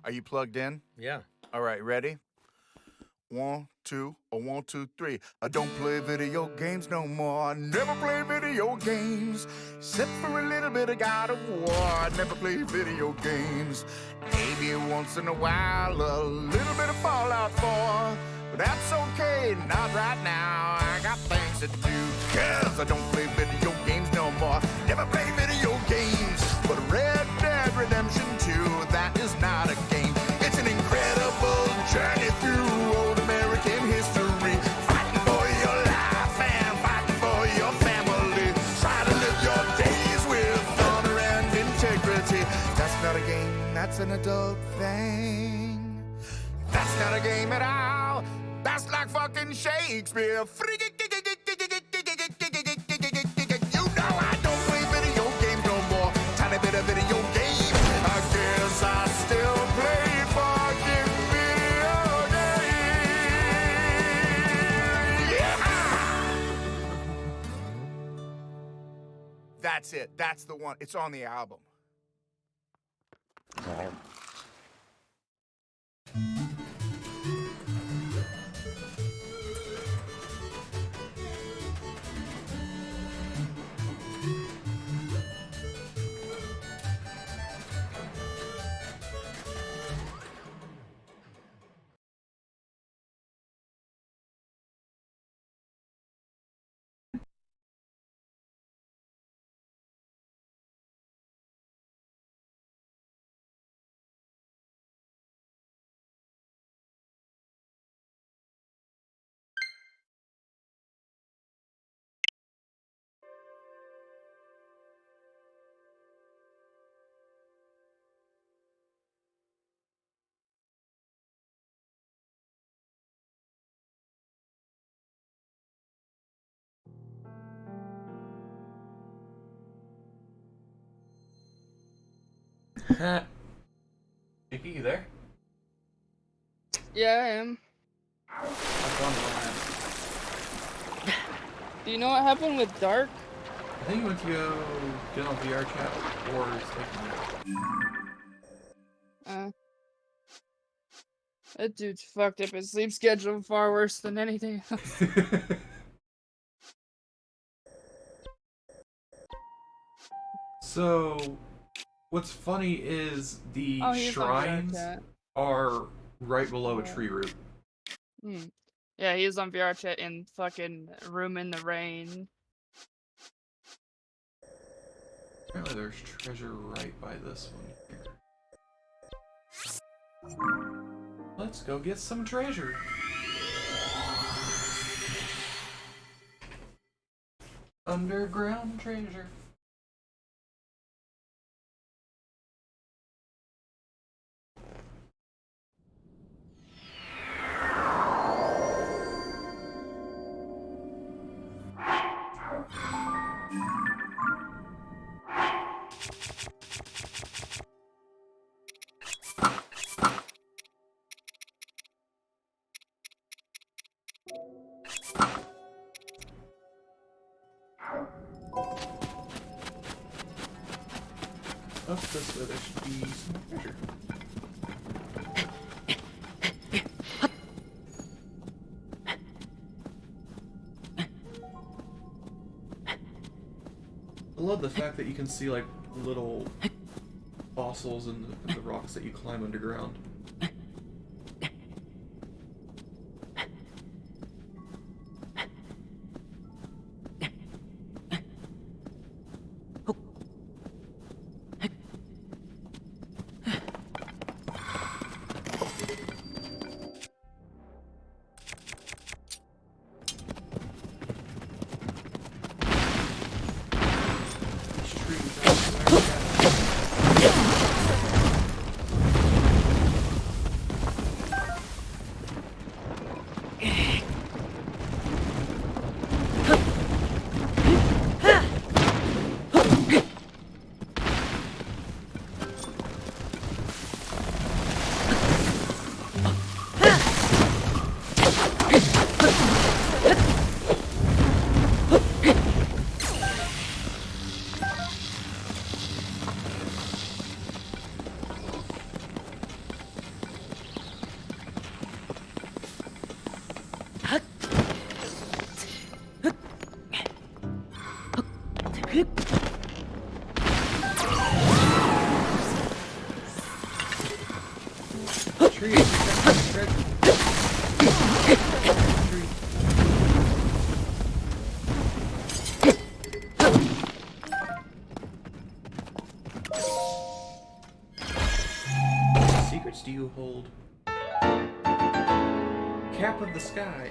Are you plugged in? Yeah. All right, ready? 1, 2, or 1, 2, 3. I don't play video games no more. I never play video games. Except for a little bit of God of War. I never play video games. Maybe once in a while, a little bit of Fallout 4. But that's okay, not right now. I got things to do. Cause I don't play video games no more. Never play video games. But Red Dead Redemption 2, that is not a game. It's an incredible journey through old American history. Fighting for your life and fighting for your family. Try to live your days with honor and integrity. That's not a game, that's an adult thing. That's not a game at all. That's like fucking Shakespeare. You know I don't play video games no more. Tiny bit of video game. I guess I still play fucking video games. Yeah! That's it. That's the one. It's on the album. Jakey, you there? Yeah, I am. What's on the line? Do you know what happened with Dark? I think he went to go get on VR chat or is taking That dude's fucked up his sleep schedule far worse than anything else. it. So, what's funny is the Oh, he's on VR shrines chat. are right below a tree root. Yeah, he was on VR chat in fucking Room in the Rain. Apparently there's treasure right by this one here. Let's go get some treasure. Underground treasure. Up this way, there should be some treasure. I love the fact that you can see like little fossils in the rocks that you climb underground. These trees are everywhere. tree. It's a tree. What secrets do you hold? Cap of the sky.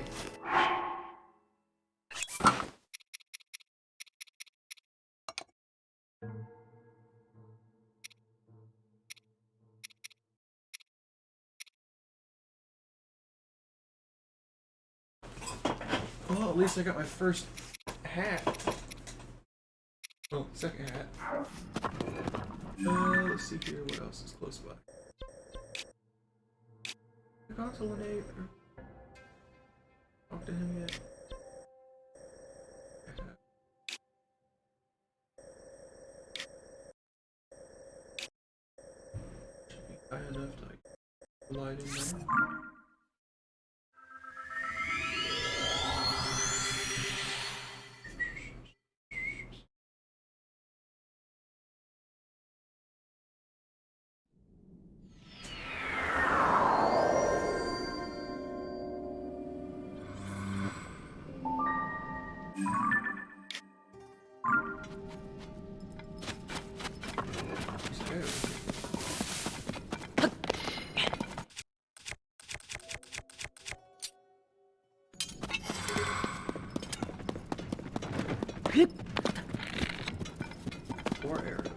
Well, at least I got my first hat. Oh, second hat. Let's see here, what else is close by? I got to Lene or talk to him yet? Should be high enough to like glide in there. Four arrows.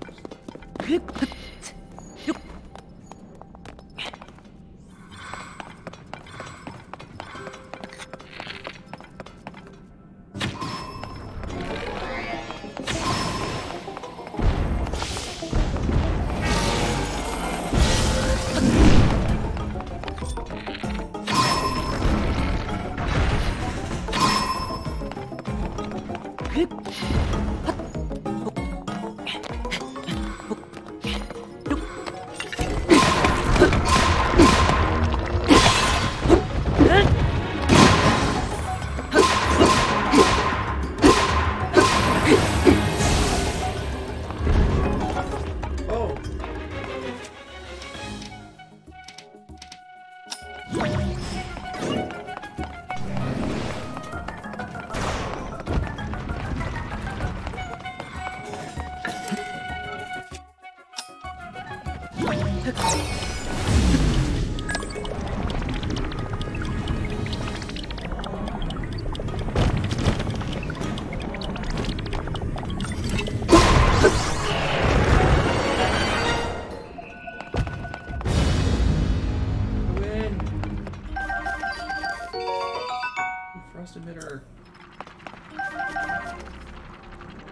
Frost emitter.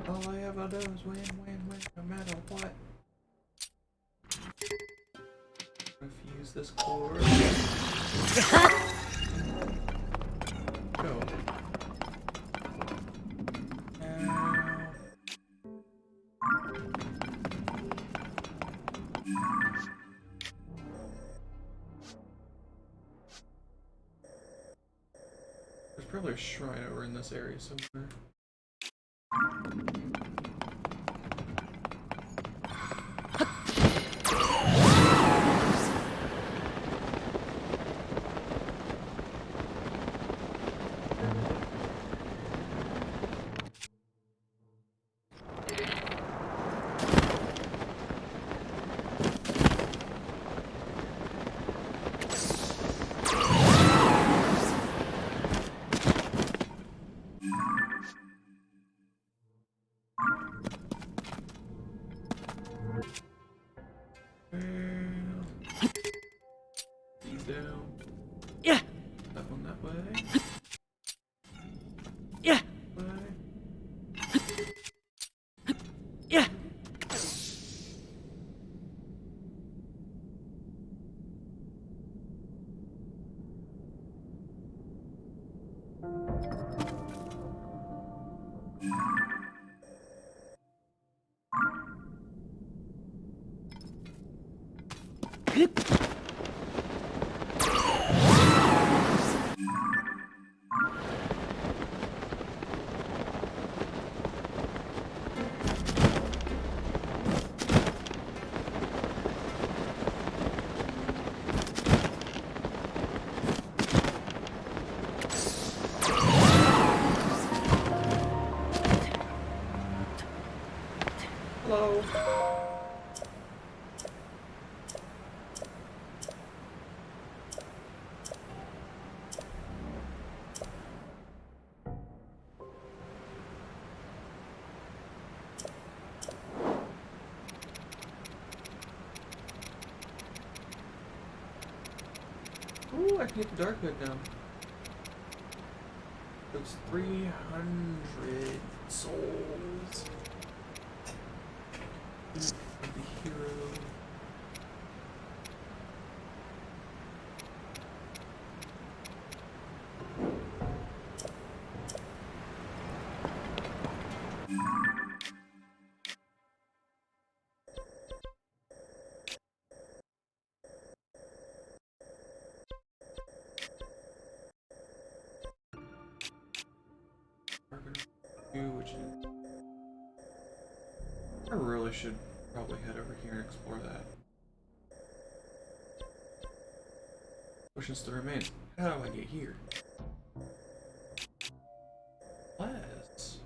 All I ever do is win, no matter what. Refuse this core. Go. There's probably a shrine over in this area somewhere. These down. Yeah. That one that way. Yeah. Way. Yeah. go. Ooh, I can get the dark hood now. It's 300 souls. The hero. Which is... I really should probably head over here and explore that. Questions still remain. How do I get here? Let's...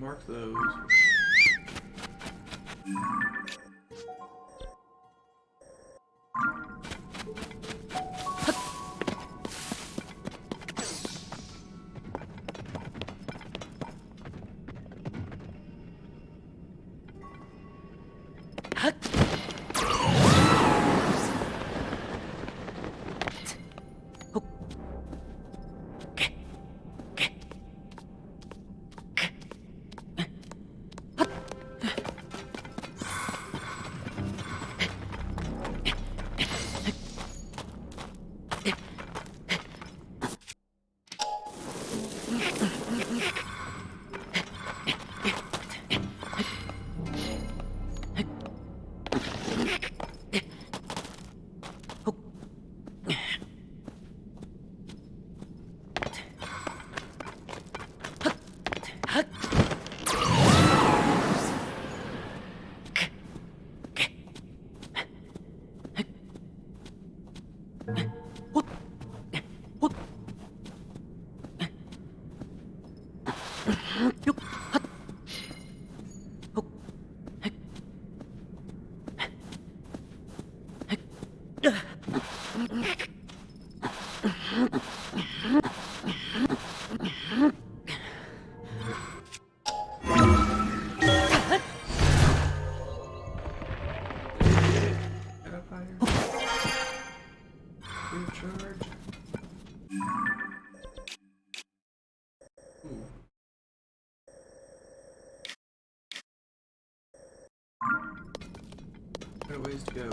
mark those. Get up higher. Recharge. Ooh. Got a ways to go.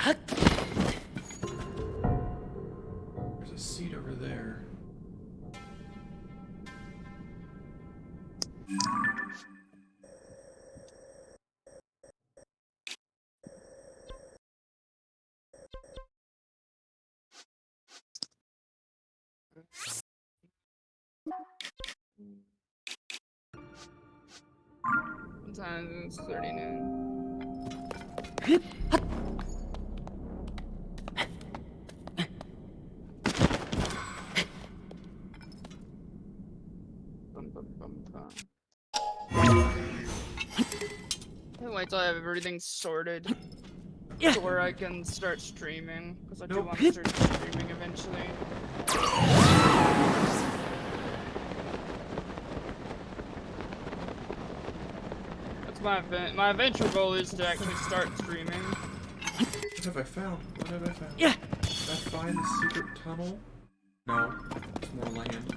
There's a seat over there. What time is it? It's 39. Bum, bum, bum, bum. Can't wait till I have everything sorted to where I can start streaming, because I do Nope. want to start streaming eventually. That's my eventual goal is to actually start streaming. What have I found? What have I found? Yeah. Did I find the secret tunnel? No. It's more land.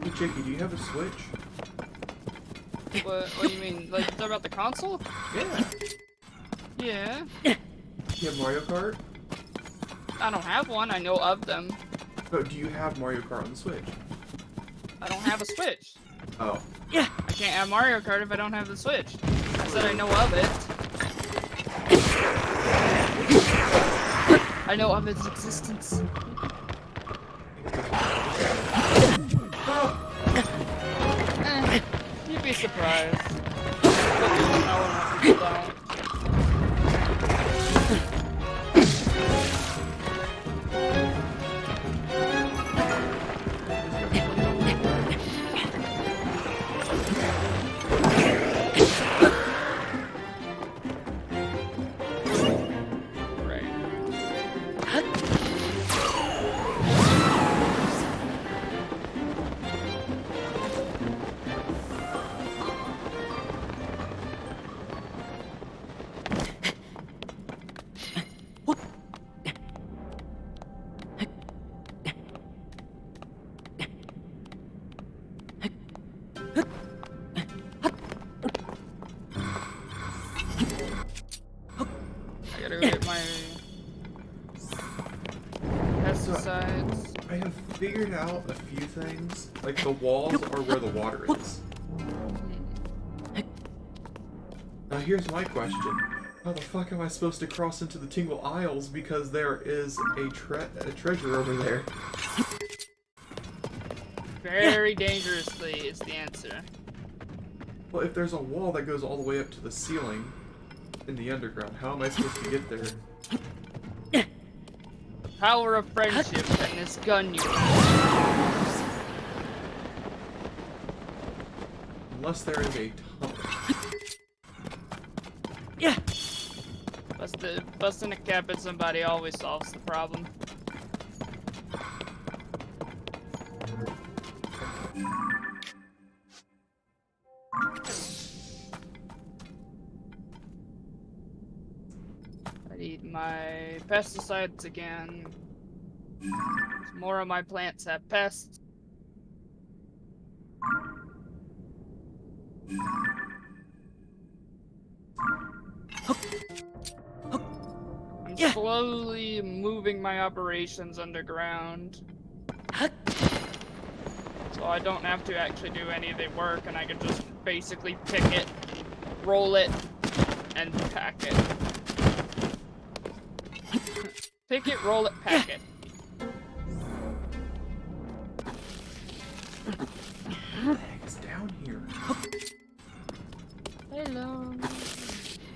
Hey, Jakey, do you have a Switch? What do you mean? Like, talk about the console? Yeah. Yeah. You have Mario Kart? I don't have one, I know of them. No, do you have Mario Kart on the Switch? I don't have a Switch. Oh. Yeah. I can't have Mario Kart if I don't have the Switch. I said I know of it. I know of its existence. You'd be surprised. But people know and most people don't. I gotta go get my pesticides. I have figured out a few things. Like, the walls are where the water is. Now here's my question. How the fuck am I supposed to cross into the Tingle Isles because there is a treasure over there? Very dangerously is the answer. Well, if there's a wall that goes all the way up to the ceiling in the underground, how am I supposed to get there? The power of friendship and this gun you have. Unless there is a tunnel. Yeah. Busting a cap at somebody always solves the problem. I need my pesticides again. More of my plants have pests. I'm Yeah. slowly moving my operations underground. So I don't have to actually do any of the work, and I can just basically pick it, roll it, and pack it. Pick it, roll it, pack it. What the heck is down here? Hello.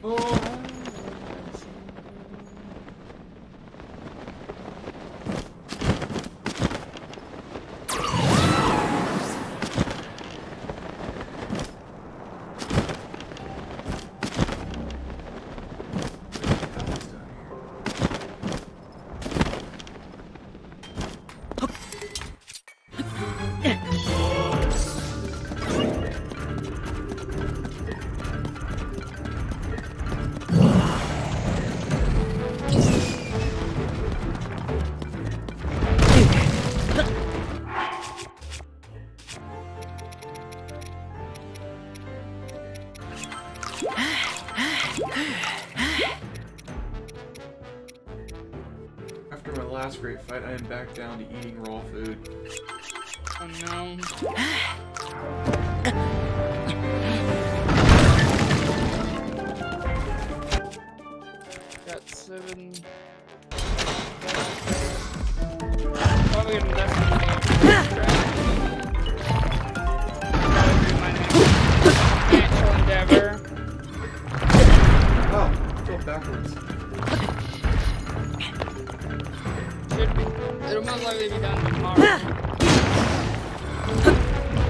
Oh! our last great fight, I am back down to eating raw food. Oh no. Got 7. Probably gonna invest in the gotta do my next financial endeavor. Oh, I fell backwards. Should be. It'll most likely be done tomorrow.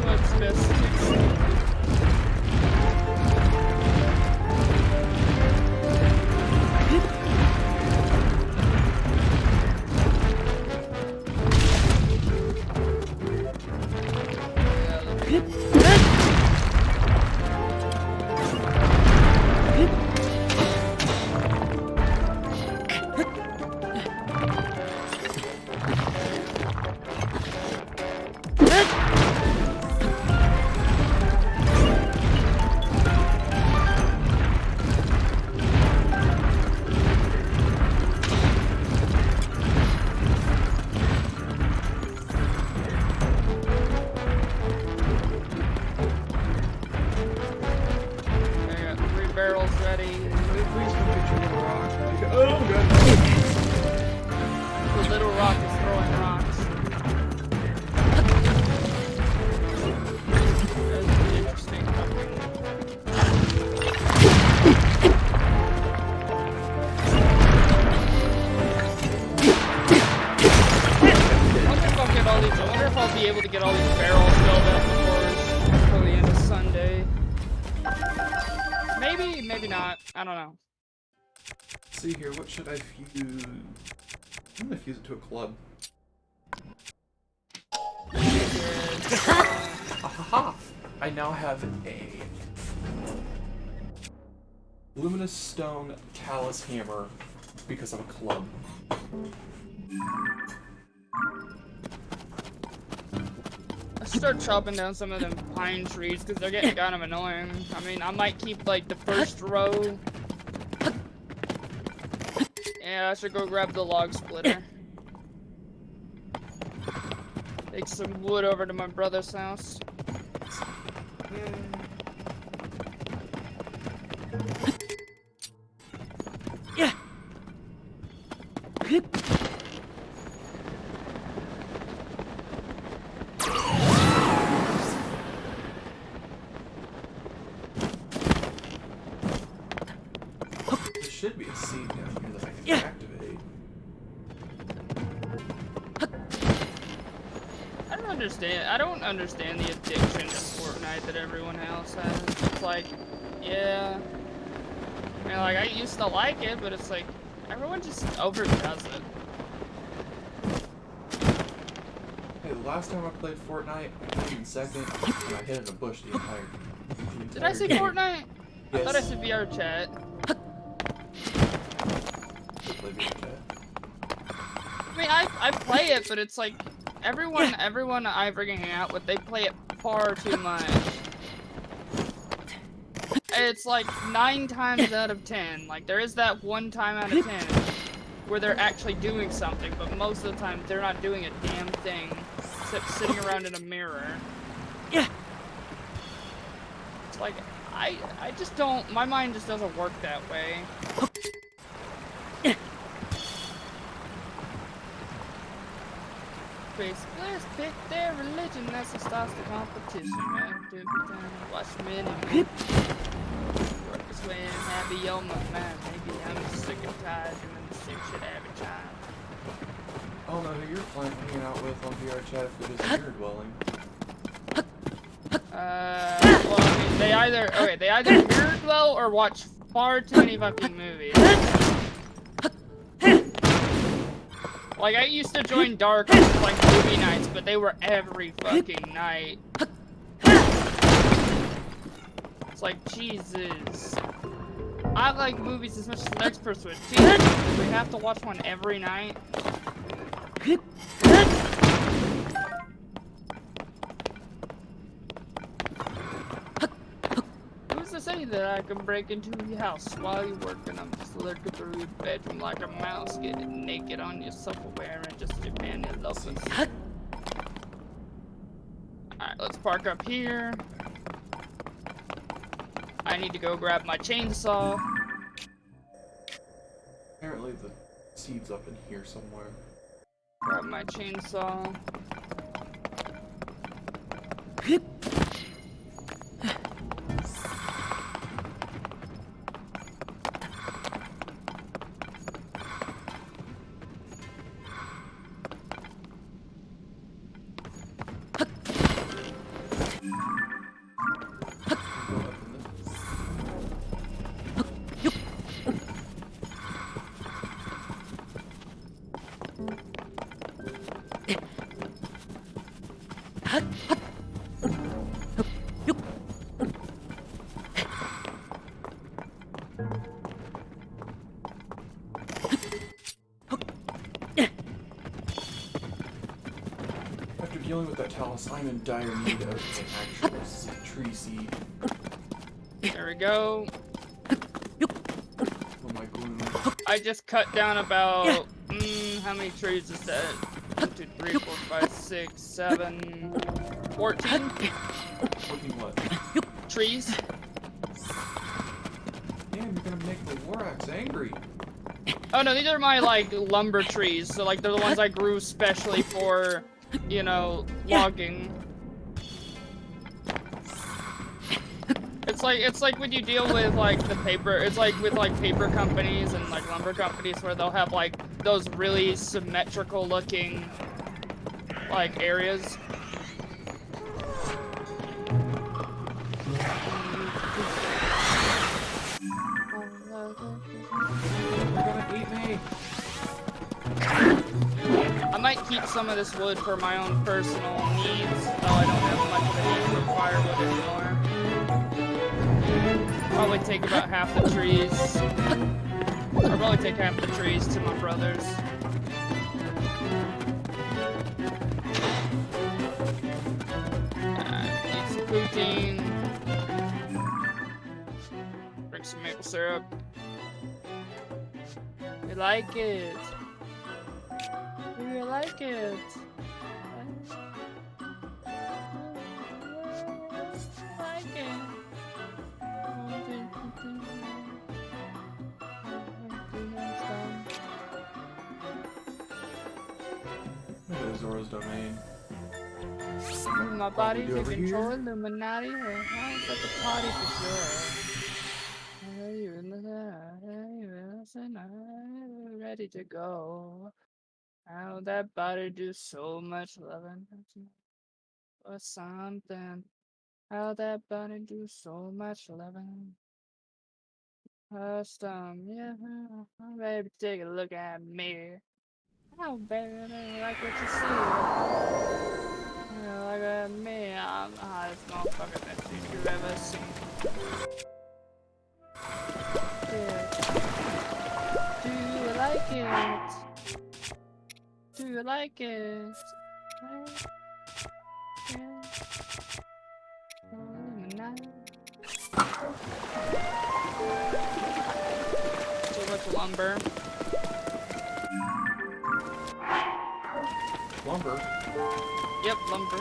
What's best? Barrels ready. Please don't get your little rock. Oh god. The little rock is throwing rocks. That's an interesting fucking. I wonder if I'll be able to get all these barrels filled up before the end of Sunday. Maybe, maybe not. I don't know. Let's see here, what should I fuse? I'm gonna fuse it to a club. Ahaha! I now have a luminous stone callus hammer because of a club. I start chopping down some of them pine trees because they're getting kind of annoying. I mean, I might keep like the first row. Yeah, I should go grab the log splitter. Take some wood over to my brother's house. Yeah. There should be a seed down here that I can activate. I don't understand the addiction to Fortnite that everyone else has. It's like, yeah. I mean, like, I used to like it, but it's like, everyone just overdoes it. Hey, the last time I played Fortnite, I came in second, and I hit in a bush the entire Did I say game. Fortnite? I Yes. thought I said VR chat. I played VR chat. I mean, I play it, but it's like, everyone I freaking hang out with, they play it far too much. It's like 9 times out of 10. Like, there is that 1 time out of 10 where they're actually doing something, but most of the time they're not doing a damn thing except sitting around in a mirror. Yeah. It's like, I just don't, my mind just doesn't work that way. Basically, let's pick their religion, that's what starts the competition, man. Watch men and work this way and happy on my mind. Maybe I'm sick and tired doing the same shit every time. I don't know who you're hanging out with on VR chat if it is mirror dwelling. Well, I mean, they either mirror dwell or watch far too many fucking movies. Like, I used to join Dark with, like, movie nights, but they were every fucking night. It's like, Jesus. I like movies as much as the next person would. Jesus, do we have to watch one every night? Who's to say that I can break into your house while you're working. I'm just lurking through your bedroom like a mouse, getting naked on your self-aware and just demanding love. Alright, let's park up here. I need to go grab my chainsaw. Apparently the seed's up in here somewhere. Grab my chainsaw. After dealing with that Talus, I'm in dire need of an actual tree seed. There we go. For my gloom. I just cut down about, how many trees is that? 1, 2, 3, 4, 5, 6, 7, 14 Looking what? trees. Damn, you're gonna make the Warax angry. Oh no, these are my like lumber trees. So like they're the ones I grew specially for, you know, logging. It's like when you deal with like the paper, it's like with like paper companies and like lumber companies where they'll have like those really symmetrical looking like areas. You're gonna eat me. I might keep some of this wood for my own personal needs, though I don't have much of a need for firewood anymore. Probably take about half the trees. I'll probably take half the trees to my brothers. Need some poutine. Drink some maple syrup. You like it? Do you like it? Like it? Look at Zora's domain. My body to over control here? Illuminati or how's at the party for sure. Are you in the night? Are you in the night? Ready to go. How that body do so much loving or something. How that body do so much loving. Yeah, baby, take a look at me. Oh, baby, I like what you see. Look at me, I'm the hottest motherfucker that you've ever seen. Yeah. Do you like it? Do you like it? Yeah. So much lumber. Lumber. Yep, lumber.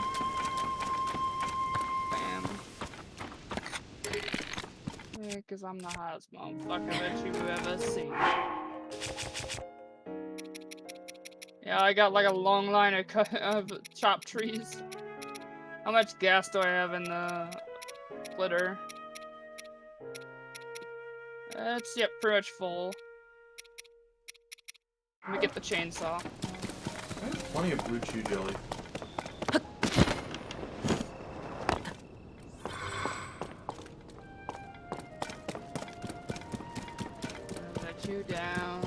Bam. Yeah, cause I'm the hottest motherfucker that you've ever seen. Yeah, I got like a long line of chopped trees. How much gas do I have in the splitter? It's, yep, pretty much full. Let me get the chainsaw. I have plenty of blue chew jelly. Let you down.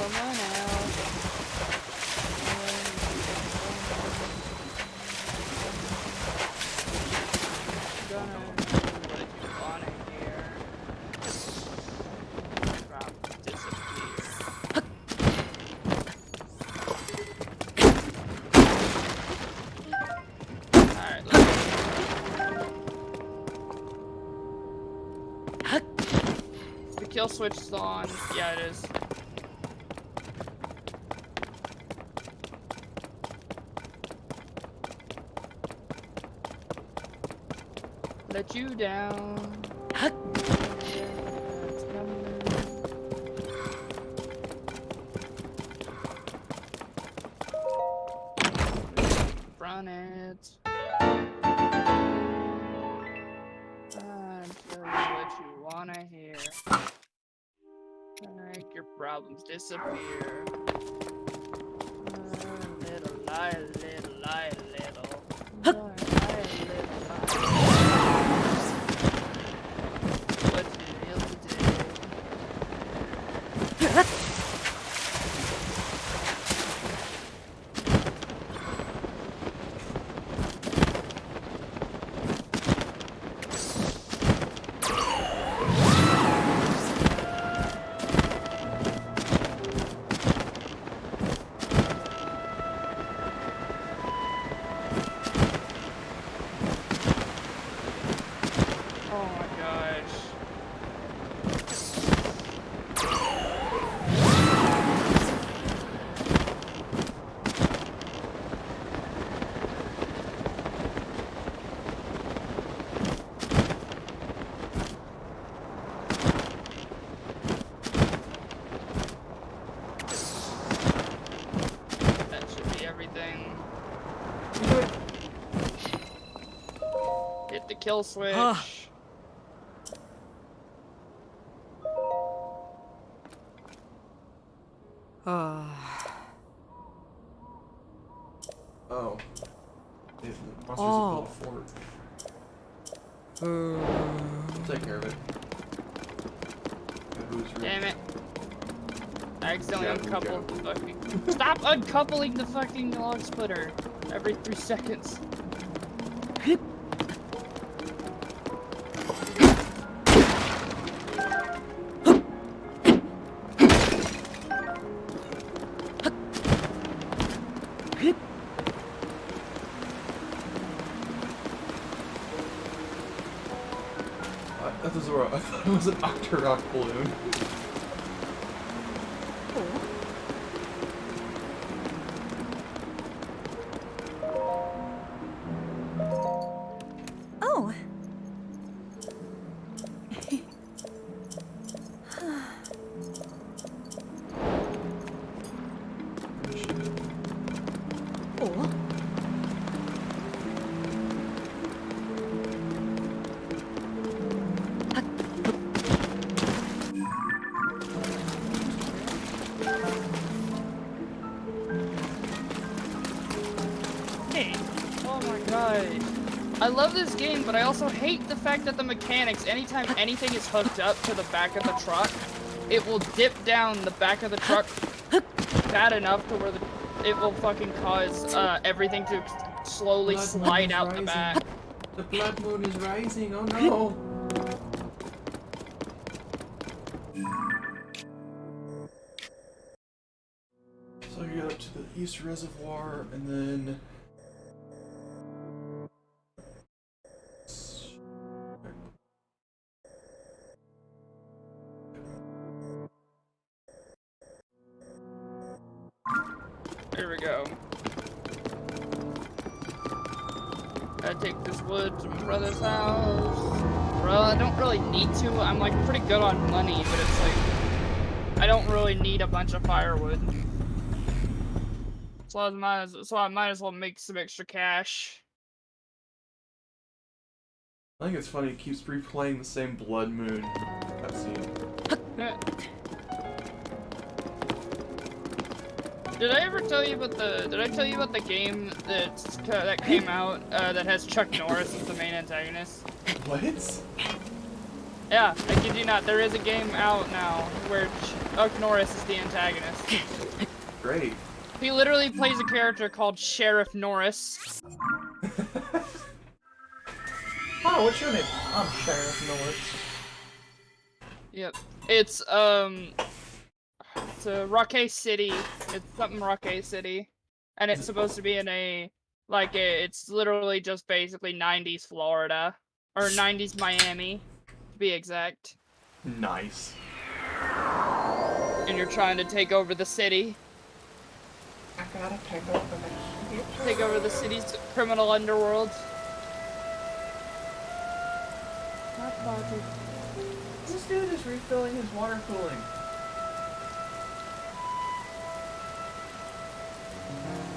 Someone else. Gonna do what you wanna hear. Drop The kill switch is on. Yeah, it is. Let you down. Run it. I'll tell you what you wanna hear. Make your problems disappear. Little lie, little lie, little. Lie, little lie. What you feel today? Oh my gosh. That should be everything. Hit the kill switch. Oh. It wants to build a fort. I'll take care of it. Damn it. I accidentally Yeah, uncoupled the fucking. Stop uncoupling the fucking log splitter every 3 seconds. I thought it was an Octorok balloon. Oh. Oh. Oh my god. I love this game, but I also hate the fact that the mechanics, anytime anything is hooked up to the back of the truck, it will dip down the back of the truck bad enough to where it will fucking cause everything to slowly slide out the back. The blood moon is rising, oh no! So you get up to the East Reservoir, and then... There we go. I take this wood to my brother's house. Well, I don't really need to. I'm like pretty good on money, but it's like I don't really need a bunch of firewood. So I might as well make some extra cash. I think it's funny, it keeps replaying the same Blood Moon cutscene. Did I ever tell you about the game that came out that has Chuck Norris as the main antagonist? What? Yeah, I kid you not. There is a game out now where Chuck Norris is the antagonist. Great. He literally plays a character called Sheriff Norris. Oh, what's your name? I'm Sheriff Norris. Yep. It's Rockay City. It's something Rockay City. And it's supposed to be in it's literally just basically 90s Florida. Or 90s Miami. be exact. Nice. And you're trying to take over the city. I gotta take over the shit. Take over the city's criminal underworld. Not body. This dude is refilling his water cooling.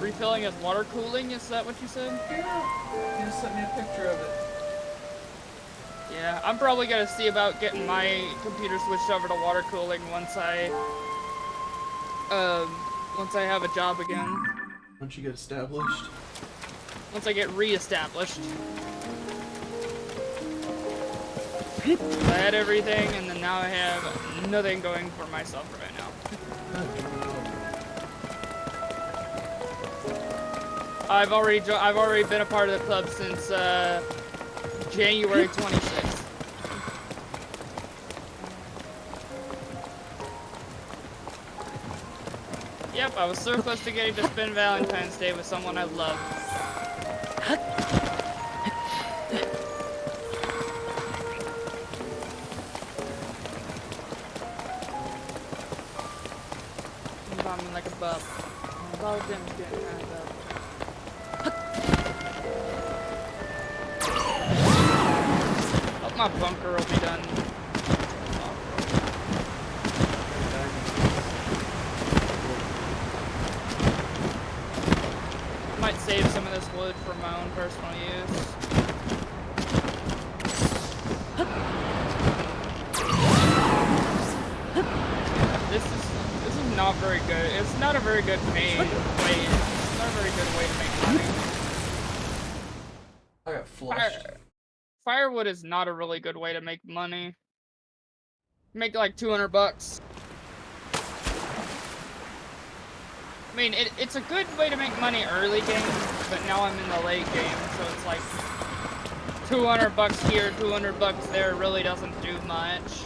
Refilling his water cooling, is that what you said? Yeah. He just sent me a picture of it. Yeah, I'm probably gonna see about getting my computer switched over to water cooling once I have a job again. Once you get established. Once I get re-established. I had everything, and then now I have nothing going for myself right now. I've already been a part of the club since January 26th. Yep, I was so close to getting to spend Valentine's Day with someone I love. I'm bombing like a bub. Ball Jim's getting kind of up. Hope my bunker will be done. Might save some of this wood for my own personal use. This is not very good. It's not a very good way. It's not a very good way to make money. I got flushed. Firewood is not a really good way to make money. Make like 200 bucks. I mean, it's a good way to make money early game, but now I'm in the late game, so it's like 200 bucks here, 200 bucks there really doesn't do much.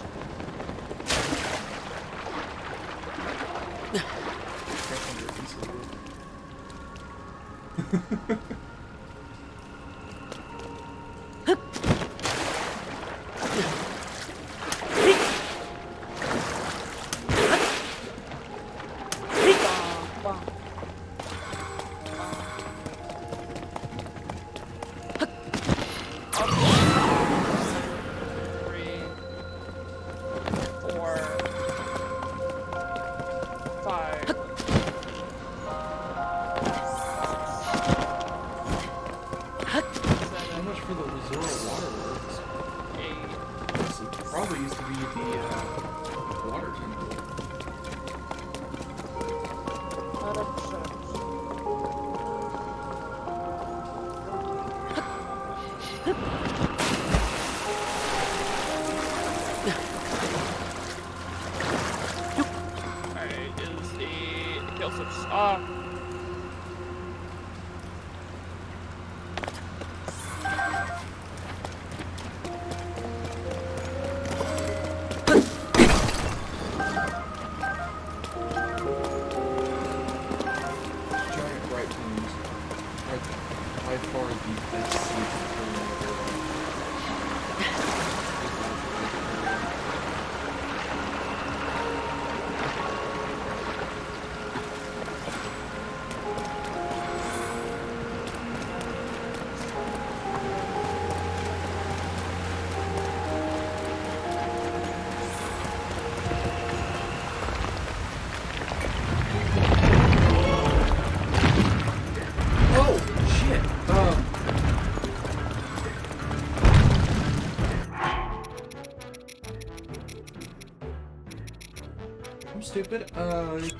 Stupid. I was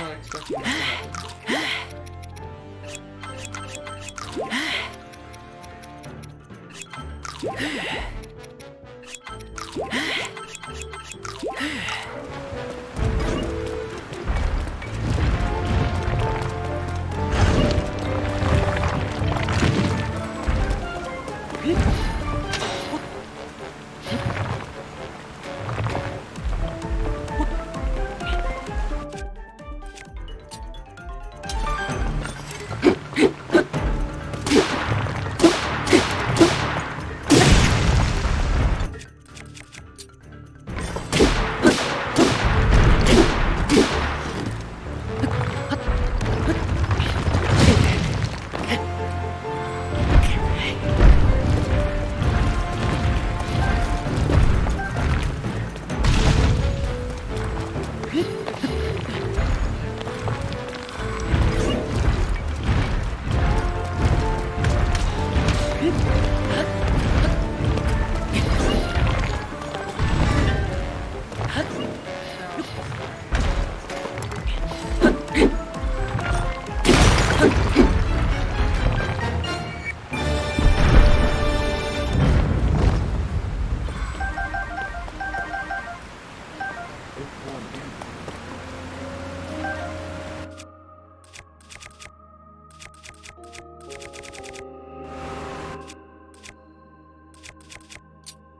not expecting that to happen.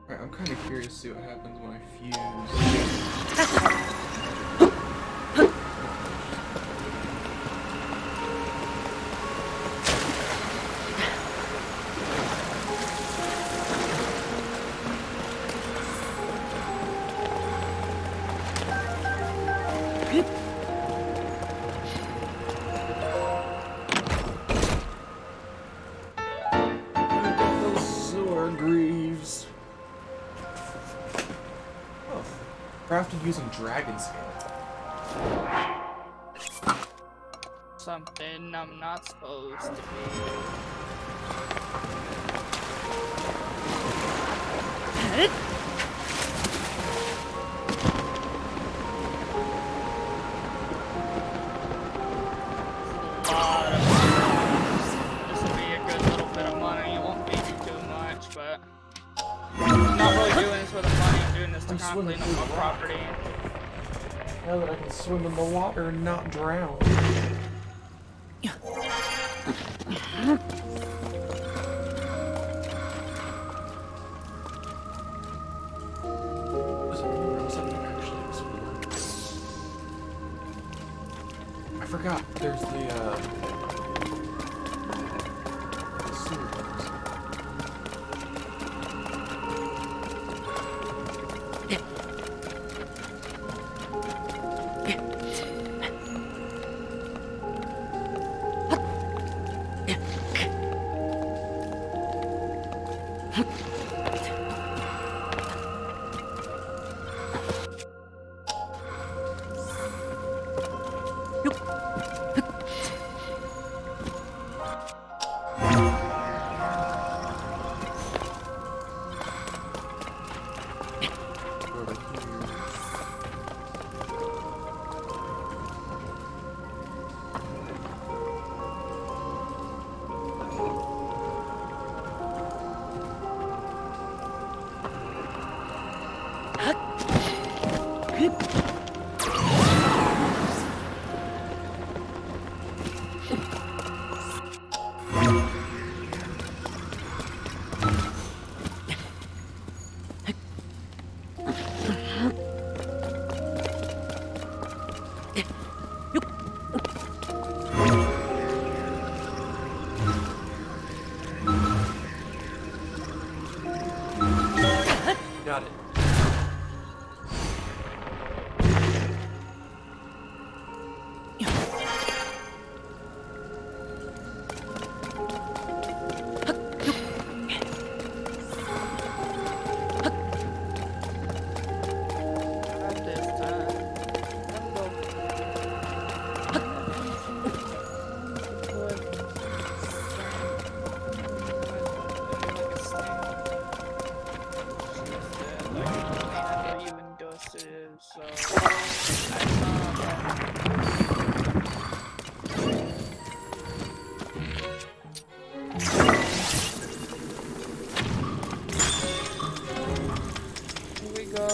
Alright, I'm kind of curious to see what happens when I fuse. Crafted using dragon scale. Something I'm not supposed to be. This will be a good little bit of money. It won't be too much, but I'm not really doing this for the money. I'm doing this to kind of clean up my property. Now that I can swim in the water and not drown. I forgot. There's the sewer bugs. Got it. At this time, I'm going Here we go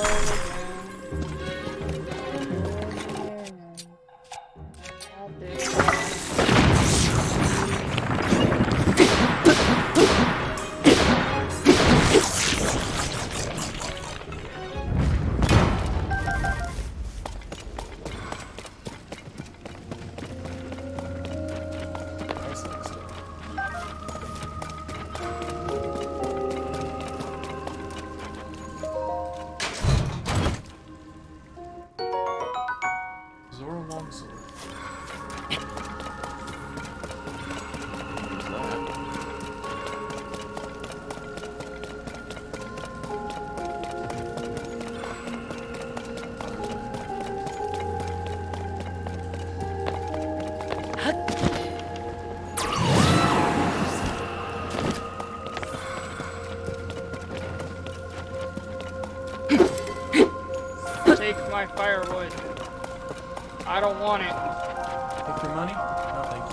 Zora Longsword. Take my firewood. I don't want it. Take your money? No, thank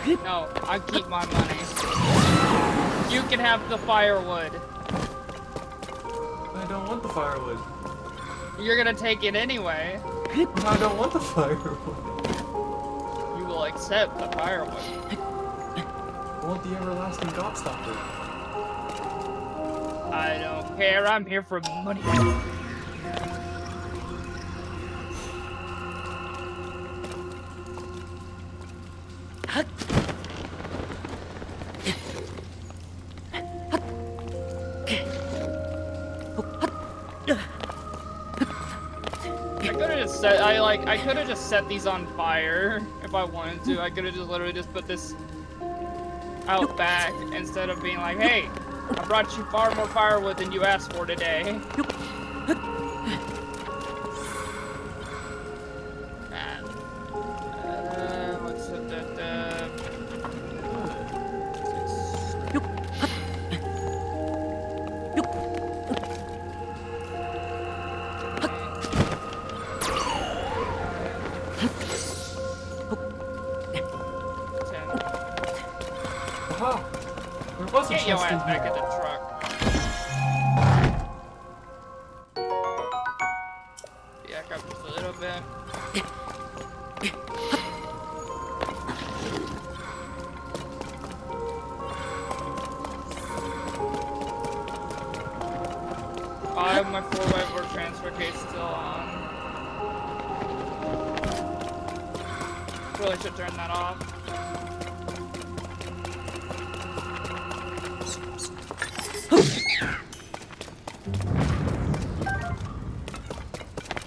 you. No, I keep my money. You can have the firewood. I don't want the firewood. You're gonna take it anyway. I don't want the firewood. You will accept the firewood. I want the everlasting gobstopper. I don't care. I'm here for money. I could have just set these on fire if I wanted to. I could have just literally just put this out back instead of being like, hey, I brought you far more firewood than you asked for today. What's Aha! There was a Get your chest in ass back here. in the truck. Back up just a little bit. I have my 4x4 transfer case still on. Really should turn that off.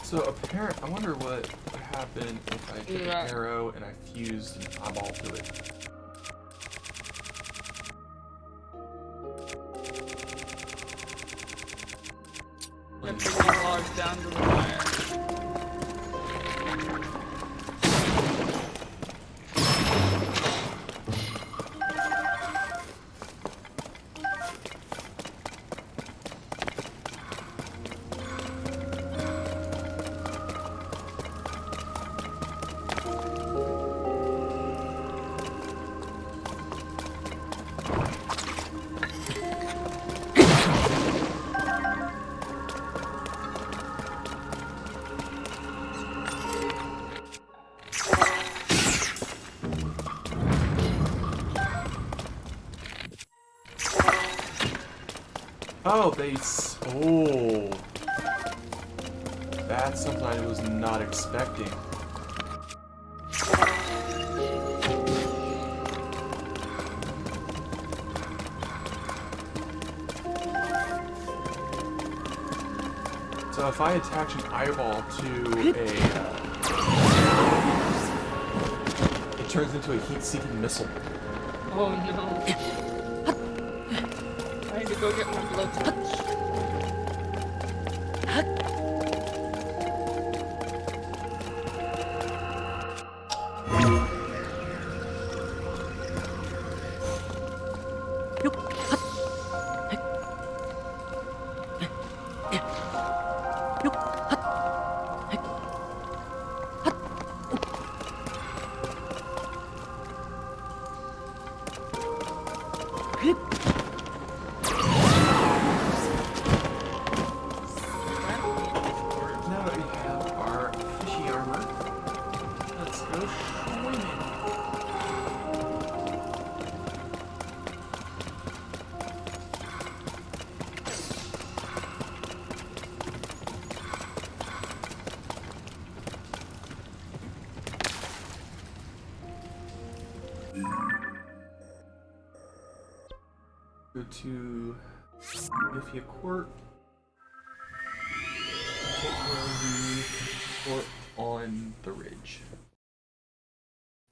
So apparent. I wonder what would happen if I took an arrow and I fused an eyeball to it. Then take these logs down to the fire. Oh, oh. That's something I was not expecting. So if I attach an eyeball to a, it turns into a heat-seeking missile. Oh no. I need to go get my blowtorch. Now that we have our fishy armor, let's go swimming. Go to Nifia Court. Take care of the fort on the ridge.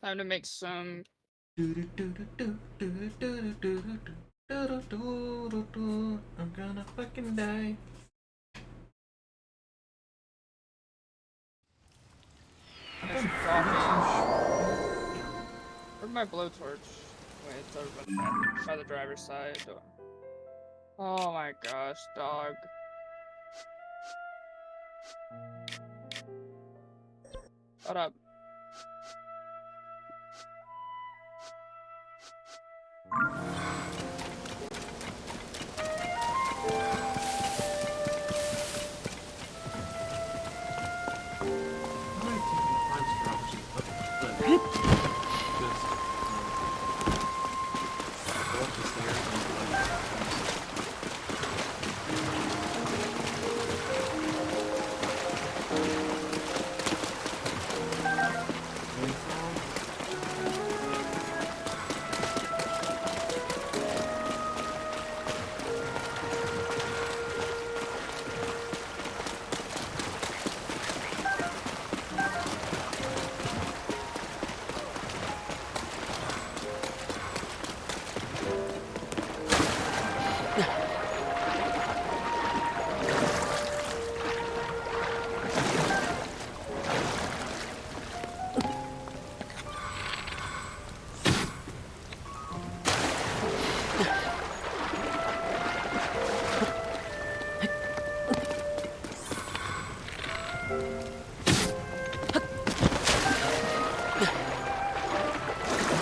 Time to make some. I'm gonna fucking die. Where's my blowtorch? Wait, it's over by the driver's side. Oh my gosh, dog. Shut up.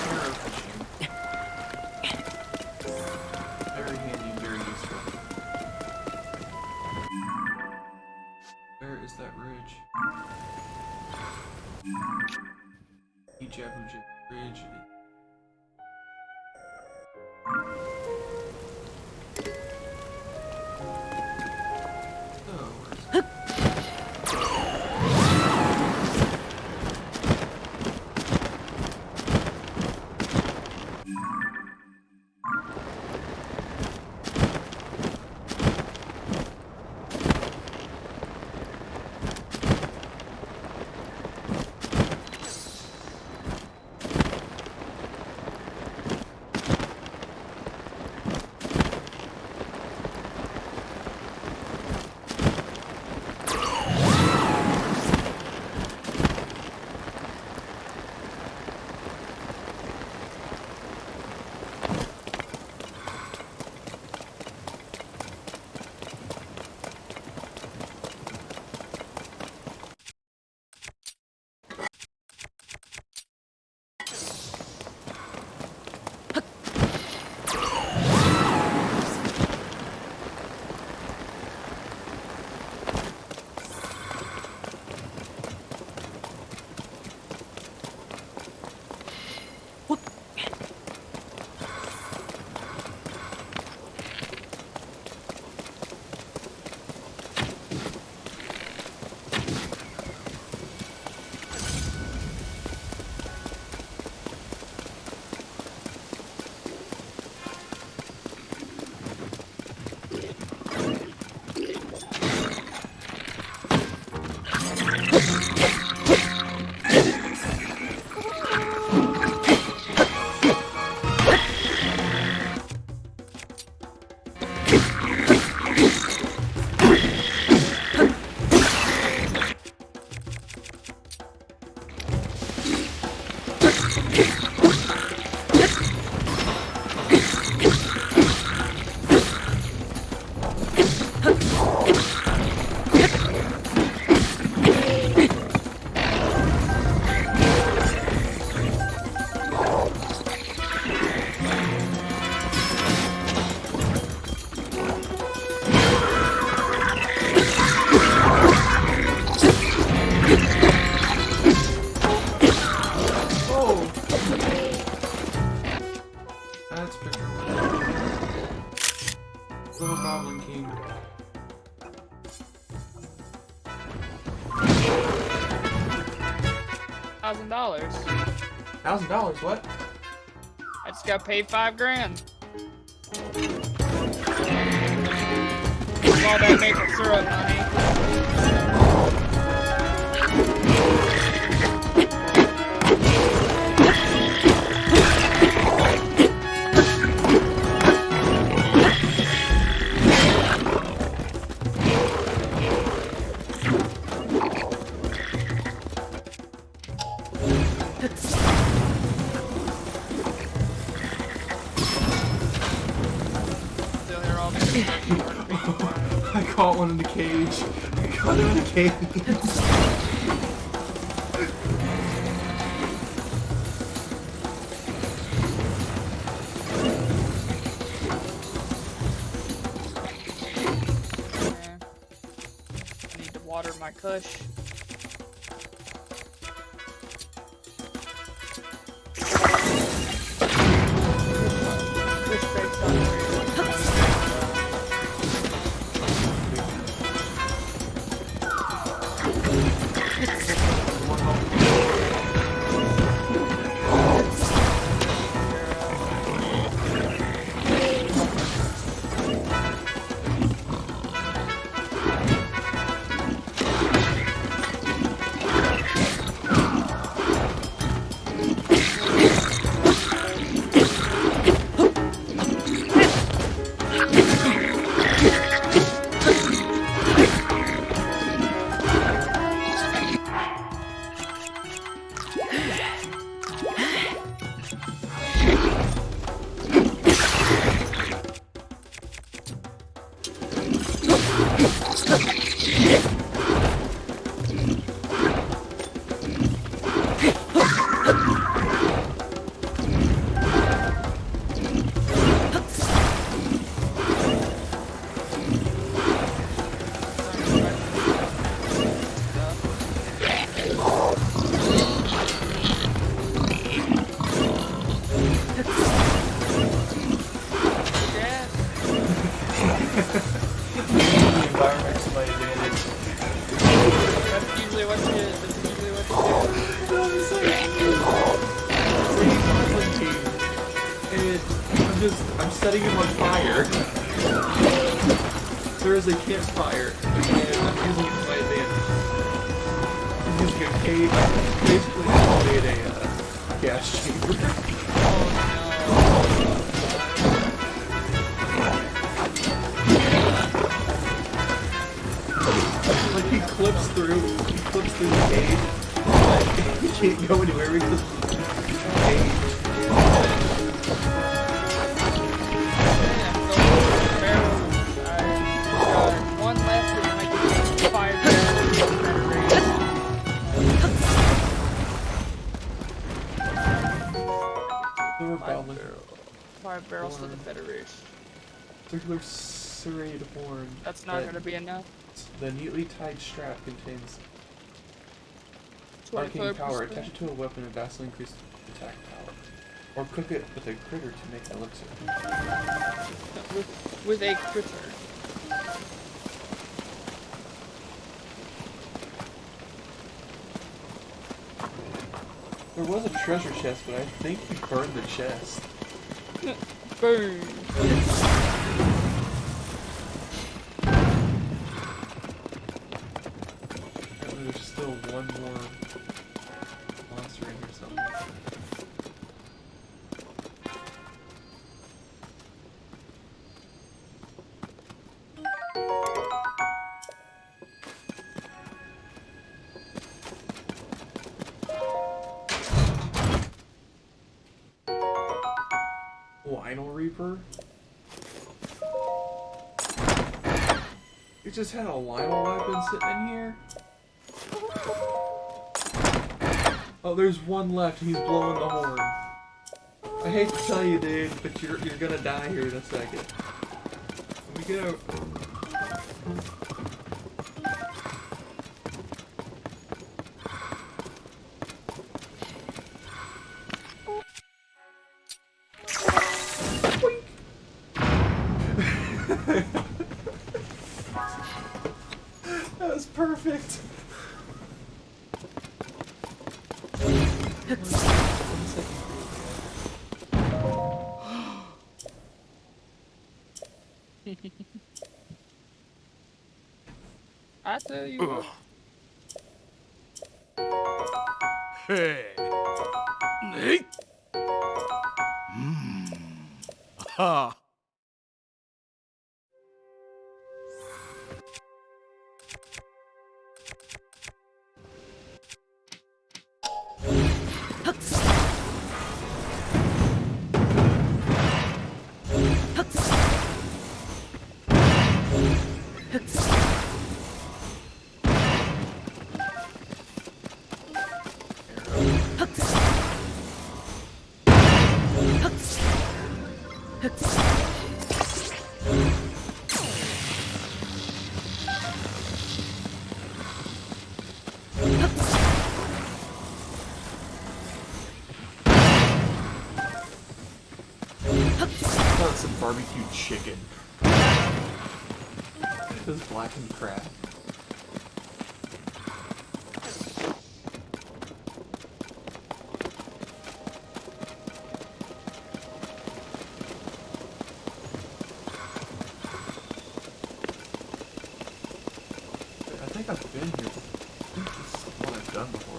Arrow fishing. Very handy and very useful. Where is that ridge? Ijabuja Ridge. Little Goblin King. $1,000. $1,000, what? I just got paid $5 grand. All that maple syrup money. Still hear all this. I caught one in the cage. I caught him in the cage. I need to water my kush. Kush bakes on the setting him on fire. There is a campfire, and I'm using it to my advantage. I'm using a cave, basically made a gas chamber. Like he clips through the cave. Like he can't go anywhere because the cave. One left and I get 5 barrels. The Rebellion. 5 barrels to the Federation. Circular serrated horn. That's not gonna be enough. The neatly tied strap contains arcane power. Attach it to a weapon and vastly increase attack power. Or cook it with a critter to make elixir. With a critter. There was a treasure chest, but I think he burned the chest. Boom. There's still one more monster in here somewhere. Lionel Reaper? You just had a Lionel weapon sitting in here? Oh, there's one left. He's blowing the horn. I hate to tell you, dude, but you're gonna die here in a second. Let me go. That was perfect. I tell you what. Hey. Hey. Ha. That's some barbecue chicken. This blackened crab. I think I've been here. I think this is what I've done before.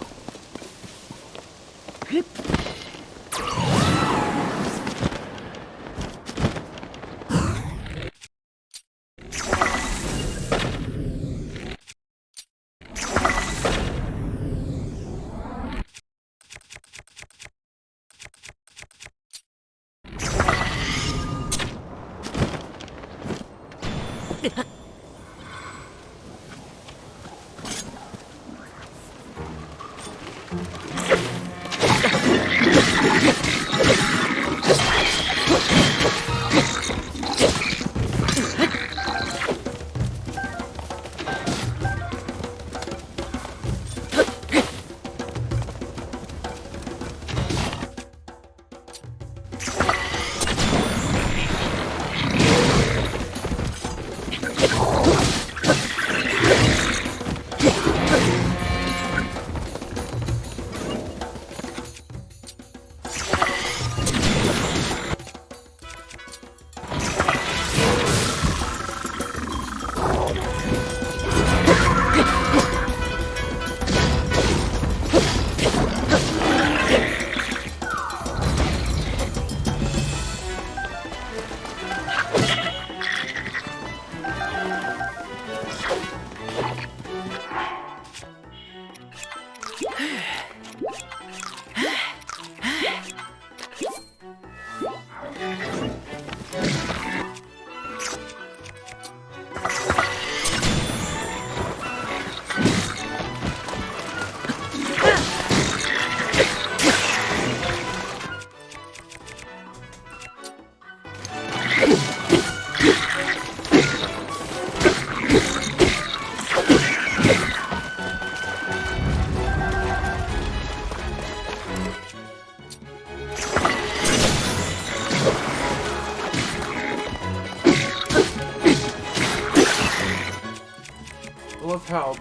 love how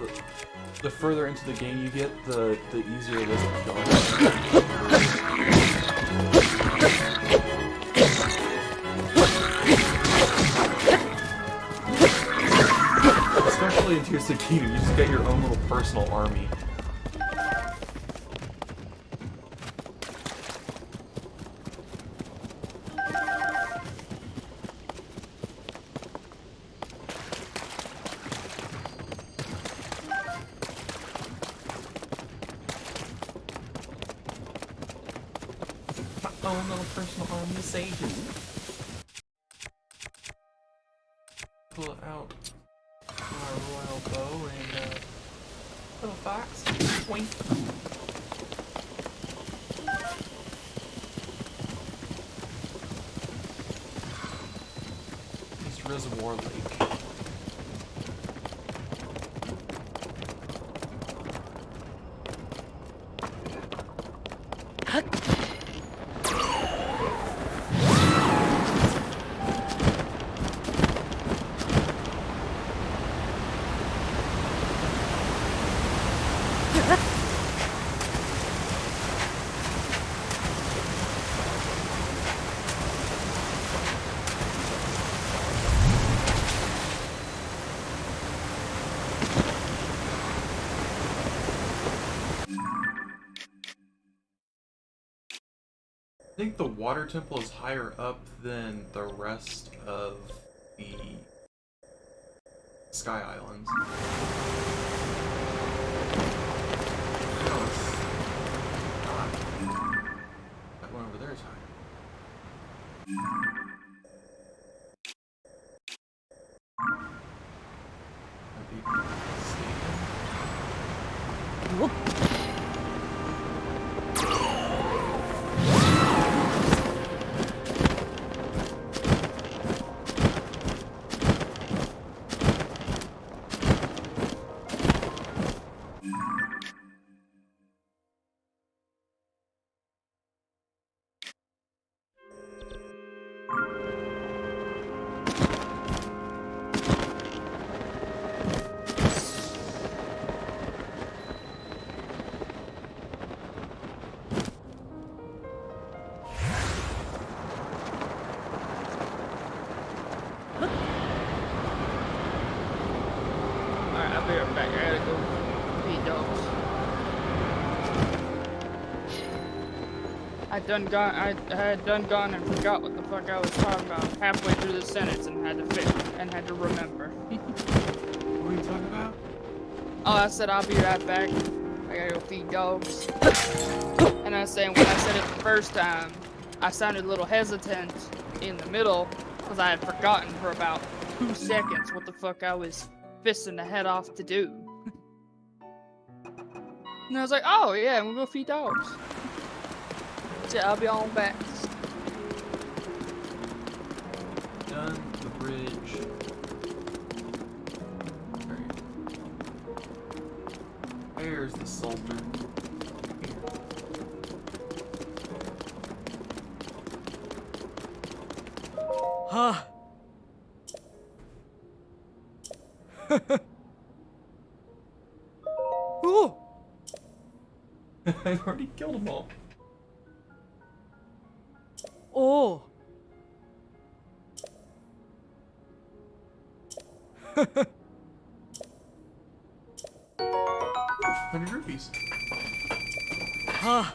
the further into the game you get, the easier it is to kill. Especially in Tears of the Kingdom, you just get your own little personal army. Own little personal army of Satan. Pull out my royal bow and little fox. Wink. This reservoir lake. I think the water temple is higher up than the rest of the Sky Islands. No, it's not. That one over there is higher. Might be mistaken. I'll be right back. I gotta go feed dogs. I had done gone and forgot what the fuck I was talking about halfway through the sentence and had to remember. What were you talking about? Oh, I said I'll be right back. I gotta go feed dogs. And I was saying when I said it the first time, I sounded a little hesitant in the middle because I had forgotten for about 2 seconds what the fuck I was fisting the head off to do. And I was like, oh yeah, I'm gonna go feed dogs. So I'll be on back. Done the bridge. There's the soldier. Huh. Ooh. I've already killed them all. Oh. 100 rupees. Huh.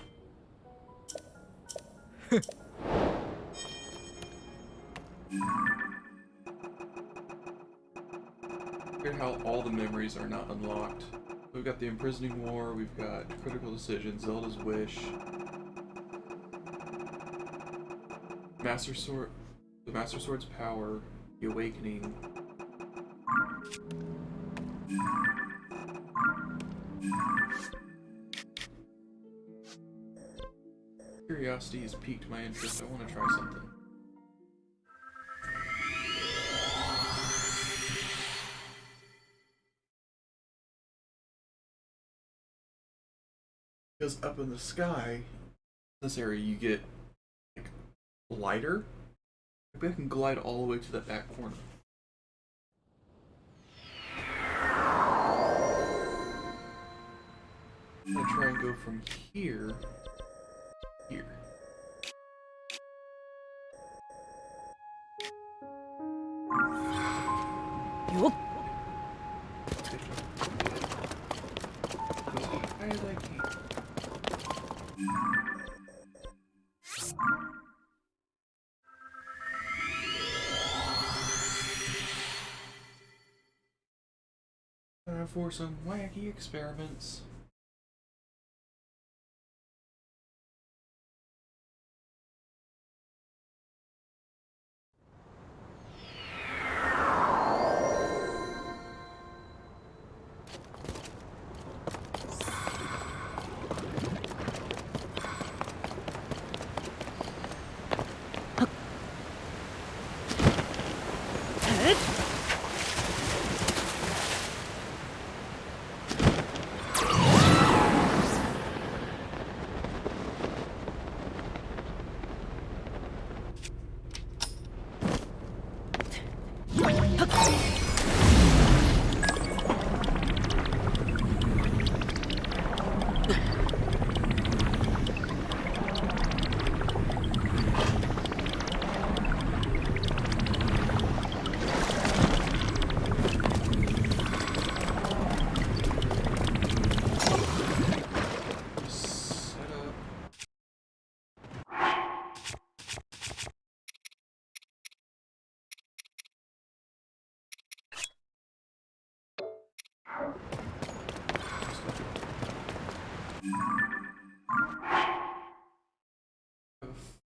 Hear how all the memories are not unlocked. We've got the Imprisoning War, we've got Critical Decision, Zelda's Wish, Master Sword, the Master Sword's Power, the Awakening. Curiosity has piqued my interest. I want to try something. Because up in the sky, this area, you get like lighter. Maybe I can glide all the way to that back corner. gonna try and go from here. Here. Yup. Go as high as I can. For some wacky experiments.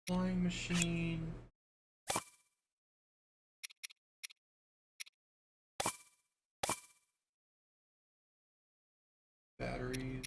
Flying machine. Batteries.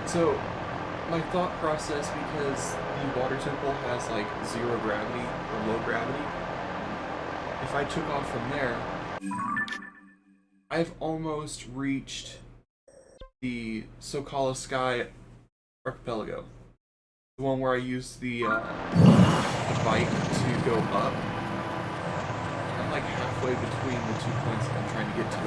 So, my thought process, because the water temple has like 0 gravity or low gravity, if I took off from there, I've almost reached the Sokala Sky archipelago. The one where I used the bike to go up. I'm like halfway halfway between the 2 points that I'm trying to get to.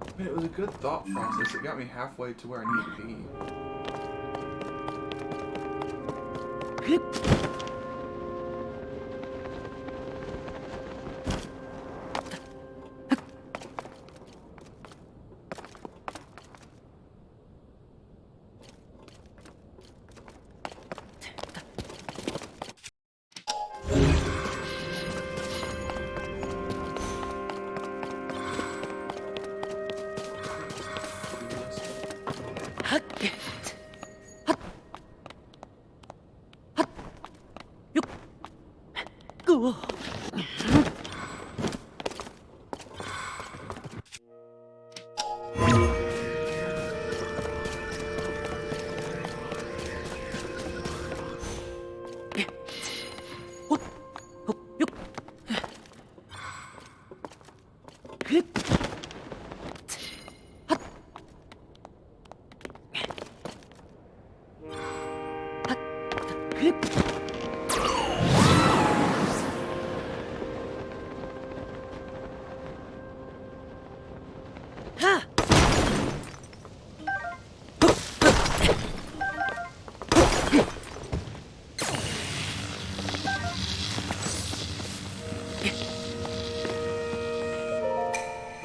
I mean, it was a good thought process. It got me halfway to where I needed to be.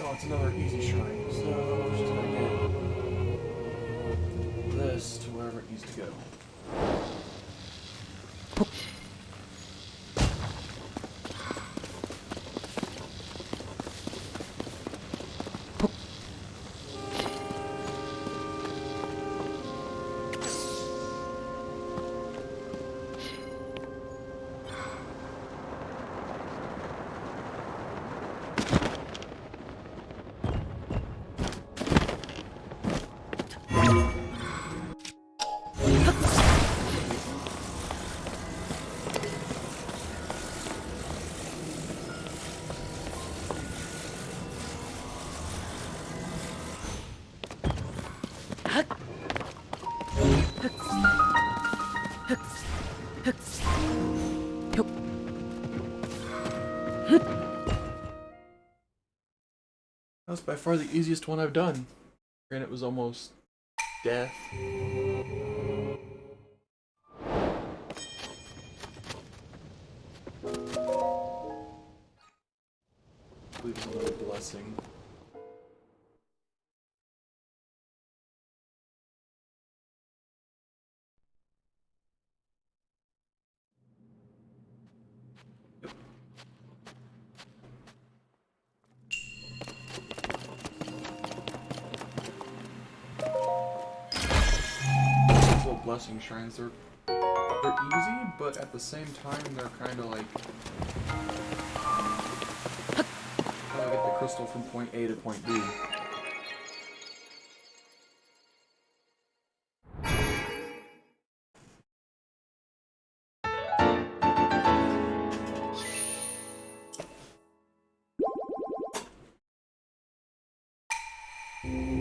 Oh, it's another easy shrine, so I'm just gonna get this to wherever it needs to go. That's by far the easiest one I've done. And it was almost death. I believe it's another blessing. Blessing shrines, they're easy, but at the same time they're kind of like how do I get the crystal from point A to point B. Yeah.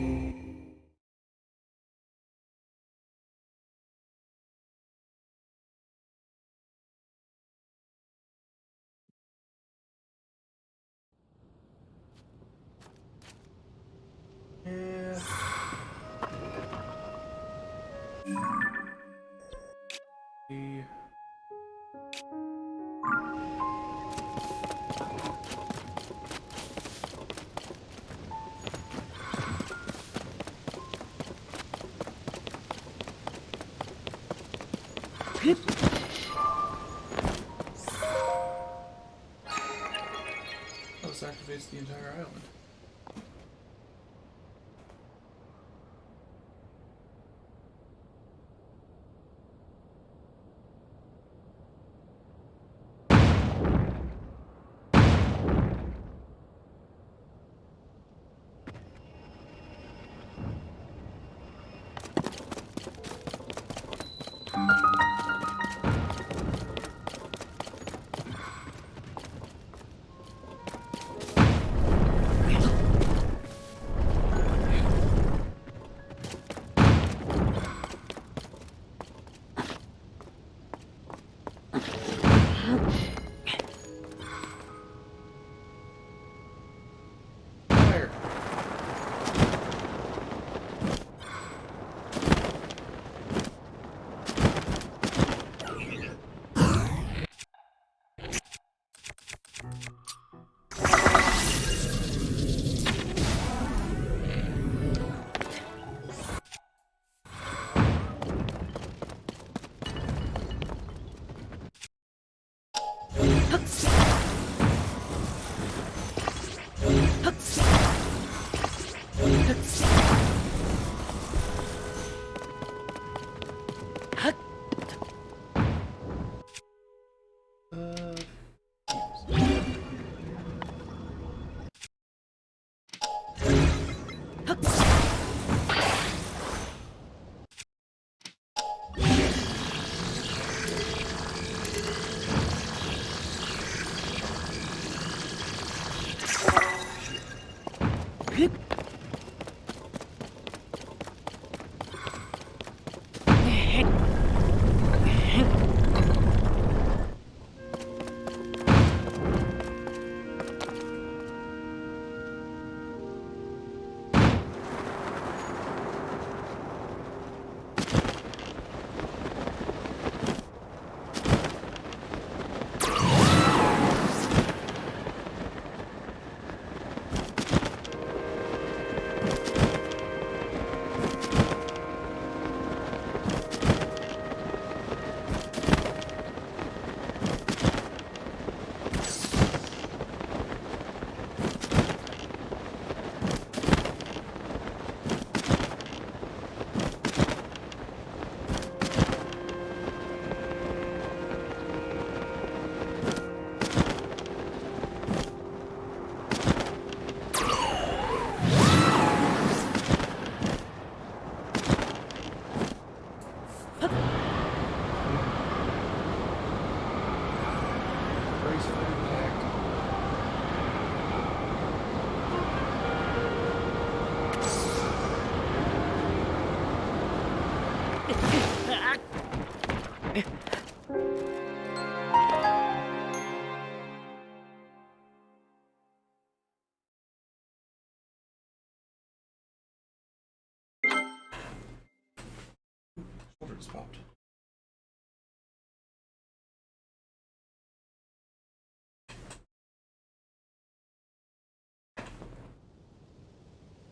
The- Oh, this activates the entire island. Fire. Graceful impact. Shoulder just popped.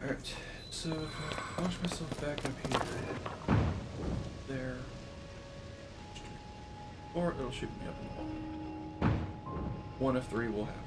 Alright, so if I launch myself back up here, there, or it'll shoot me up in the wall. One of three will happen.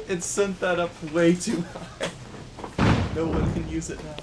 It sent that up way too high. No one can use it now.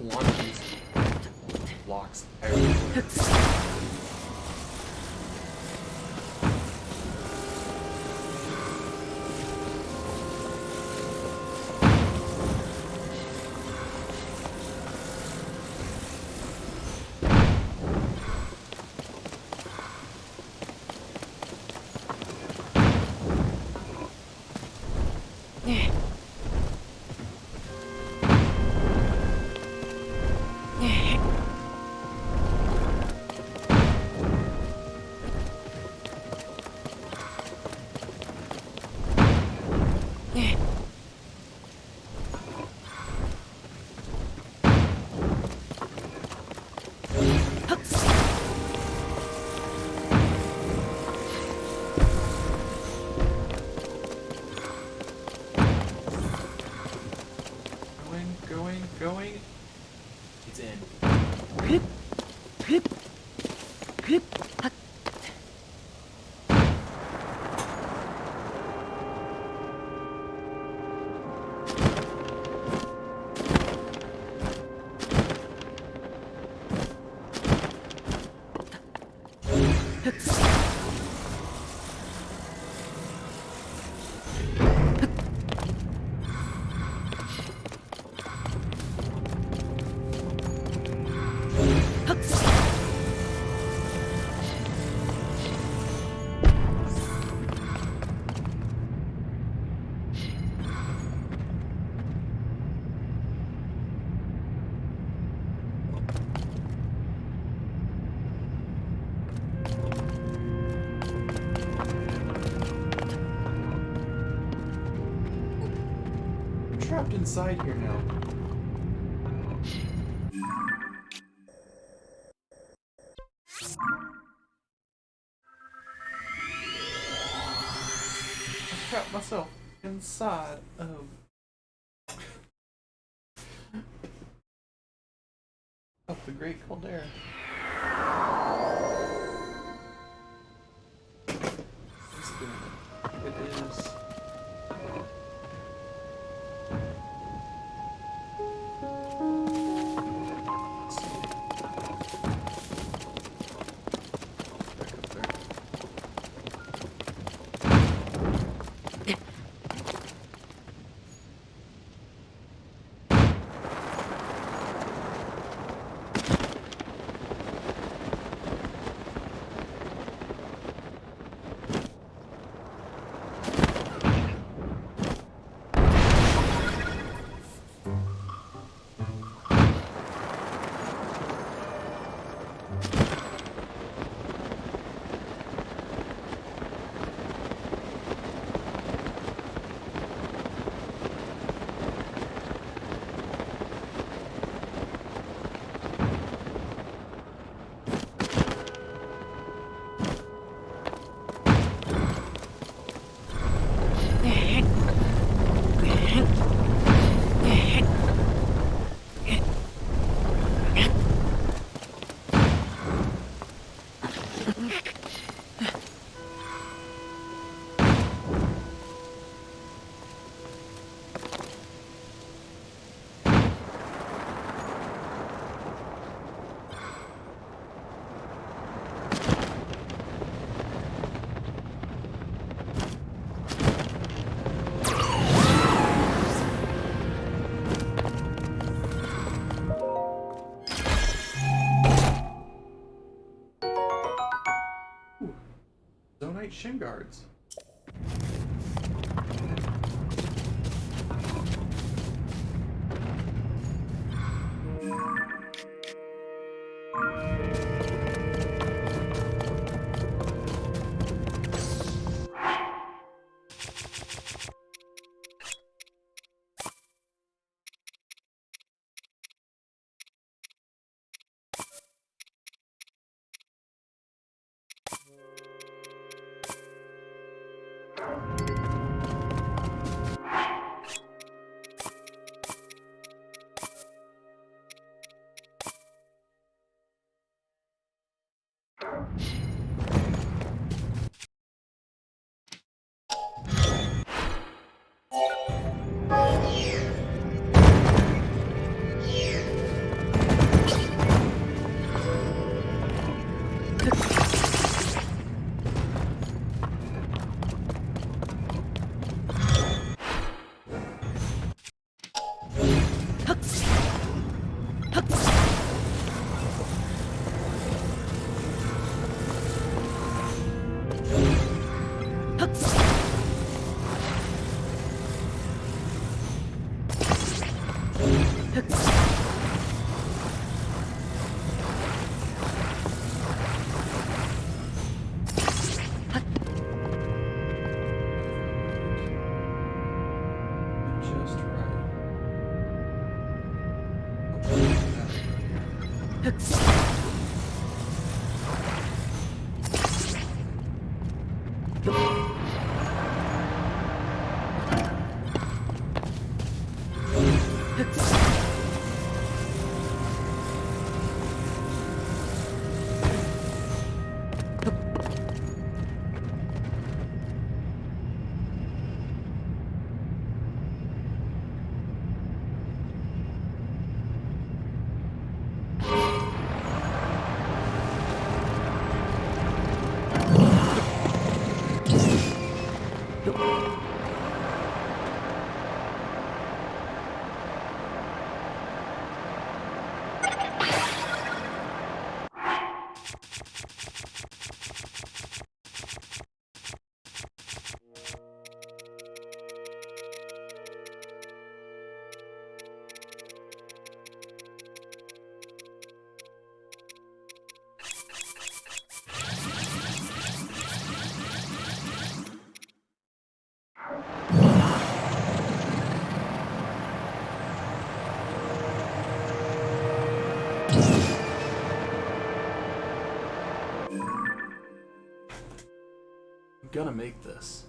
Launch these blocks everywhere. Going. It's in. Trapped inside here now. I trapped myself inside of the Great Caldera. What's it doing? It is. need shin guards. Just right. I'm gonna make this.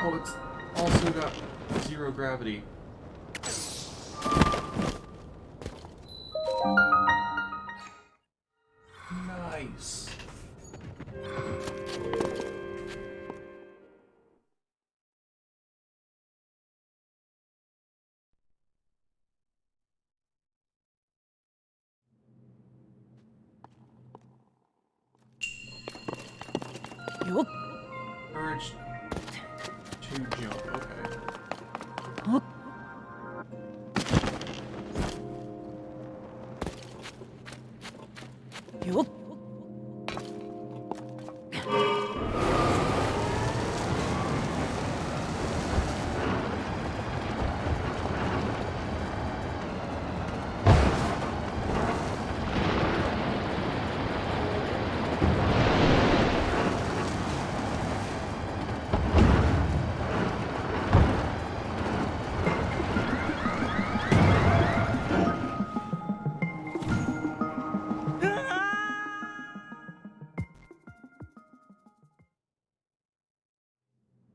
Oh, it's also got 0 gravity. Nice. Yup. Urge to jump. Okay. Huh?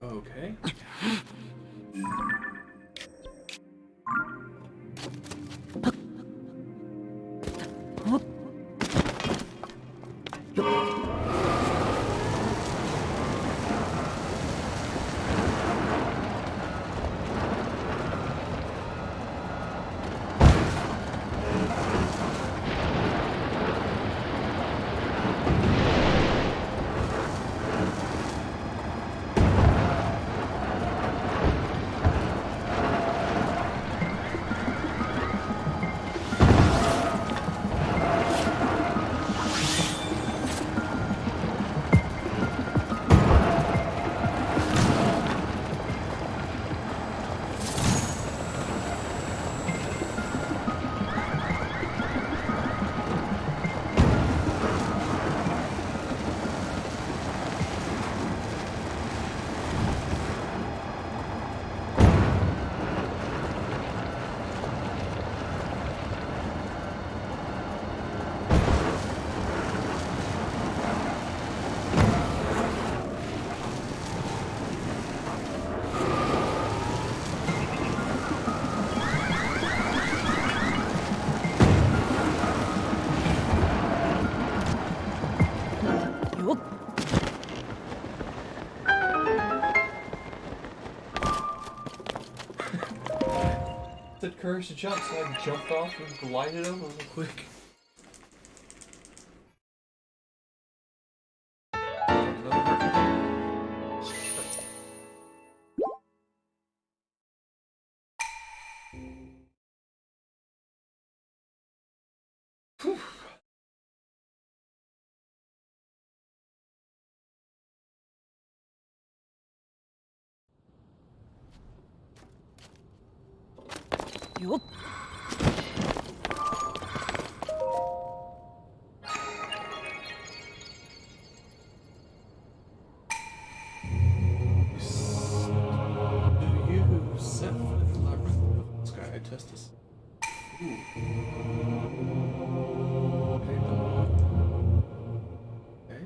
Okay. Said courage to jump, so I jumped off and glided over real quick. Whew. Yup. Do you set for the labyrinth? Sky, I test this. Ooh. Okay, okay.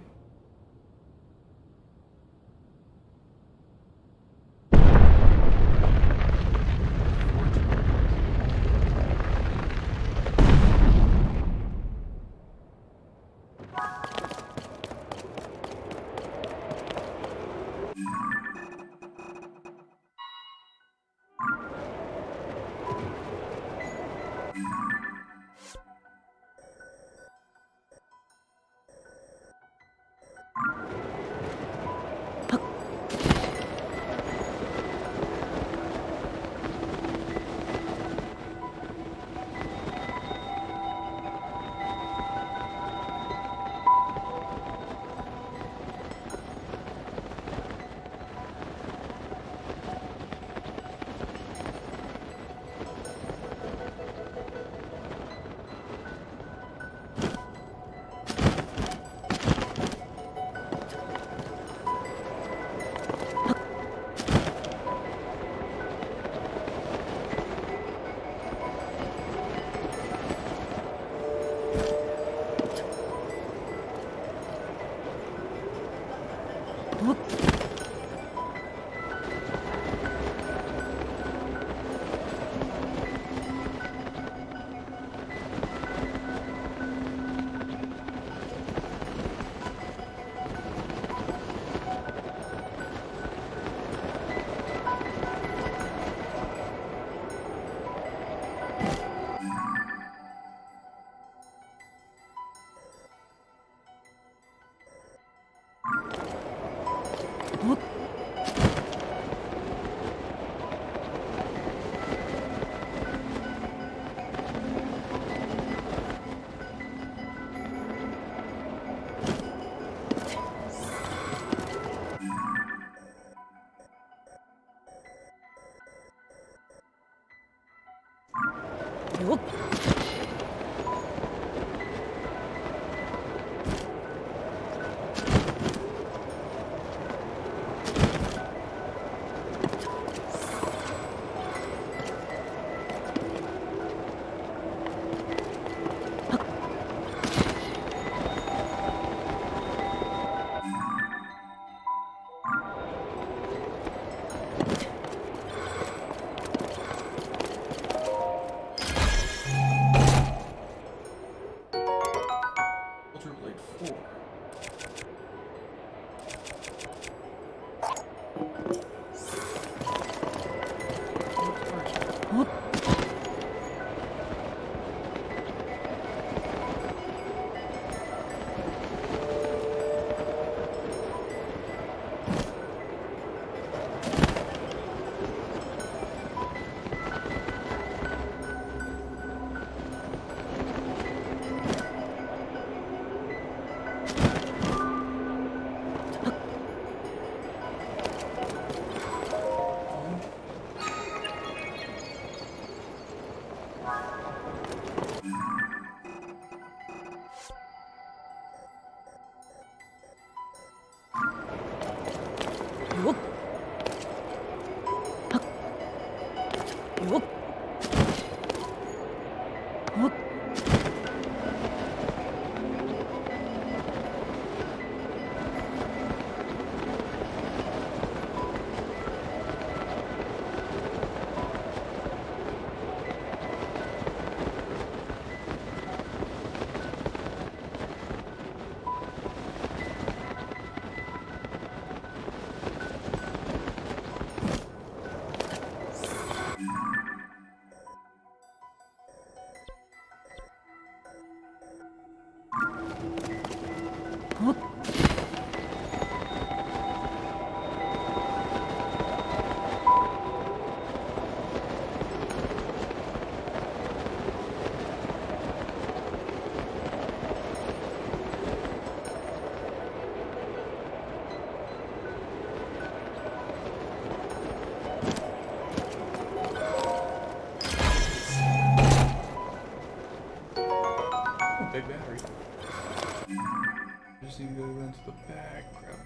Yup.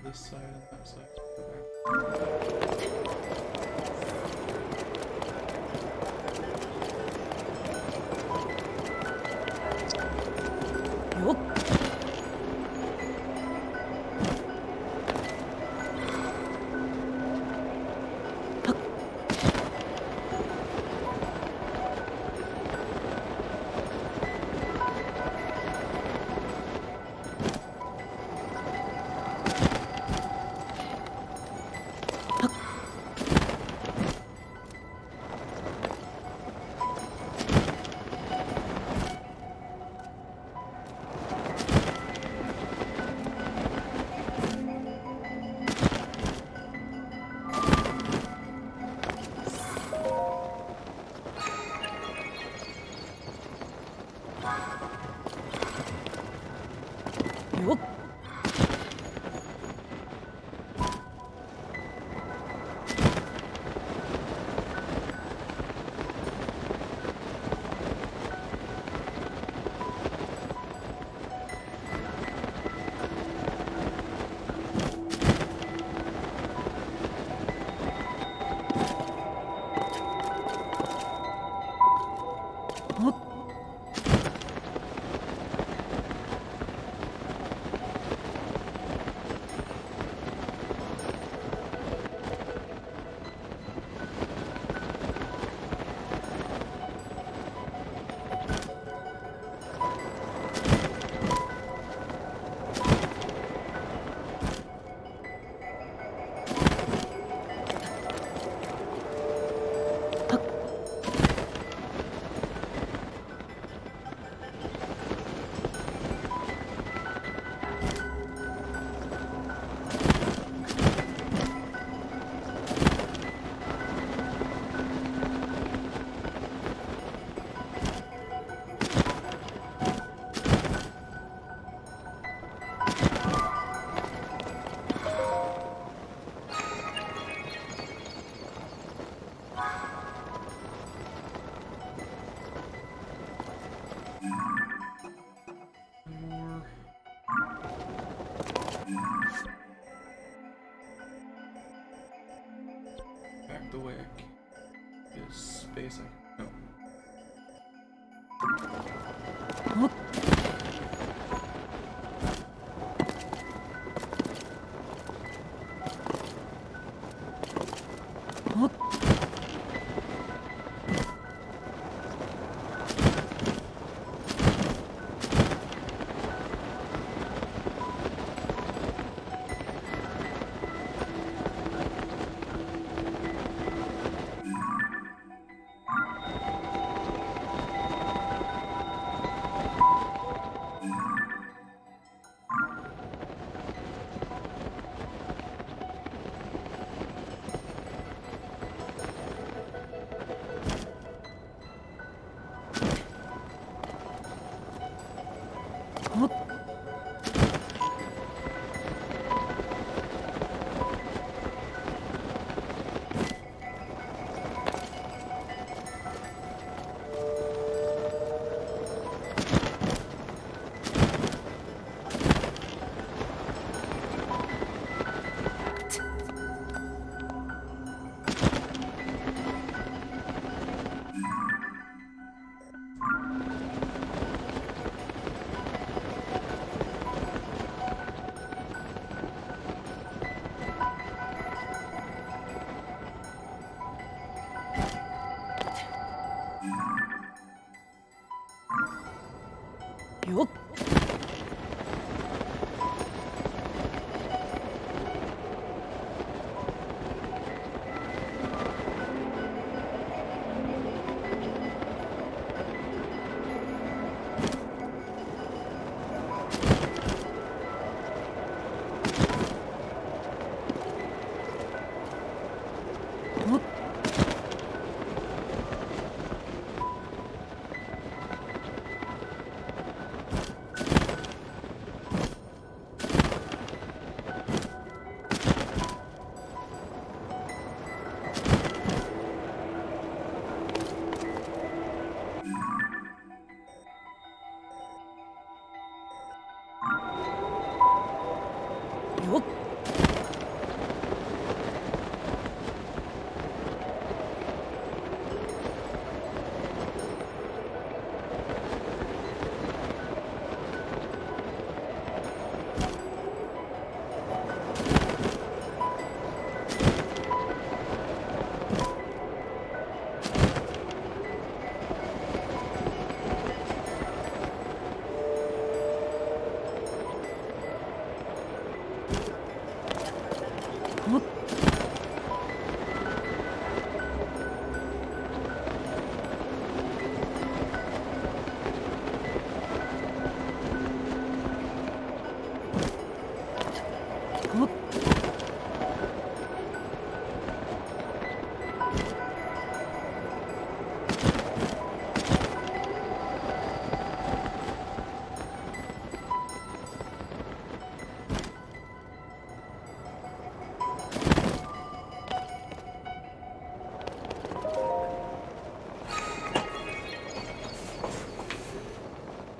this side and that side. Yuck. Yuck. More. Back the way I can. There's space I can go.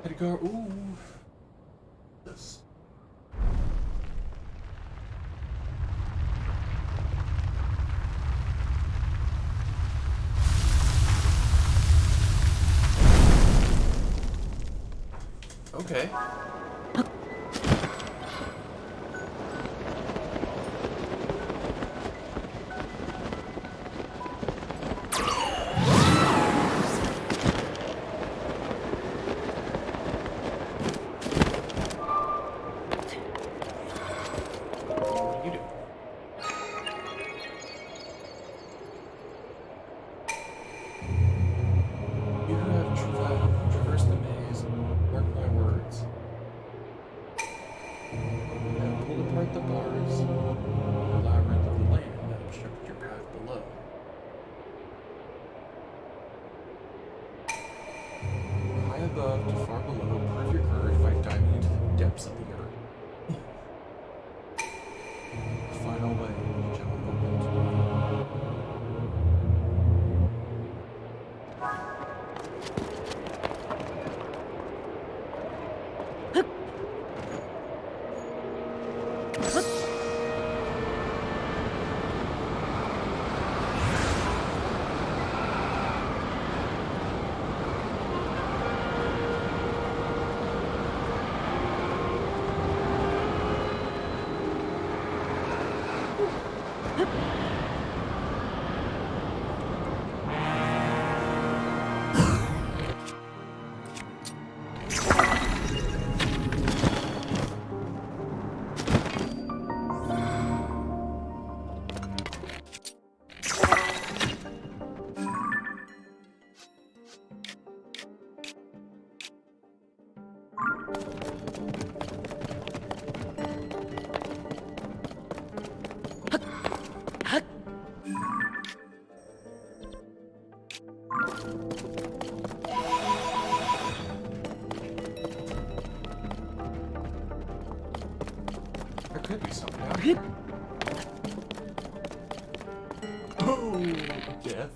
Edgar, ooh. This. Okay. What do you do? You have traversed the maze. Mark my words. Now pull apart the bars, the labyrinth of the land that obstructed your path below. High above to far below, prove your courage by diving into the depths of the earth. The final way shall open to you. There could be something out here. Oh, death.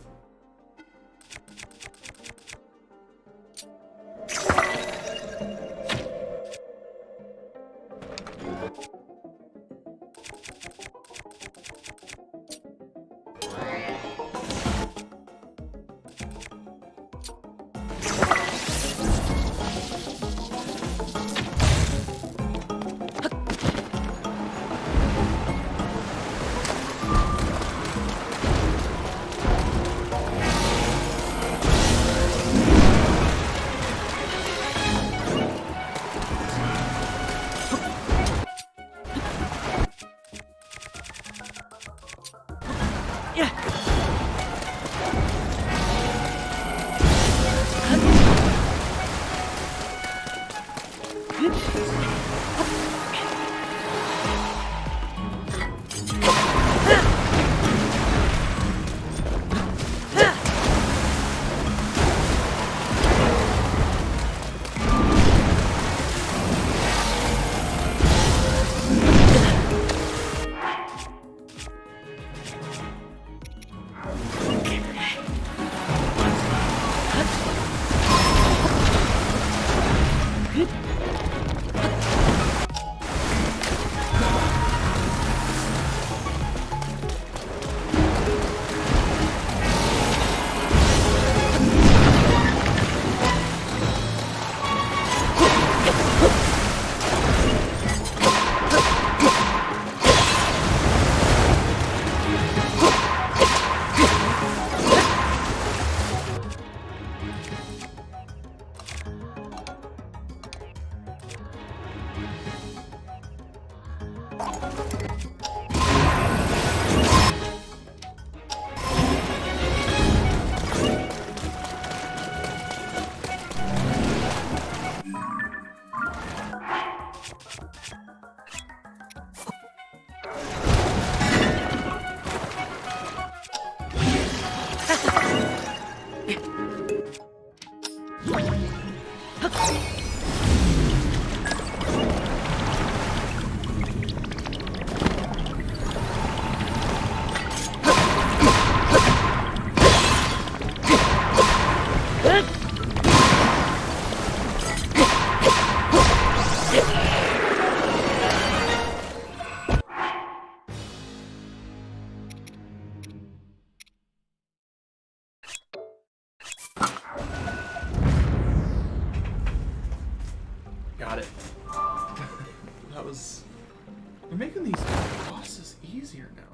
boss is easier now.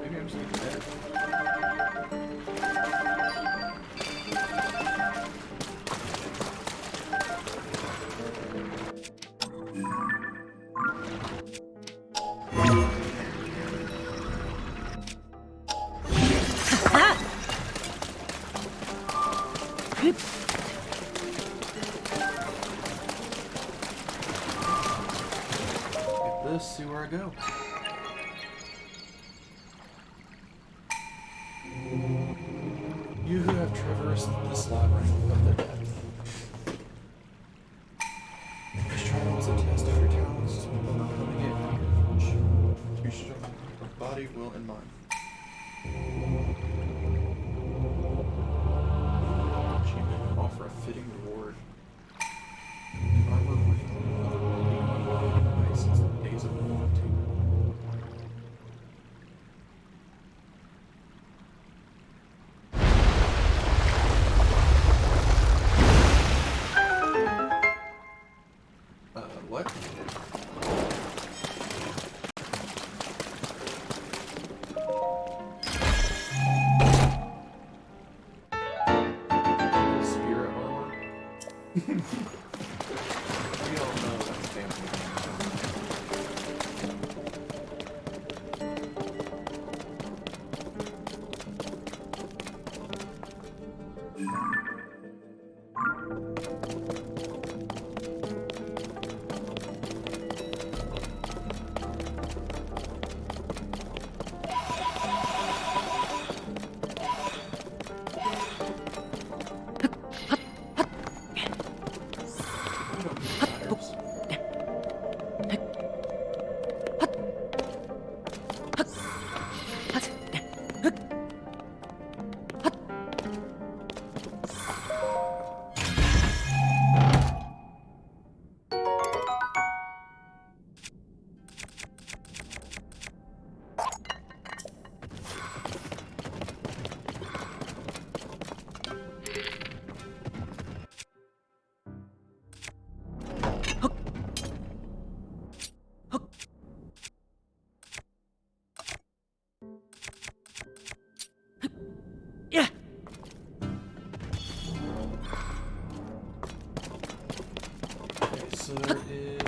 Maybe I'm just getting dead. Get this, see where I go. You who have traversed this labyrinth of the dead. This trial was a test of your talents to overcoming it, which you should of body, will, and mind. Achievement offer a fitting reward. Armor weight of the world since the days of World War II. What? Spirit armor? We all know that's family. We don't need tires. Yeah. Okay, so there is...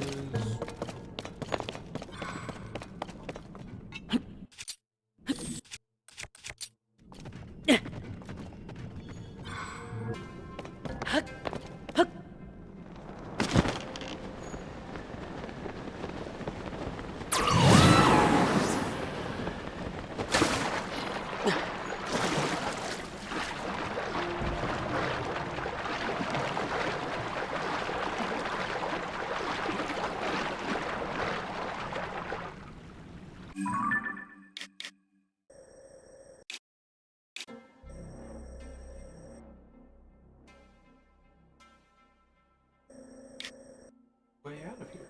way out of here.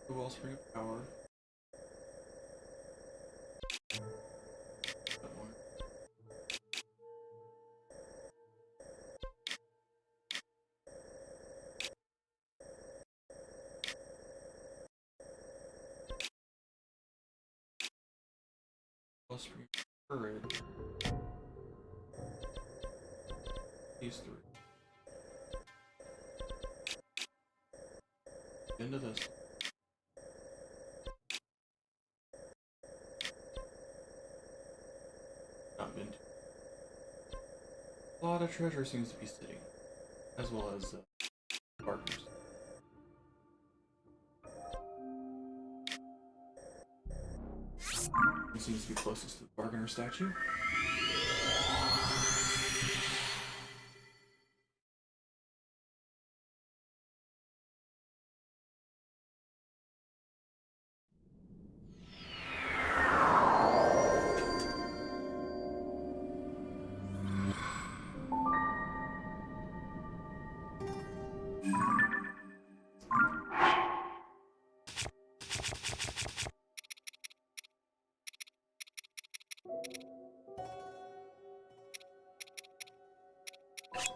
Who else for your power? That one. Plus for your courage. These three. Into this. Not been to. A lot of treasure seems to be sitting, as well as partners. It seems to be closest to the bargainer statue.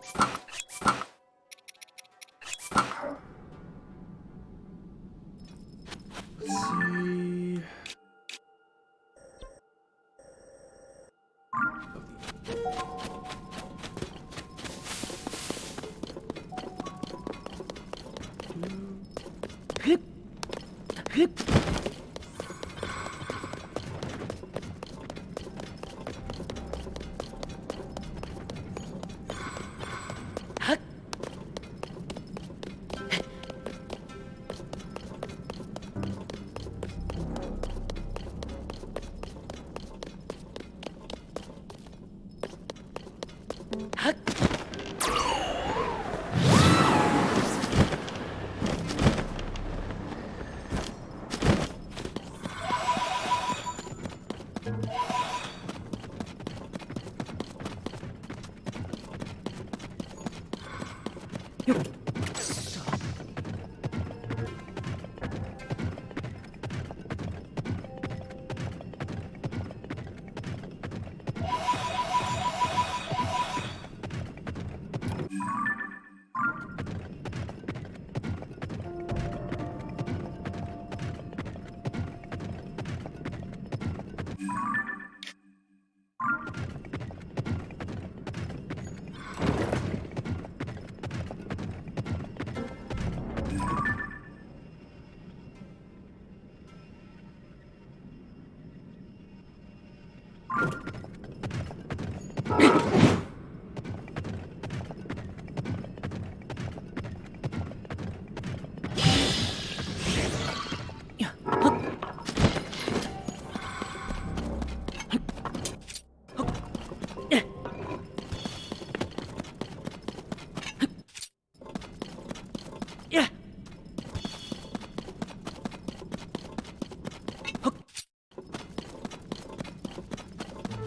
Let's see. Hip. Hip. Hut. Hut. Yeah. Yeah.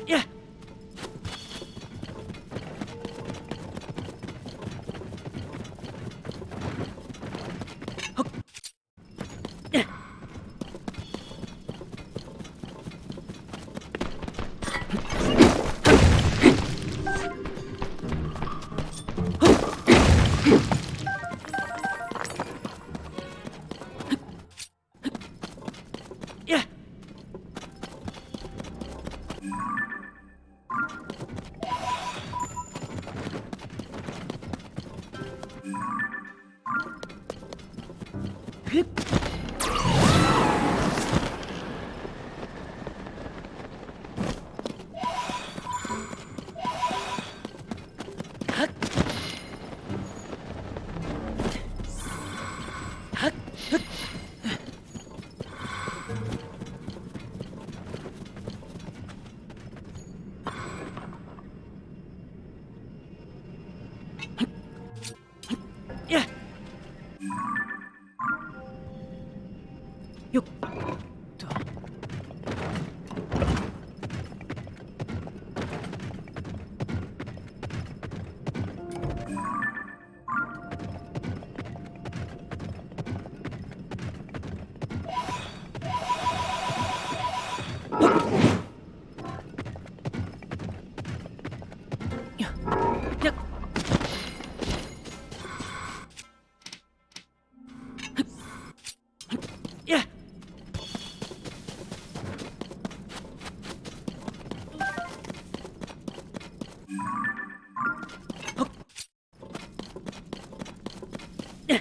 Yeah. Yeah. Hip. Hut. Hut. Hut. Yeah. Yo. Yeah. Yeah. Yeah. Yeah.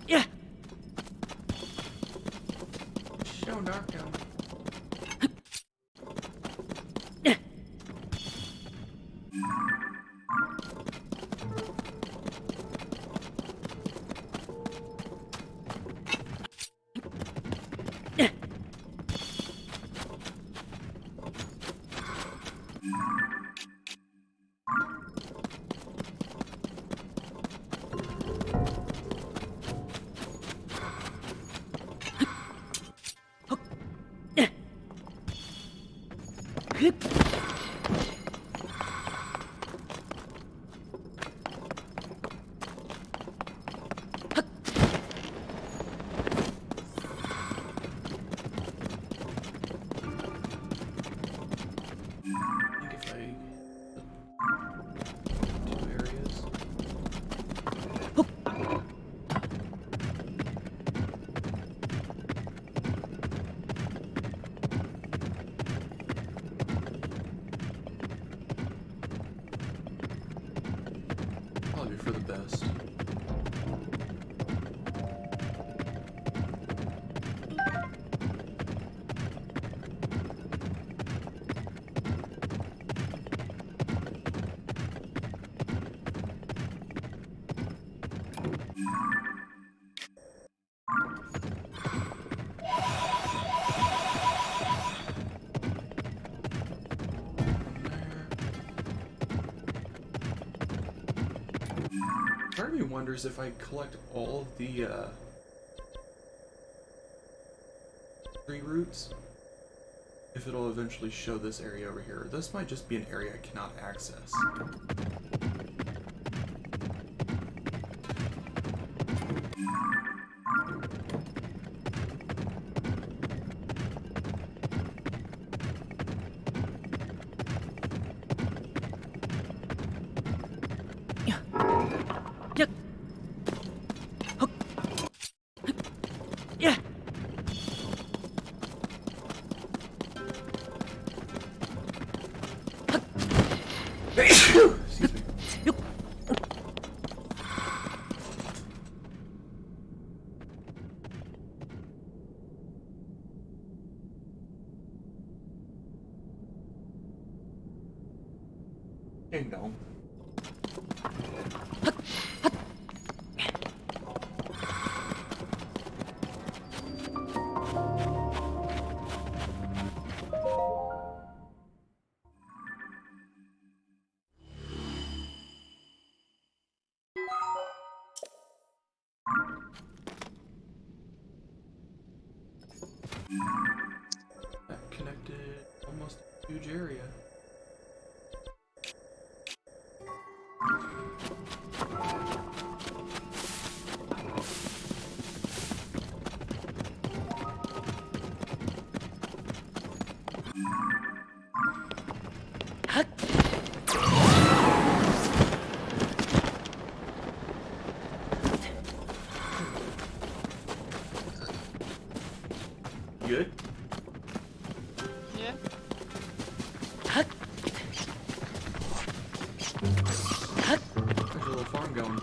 Yeah. So dark down there. Yeah. Yeah. Yeah. Hip. Part of me wonders if I collect all of the tree roots, if it'll eventually show this area over here. This might just be an area I cannot access. Yeah. Excuse me. Ding dong. That connected almost a huge area. Good? Yeah. There's a little farm going.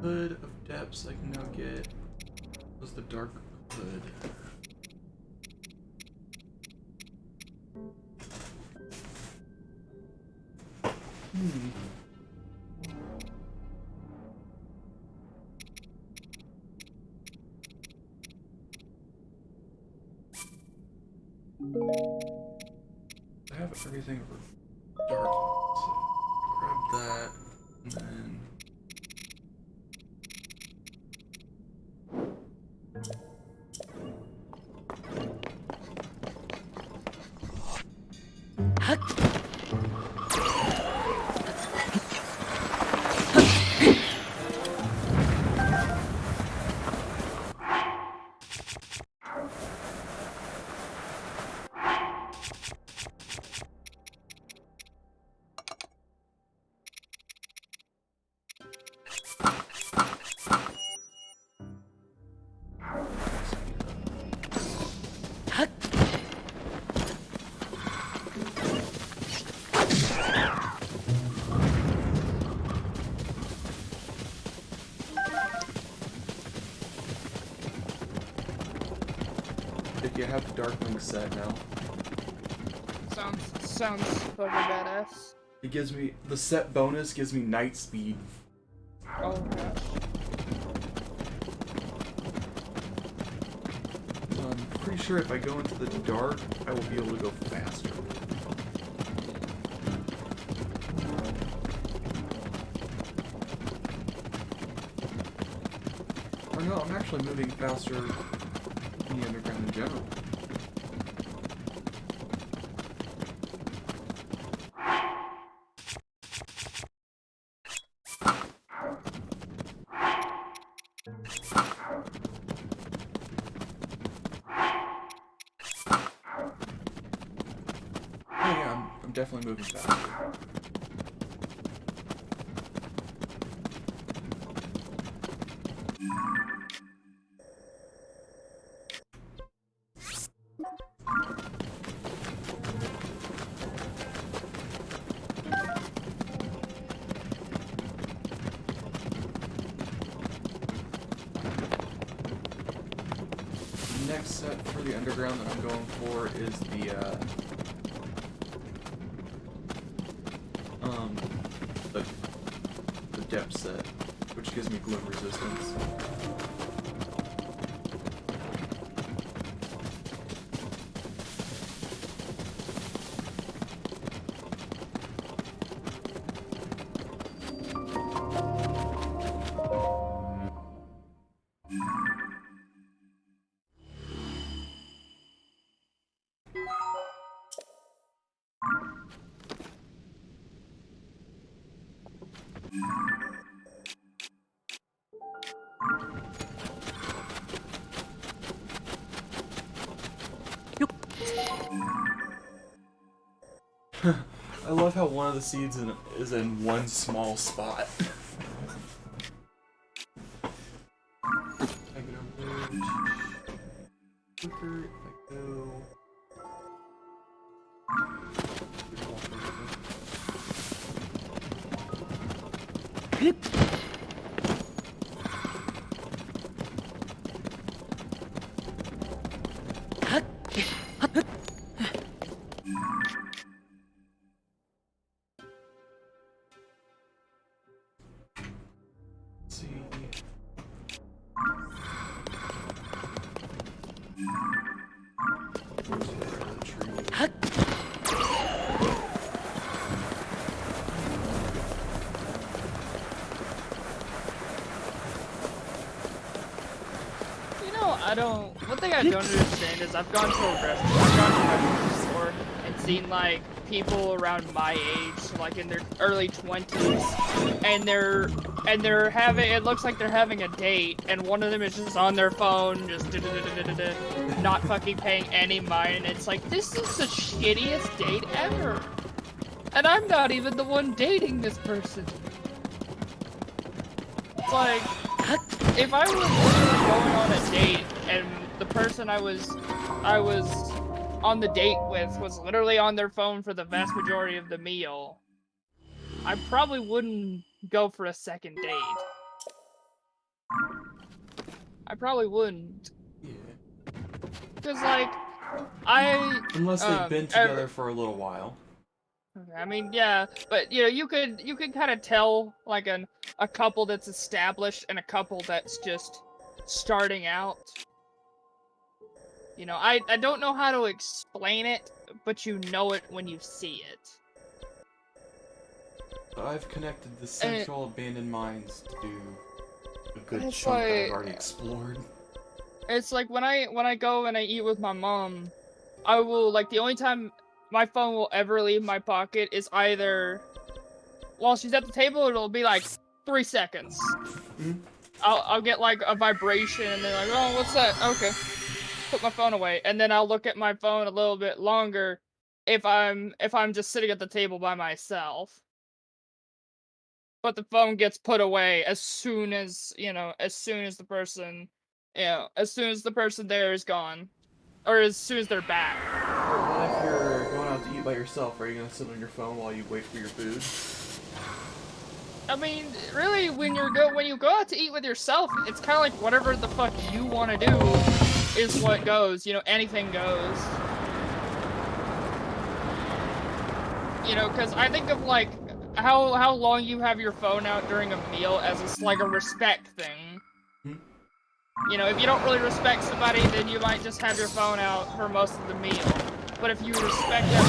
Hood of depths I can now get. Was the dark hood? I have everything for dark, so grab that and then. If you have the Darkling set now, Sounds fucking badass. it gives me the set bonus gives me night speed. Oh gosh. I'm pretty sure if I go into the dark, I will be able to go faster. Or no, I'm actually moving faster in the underground in general. Oh yeah, I'm definitely moving faster. set for the underground that I'm going for is the depth set, which gives me gloom resistance. I love how one of the seeds is in one small spot. I can avoid quicker if I go. See. You know, one thing I don't understand is I've gone to a restaurant store and seen like people around my age, like in their early 20s, and they're having, it looks like they're having a date, and one of them is just on their phone, just not fucking paying any mind. It's like, this is the shittiest date ever. And I'm not even the one dating this person. It's like, if I was literally going on a date and the person I was on the date with was literally on their phone for the vast majority of the meal, I probably wouldn't go for a second date. I probably wouldn't. Yeah. Because, like, Unless they've been together for a little while. I mean, yeah, but, you know, you could kind of tell, like, a couple that's established and a couple that's just starting out. You know, I don't know how to explain it, but you know it when you see it. So I've connected the central abandoned mines to do a good It's chunk that I've like- already explored. It's like when I go and I eat with my mom, I will, like, the only time my phone will ever leave my pocket is either while she's at the table, it'll be like 3 seconds. I'll get like a vibration and then like, oh, what's that? Okay. Put my phone away. And then I'll look at my phone a little bit longer if I'm just sitting at the table by myself. But the phone gets put away as soon as, you know, as soon as the person there is gone. Or as soon as they're back. What if you're going out to eat by yourself? Are you gonna sit on your phone while you wait for your food? I mean, really, when you go out to eat with yourself, it's kind of like whatever the fuck you want to do is what goes. You know, anything goes. You know, because I think of like how long you have your phone out during a meal as it's like a respect thing. You know, if you don't really respect somebody, then you might just have your phone out for most of the meal. But if you respect that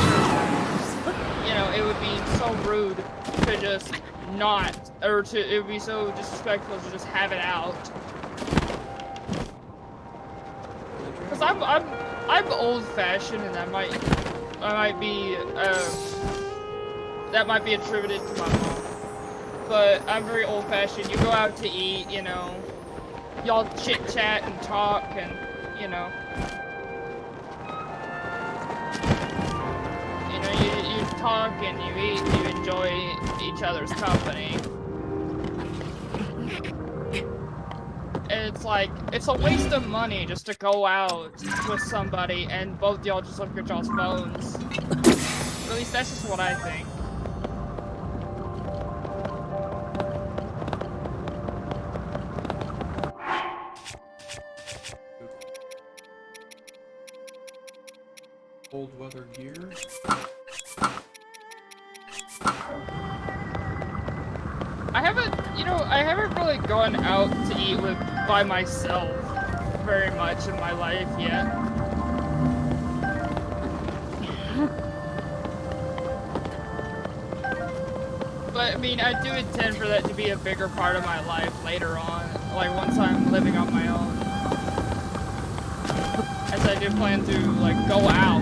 person, you know, it would be so rude to just not, or it would be so disrespectful to just have it out. Cause I'm old-fashioned, and that might be attributed to my mom. But I'm very old-fashioned. You go out to eat, you know. Y'all chit-chat and talk and, you know, you talk and you eat, you enjoy each other's company. And it's like, it's a waste of money just to go out with somebody and both y'all just look at y'all's phones. At least that's just what I think. leather gear. I haven't really gone out to eat by myself very much in my life yet. But I mean, I do intend for that to be a bigger part of my life later on, like once I'm living on my own. As I do plan to like go out,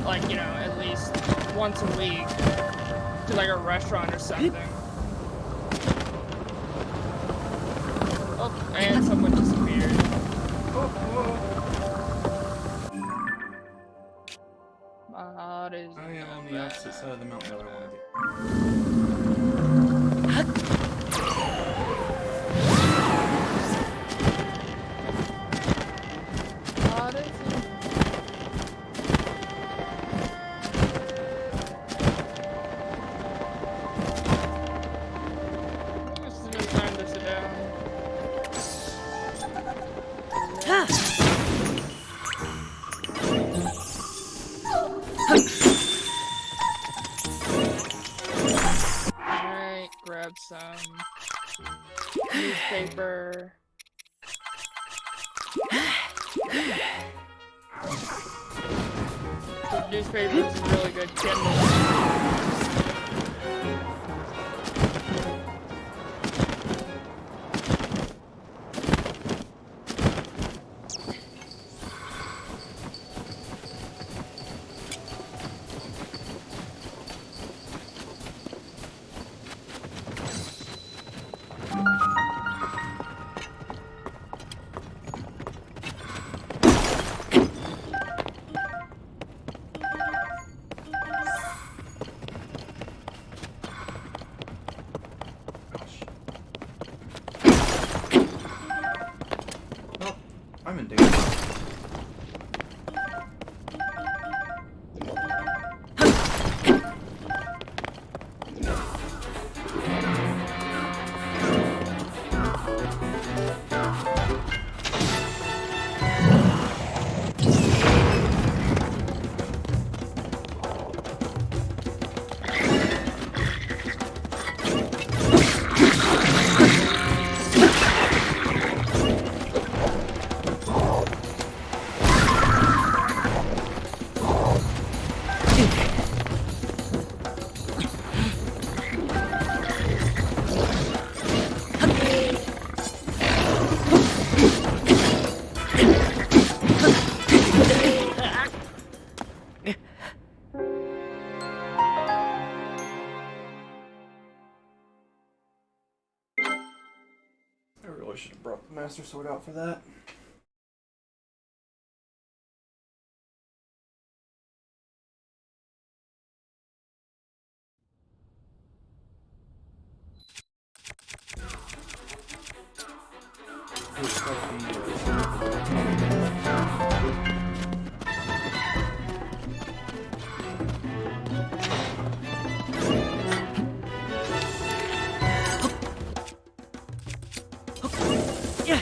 like at least once a week to like a restaurant or something. Oh, and someone disappeared. My heart is. I am on the opposite side of the mountain that I want to be. Heart is in. It's time to sit down. Alright, grab some newspaper. The newspaper is a really good Kindle. Oh, I'm in danger. I really should have brought the Master Sword out for that. Yeah.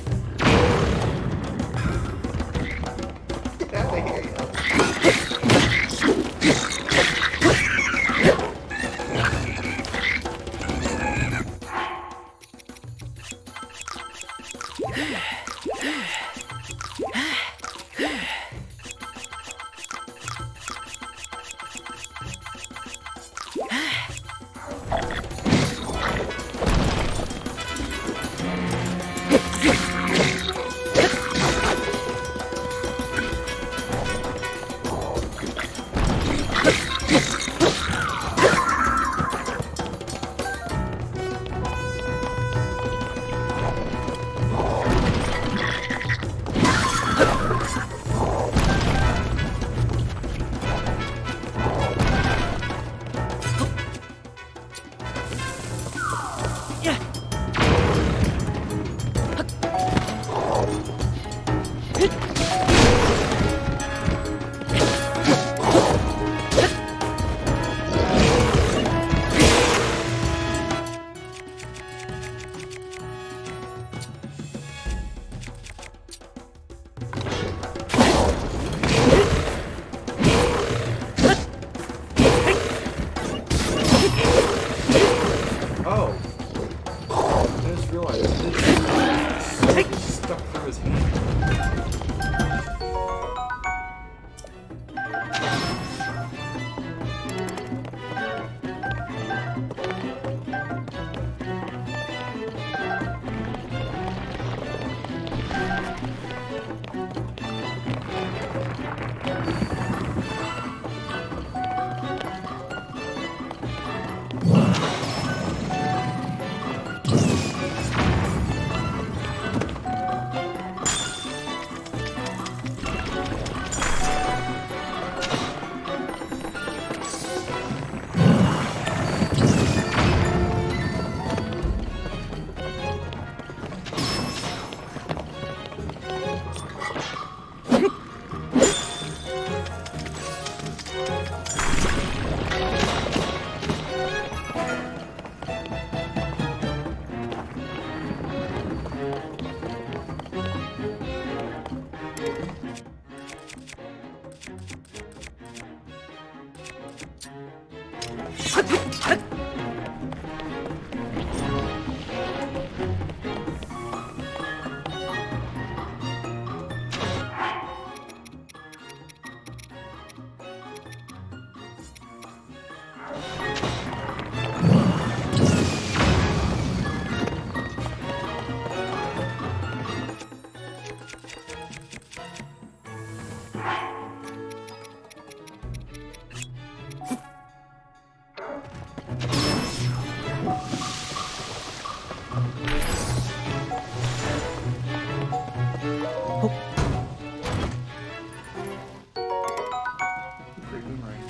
Freaking right.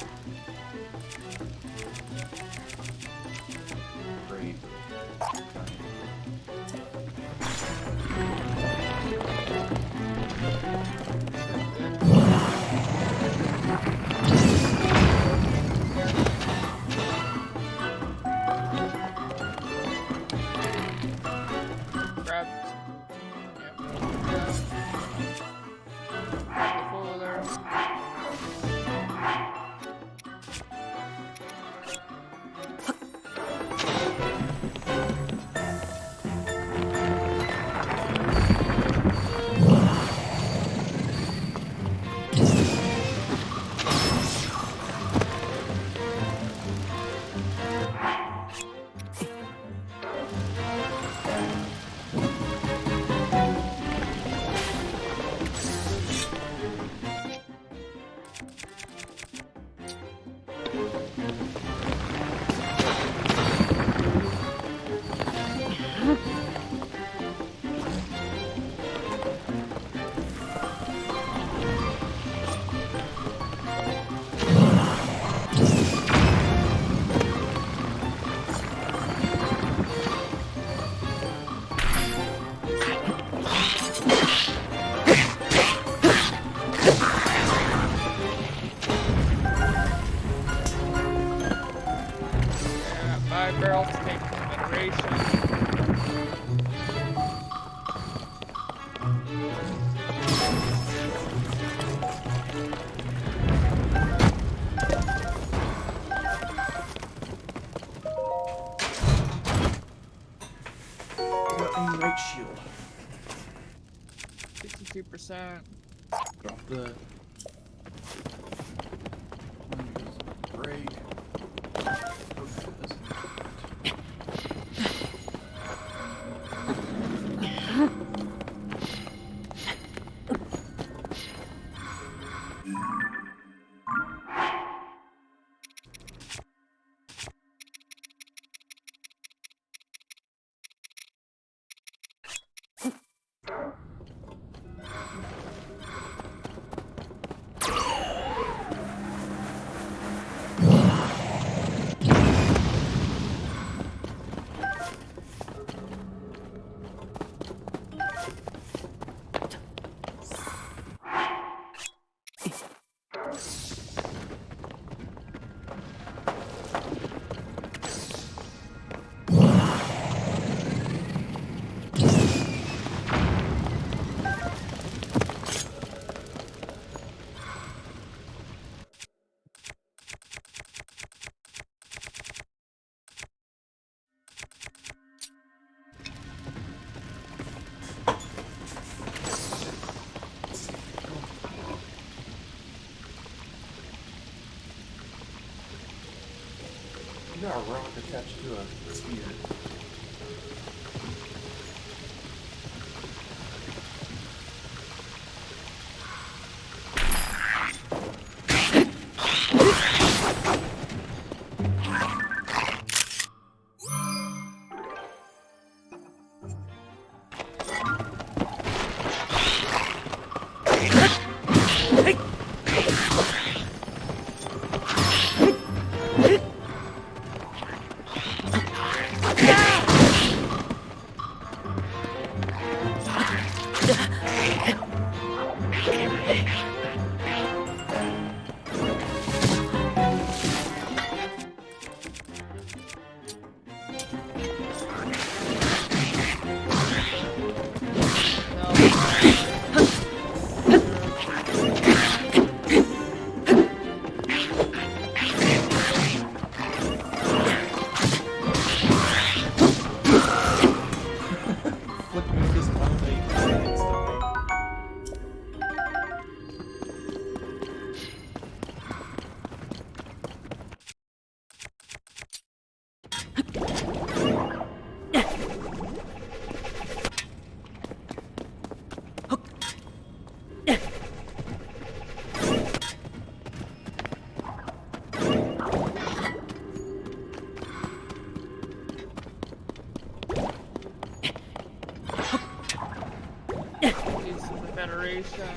Great. Grab. Yep. Grab the folder. Yeah, 5 barrels to take consideration. Got a right shield. 62%. Drop the. Break. You got a rock attached to a spear. decoration.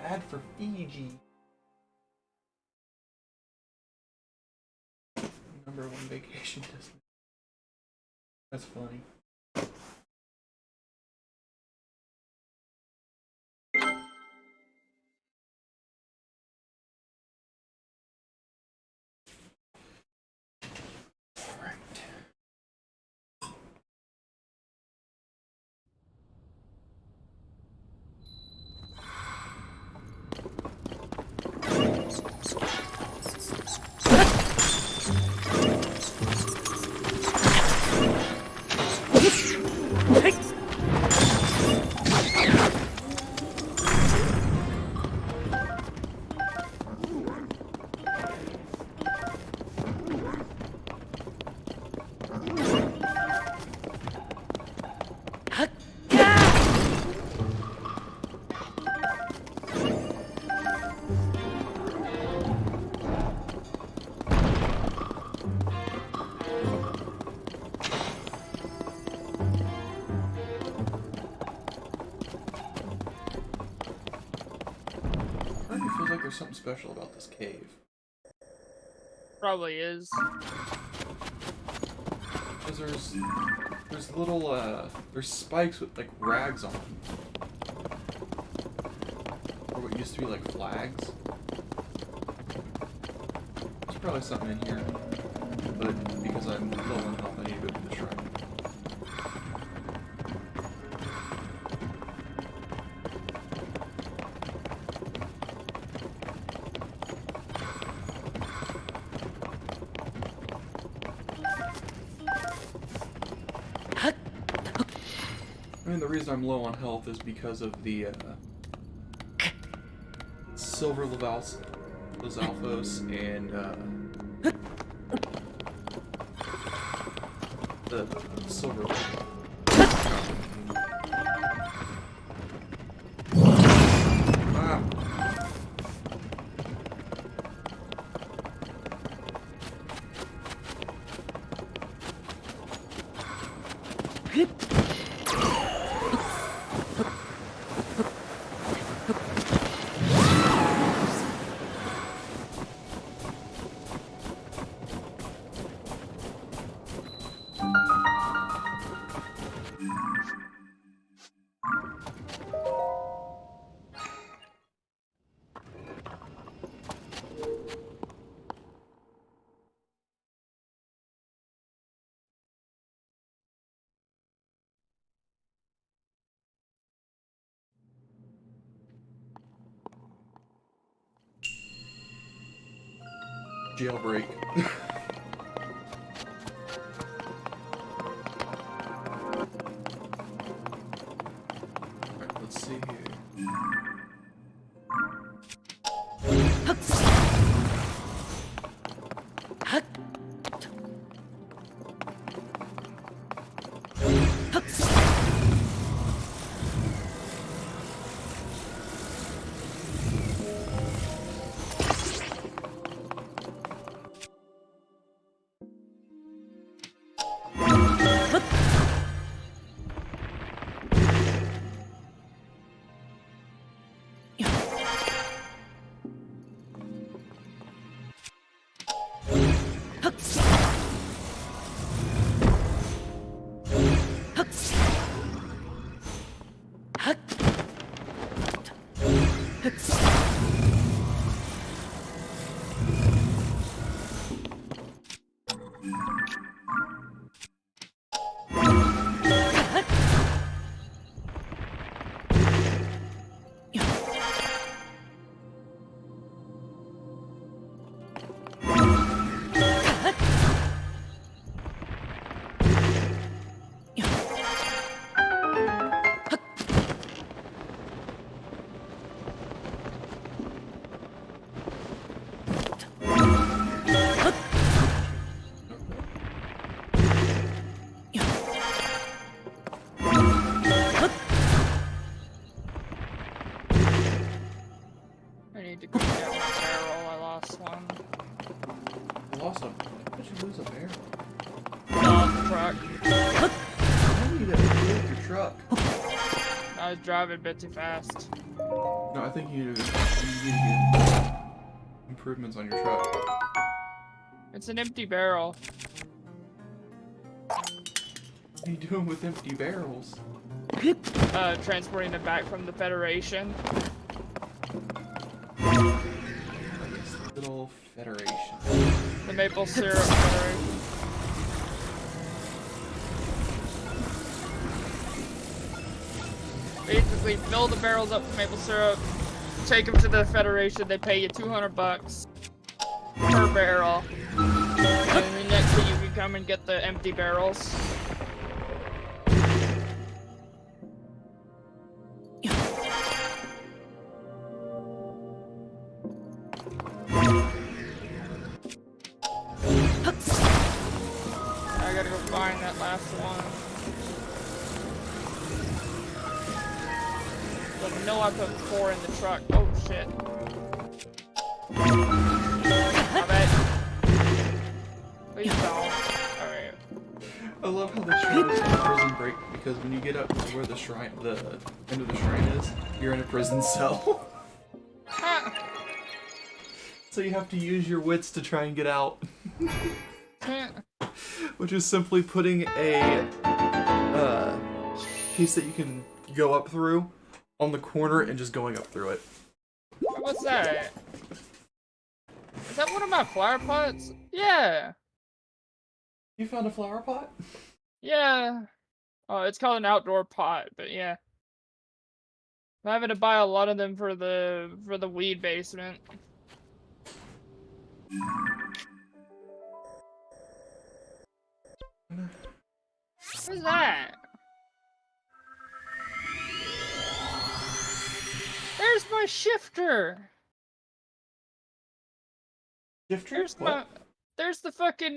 Ad for Fiji. Number one vacation destination. That's funny. Feels like there's something special about this cave. Probably is. Because there's little there's spikes with like rags on them. Or what used to be like flags. There's probably something in here. But because I'm low on health, I need to go to the shrine. I mean, the reason I'm low on health is because of the Silver Lizalfos and the Silver Jailbreak. Alright, let's see here. I need to go get my barrel. I lost one. Lost a. How did you lose a barrel? Dog truck. How do you gotta move your truck? I was driving a bit too fast. No, I think you need to get improvements on your truck. It's an empty barrel. What are you doing with empty barrels? Transporting them back from the Federation. Little Federation. The maple syrup Federation. Basically, fill the barrels up with maple syrup, take them to the Federation, they pay you $200 per barrel. And then next thing you can come and get the empty barrels. I gotta go find that last one. But no, I put 4 in the truck. Oh shit. My bad. Please don't. Alright. I love how the shrine is a prison break because when you get up to where the shrine, the end of the shrine is, you're in a prison cell. Ha! So you have to use your wits to try and get out. Ha! Which is simply putting a piece that you can go up through on the corner and just going up through it. What's that? Is that one of my flower pots? Yeah. You found a flower pot? Yeah. Oh, it's called an outdoor pot, but yeah. I'm having to buy a lot of them for the weed basement. What's that? There's my shifter. There's my. There's the fucking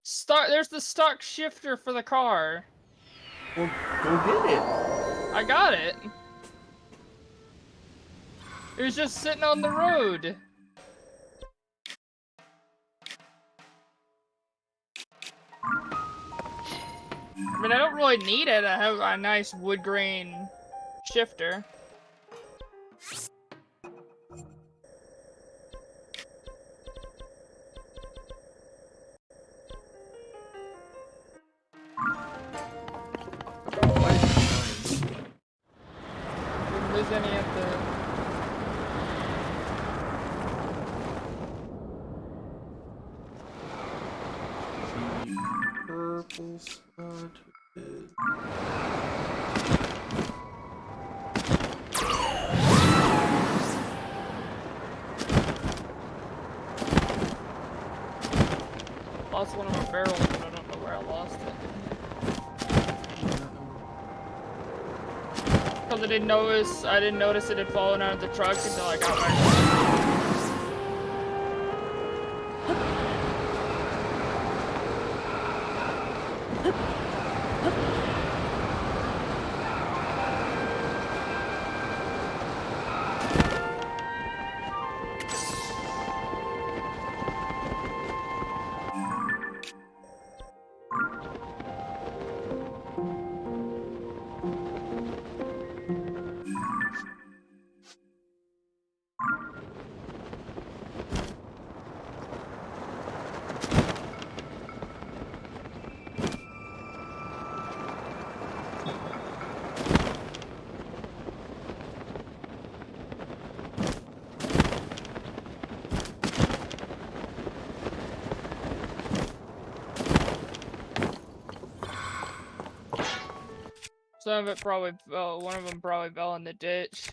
stock. There's the stock shifter for the car. Well, go get it. I got it. It was just sitting on the road. I mean, I don't really need it. I have a nice wood grain shifter. Didn't lose any at the... Purple spot. lost one of my barrels, but I don't know where I lost it. Because I didn't notice it had fallen out of the truck until I got back. Some of it probably fell, one of them probably fell in the ditch.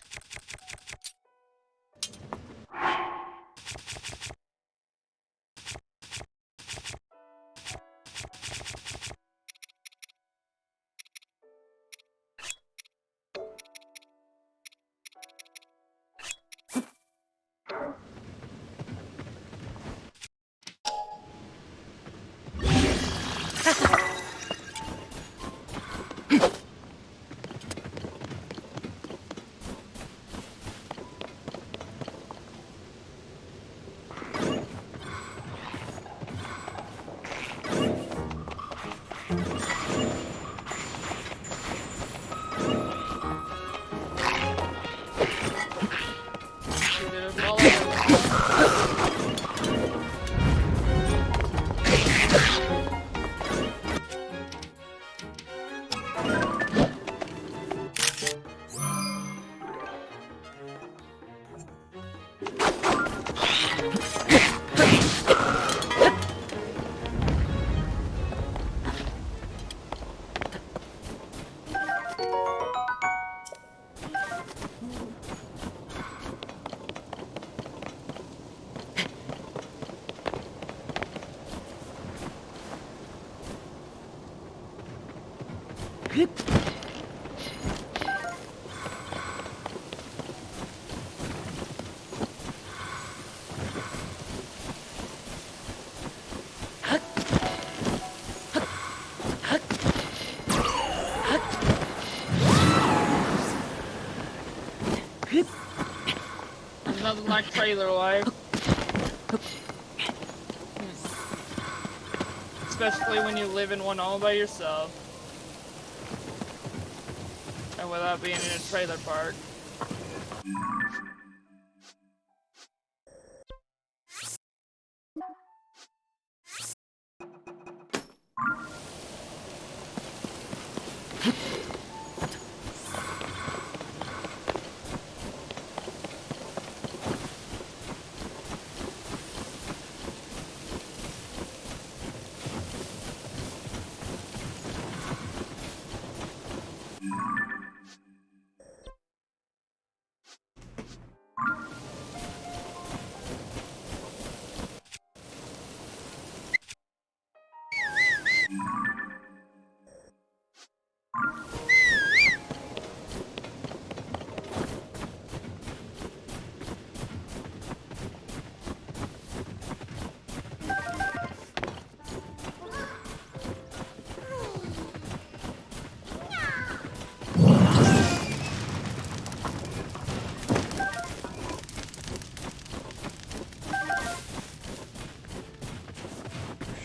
Nothing like trailer life. Especially when you live in one all by yourself. And without being in a trailer park.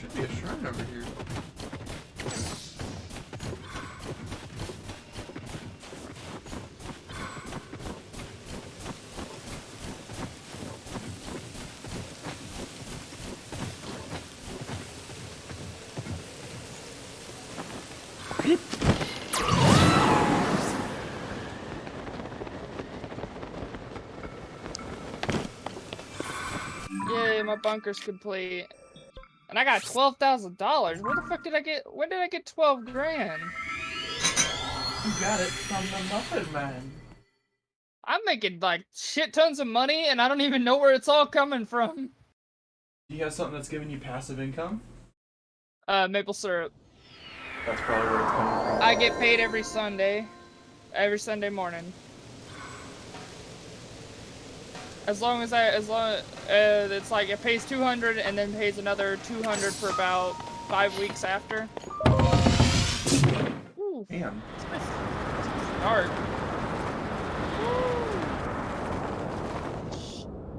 Should be a shrine over here. Yay, my bunker's complete. And I got $12,000. Where the fuck did I get? When did I get 12 grand? You got it from the Muffin Man. I'm making like shit tons of money, and I don't even know where it's all coming from. Do you have something that's giving you passive income? Maple syrup. That's probably where it's coming from. I get paid every Sunday morning. As long, it's like it pays 200 and then pays another 200 for about 5 weeks after. Ooh, Damn. it's dark.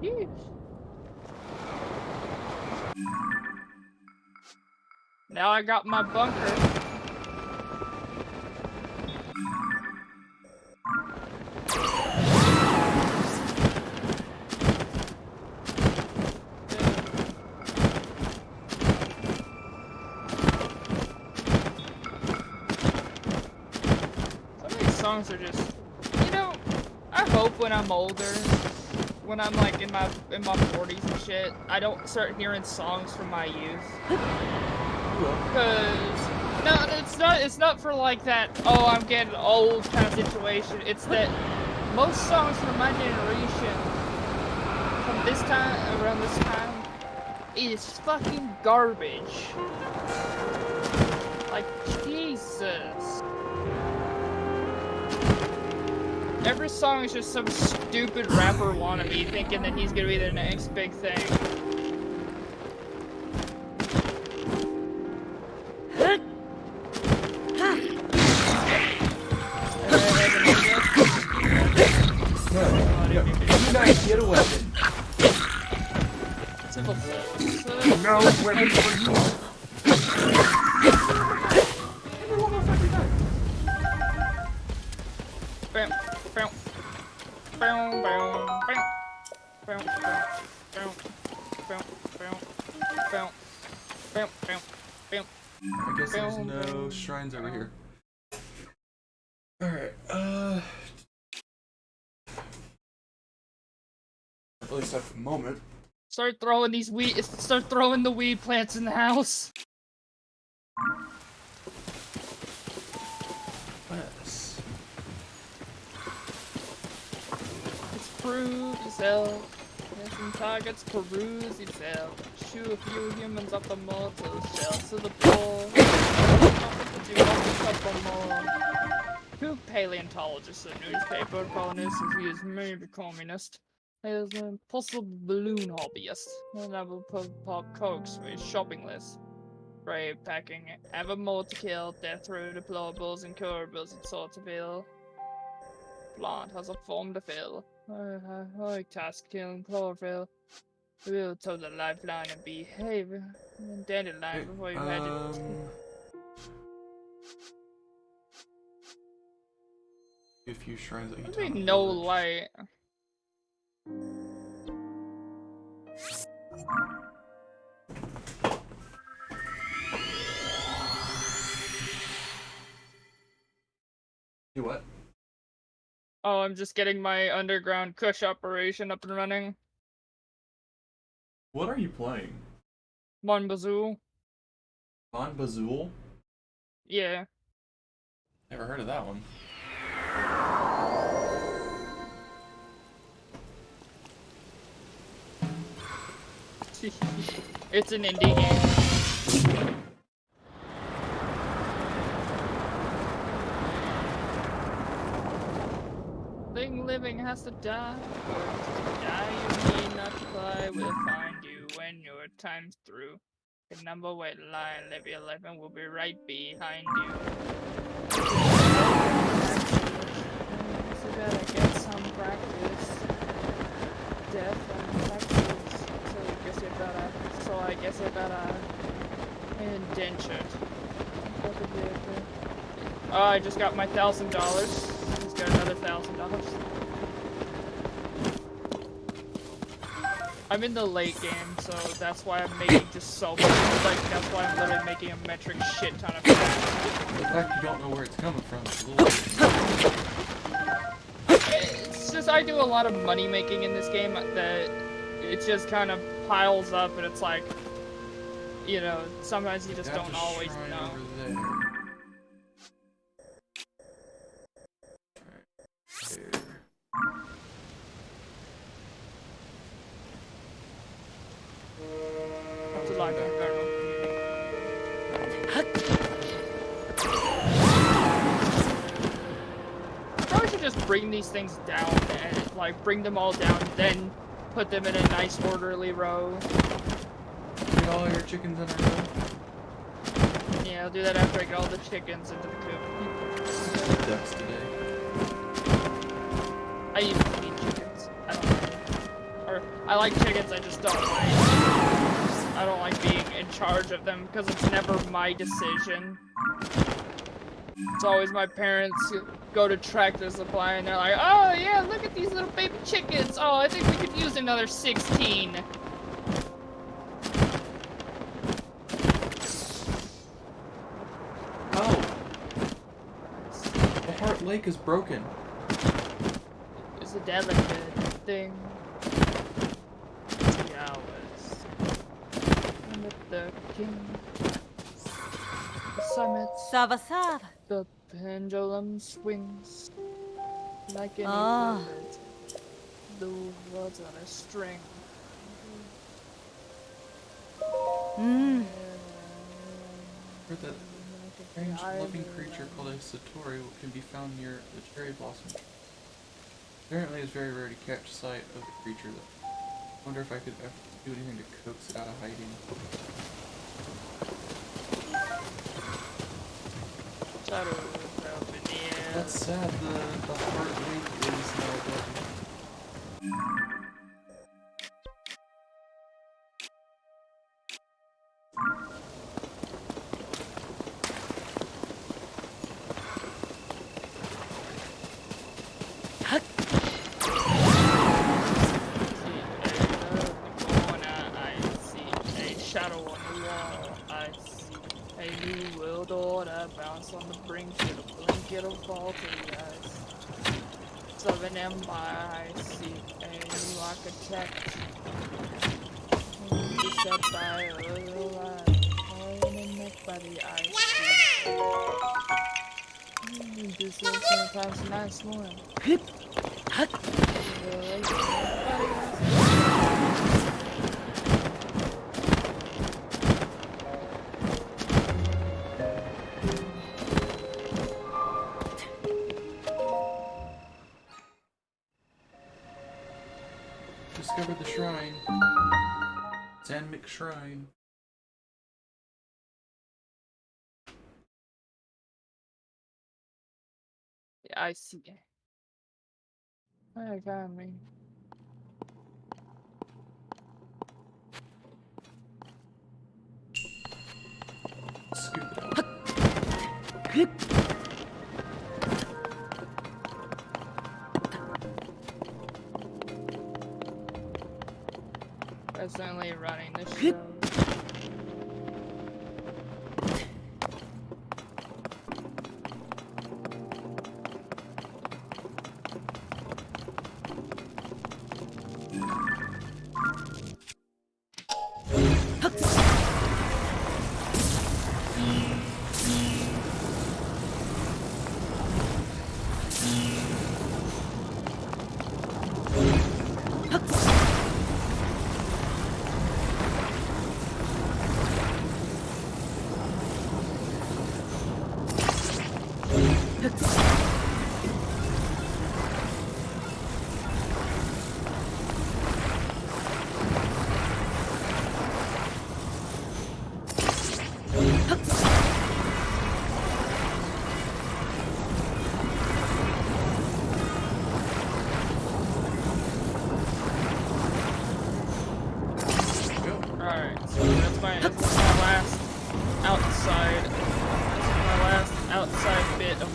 Sheesh. Now I got my bunker. Some of these songs are just, you know, I hope when I'm older, when I'm like in my 40s and shit, I don't start hearing songs from my youth. Cause no, it's not for like that, oh, I'm getting old kind of situation. It's that most songs from my generation from this time, around this time, is fucking garbage. Like, Jesus. Every song is just some stupid rapper wannabe thinking that he's gonna be the next big thing. You guys get a weapon. Simple. No weapon for you. Everyone will fucking die. Bam, bam, bam, bam, bam, bam, bam, bam, bam, bam, bam, bam, bam. I guess there's no shrines over here. Alright, at least at the moment. Start throwing the weed plants in the house. Yes. It's prove yourself. Missing targets, peruse yourself. Shoo a few humans off the mortal shell to the pole. You want a couple more. Two paleontologists in the newspaper calling this as he is maybe communist. There's an impossible balloon hobbyist. And I will pop cokes for his shopping list. Brave packing, have a more to kill, death through deplorables and curables and sort to fill. Plant has a form to fill. Like task killing chlorophyll. We'll toe the lifeline and behave. And dandelion before you imagine. A few shrines that you There'll be no light. Do what? Oh, I'm just getting my underground kush operation up and running. What are you playing? Mon Bazoo. Mon Bazool? Yeah. Never heard of that one. It's an indie game. Thing living has to die. To die, you need not to cry. We'll find you when your time's through. The number white line, live your life, and we'll be right behind you. So gotta get some practice. Death and taxes. So I guess you better indentured. Oh, I just got my $1,000. Just got another $1,000. I'm in the late game, so that's why I'm making just so much. Like, that's why I'm literally making a metric shit ton of cash. The fact you don't know where it's coming from is a little... It's just, I do a lot of money making in this game that it just kind of piles up, and it's like, you know, sometimes you just don't always know. bring these things down and like bring them all down, then put them in a nice orderly row. Get all your chickens in a row. Yeah, I'll do that after I get all the chickens into the coop. Ducks today. I usually eat chickens. I don't like, or I like chickens. I just don't like. I don't like being in charge of them because it's never my decision. It's always my parents who go to Tractor Supply and they're like, "Oh yeah, look at these little baby chickens. Oh, I think we could use another 16." Oh! The Heart Lake is broken. It's a delicate thing. 2 hours. I'm with the king. The summit. Sava Sava. The pendulum swings like any Ah. bird. The words on a string. Mmm. Heard that strange living creature called a Satori can be found near the cherry blossom tree. Apparently it's very rare to catch sight of the creature though. I wonder if I could ever do anything to coax it out of hiding. That's sad, the Heart Lake is now broken. I see a shadow on the wall. I see a new world order bounce on the brink. It'll blink, it'll fall to the ice. Of an empire, I see a new architect. Beset by a little light, all in the neck by the ice. This is sometimes a nice morning. Discovered the shrine. Sandmix Shrine. Yeah, I see. I got me. Scoop it out. Presently running the show. Alright, so this is my last outside. This is my last outside bit of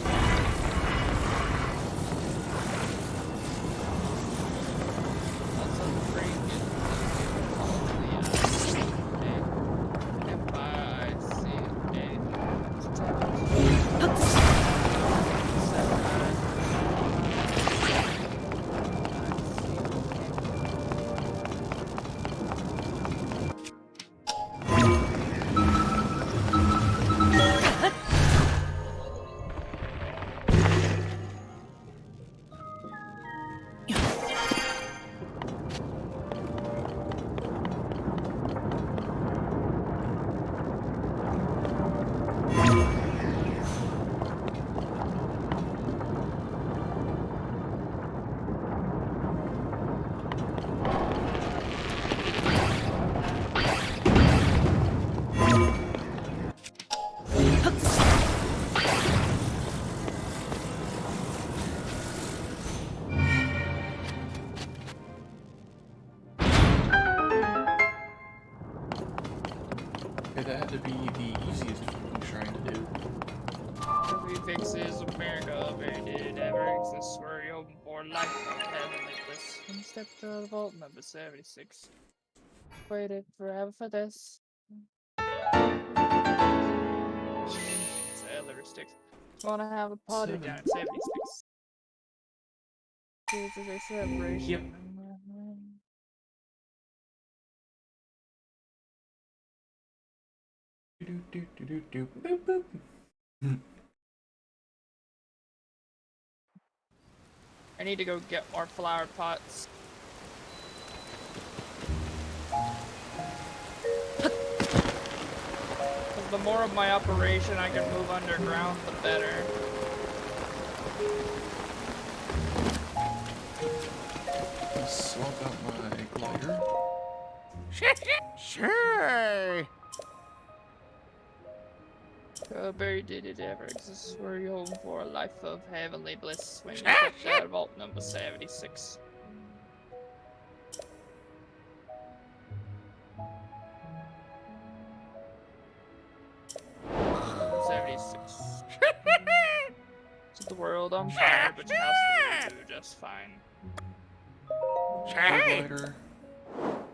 fixes America, where did it ever exist? Where you open for life of heavenly bliss. One step to the vault number 76. Waited forever for this. Liver sticks. Wanna have a party down at 76. This is a celebration. Yep. Boop, boop. I need to go get more flower pots. The more of my operation I can move underground, the better. Let's swap out my glider. Sure. Where did it ever exist? Were you hoping for a life of heavenly bliss when you hit that vault number 76? Set the world on fire, but your house will do just fine. Glider.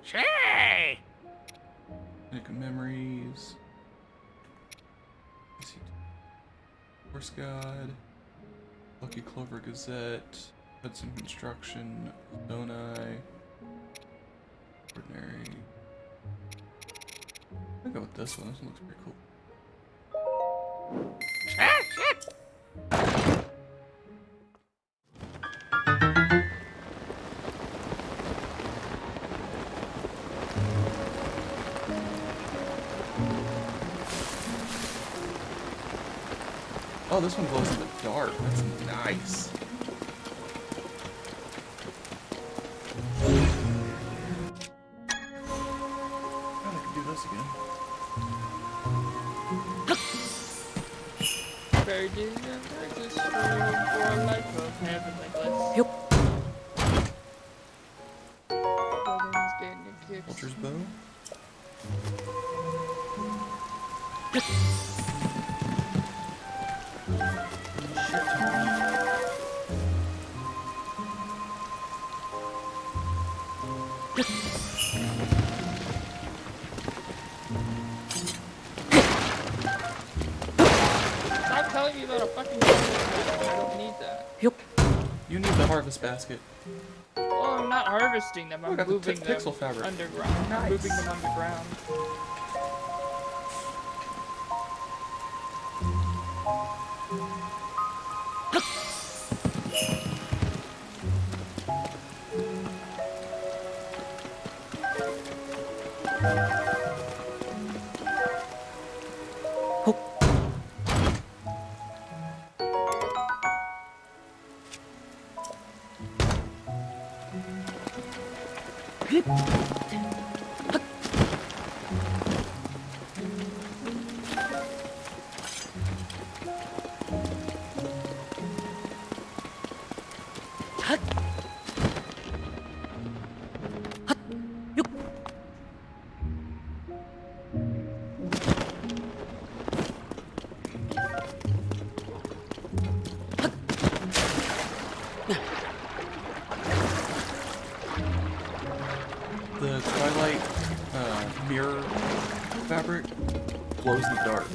Shay. Make memories. Horse God. Lucky Clover Gazette. Hudson Construction. Donai. Ordinary. I'll go with this one. This one looks pretty cool. Oh, this one glows in the dark. That's nice. God, I can do this again. Where did it ever exist? Were you hoping for a life of heavenly bliss? Yep. Buildings getting kicks. Vulture's bow. Stop telling me about a fucking basket. I don't need that. Yep. You need the harvest basket. Well, I'm not harvesting them. I I'm got the moving them pixel fabric. underground. I'm moving them underground. The Twilight mirror fabric glows in the dark.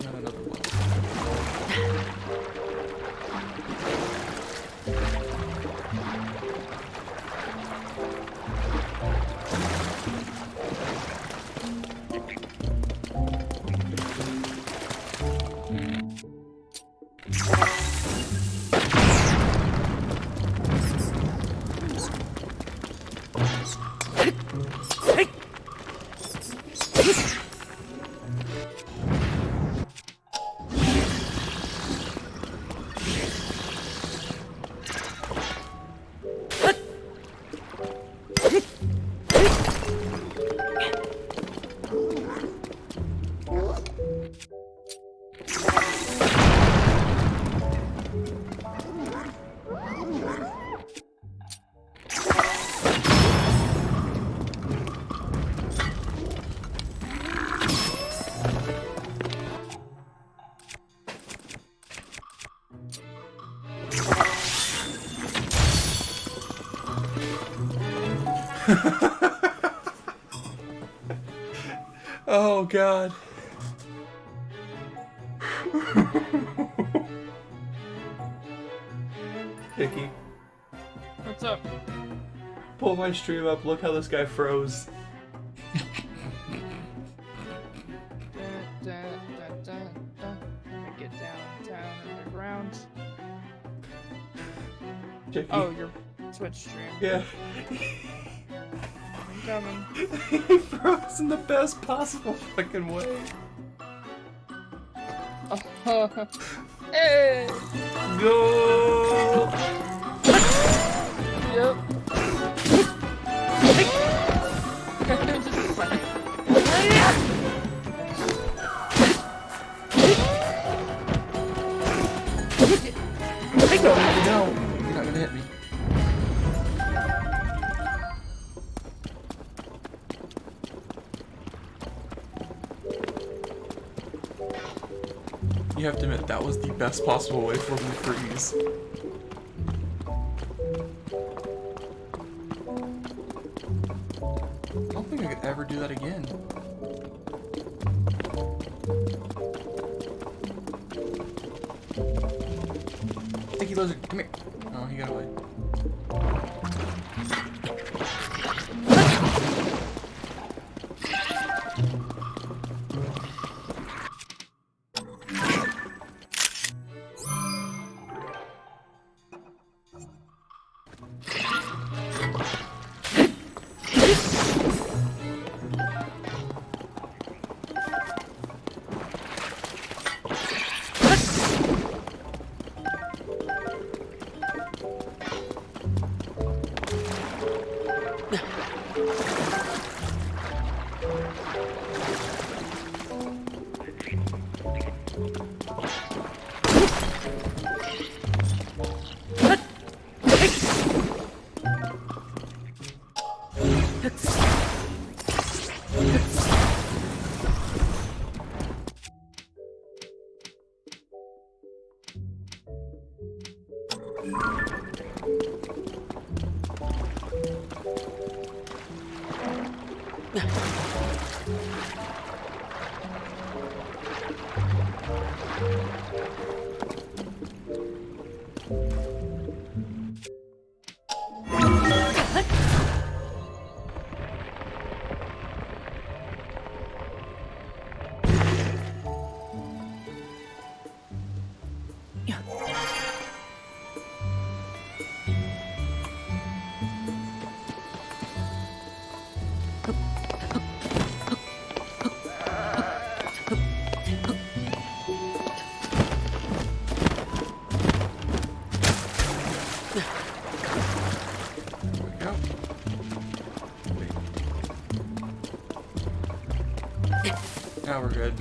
Not another one. Oh god. Hickey, What's up? pull my stream up. Look how this guy froze. Let me get downtown underground. Hickey. Oh, your Twitch stream. Yeah. I'm coming. He froze in the best possible fucking way. Oh, hey! Go! Yep. Just a second. No, you're not gonna hit me. You have to admit, that was the best possible way for me to freeze. I don't think I could ever do that again. Sticky lizard, come here. Oh, he got away. Now we're good.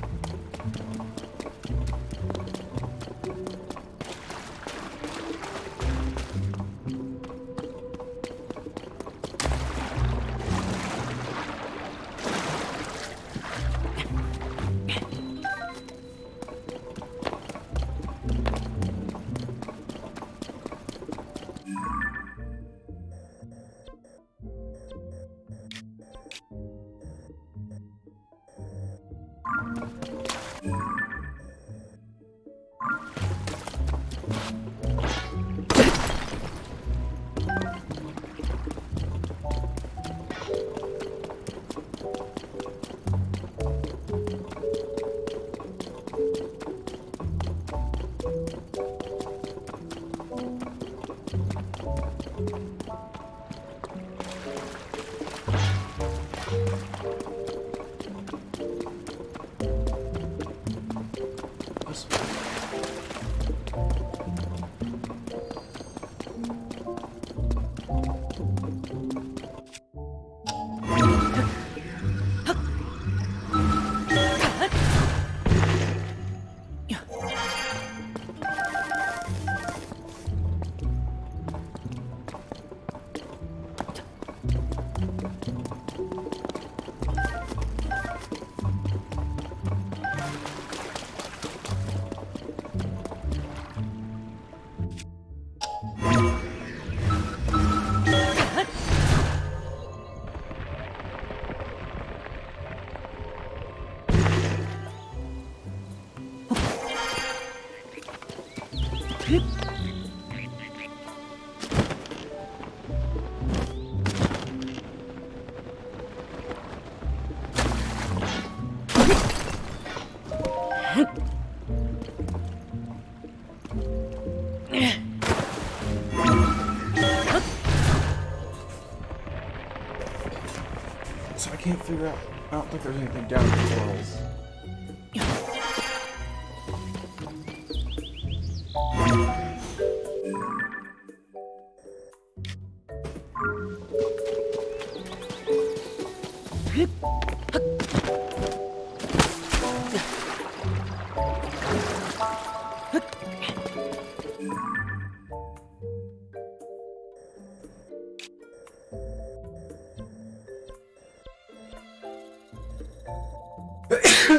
So I can't figure out. I don't think there's anything down in the walls.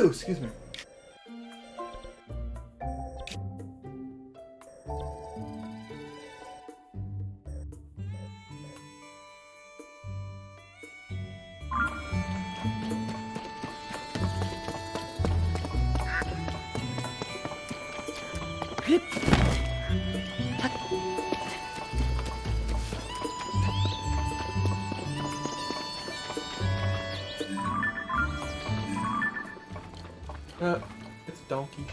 Excuse me. It's a donkey.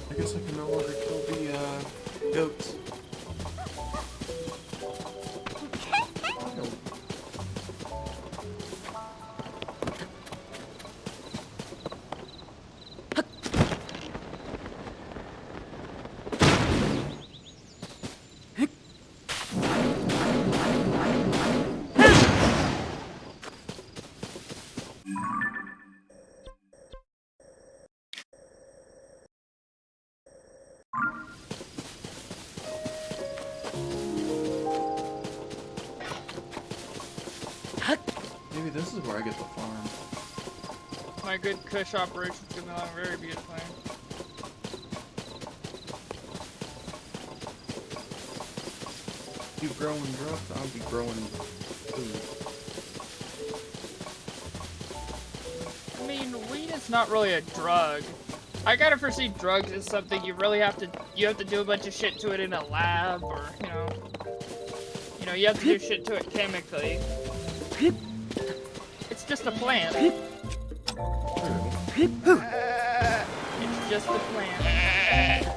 I guess I can no longer kill the goats. Maybe this is where I get the farm. My good Kush operation's going along very beautifully. You growing drugs, I'll be growing food. I mean, weed is not really a drug. I gotta foresee drugs as something you really have to do a bunch of shit to it in a lab, or you have to do shit to it chemically. It's just a plant. It's just a plant.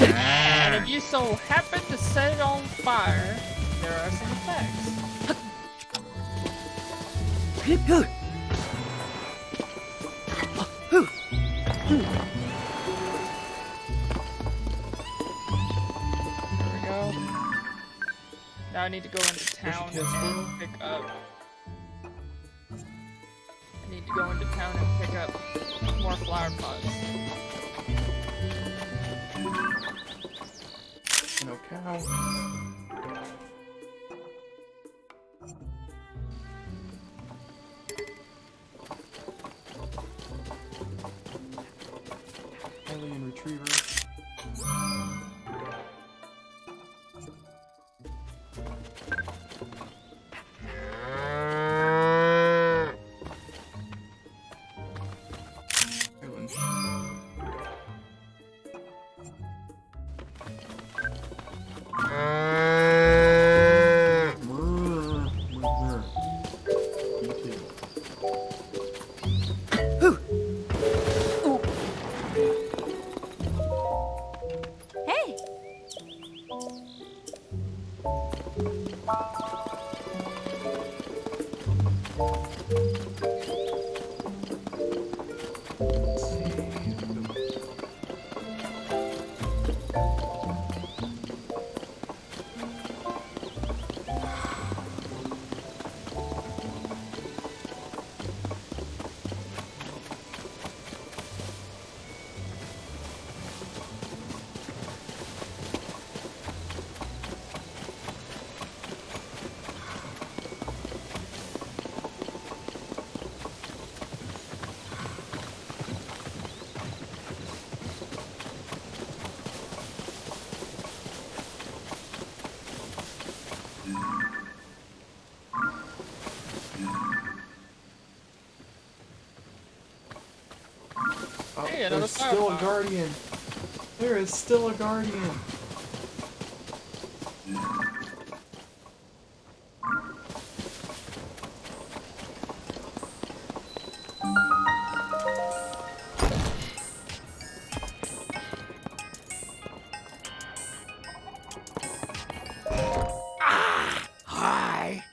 And if you so happen to set it on fire, there are some effects. There we go. Now I need to go into town and pick up. I need to go into town and pick up more flower pots. No cow. Alien retriever. Hey! Oh, Hey, another there's still a flower pot. guardian. There is still a guardian. Hi.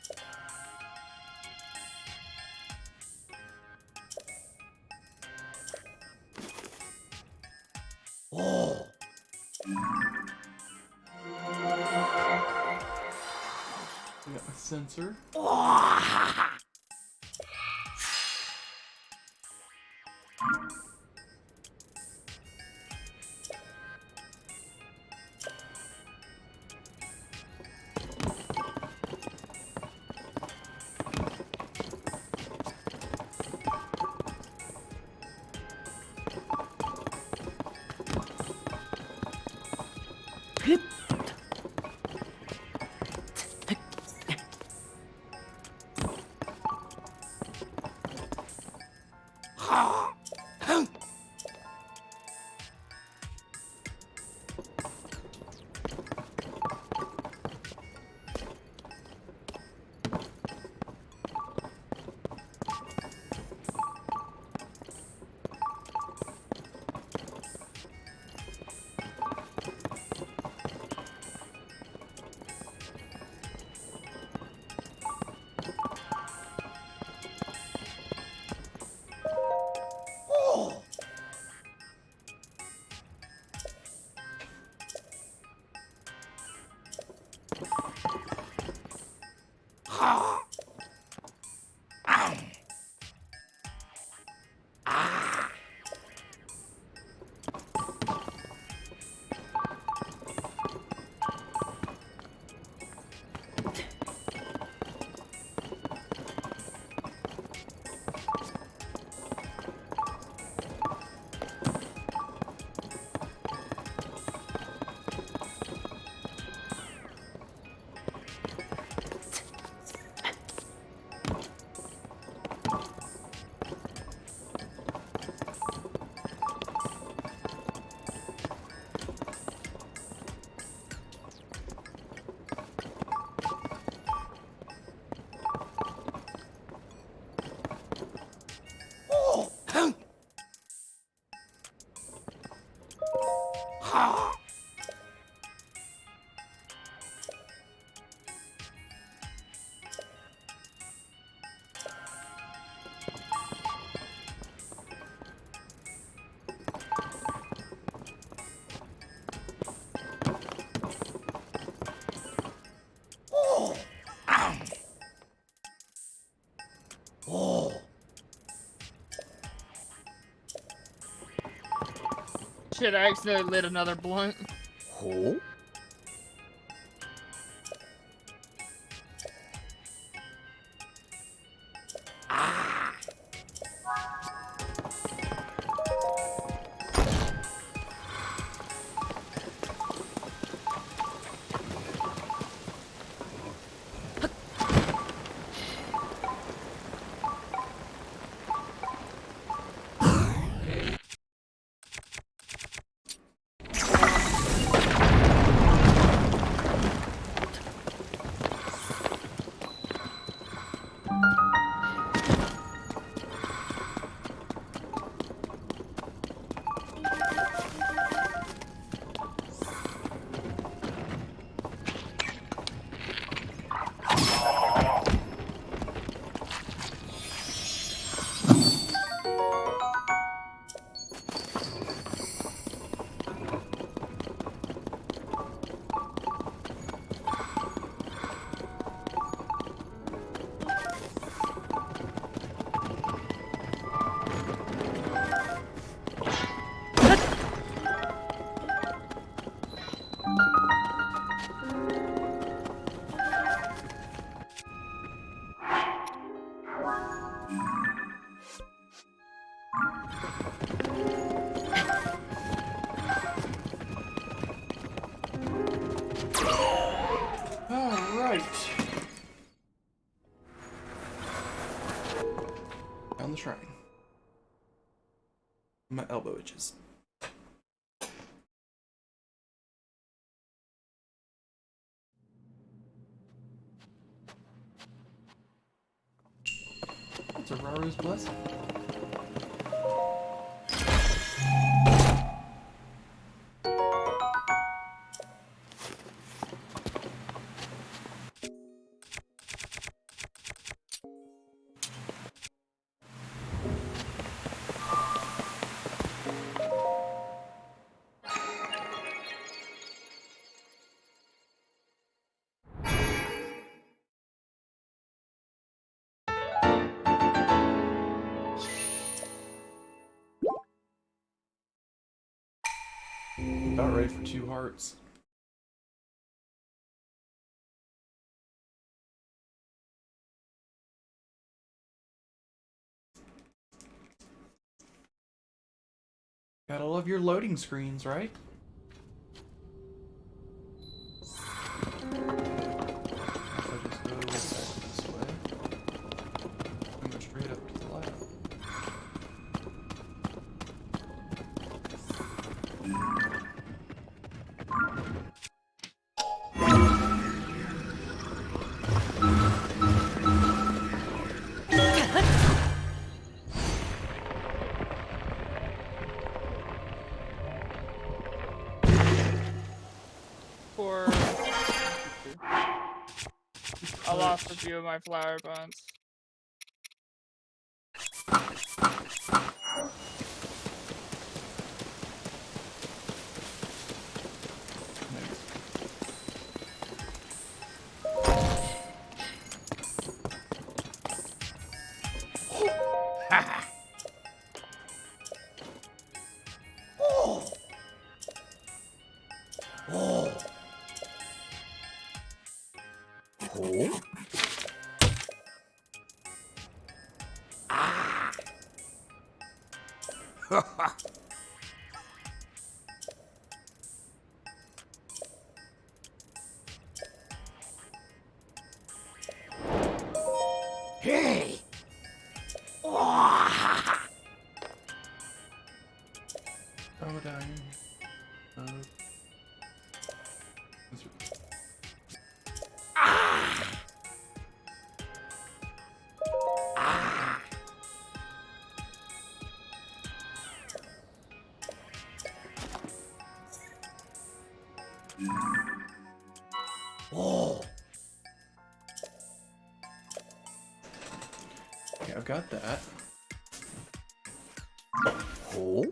Oh. We got a sensor. Shit, I accidentally lit another blunt. Oh. Alright. Found the shrine. My elbow itches. It's a Raru's blessing. About ready for 2 hearts. Gotta love your loading screens, right? If I just go back this way, and go straight up to the left. I lost a few of my flower buns. Hey! Oh, down. Oh! Okay, I've got that. Oh?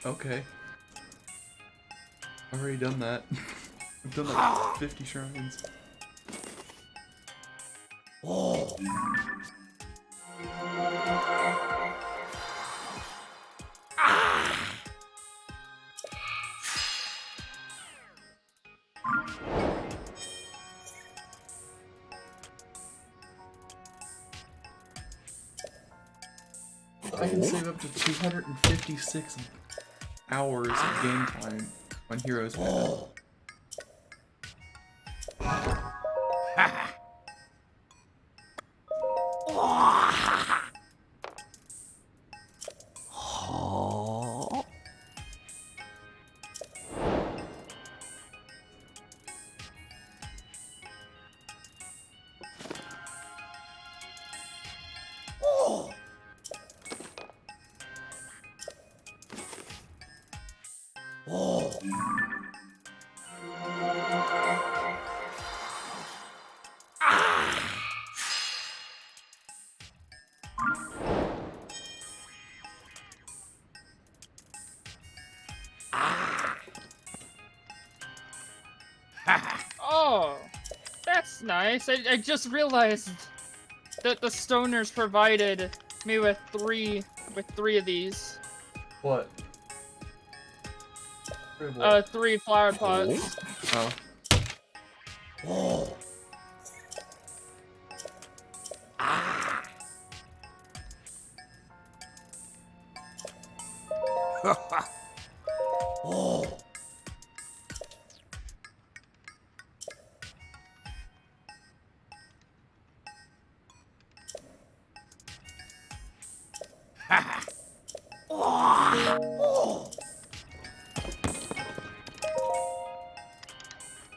Okay. I've already done that. I've done like 50 shrines. I can save up to 256 hours of game time on Heroes Path. Oh, that's nice. I just realized that the stoners provided me with three of these. What? 3 flower pots. Oh.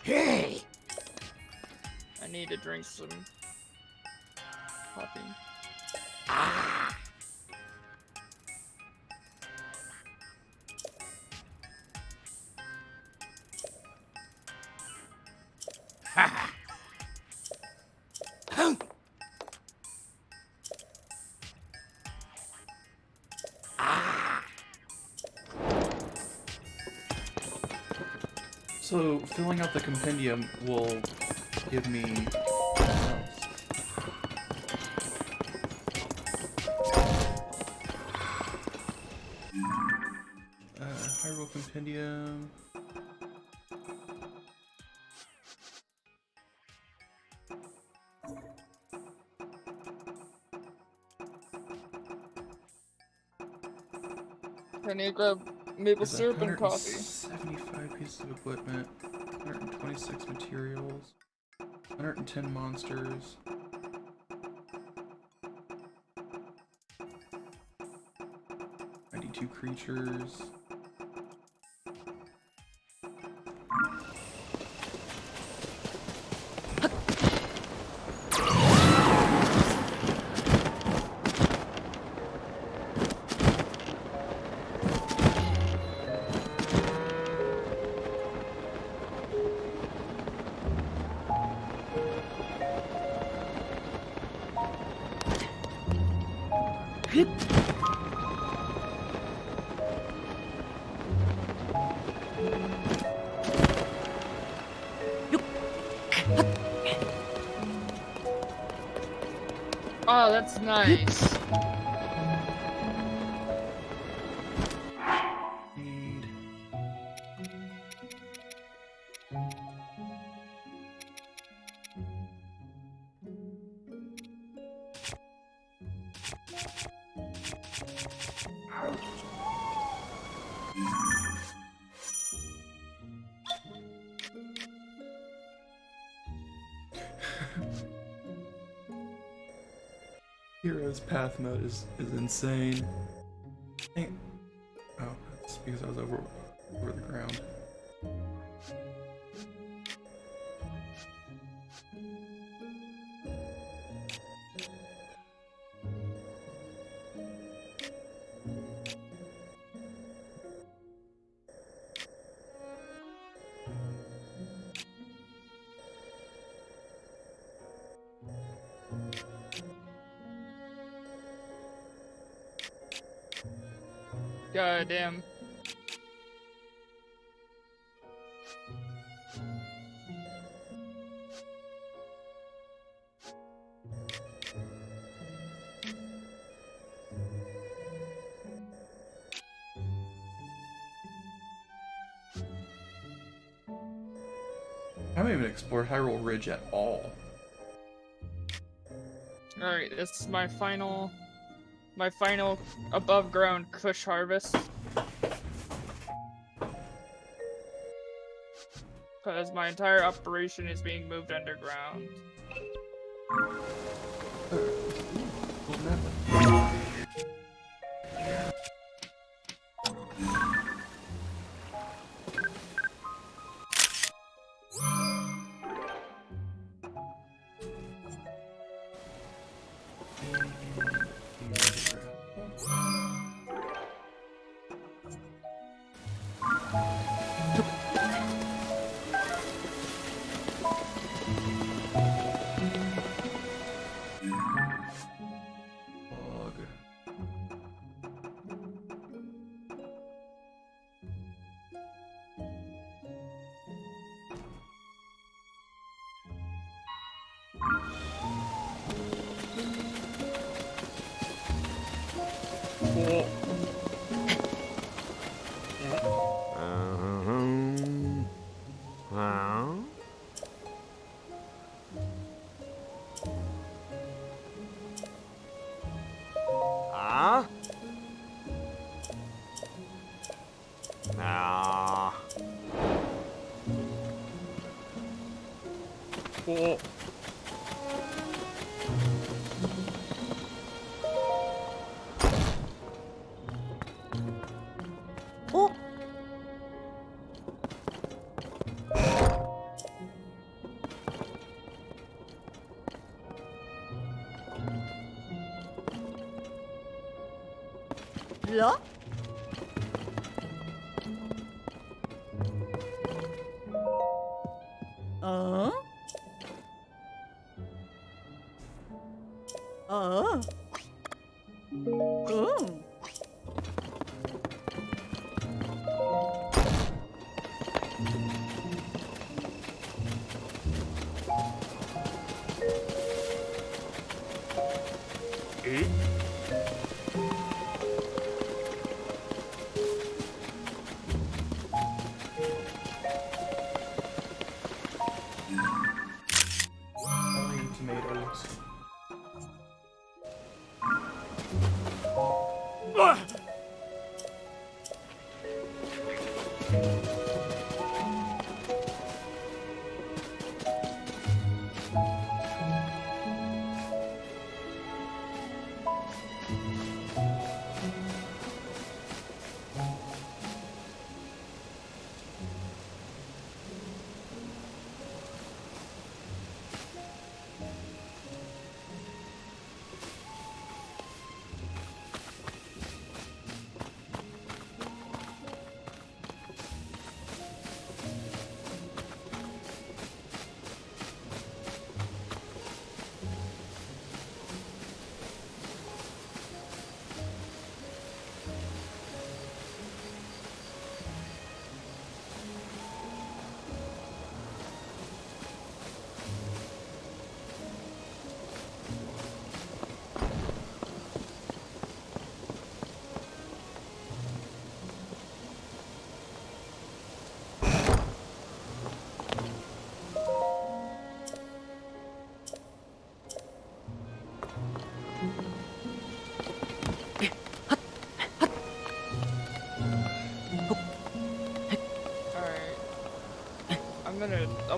Hey! I need to drink some coffee. So, filling out the compendium will give me... Hyrule Compendium... I need to grab maple There's syrup and coffee. 175 pieces of equipment, 126 materials, 110 monsters. Two creatures. Oh, that's nice. Need. Hero's path mode is insane. Oh, it's because I was over the ground. God damn. I haven't even explored Hyrule Ridge at all. Alright, this is my final above ground Kush harvest. Because my entire operation is being moved underground. Là? Hein? Ah. Oh. Only tomatoes.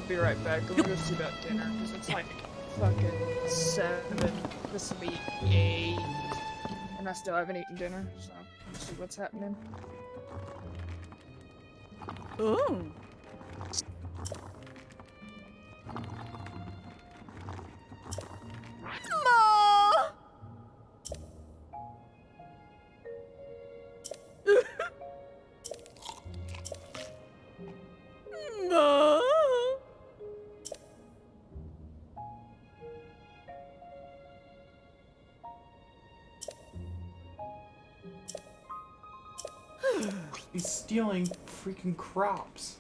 I'll be right back. I'm gonna go see about dinner because it's like fucking 7. This will be 8, and I still haven't eaten dinner. So let's see what's happening. Ooh. Ma! Ma! He's stealing freaking crops.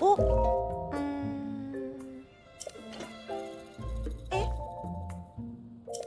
어? 에? 아.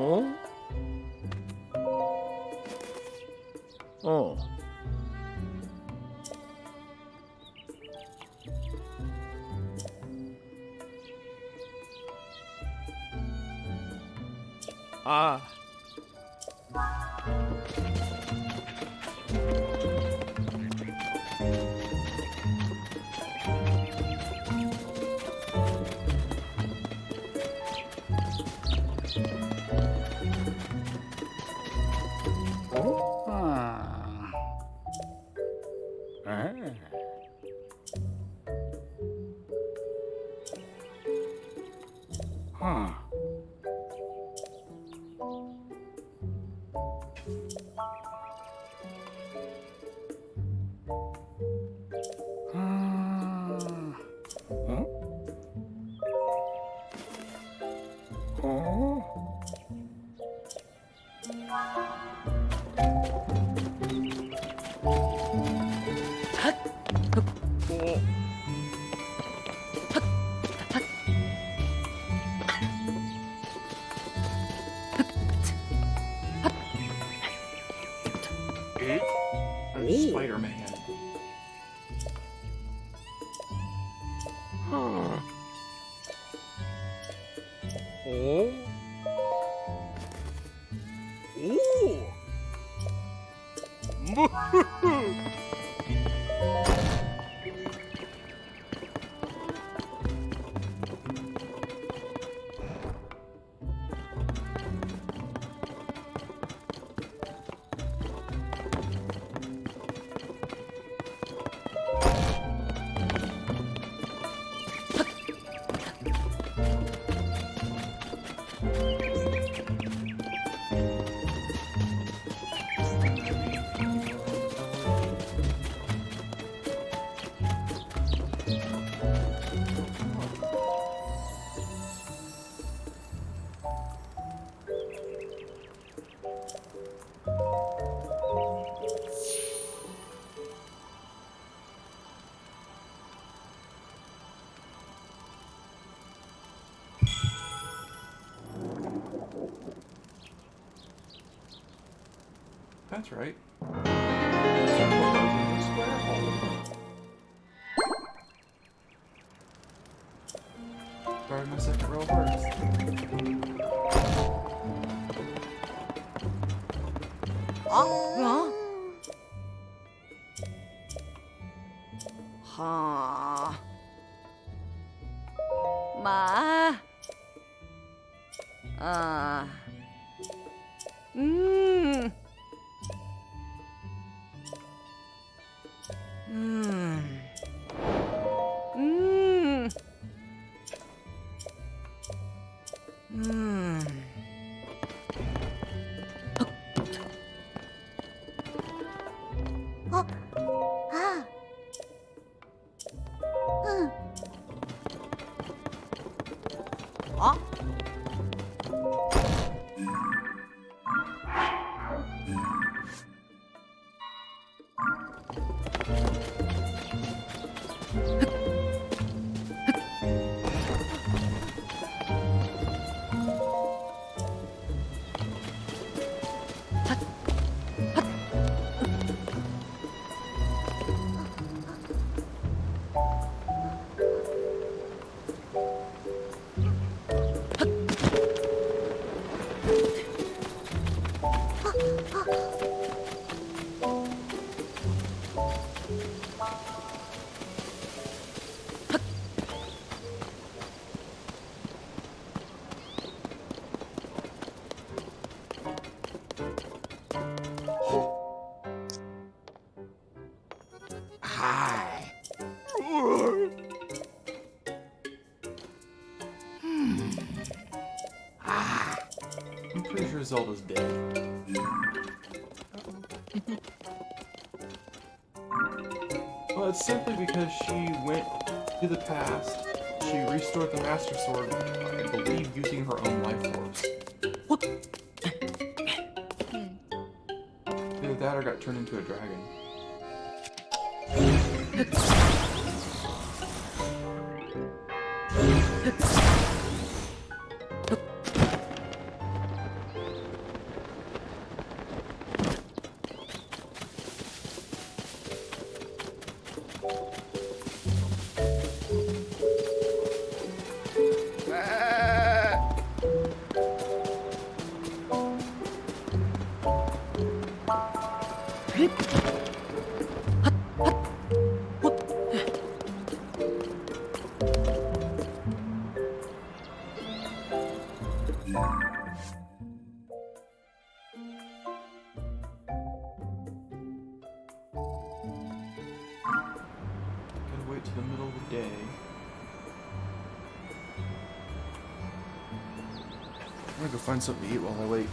어? 어. 아. I'm Spider-Man. 오. 오. 무후후. That's right. Started my second row first. 어? 하. 마. 아. 음. 음. 음. Hi. I'm pretty sure Zelda's dead. Well, it's simply because she went to the past. She restored the Master Sword, I believe, using her own life force. Either that or got turned into a dragon. Gotta wait till the middle of the day. I'm gonna go find something to eat while I wait.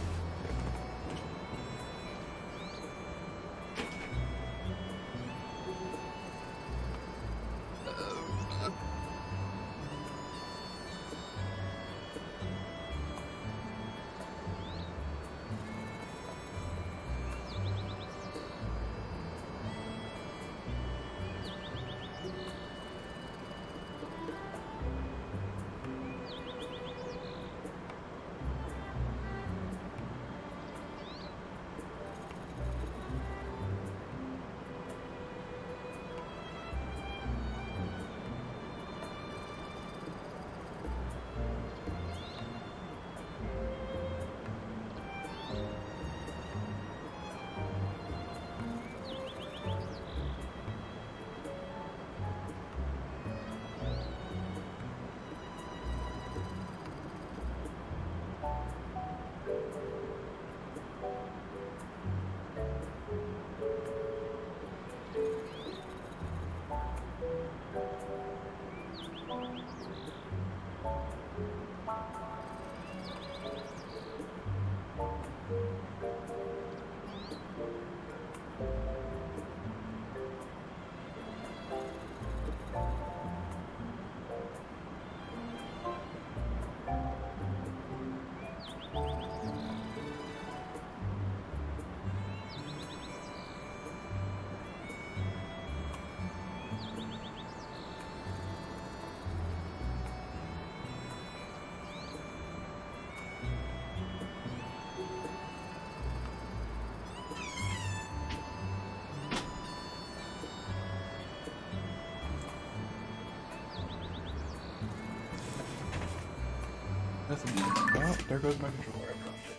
Nothing. Oh, there goes my controller. I dropped it.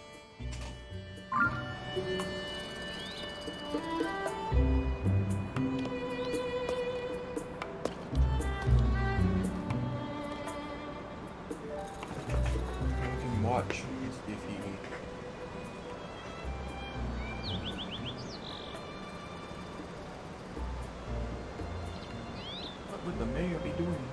I can watch if you. What would the mayor be doing?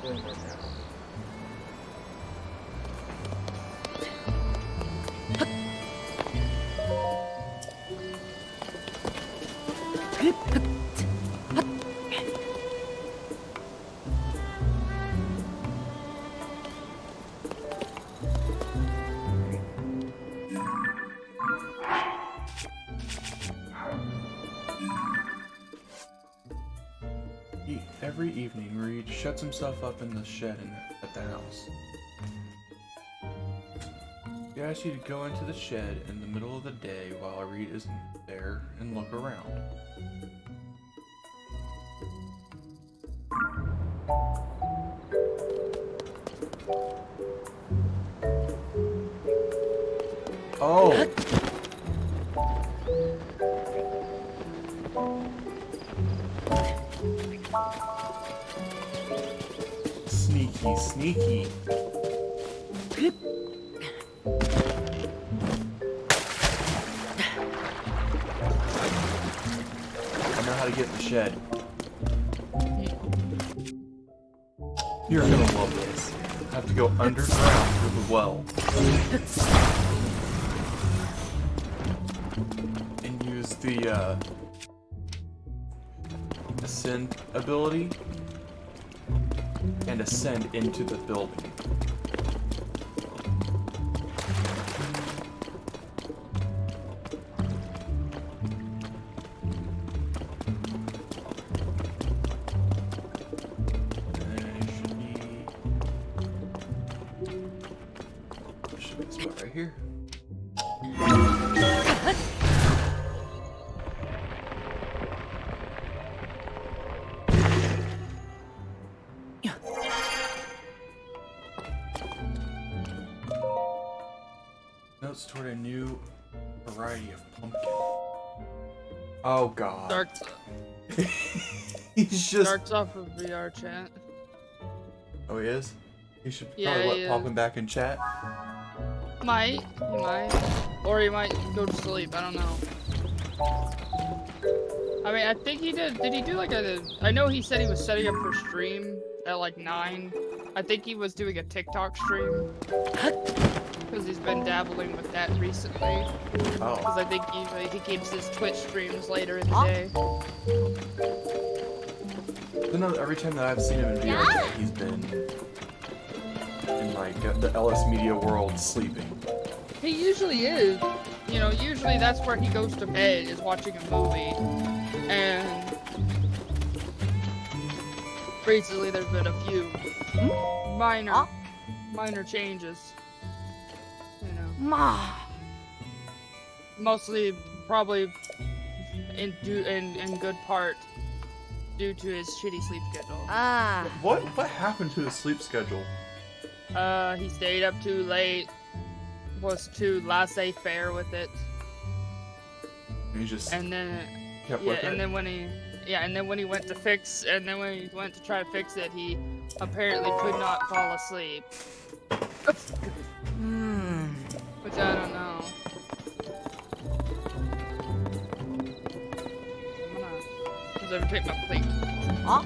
doing right now. Every evening, Reed shuts himself up in the shed at the house. He asks you to go into the shed in the middle of the day while Reed isn't there and look around. Oh! Sneaky, sneaky. I know how to get in the shed. You're gonna love this. I have to go underground through the well. And use the ascend ability and ascend into the building. Should be a spot right here. Notes toward a new variety of pumpkin. Oh god. Starts, He's just. starts off with VR chat. Oh, he is? He should Yeah, probably he pop is. him back in chat. He might. Or he might go to sleep. I don't know. I mean, I think he did. Did he do like a. I know he said he was setting up for stream at like 9. I think he was doing a TikTok stream. Because he's been dabbling with that recently. Oh. Because I think he keeps his Twitch streams later in the day. I know every time that I've seen him in VR chat, he's been in like the Ellis Media world sleeping. He usually is. You know, usually that's where he goes to bed, is watching a movie. And recently there's been a few minor changes. You know, Ma. mostly probably in good part due to his shitty sleep schedule. Ah. What happened to his sleep schedule? He stayed up too late, was too laissez-faire with it, He just and then kept yeah, with and it. then when he went to try to fix it, he apparently could not fall asleep, which I don't know. I'm gonna take my plate. Ah.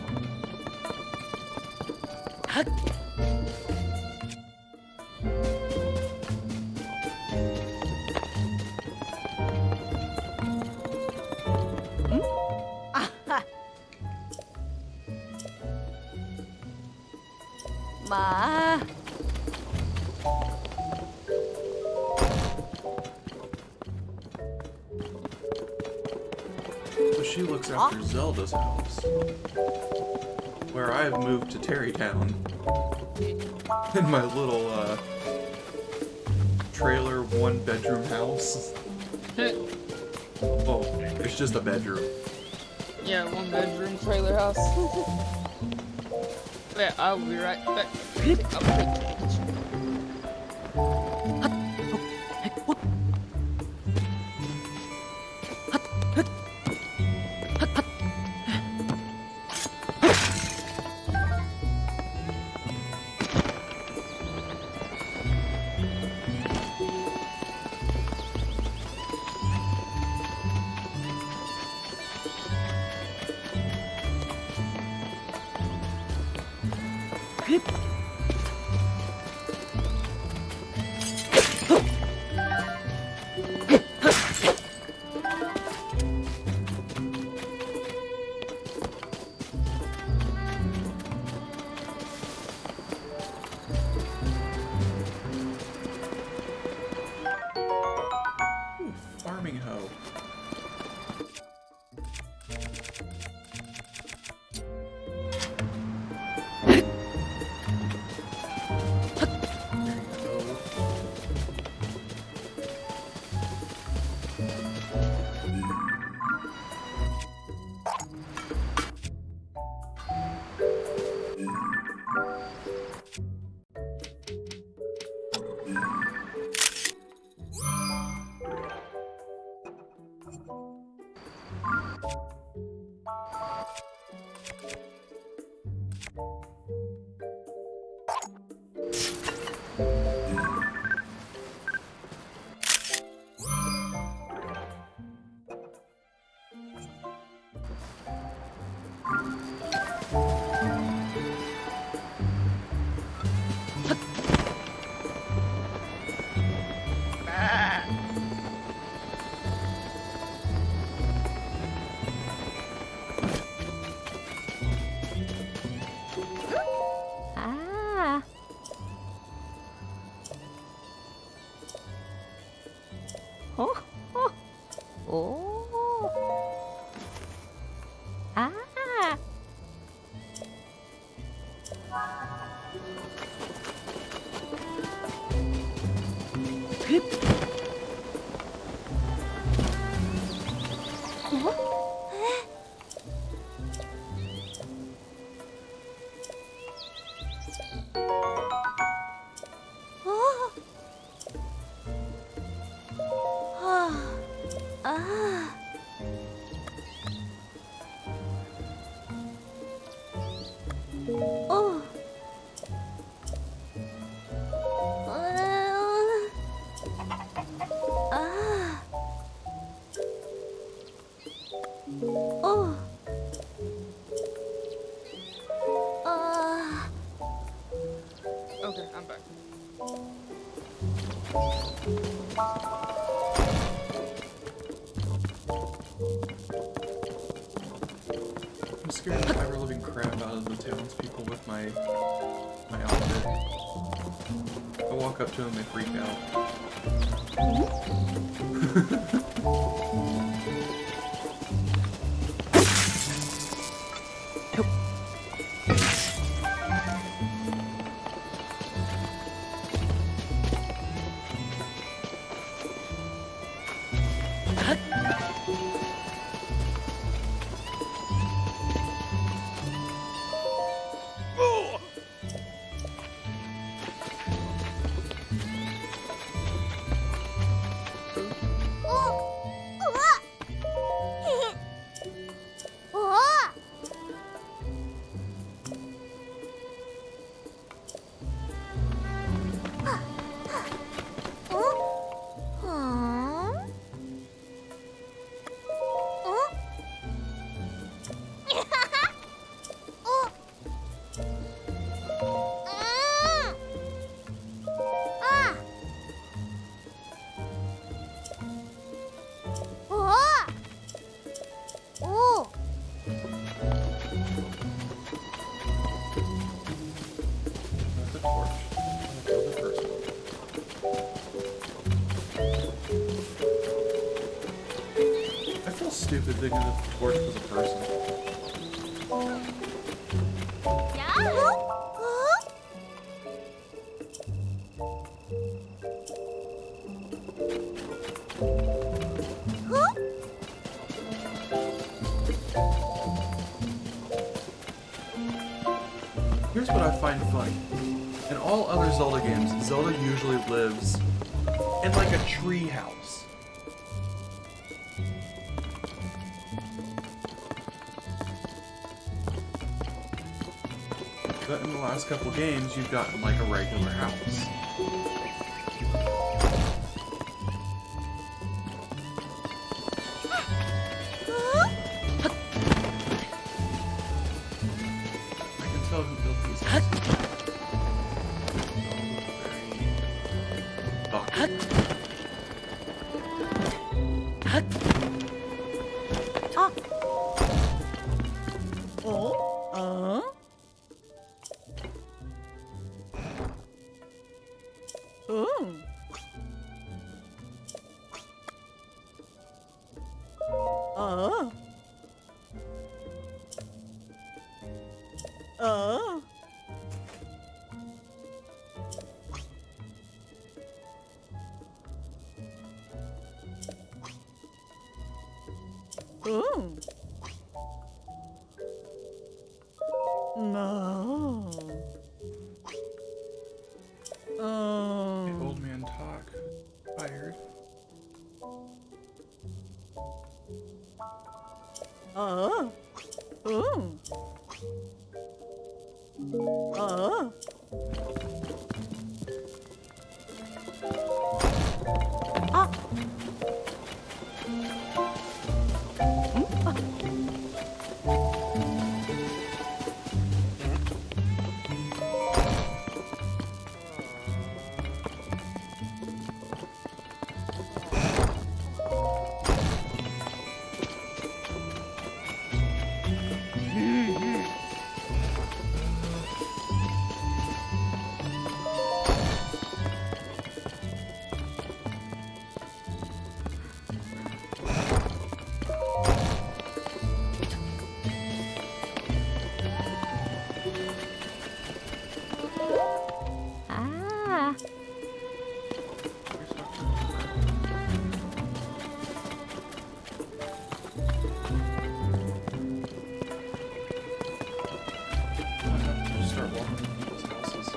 Ma. So she looks after Zelda's house, where I have moved to Terrytown in my little trailer 1-bedroom house. Oh, it's just a bedroom. Yeah, 1-bedroom trailer house. Yeah, I'll be right back. Ooh, farming hoe. There you go. Ah. Oh. Oh. Oh. Ah. Oh. Ah. Ah. Oh. Ah. Oh. Ah. Okay, I'm back. I'm scared the ever-living crap out of the townspeople with my outfit. I walk up to them, they freak out. That's a torch. I'm gonna kill the first one. I feel stupid thinking that the torch was a person. Here's what I find funny. In all other Zelda games, Zelda usually lives in like a tree house. But in the last couple games, you've got like a regular house. I can tell who built these houses. Oh. Ooh. No. The Oh. old man talk. Tired. Oh. Ooh. Oh. Ah. Ah. Just start walking to people's houses.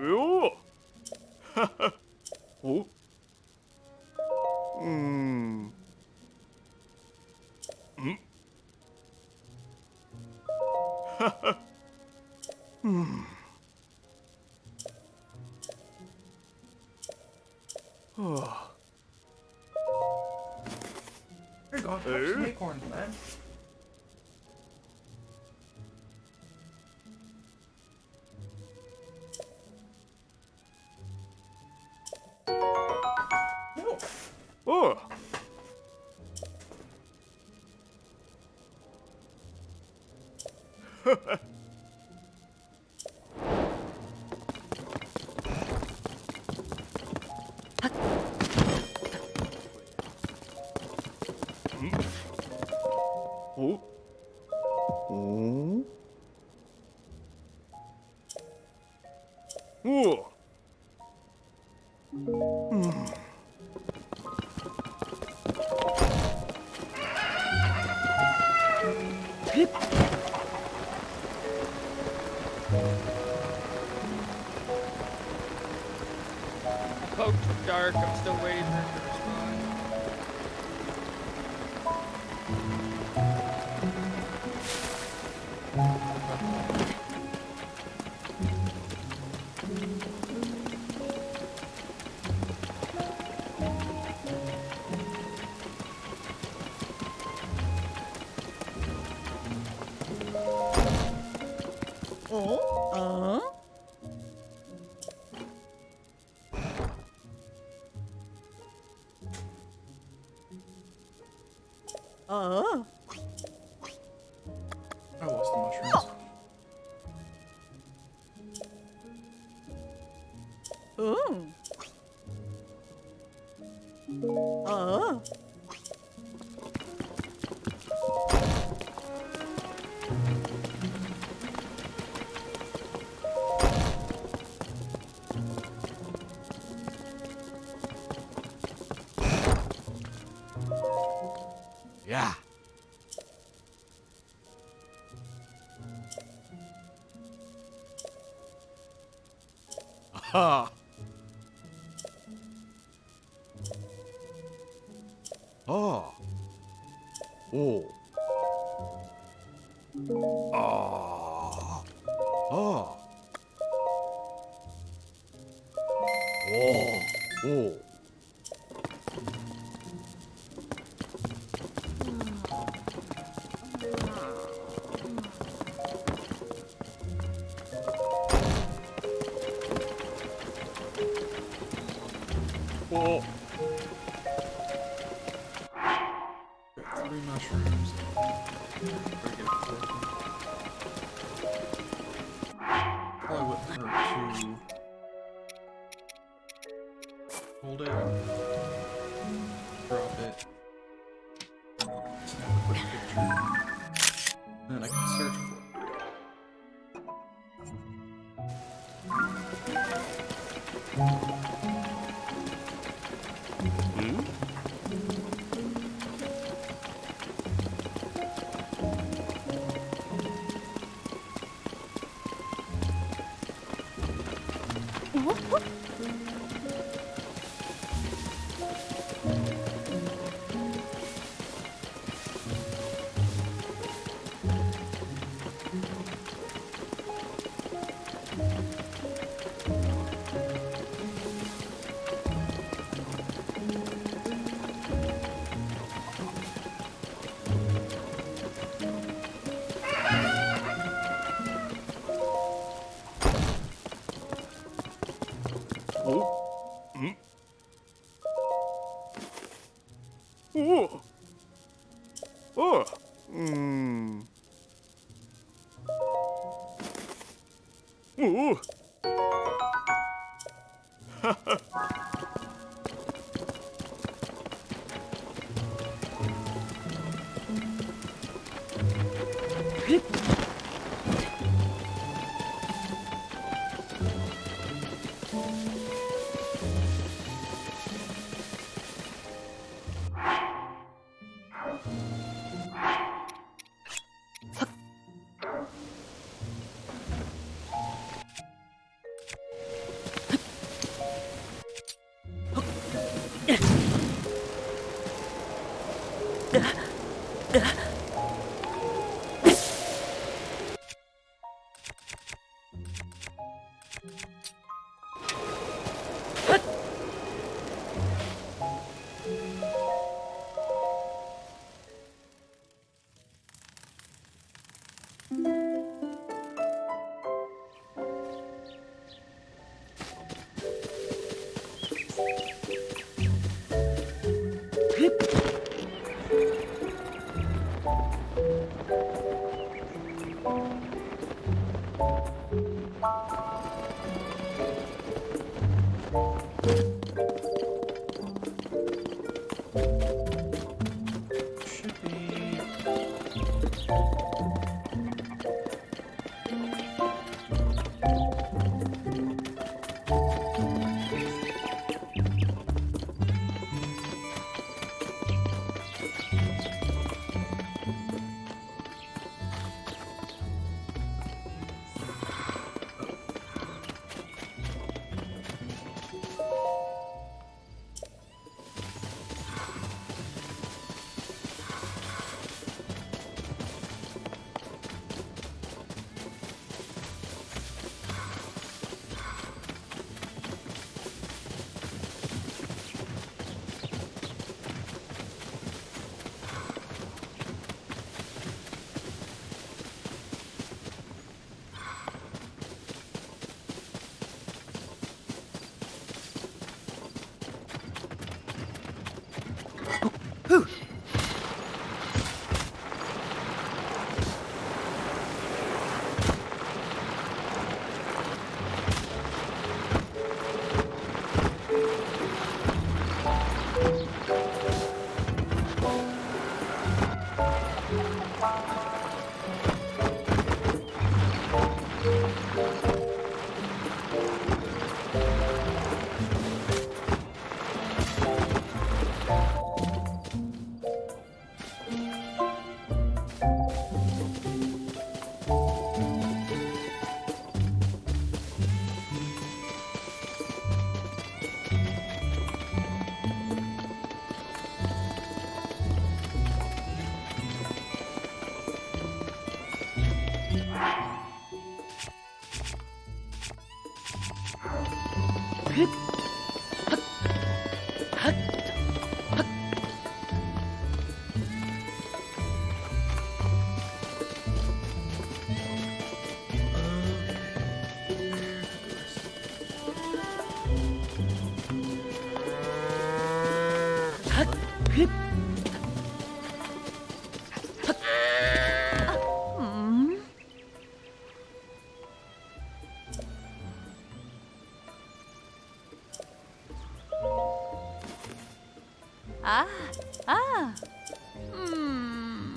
Yo. Oh. Hmm. Hmm. Hmm. Oh. Here you go. Have Eh? some acorns, man. No. Oh. Oh. Oh. Oh. Poked dark. I'm still waiting for him to respond. Oh. Oh. I lost the mushrooms. Yeah. Aha. Oh. Oh. Ah. Oh. Oh. Oh. Oh. 3 mushrooms. Gotta get it working. Probably wouldn't hurt to hold it, drop it, snap a quick picture, and then I can search for it. Oh. Oh. Oh. Oh. Should be... 음. 아, 아. 음.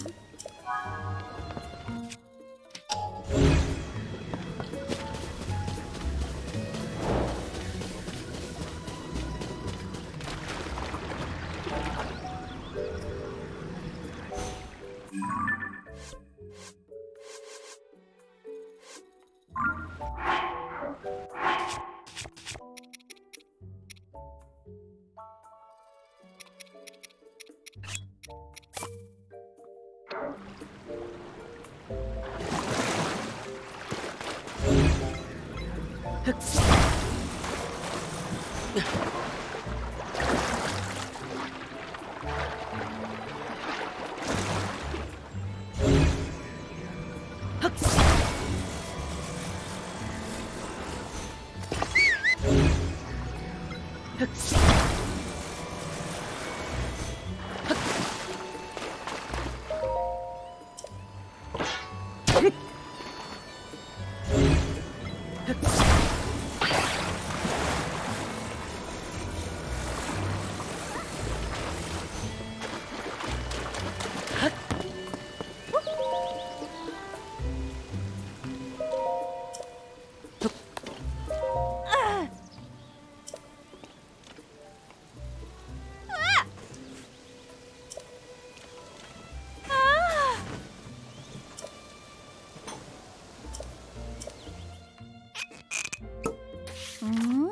음?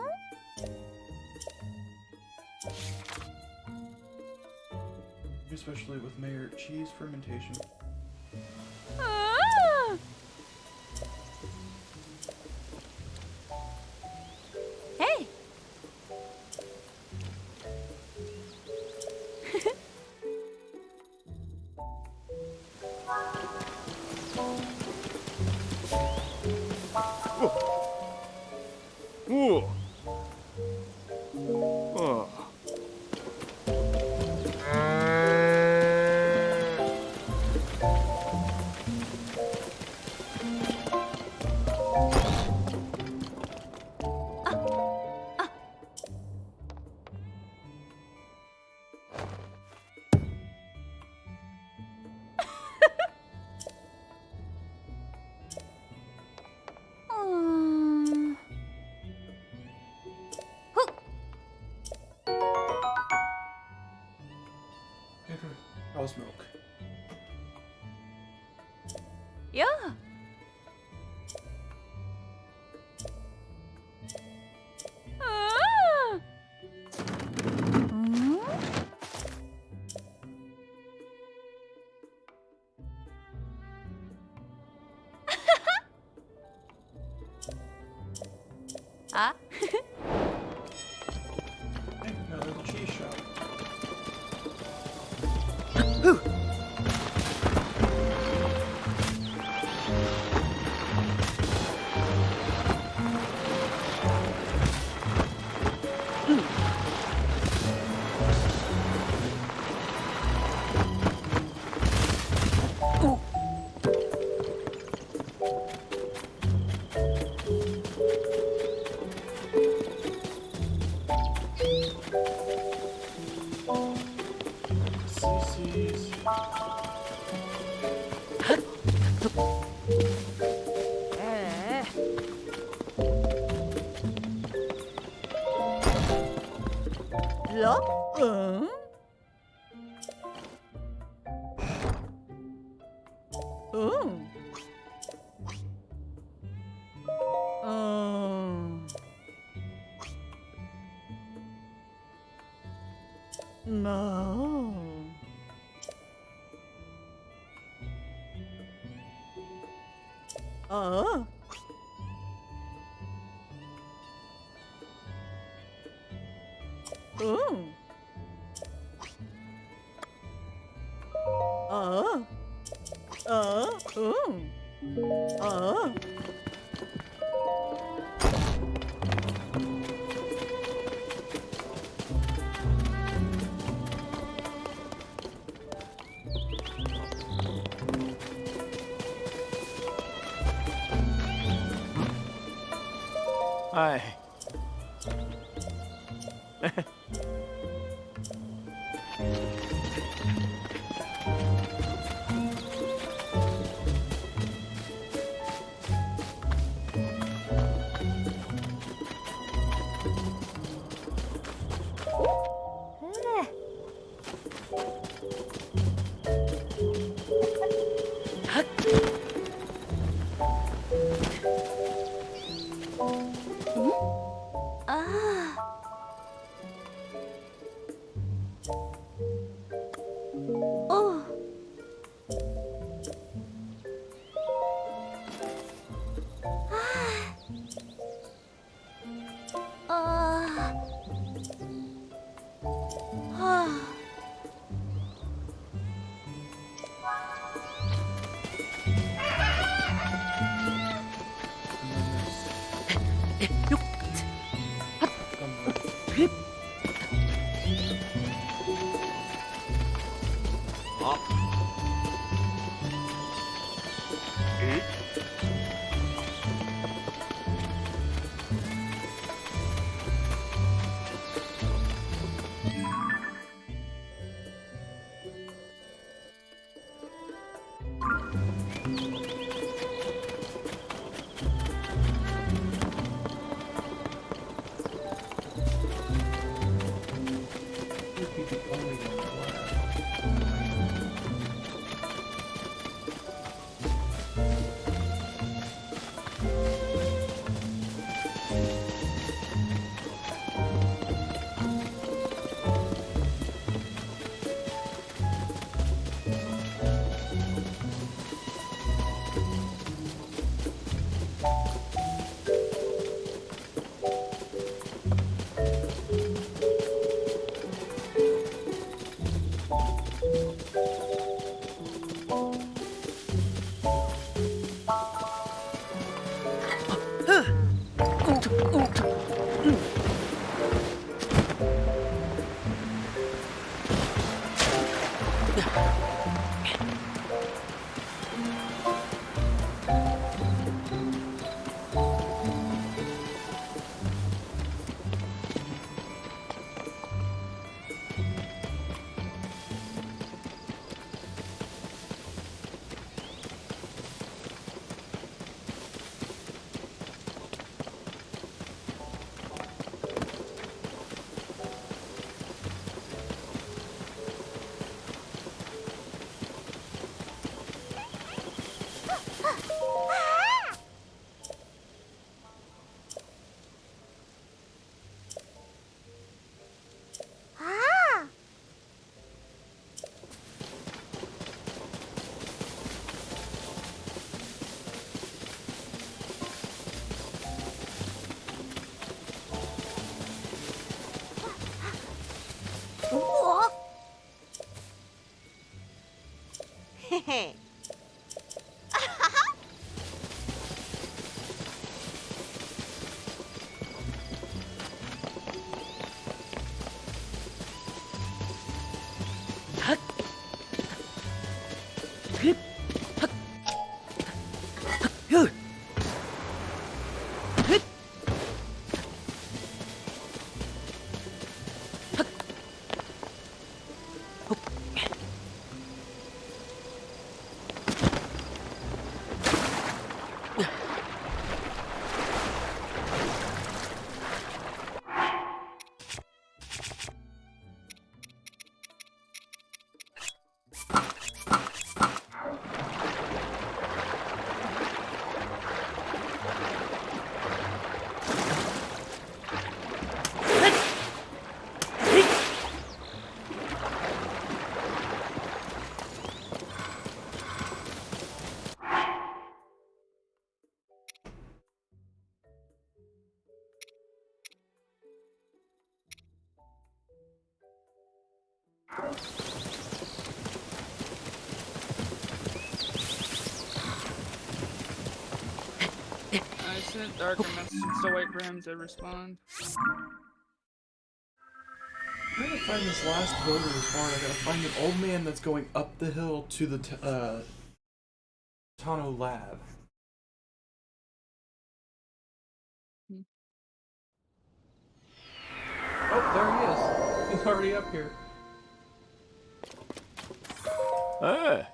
Especially with Mayor cheese fermentation. 아! 헤이! 우와. 아. 음. 훅! Cow's milk. 야! 아! 음? 아? Hey, no, there's a cheese shop. CC's. 에. 라? 응? 응. No. 응. 응. 아이. 아. 어. 아. 아. 우와. 헤헤. I sent Darker messages to wait for him to respond. I'm trying to find this last voter is hard. I gotta find an old man that's going up the hill to the Tano lab. Oh, there he is. He's already up here. Hey.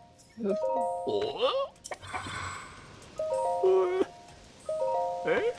Hey.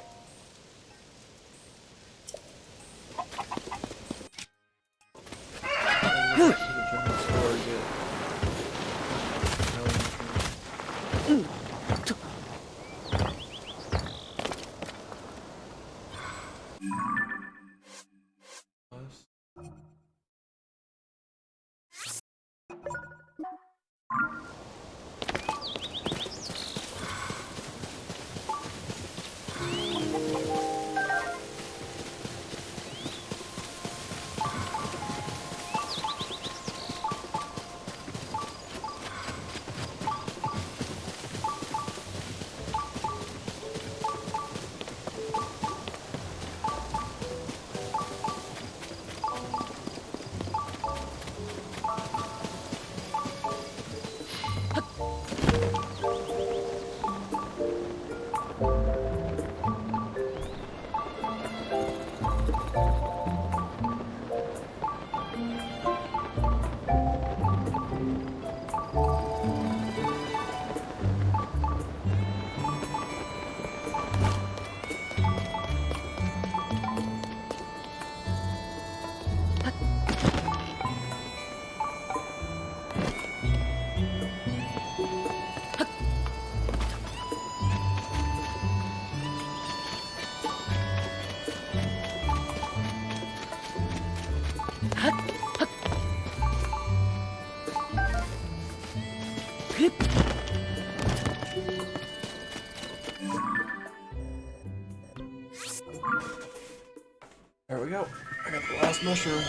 There we go. I got the last mushroom.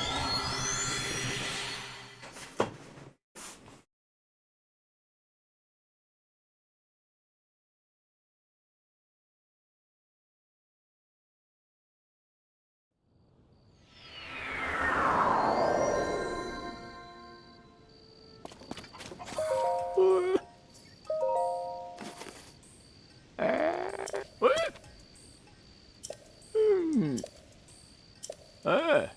What? Hey.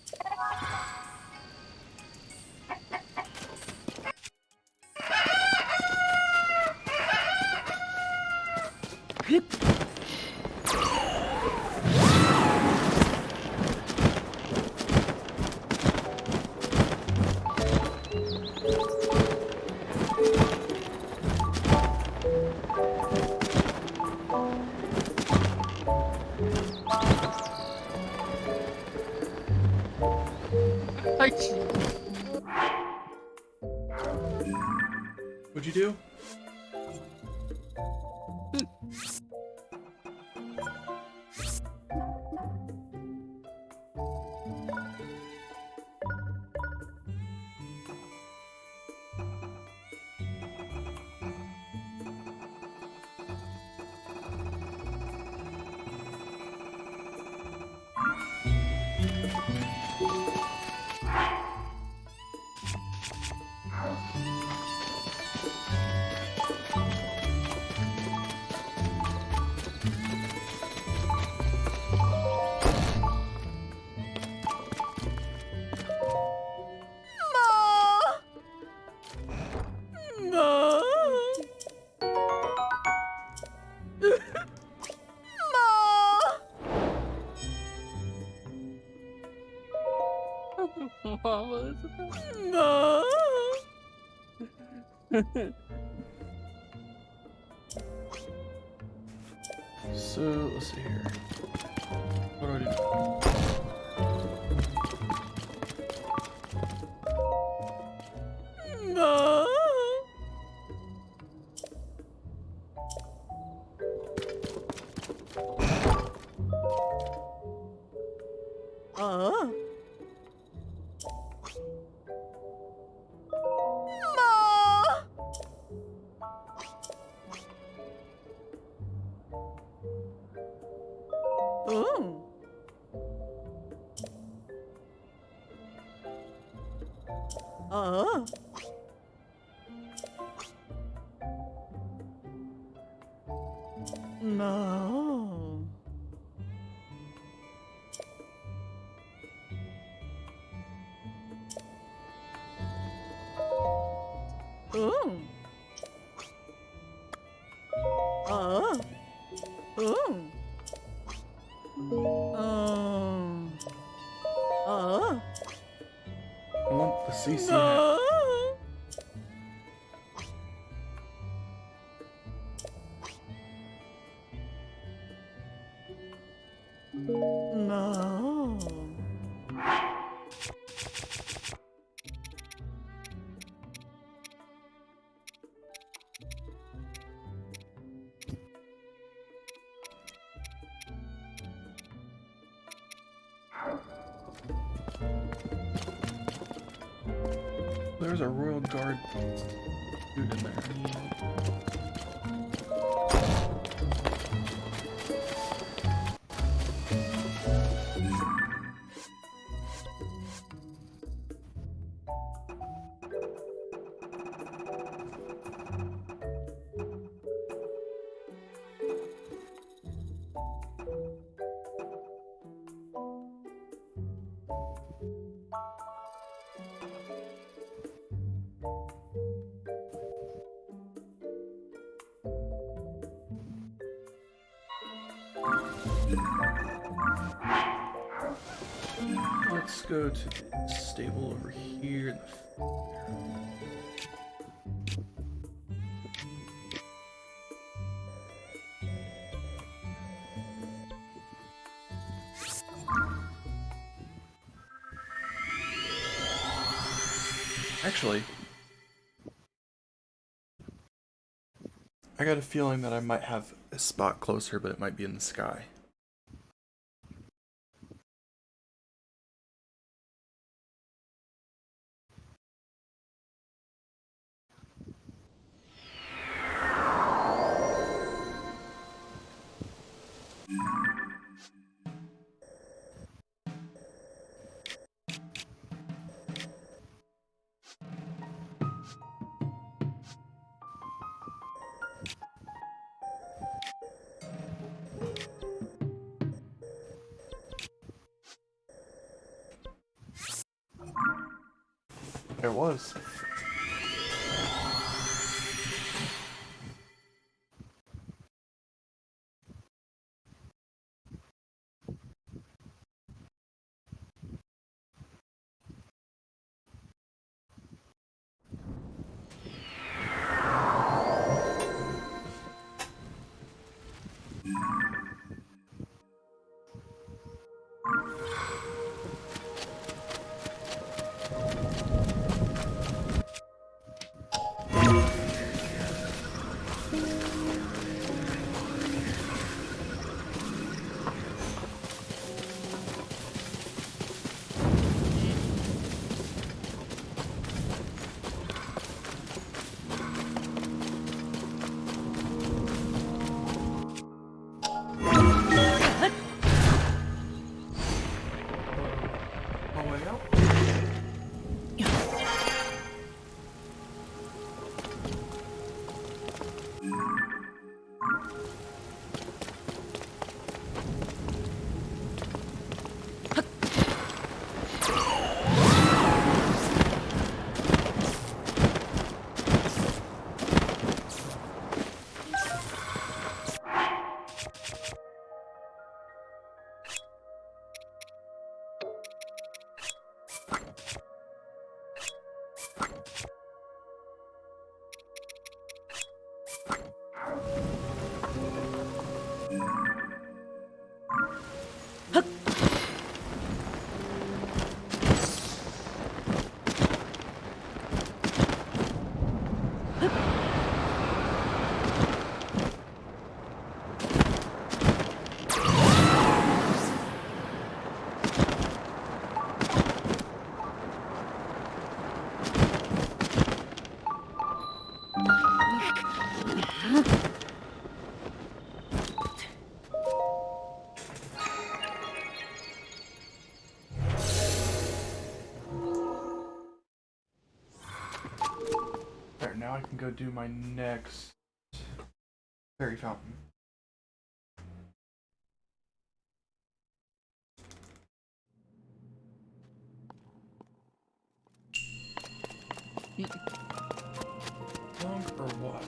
What'd you do? What was it? No. So, let's see here. What do I do? No. Ooh. No. Ooh. Ooh. I want the CC hat. No. No. There's a Royal Guard dude in there. Let's go to the stable over here. In the Actually, I got a feeling that I might have a spot closer, but it might be in the sky. There was. I can go do my next fairy fountain. Long or wide?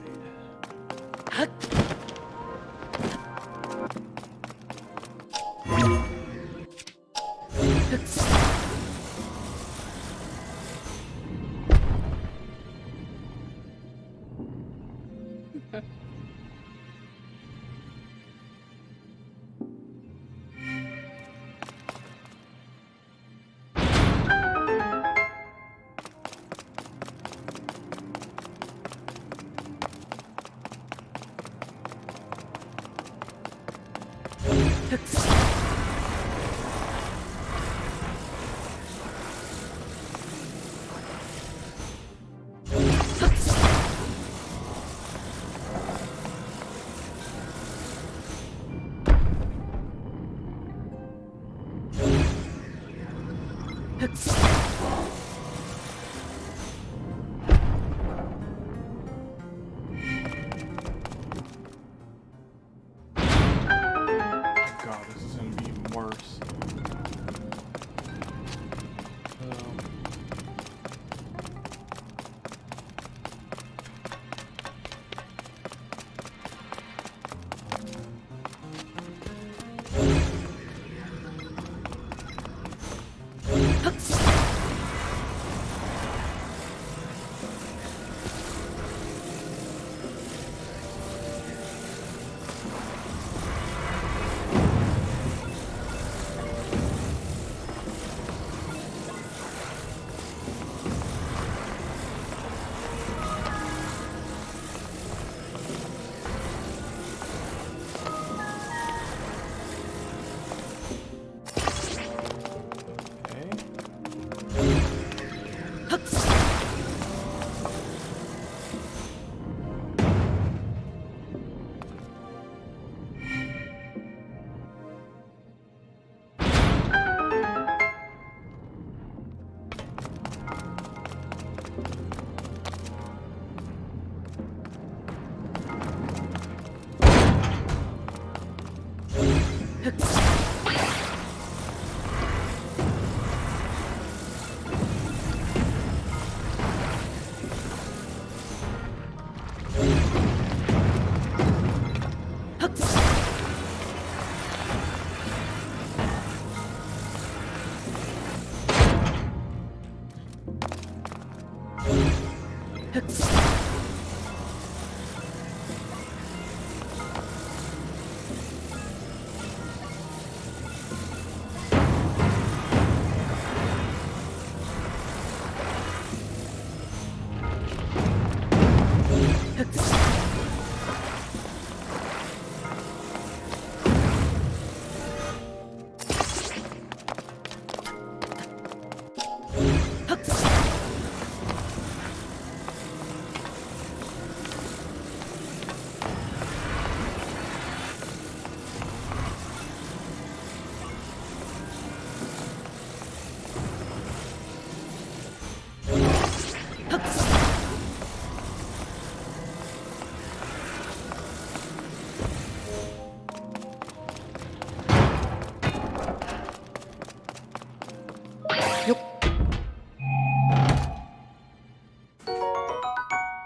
God, this is gonna be even worse.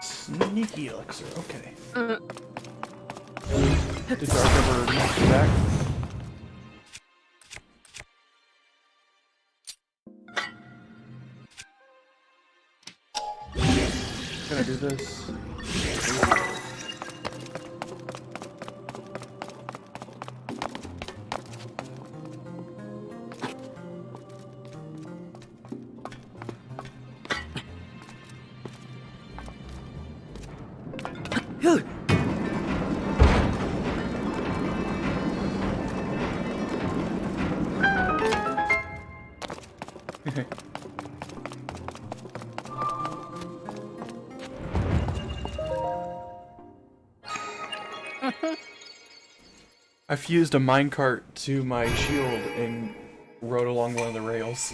Sneaky elixir, okay. Did Dark ever knock you back? Can I do this? I fused a minecart to my shield and rode along one of the rails.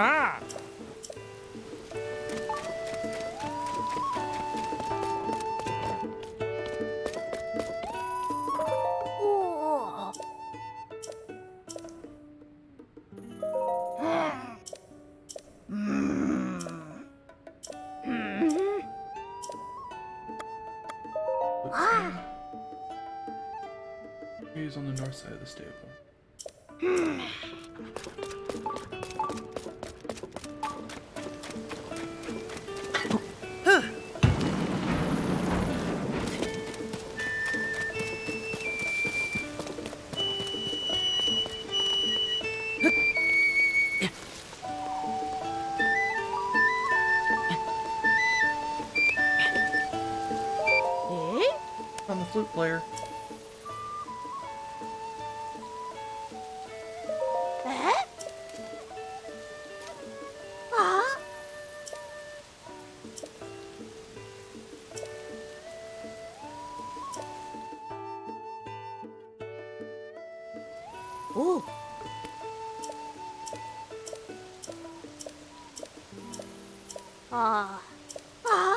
Ah! 우와. He's on the north side of the stable. Eh? On the flute player. 에? 아? 오. 아. 아?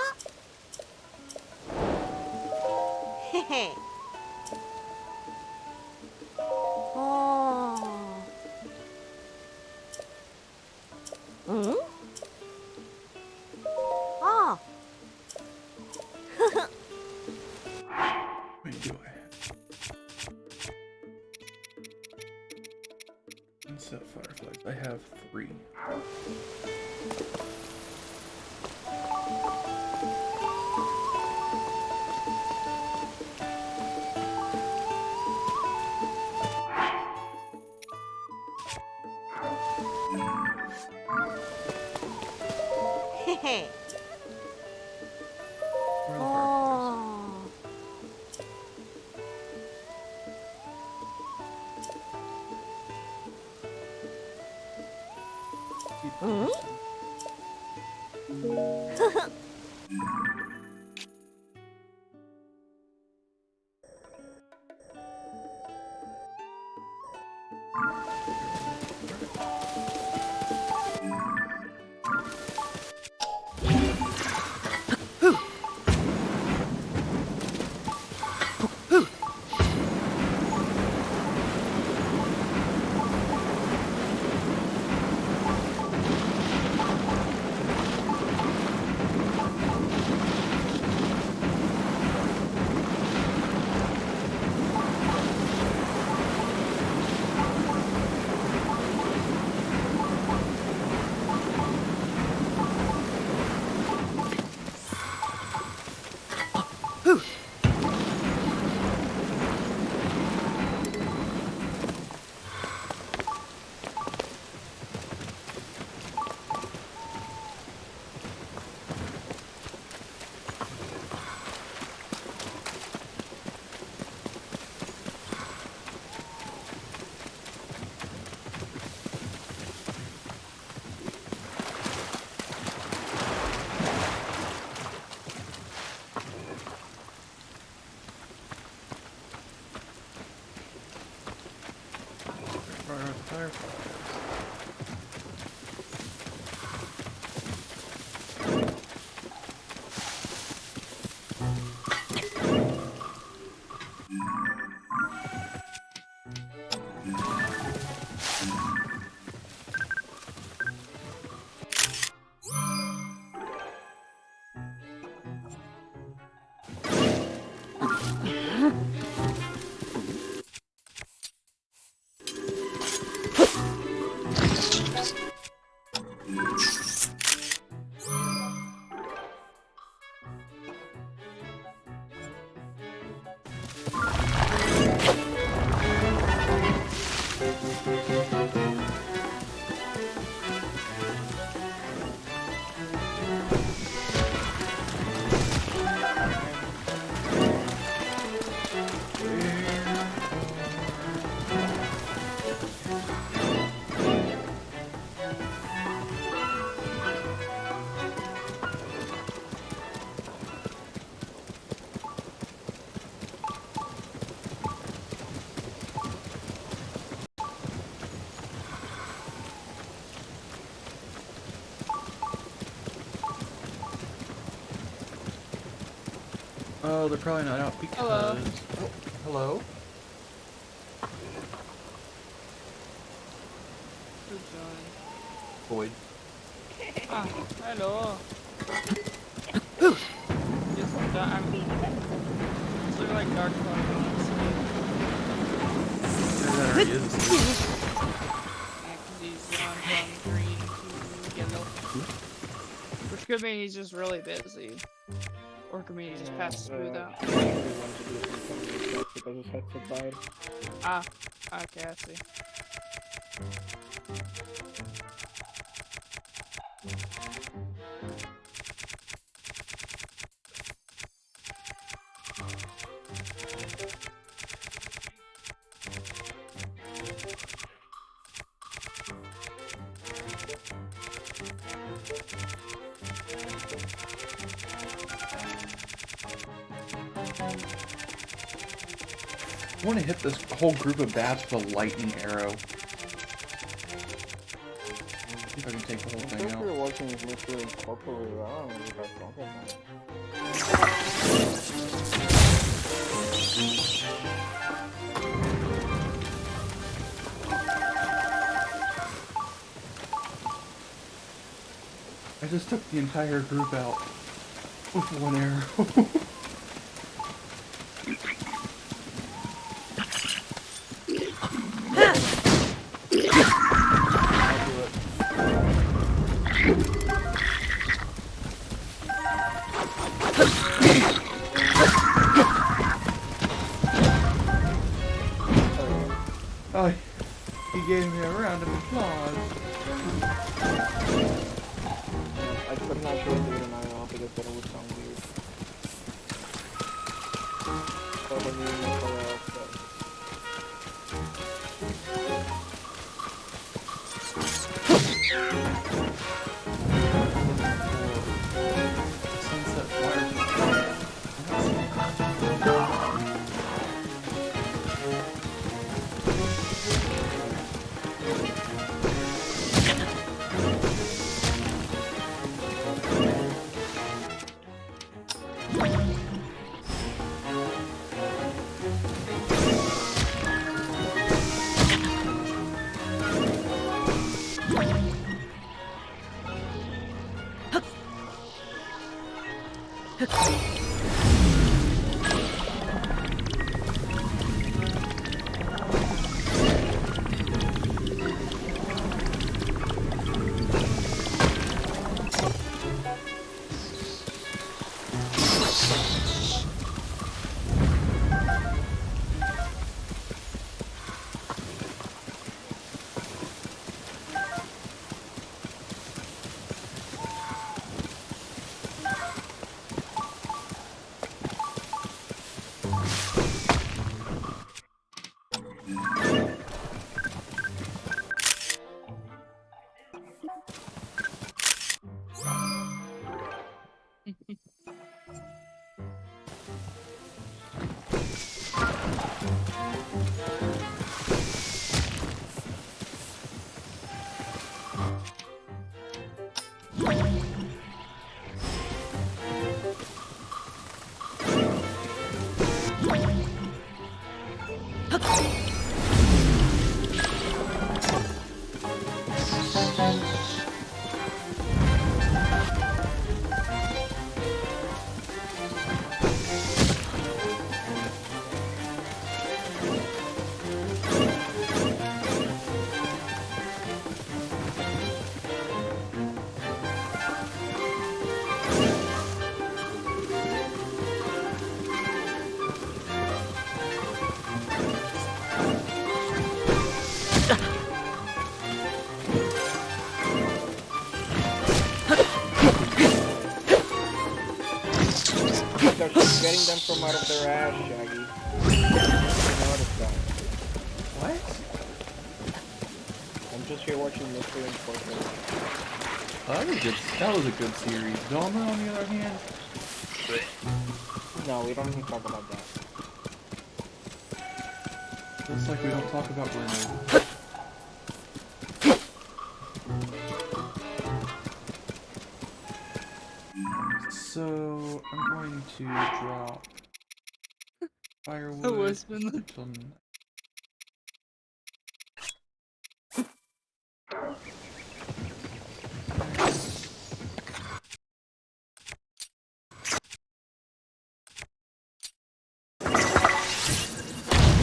헤헤. 어. 응? 아. Wait, do I have? Sunset fireflies. I have 3. 헤헤. Where are the fireflies? 어. Keep 응? posting. Where are the fireflies? Oh, they're probably not out because... Hello. Oh, hello? Who joined? Boyd. Ah, hello. Just I'm it's looking like dark color. That already is. Yeah, 'cause he's gone from green to yellow. Which could mean he's just really busy. Or could mean he just passed smooth out. Because his headset died. Ah, okay, I see. I want to hit this whole group of bats with a lightning arrow. See if I can take the whole thing out. Watching is literally incorporated. I don't know if that's wrong. I just took the entire group out with one arrow. Oh, he gave me a round of applause. I could not show it in IRL because then it would sound weird. So when you make a Sunset Fire. getting them from out of their ass, Shaggy. I noticed that. What? I'm just here watching Mystery Incorporated. Oh, that was a good series. Doma, on the other hand, No, we don't even talk about that. looks like we don't talk about Bruno. So I'm going to drop Firewood was been the- until night.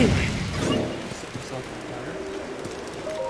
Set myself on fire.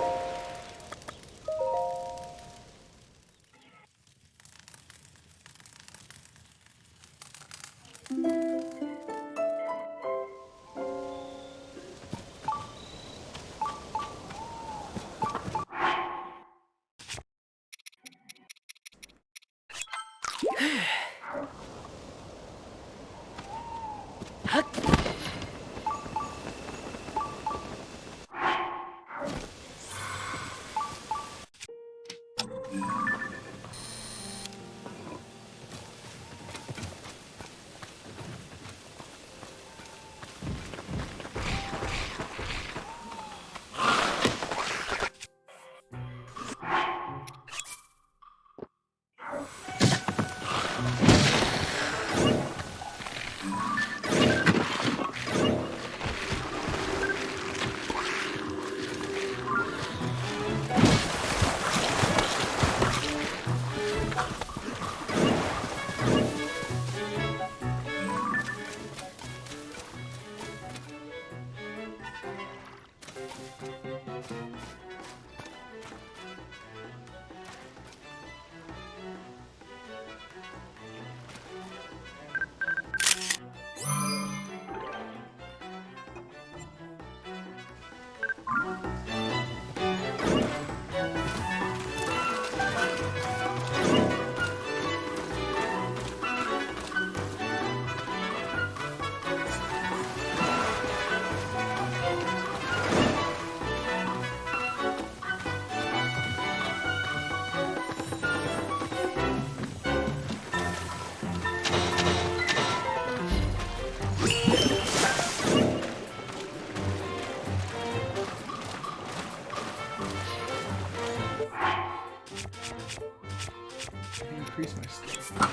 Increase my skill.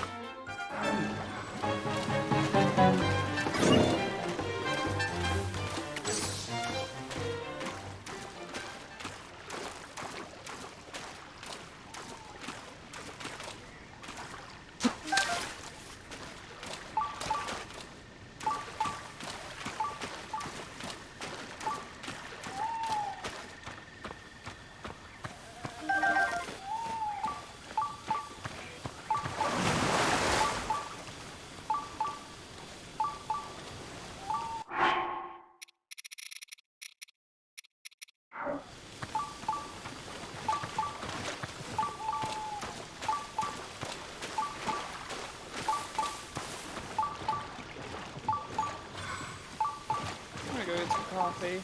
I'm gonna go get some coffee.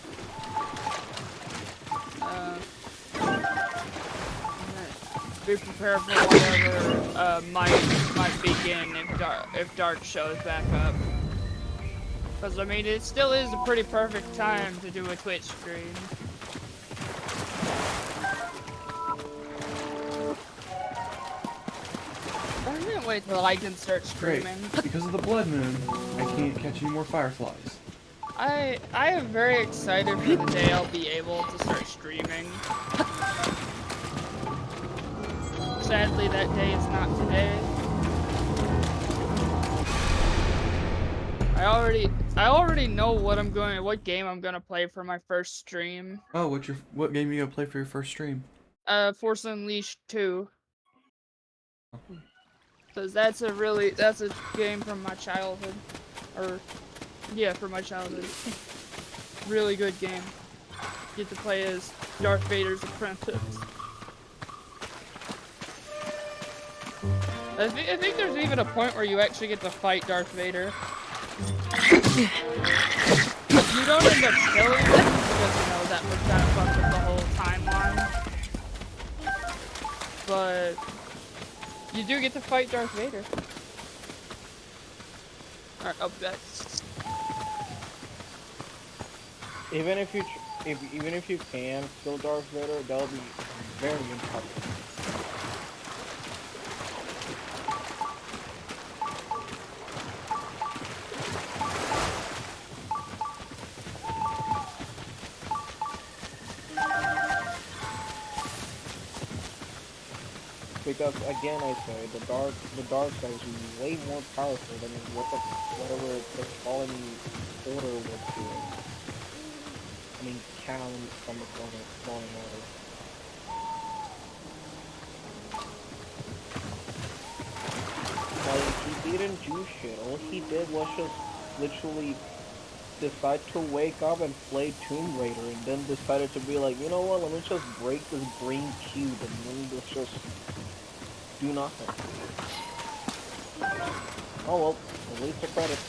Be prepared for whatever might begin if dark shows back up. Because I mean, it still is a pretty perfect time to do a Twitch stream. I can't wait till I can start Great. streaming. Because of the blood moon, I can't catch any more fireflies. I am very excited for the day I'll be able to start streaming. Sadly, that day is not today. I already know what game I'm gonna play for my first stream. Oh, what game you gonna play for your first stream? Force Unleashed 2. Cause that's a game from my childhood. Yeah, from my childhood. Really good game. Get to play as Darth Vader's apprentice. I think there's even a point where you actually get to fight Darth Vader. You don't end up killing him because, you know, that would kind of fuck with the whole timeline. But you do get to fight Darth Vader. Alright, up next. Even if you can kill Darth Vader, that'll be very impossible. because again I say the dark side is way more powerful than whatever the fallen order was doing. I mean, Cal from the fallen order. Like, he didn't do shit. All he did was just literally decide to wake up and play Tomb Raider, and then decided to be like, you know what, let me just break this green cube, and then let's just do nothing. Oh well, at least the credit.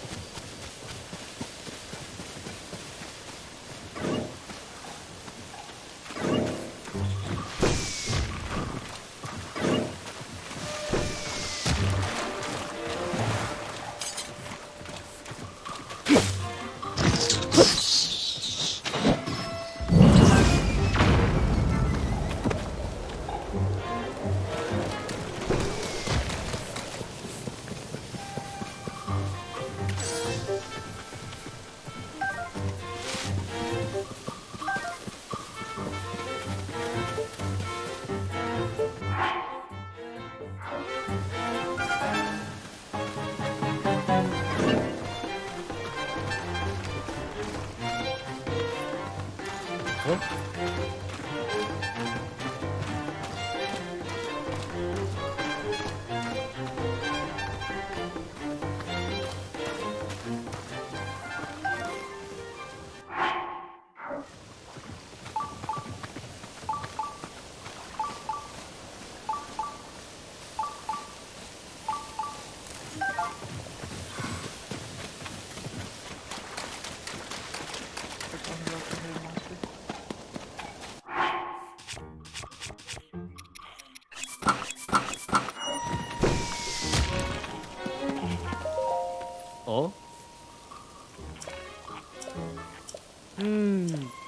Oh?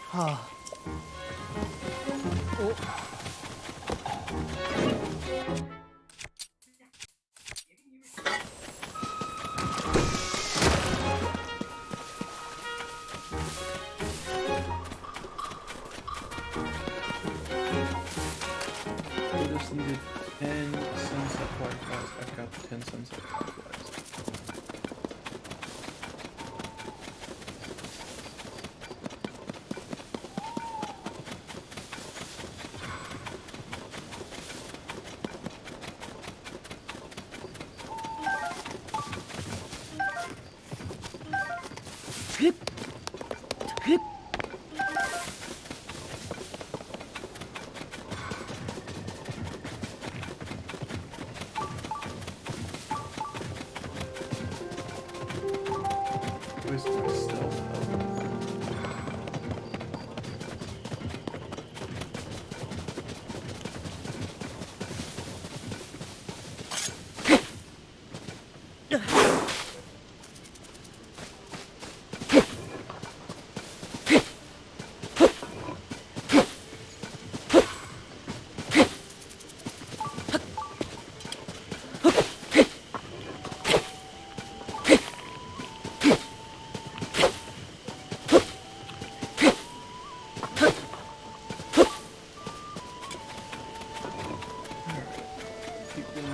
Ha. Oh. I just needed 10 sunset fireflies. I've got the 10 sunset fireflies. Where's my stealth? Keep going.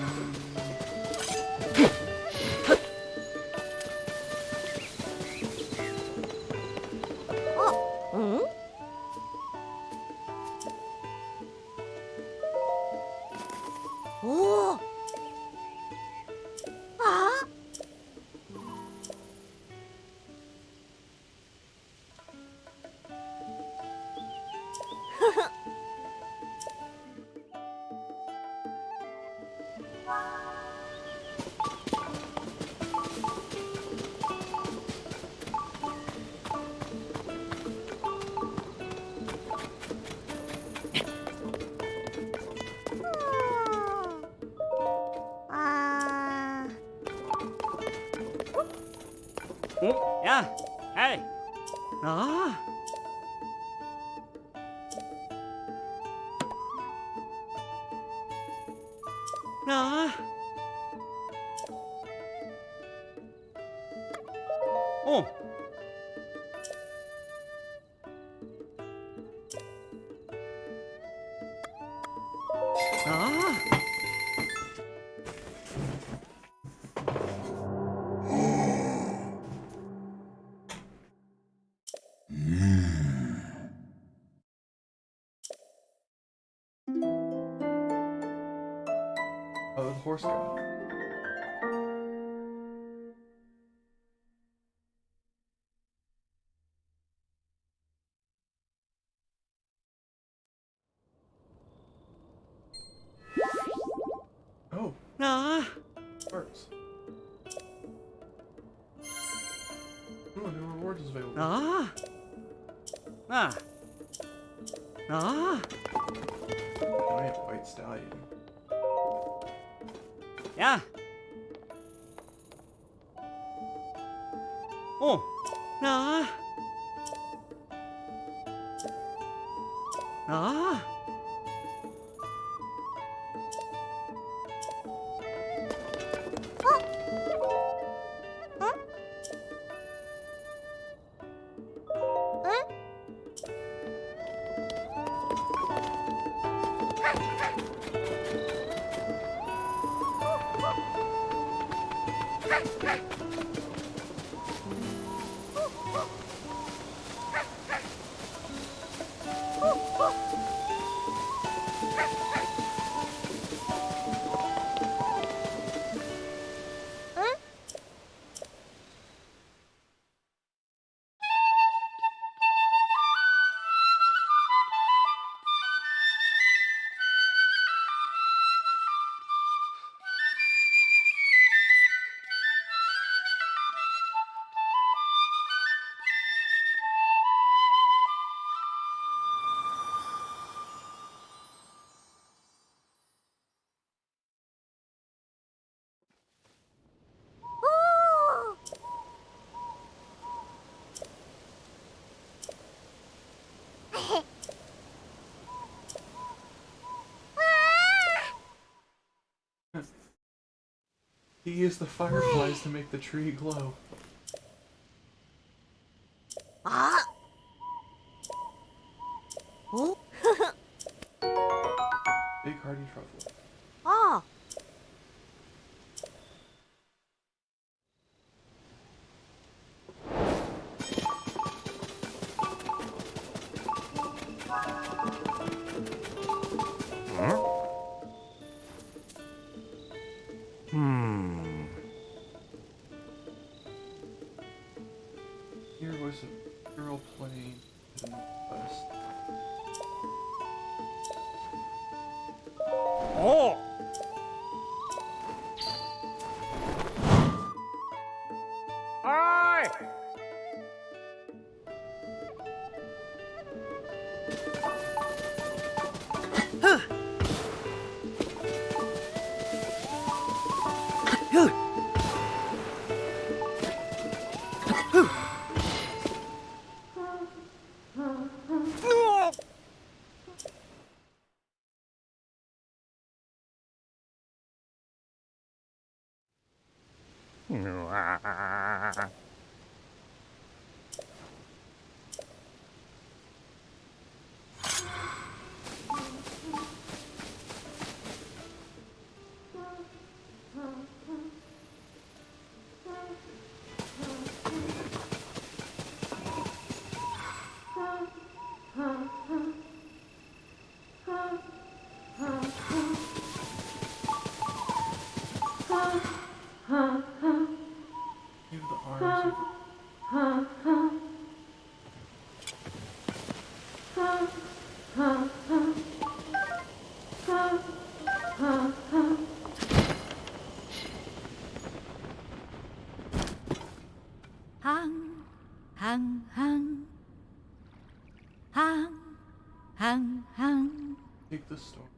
Hmm? Oh. Ah. Ah. Yeah. Hey. Ah. Ah. Oh. Ah. Force God. Oh, Ah. works. Oh, new reward is available. Ah. Ah. Ah. Giant white stallion. Yeah. Oh. Ah. Ah. He used the fireflies to make the tree glow. Ah. Oh. Big hearty truffle. Ah. Here was a girl playing in the west. Oh. Oi. Give the arms of 항, 항, 항. 항, 항, 항. take the storm.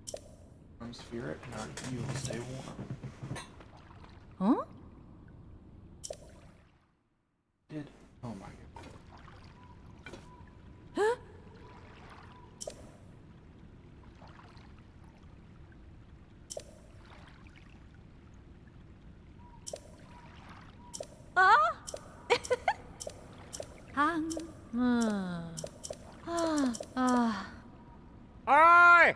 Arms fear it, and you will stay warm. 어? Did oh my god. 항. Oi.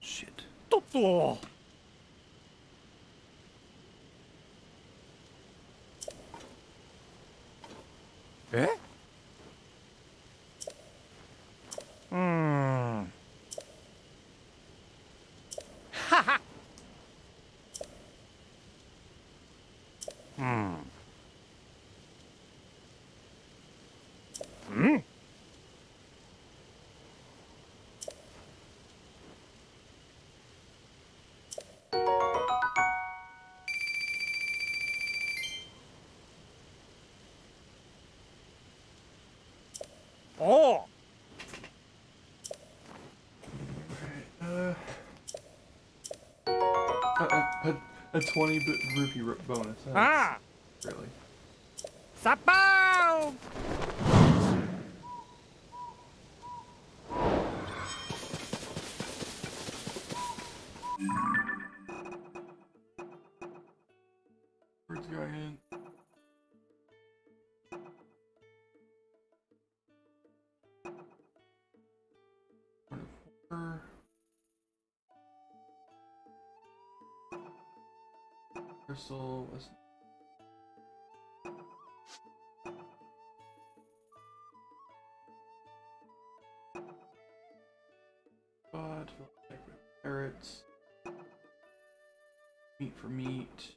Shit. 또. Eh? Hmm. Ha ha. Hmm. Hmm. Oh. A 20 rupee bonus. That's Ah! really. Sapao! Where's the guy in? Crystal was. God, carrots. Meat for meat.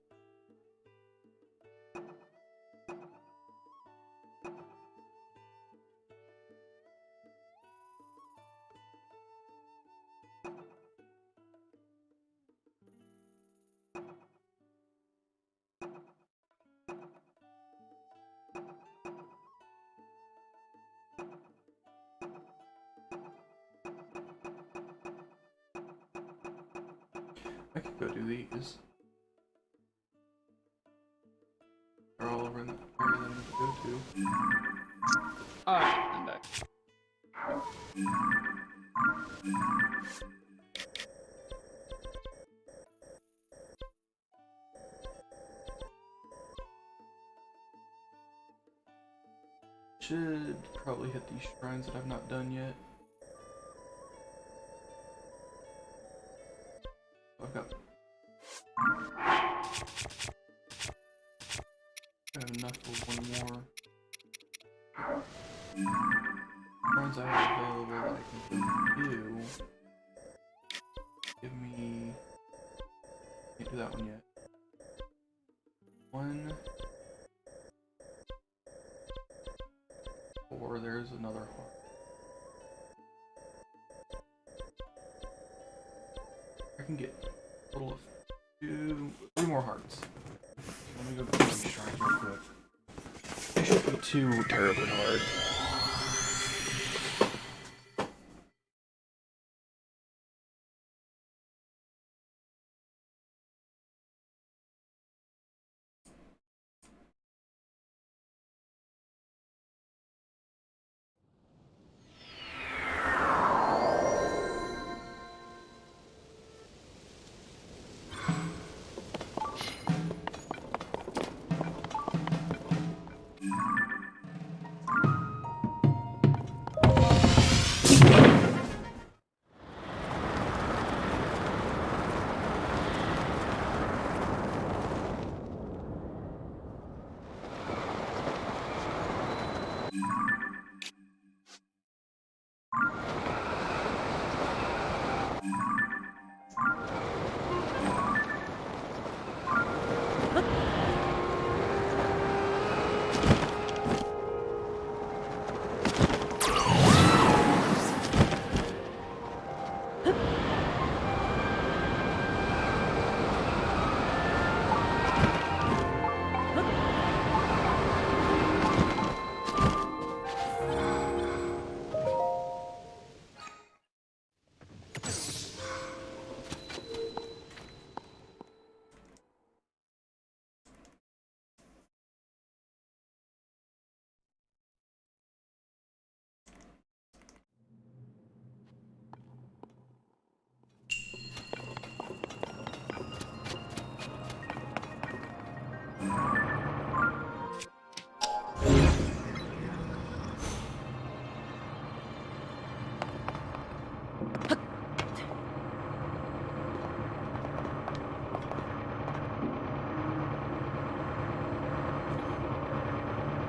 I could go do these. They're all over in the area that I need to go to. Alright, I'm back. Should probably hit these shrines that I've not done yet. I've got I have enough for one more. Shrines I have available that I can go do. Give me. Can't do that one yet. One. Or there's another heart. I can get a total of 3 more hearts. Let me go get these shrines real quick. They shouldn't be too terribly hard.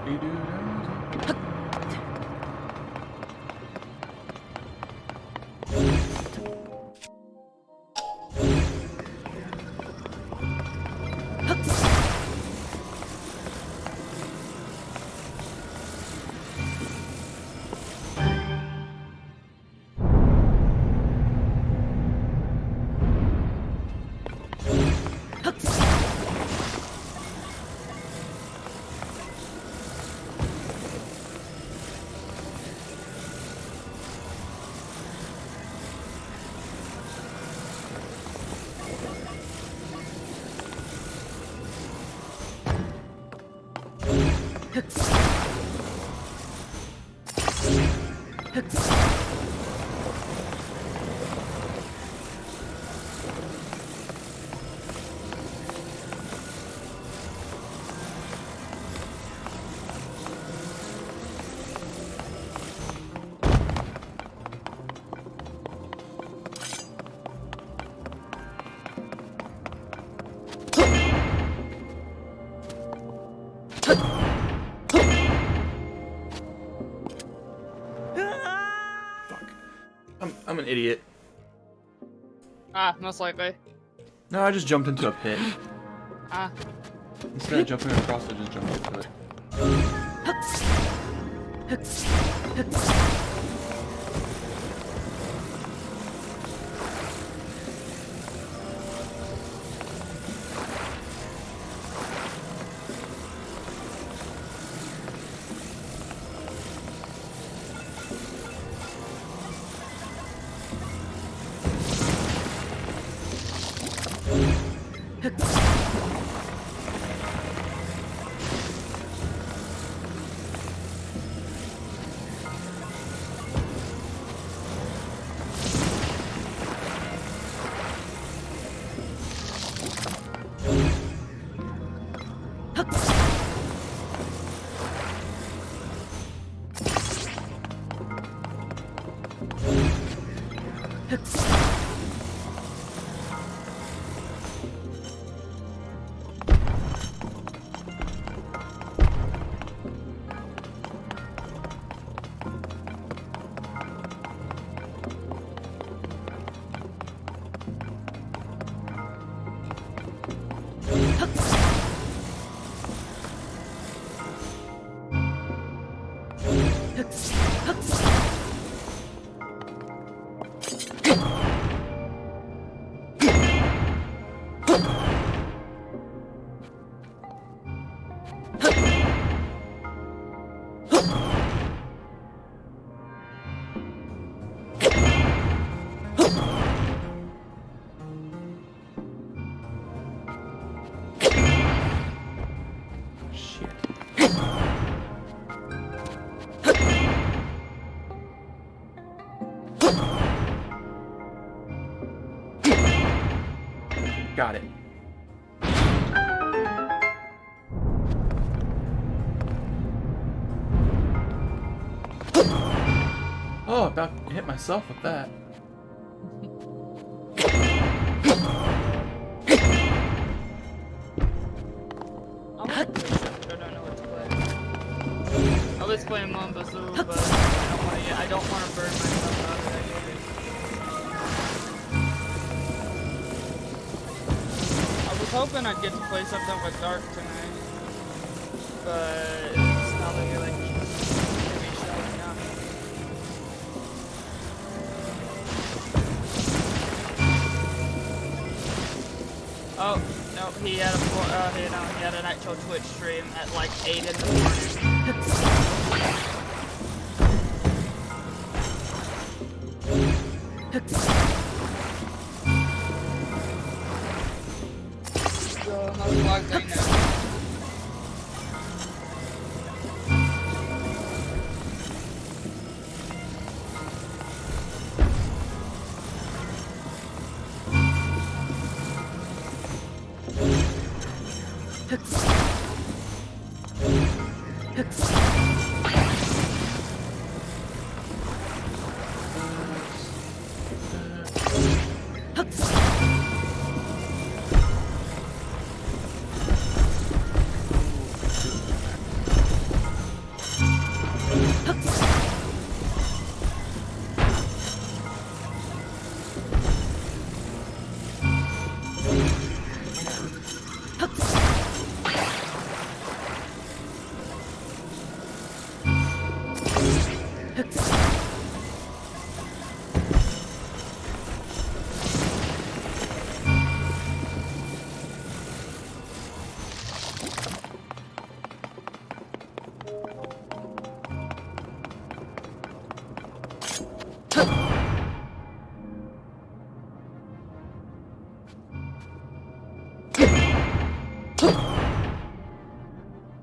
Hey dude, an idiot. Ah, most likely. No, I just jumped into a pit. Ah. Instead of jumping across, I just jumped into it. Got it. Oh, about to hit myself with that. I don't know what to play. I was playing Mamba Zoo, but I don't want to burn myself out of that game. I was hoping I'd get to play something with Dark tonight, but it's not looking like he's gonna be showing up. Oh, no, he had he had an actual Twitch stream at like 8 in the morning. So, how's the vlog going now?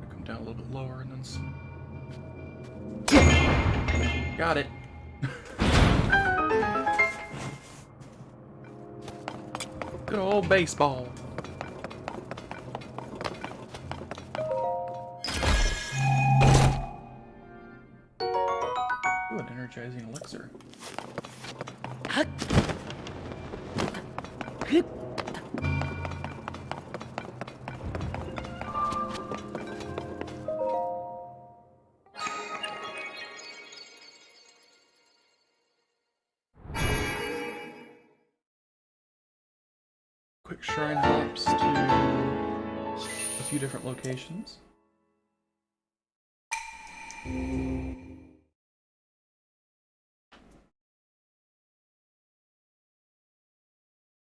Come down a little bit lower and then. Got it. Good old baseball. Ooh, an energizing elixir. quick shrine hops to a few different locations.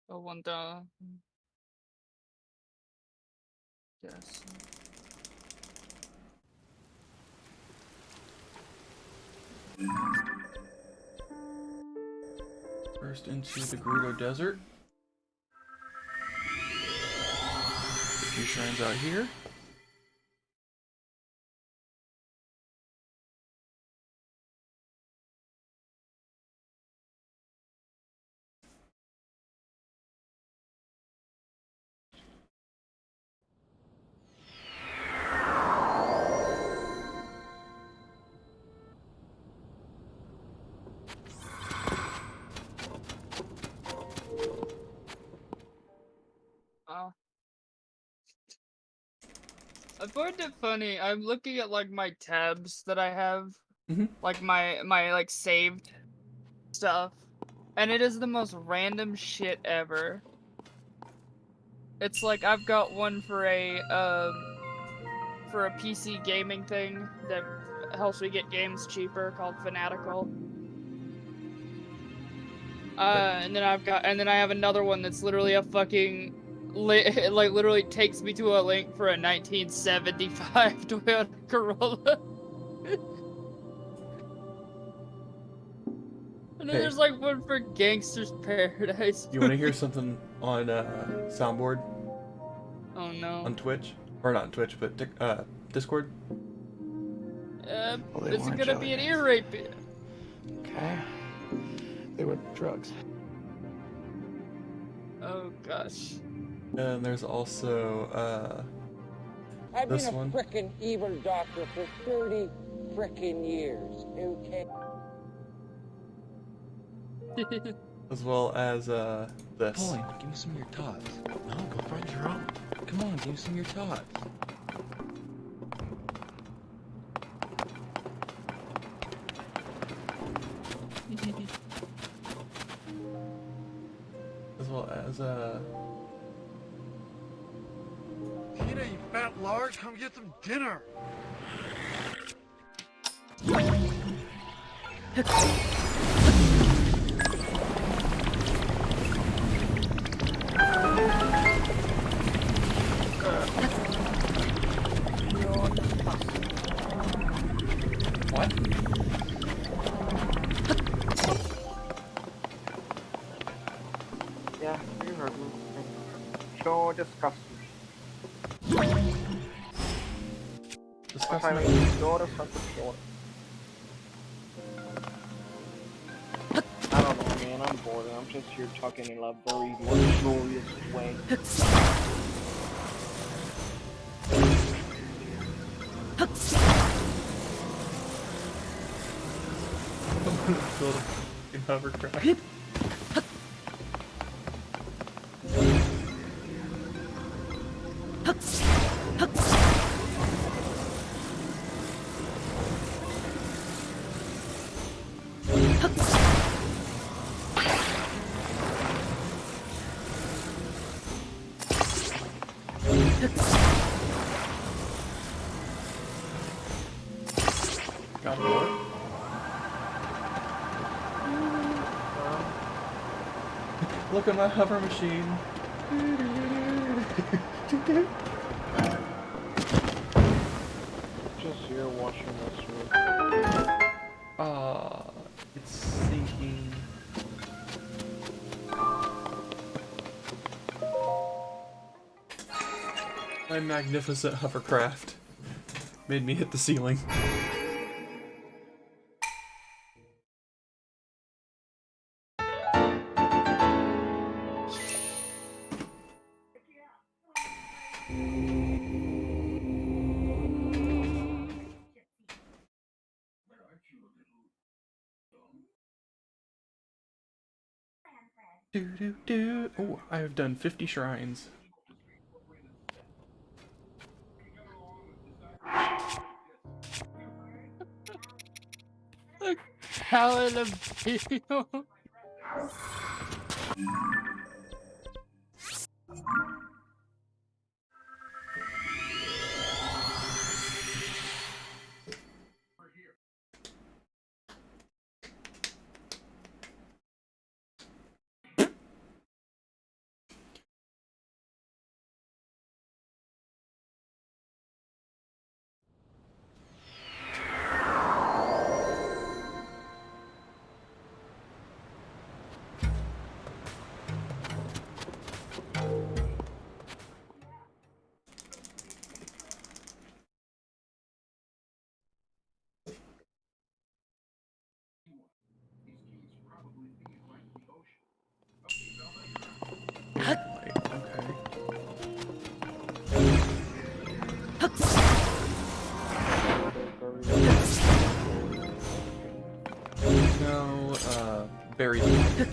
Oh, one down. Yes. First into the Gerudo Desert. A few shrines out here. Oh. I find it funny. I'm looking at like my tabs that I have, like my like saved stuff, and it is the most random shit ever. It's like I've got one for a PC gaming thing that helps me get games cheaper called Fanatical. And then I have another one that's literally a fucking like literally takes me to a link for a 1975 Toyota Corolla. And then Hey. there's like one for Gangster's Paradise. You want to hear something on Soundboard? Oh no. On Twitch? Or not Twitch, but Discord? Well, they This is weren't gonna be an jelly ear rape. Okay. They were drugs. Oh gosh. And there's also I've this been a one. frickin' evil doctor for 30 frickin' years, okay? As well as this. Pauline, give me some of your tots. No, go find your own. Come on, give me some of your tots. As well as Tina, you fat lard, come get some dinner. what? Yeah, you heard me. So disgusting. Disgusting. So disgusting. I don't know, man. I'm bored. I'm just here talking in a very luxurious way. Build a hovercraft. Got more. Look at my hover machine. Just here watching this room. Ah, it's sinking. My magnificent hovercraft made me hit the ceiling. Oh, I have done 50 shrines. Howling of video. Very big.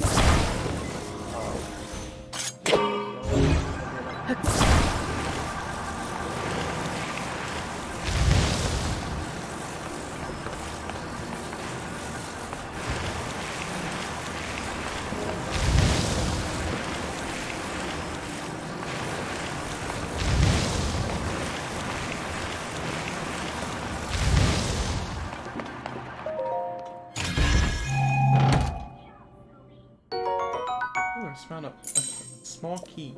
Ooh, I just found a small key.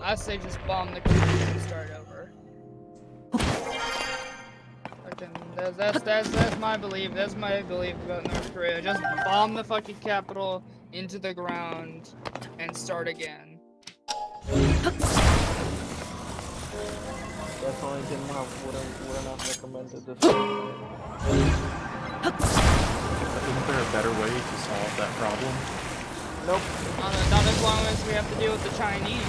I say just bomb the country and start over. That's my belief. That's my belief about North Korea. Just bomb the fucking capital into the ground and start again. Definitely wouldn't have recommended this. Isn't there a better way to solve that problem? Nope. Not as long as we have to deal with the Chinese.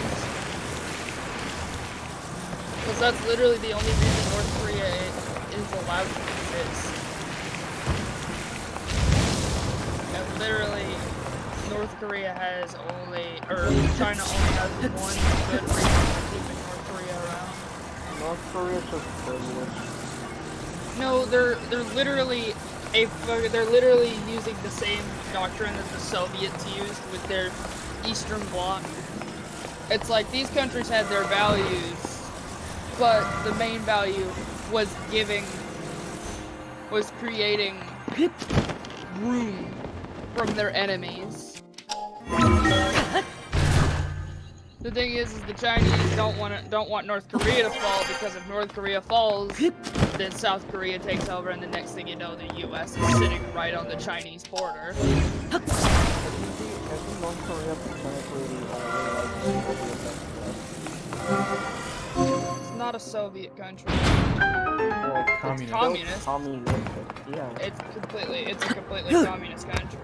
Because that's literally the only reason North Korea is allowed to exist. And literally, North Korea has only, or China only has one good reason for keeping North Korea around. North Korea's just privileged. No, they're literally they're literally using the same doctrine that the Soviets used with their Eastern Bloc. It's like these countries had their values, but the main value was creating room from their enemies. The thing is the Chinese don't want North Korea to fall, because if North Korea falls, then South Korea takes over, and the next thing you know, the U.S. is sitting right on the Chinese border. Isn't North Korea It's not a Soviet country. communist? It's communist. Communistic, yeah. It's a completely communist country.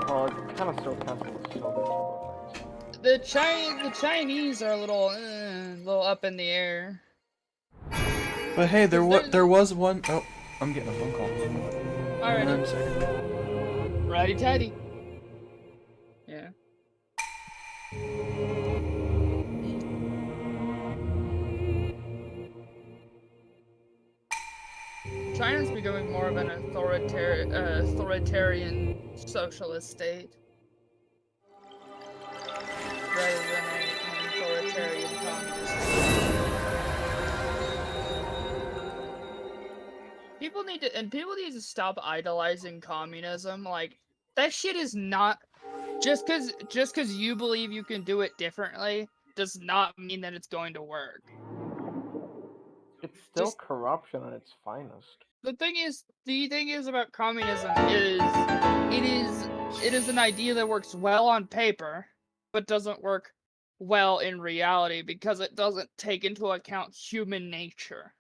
Well, it kind of still counts as Soviet for things. The Chinese are a little up in the air. But hey, there was one. Oh, I'm getting a phone call. Alright. 1 second. Righty tighty. Yeah. China's becoming more of an authoritarian socialist state rather than an authoritarian communist state. People need to stop idolizing communism. Like, that shit is not just cause you believe you can do it differently does not mean that it's going to work. It's still corruption at its finest. The thing is about communism is it is an idea that works well on paper, but doesn't work well in reality because it doesn't take into account human nature.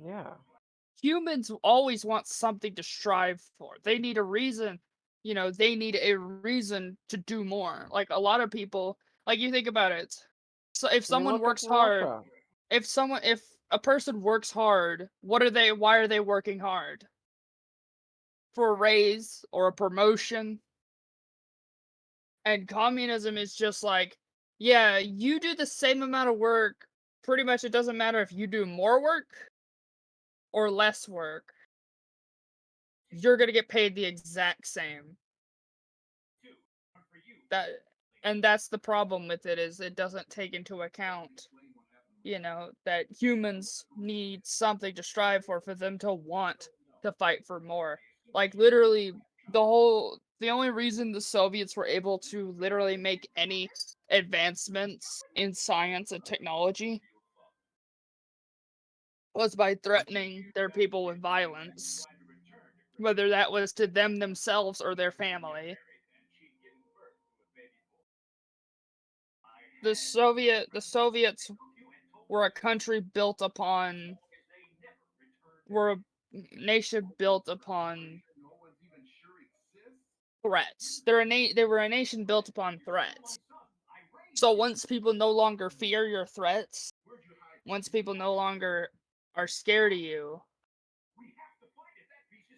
Yeah. humans always want something to strive for. They need a reason, they need a reason to do more. Like a lot of people, like you think about it. So if I mean, someone look at works hard, Russia. if a person works hard, why are they working hard? For a raise or a promotion? And communism is just like, yeah, you do the same amount of work. Pretty much it doesn't matter if you do more work or less work. You're gonna get paid the exact same. And that's the problem with it, is it doesn't take into account, that humans need something to strive for them to want to fight for more. Like literally the only reason the Soviets were able to literally make any advancements in science and technology was by threatening their people with violence, whether that was to them themselves or their family. The Soviets were a country built upon, were a nation built upon threats. They were a nation built upon threats. So once people no longer fear your threats, once people no longer are scared of you,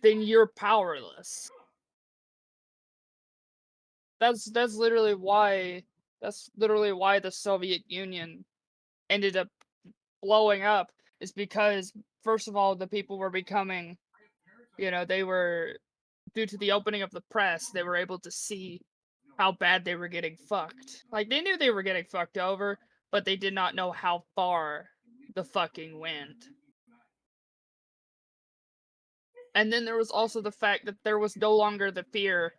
then you're powerless. That's literally why the Soviet Union ended up blowing up, is because first of all the people were becoming, they were, due to the opening of the press, they were able to see how bad they were getting fucked. Like they knew they were getting fucked over, but they did not know how far the fucking went. And then there was also the fact that there was no longer the fear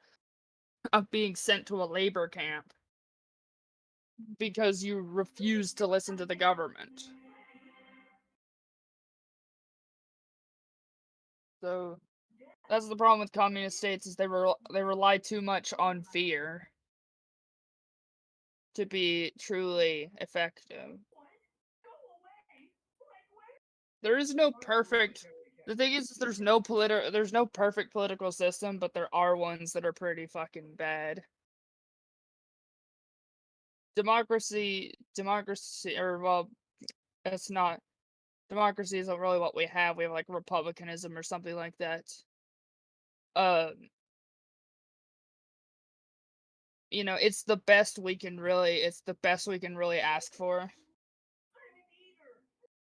of being sent to a labor camp because you refused to listen to the government. So that's the problem with communist states, is they rely too much on fear to be truly effective. There is no perfect. The thing is, there's no perfect political system, but there are ones that are pretty fucking bad. Democracy, or well, it's not. Democracy isn't really what we have. We have like republicanism or something like that. It's the best we can really ask for.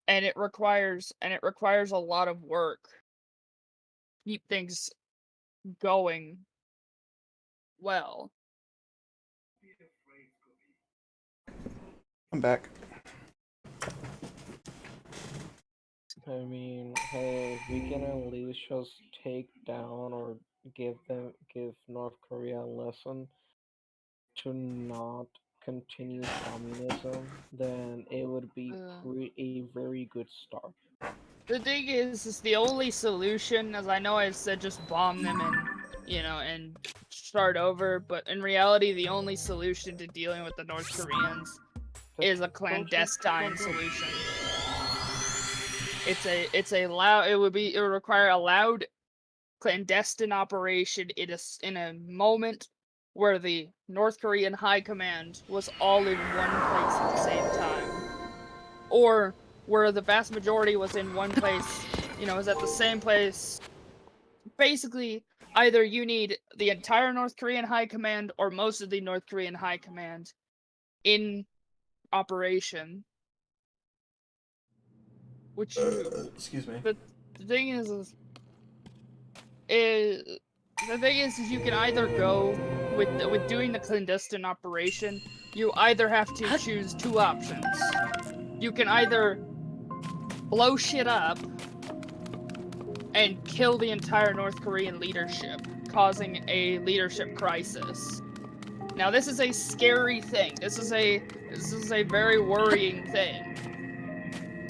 And it requires a lot of work to keep things going well. I'm back. I mean, hey, if we can at least just take down or give North Korea a lesson to not continue communism, then it would be a very good start. The thing is the only solution, as I know I said just bomb them and, and start over, but in reality the only solution to dealing with the North Koreans is a clandestine solution. It would require a loud clandestine operation in a moment where the North Korean High Command was all in one place at the same time. Or where the vast majority was in one place, was at the same place. Basically, either you need the entire North Korean High Command or most of the North Korean High Command in operation. Which excuse me. But the thing is you can either go with doing the clandestine operation. You either have to choose two options. You can either blow shit up and kill the entire North Korean leadership, causing a leadership crisis. Now this is a scary thing. This is a very worrying thing.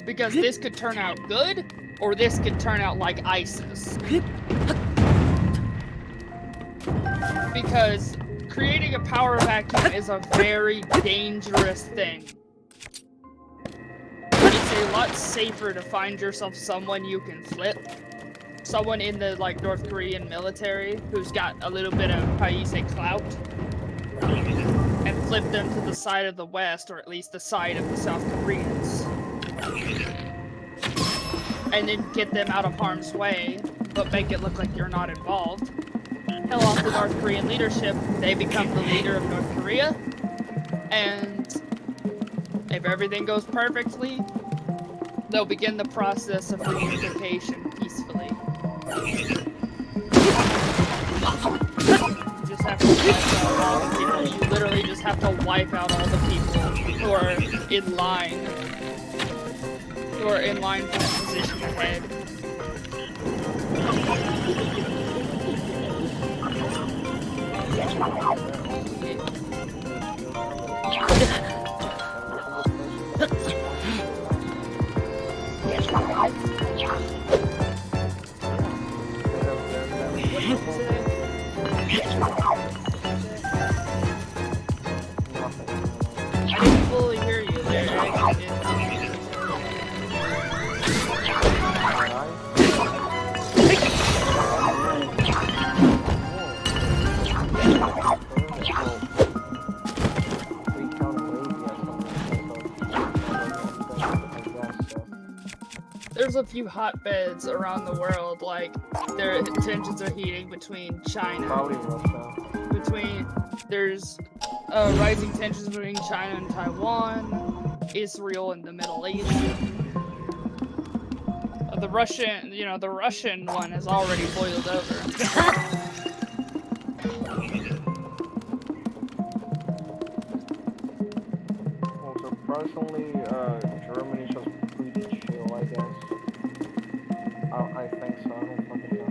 Because this could turn out good, or this could turn out like ISIS. Because creating a power vacuum is a very dangerous thing. It's a lot safer to find yourself someone you can flip someone in the like North Korean military who's got a little bit of, how you say, clout, and flip them to the side of the West, or at least the side of the South Koreans, and then get them out of harm's way, but make it look like you're not involved. Kill off the North Korean leadership, they become the leader of North Korea, and if everything goes perfectly, they'll begin the process of reunification peacefully. You just have to wipe out all the people. You literally just have to wipe out all the people who are in line. Who are in line for that position ahead. I didn't fully hear you there. There's a few hotbeds around the world, like their tensions are heating between China. Probably Russia. There's rising tensions between China and Taiwan, Israel and the Middle East. The Russian one has already boiled over. Well, surprisingly, Germany's just pretty chill, I guess. I think so. I don't fucking know.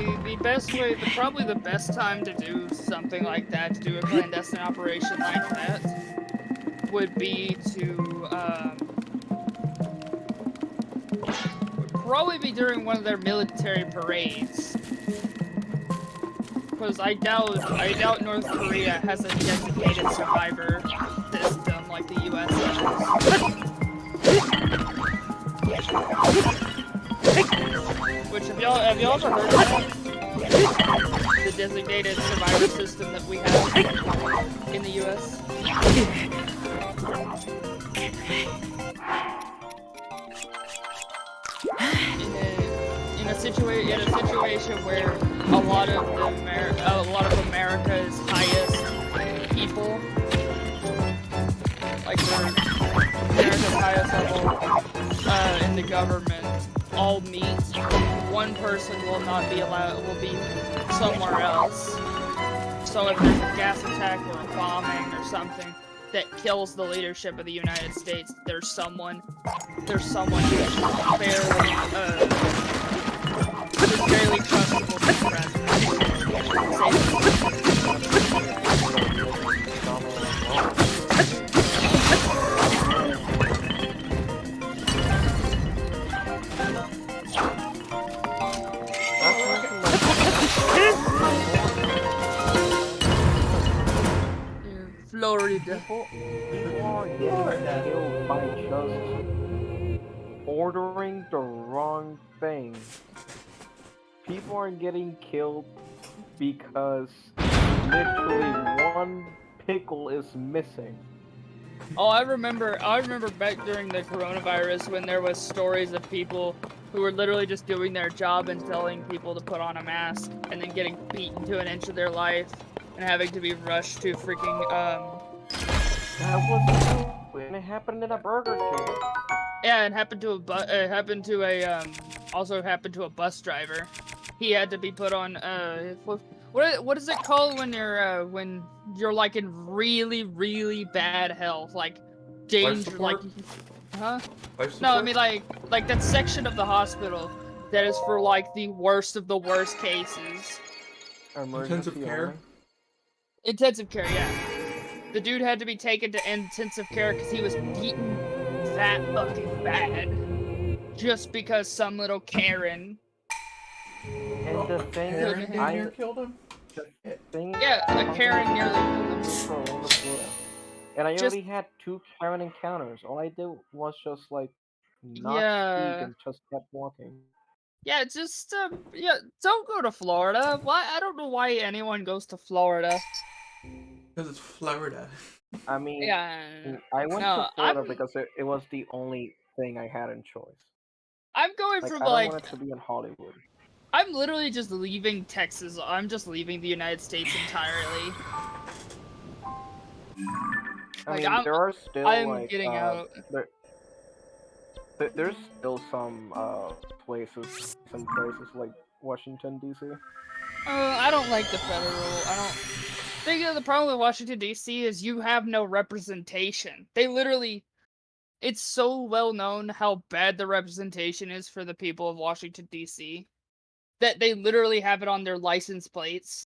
Then we probably the best time to do something like that, to do a clandestine operation like that, would be to probably be during one of their military parades. Because I doubt North Korea has a designated survivor system like the US does. Which, have y'all ever heard of that? The designated survivor system that we have in the US? In a situation where a lot of America's highest people, like America's highest level in the government, all meet. One person will not be allowed, will be somewhere else. So if there's a gas attack or a bombing or something that kills the leadership of the United States, there's someone who's fairly trustable to the president. Florida. People are getting killed by just ordering the wrong thing. People are getting killed because literally one pickle is missing. Oh, I remember back during the coronavirus when there was stories of people who were literally just doing their job and telling people to put on a mask and then getting beaten to an inch of their life and having to be rushed to freaking, That was when it happened in a Burger King. Yeah, it happened to also happened to a bus driver. He had to be put on, what is it called when you're like in really, really bad health, like danger, like, huh? No, I mean like that section of the hospital that is for like the worst of the worst cases. Intensive care? Intensive care, yeah. The dude had to be taken to intensive care because he was beaten that fucking bad. Just because some little Karen. And the thing killed him? thing. Yeah, a Karen nearly killed him. For Orlando, Florida. And I Just- already had 2 Karen encounters. All I did was just like not speak Yeah. and just kept walking. Yeah, just yeah, don't go to Florida. Why? I don't know why anyone goes to Florida. Because it's Florida. I mean, Yeah. I went No, to Florida I'm because it was the only thing I had in choice. I'm going Like, for I don't like want it to be in Hollywood. I'm literally just leaving Texas. I'm just leaving the United States entirely. I Like, mean, there are still I'm like getting out. There's still some places like Washington D.C. I don't like the federal. I don't. Think of the problem with Washington D.C. is you have no representation. They literally, it's so well known how bad the representation is for the people of Washington D.C. that they literally have it on their license plates.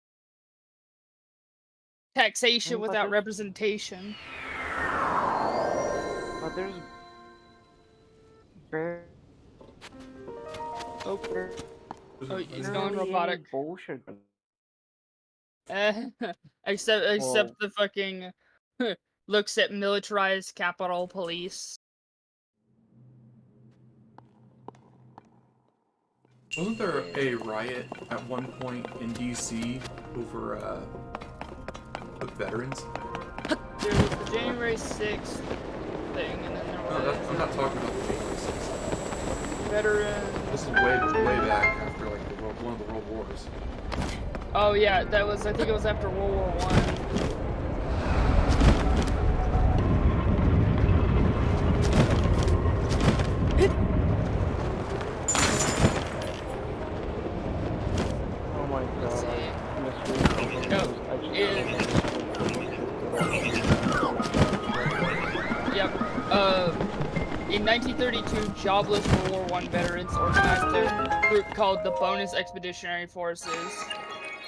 Taxation But without there's- representation. But there's very Oh, oh he's there's going really robotic. any bullshit. Except Well- the fucking looks at militarized Capitol Police. Wasn't there a riot at one point in DC over with veterans? There was the January 6th thing, and then there No, was I'm not talking about the January 6th. veteran. This is way back after like one of the World Wars. Oh yeah, that was. I think it was after World War One. Oh my Let's god, see. I misread No, something. Yep. In 1932, jobless World War One veterans organized a group called the Bonus Expeditionary Forces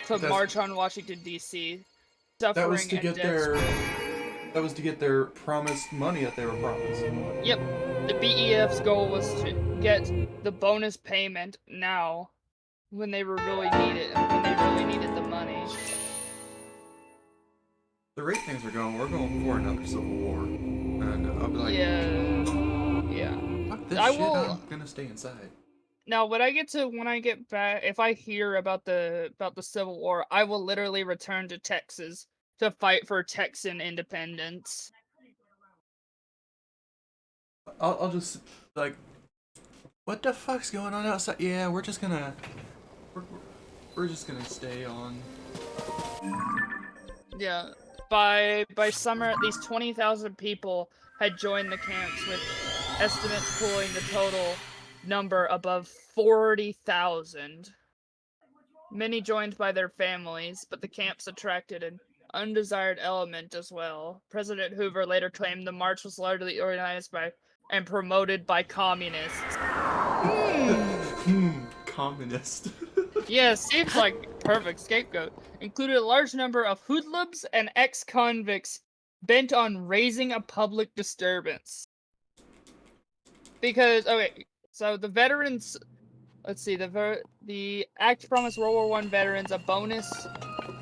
to That's- march on Washington D.C. That was Suffering to and get death. That was to get their promised money that they were promised. Yep. The BEF's goal was to get the bonus payment now, when they were really needed, when they really needed the money. The rate things are going, we're going for another civil war, and I'll be like, Yeah. fuck this I shit, will- I'm gonna stay inside. Now, when I get back, if I hear about the Civil War, I will literally return to Texas to fight for Texan independence. I'll just like, what the fuck's going on outside? Yeah, we're just gonna stay on. Yeah. By summer, at least 20,000 people had joined the camps, with estimates pulling the total number above 40,000. Many joined by their families, but the camps attracted an undesired element as well. President Hoover later claimed the march was largely organized by and promoted by communists. Communist. Yeah, seems like perfect scapegoat. Included a large number of hoodlums and ex-convicts bent on raising a public disturbance. Because, okay, so the veterans, let's see, the Act promised World War I veterans a bonus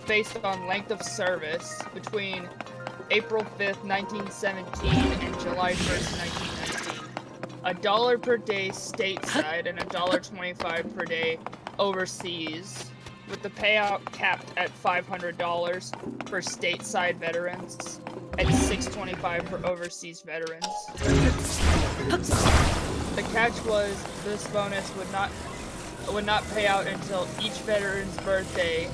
based on length of service between April 5th, 1917 and July 1st, 1919. $1 per day stateside and $1.25 per day overseas, with the payout capped at $500 for stateside veterans and $625 for overseas veterans. The catch was this bonus would not pay out until each veteran's birthday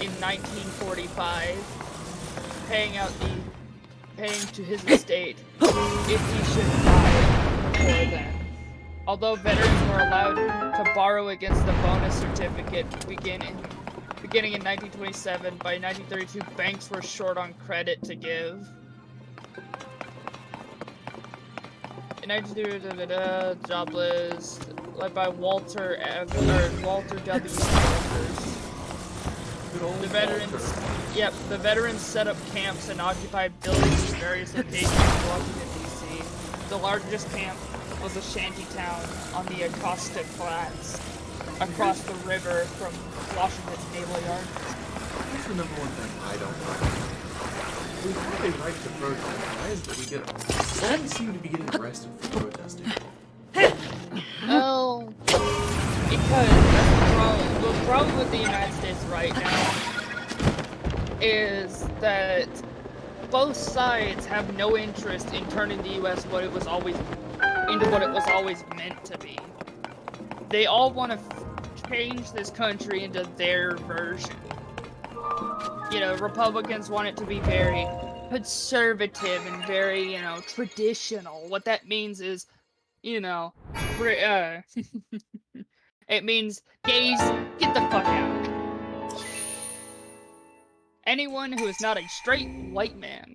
in 1945, paying to his estate if he should die before then. Although veterans were allowed to borrow against the bonus certificate beginning in 1927, by 1932 banks were short on credit to give. In 1932, jobless, led by Walter W. Walters. The veterans set up camps and occupied buildings in various locations in Washington, D.C. The largest camp was a shanty town on the Acosta Flats, across the river from Washington's Naval Yard. That's the number one thing I don't like. We have a right to protest. Why is it that we get why do we seem to be getting arrested for protesting? Oh, because that's the problem. The problem with the United States right now is that both sides have no interest in turning the U.S. what it was always meant to be. They all want to change this country into their version. You know, Republicans want it to be very conservative and very, traditional. What that means is, it means gays, get the fuck out. Anyone who is not a straight white man.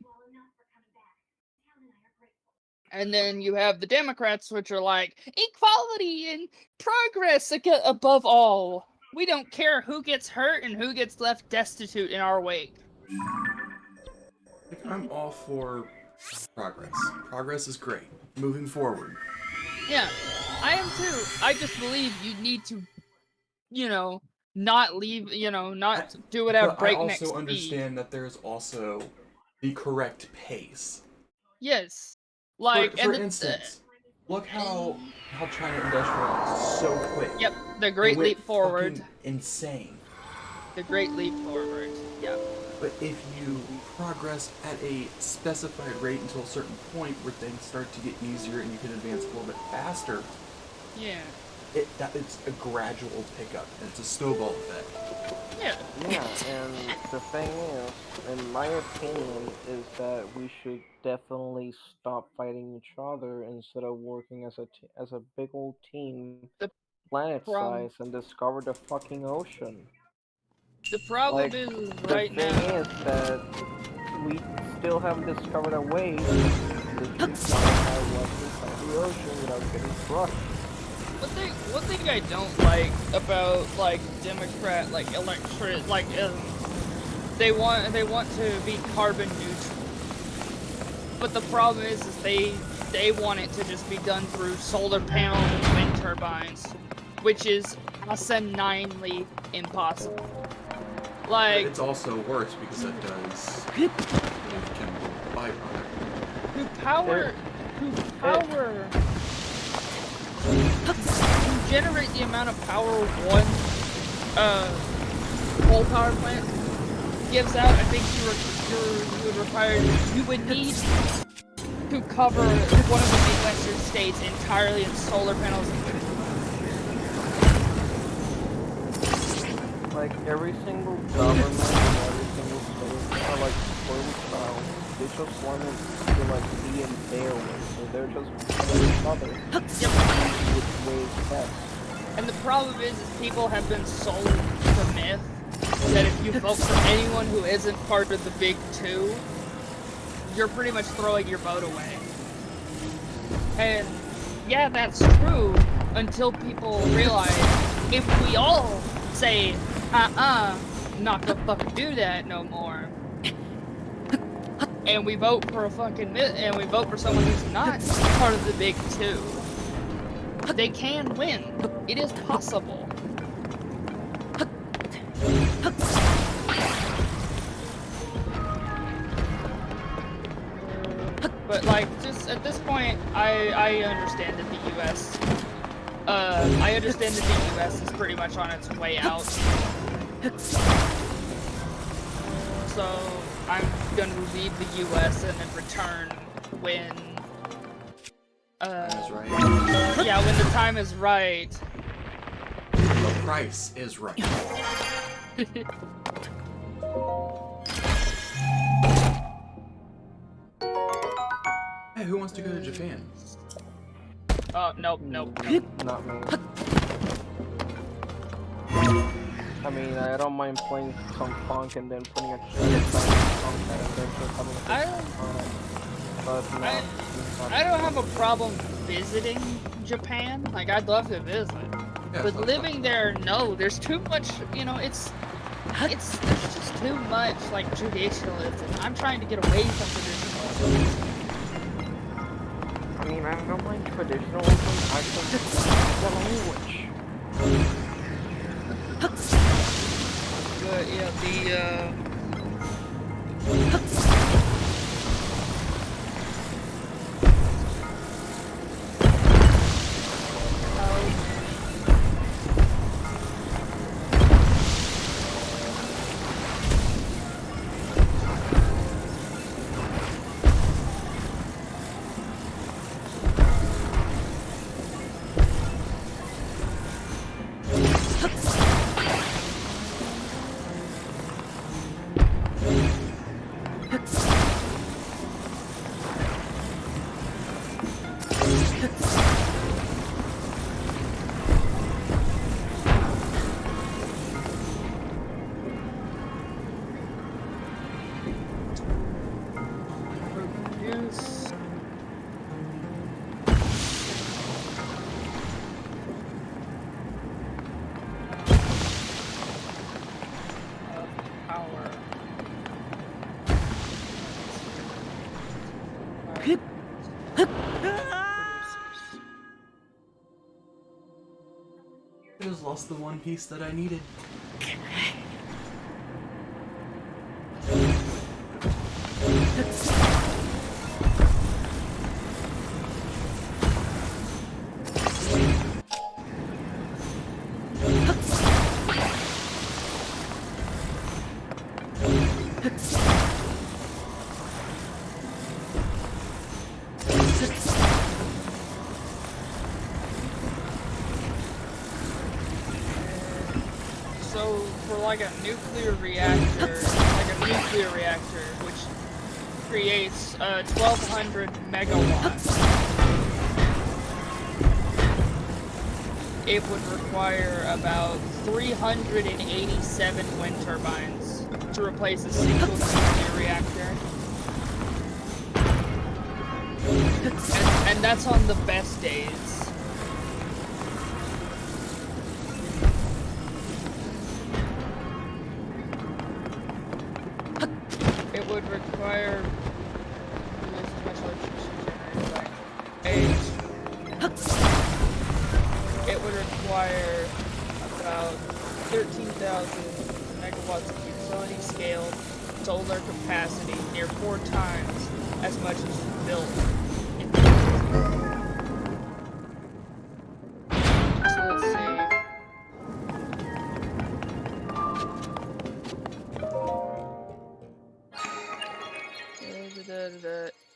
And then you have the Democrats, which are like, equality and progress above all. We don't care who gets hurt and who gets left destitute in our wake. I'm all for progress. Progress is great. Moving forward. Yeah, I am too. I just believe you need to, not leave, not do it at breakneck speed. I also understand that there's also the correct pace. Yes. Like, for instance, look how China industrialized so quick. Yep, the Great Leap Forward. Insane. The Great Leap Forward. Yep. But if you progress at a specified rate until a certain point where things start to get easier and you can advance a little bit faster, yeah, it's a gradual pickup and it's a snowball effect. Yeah. Yeah, and the thing is, in my opinion, is that we should definitely stop fighting each other instead of working as a big old team, planet size, and discover the fucking ocean. The problem is right now. The thing is that we still haven't discovered a way to fly what's inside the ocean without getting crushed. One thing I don't like about Democrat they want to be carbon neutral, but the problem is they want it to just be done through solar panels and wind turbines, which is asininely impossible. Like, but it's also worse because it does have chemical byproduct. Who generate the amount of power one coal power plant gives out. I think you would need to cover one of the Midwestern states entirely in solar panels and wind. Like every single government and every single state are like spoiled child. They just want to be in their way, so they're just telling each other which way is best. And the problem is people have been sold the myth that if you vote for anyone who isn't part of the big two, you're pretty much throwing your vote away. And yeah, that's true until people realize if we all say, not gonna fucking do that no more, and we vote for someone who's not part of the big two, they can win. It is possible. But just at this point, I understand that the U.S. is pretty much on its way out. So I'm gonna leave the U.S. and then return when yeah, when the time is right. The price is right. Hey, who wants to go to Japan? Nope. Not me. I mean, I don't mind playing some funk and then putting a funk and then just having I don't have a problem visiting Japan. Like, I'd love to visit. Yeah, but living there, no. There's too much, there's just too much, traditionalism. I'm trying to get away from traditionalism. I mean, I don't mind traditionalism, I just the language. But, yeah. Produce. Power. I just lost the one piece that I needed. So for like a nuclear reactor, which creates 1,200 megawatts, it would require about 387 wind turbines to replace a single nuclear reactor. And that's on the best days. It would require it would require about 13,000 megawatts of utility scale solar capacity, near 4 times as much as built. So let's see.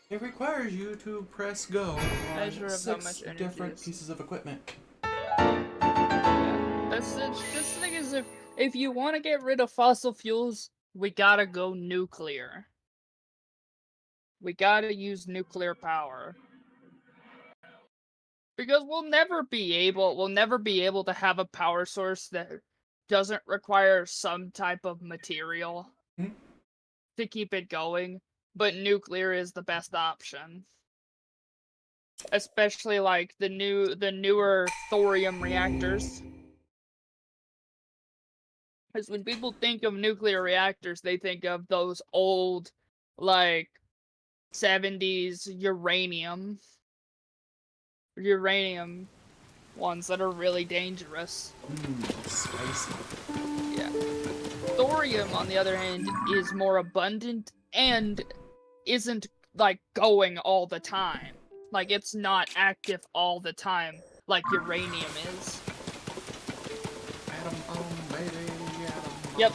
It requires you to press go Measure on of how 6 much energy different is. pieces of equipment. That's it. This thing is, if you want to get rid of fossil fuels, we gotta go nuclear. We gotta use nuclear power. Because we'll never be able to have a power source that doesn't require some type of material to keep it going. But nuclear is the best option. Especially like the newer thorium reactors. Because when people think of nuclear reactors, they think of those old, like, 70s uranium ones that are really dangerous. Spicy. Yeah. Thorium, on the other hand, is more abundant and isn't, like, going all the time. Like, it's not active all the time, like uranium is. Atom bomb, baby, atom bomb. Yep.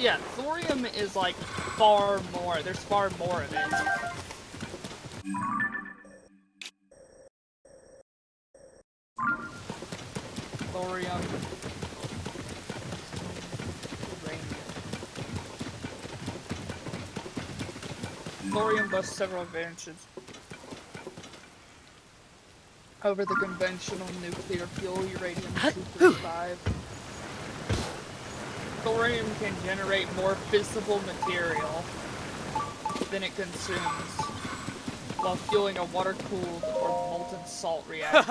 Yeah, thorium is, like, far more. There's far more of it. Thorium. Thorium boasts several advantages over the conventional nuclear fuel uranium-235. Thorium can generate more fissile material than it consumes, while fueling a water-cooled or molten salt reactor.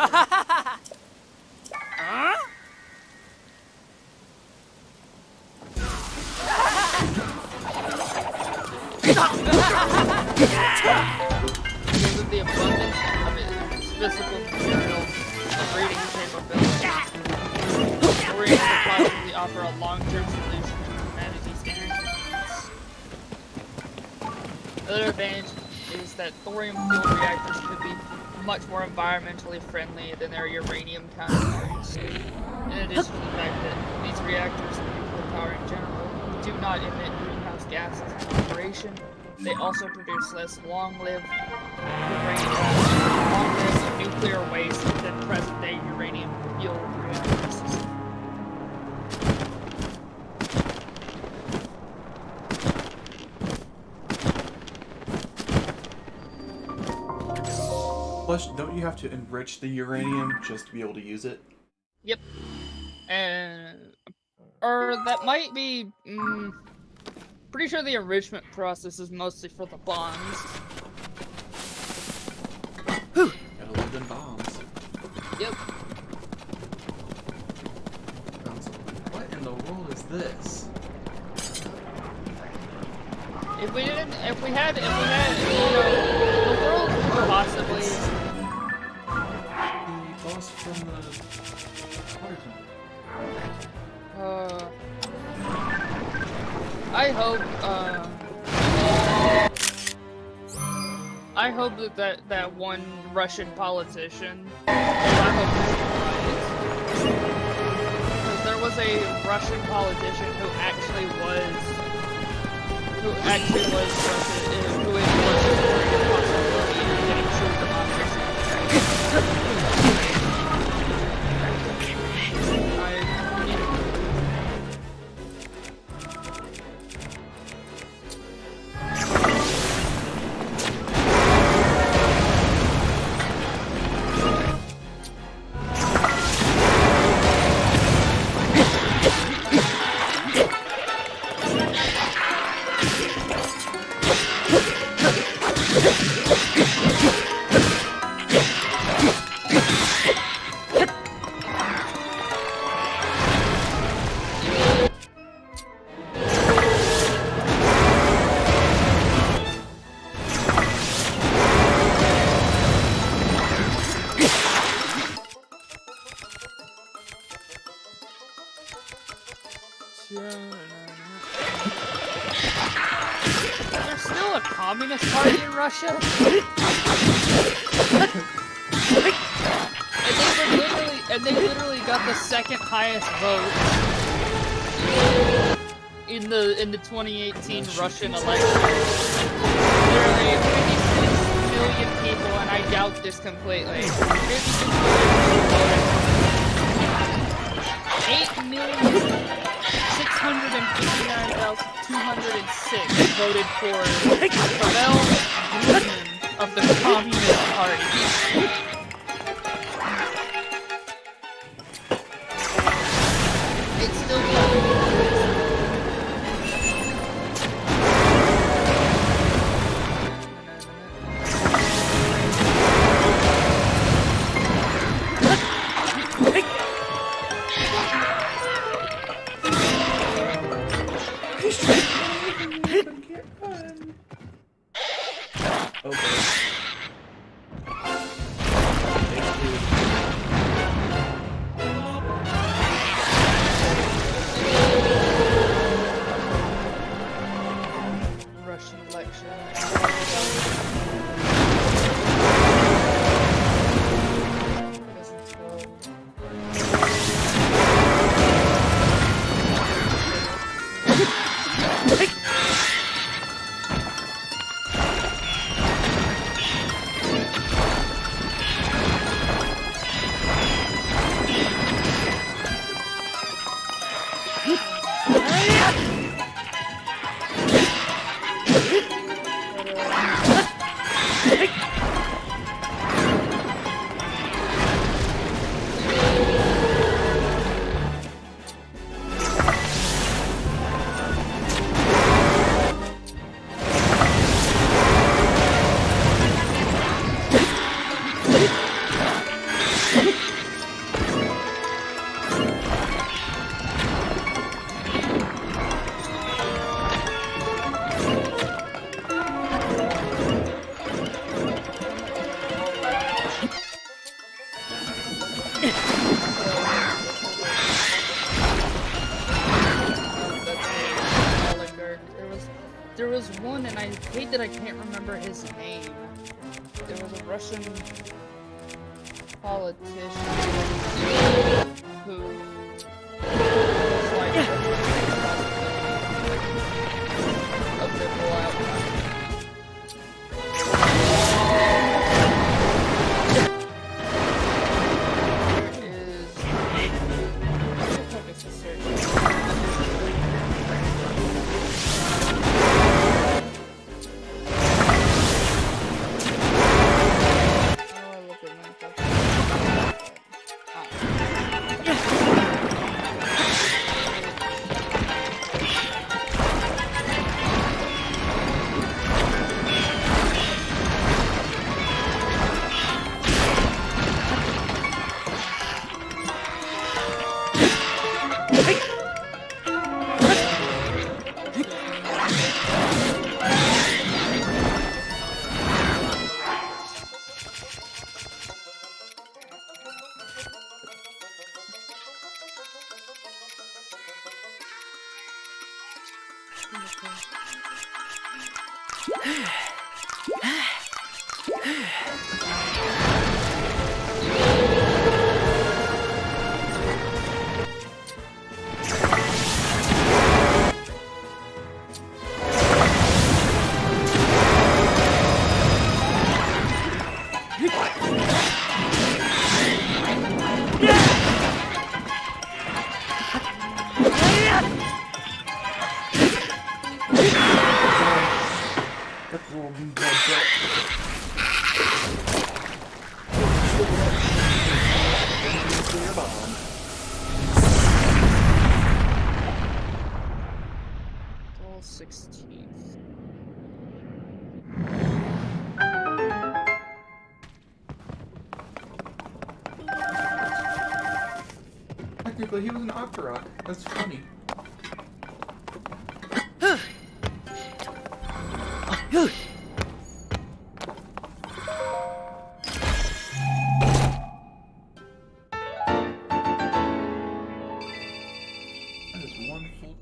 Because of the abundance of its physical material and breeding capability, thorium possibly offer a long-term solution to humanity's energy needs. Another advantage is that thorium-fueled reactors could be much more environmentally friendly than their uranium counterparts. In addition to the fact that these reactors and nuclear power in general do not emit greenhouse gases in operation, they also produce less long-lived nuclear waste than present-day uranium-fueled reactors. Plus, don't you have to enrich the uranium just to be able to use it? Yep. And... or that might be... pretty sure the enrichment process is mostly for the bombs. Gotta live in bombs. Yep. What in the world is this? If we had, you know, the world could possibly... The boss from the water temple. I hope that one Russian politician, I hope he's right. Because there was a Russian politician who actually was Russian, who is Russian possibility of getting true democracy. There's still a communist party in Russia? and they literally got the second highest vote in the 2018 Russian election. Literally 56 million people, and I doubt this completely. 56 million people voted. 8,659,206 voted for Pavel Gruzin of the Communist Party. It's still Russian election. that I can't remember his name. There was a Russian politician who was like a liberal outcome. Technically, he was an Octorok. That's funny. That is one full.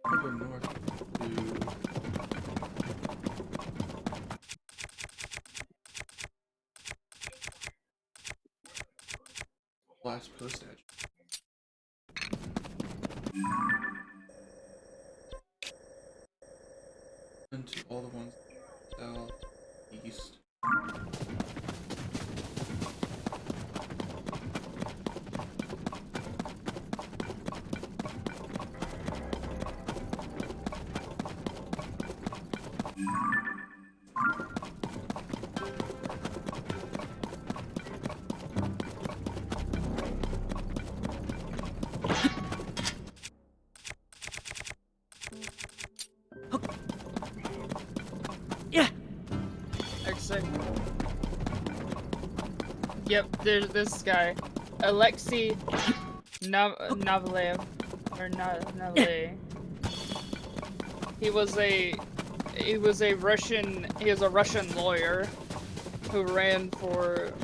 I'll go north to last post edge. And to all the ones south, east. Yep, there's this guy, Alexei Navalev, or Navale. He was a Russian lawyer who ran for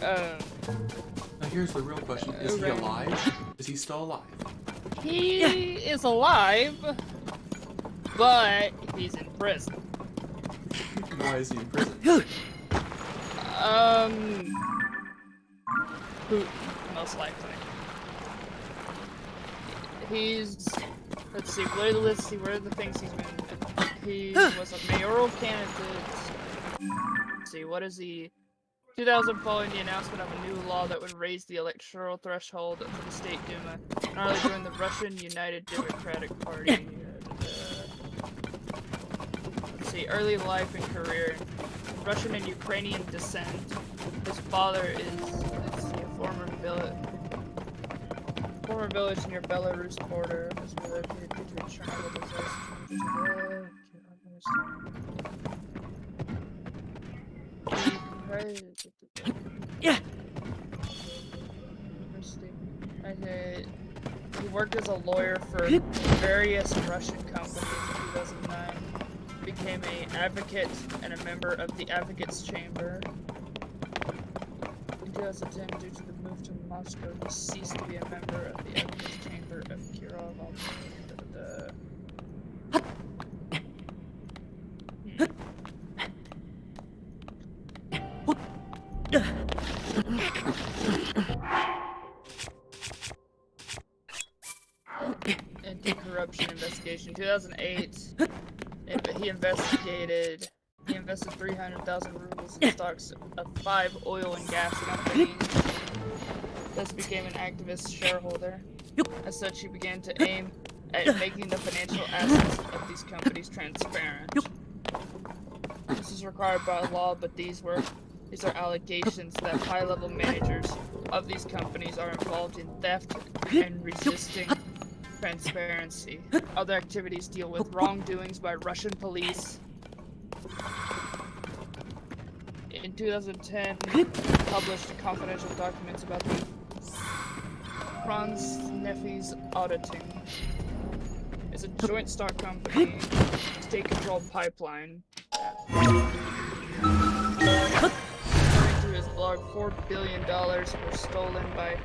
Now here's the real question: is he alive? Is he still alive? He is alive, but he's in prison. Why is he in prison? Who most likely? He's let's see where are the things he's been. He was a mayoral candidate. Let's see, what is he? 2000, following the announcement of a new law that would raise the electoral threshold for the state Duma, Gnarly joined the Russian United Democratic Party. Let's see, early life and career. Russian and Ukrainian descent. His father is let's see, a former village near Belarus border. Was relocated due to a Chernobyl disaster. Okay. He worked as a lawyer for various Russian companies in 2009. Became an advocate and a member of the Advocates Chamber. In 2010, due to the move to Moscow, he ceased to be a member of the Advocates Chamber of Kirov. Anti-corruption investigation. 2008, he invested 300,000 rubles in stocks of 5 oil and gas companies. Thus became an activist shareholder. As such, he began to aim at making the financial assets of these companies transparent. This is required by law, but these are allegations that high-level managers of these companies are involved in theft and resisting transparency. Other activities deal with wrongdoings by Russian police. In 2010, published confidential documents about the Transnefty's auditing. It's a joint stock company, state-controlled pipeline. According to his blog, $4 billion were stolen by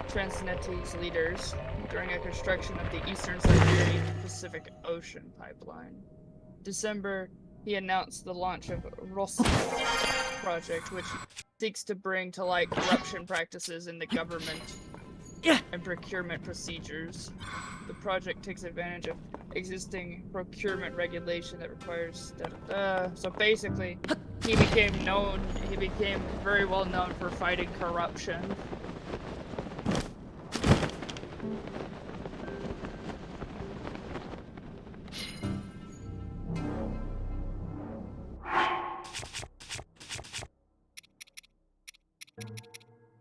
Transnefty's leaders during a construction of the Eastern Siberian Pacific Ocean pipeline. December, he announced the launch of Rosneft project, which seeks to bring to light corruption practices in the government and procurement procedures. The project takes advantage of existing procurement regulation that requires so basically, he became very well known for fighting corruption.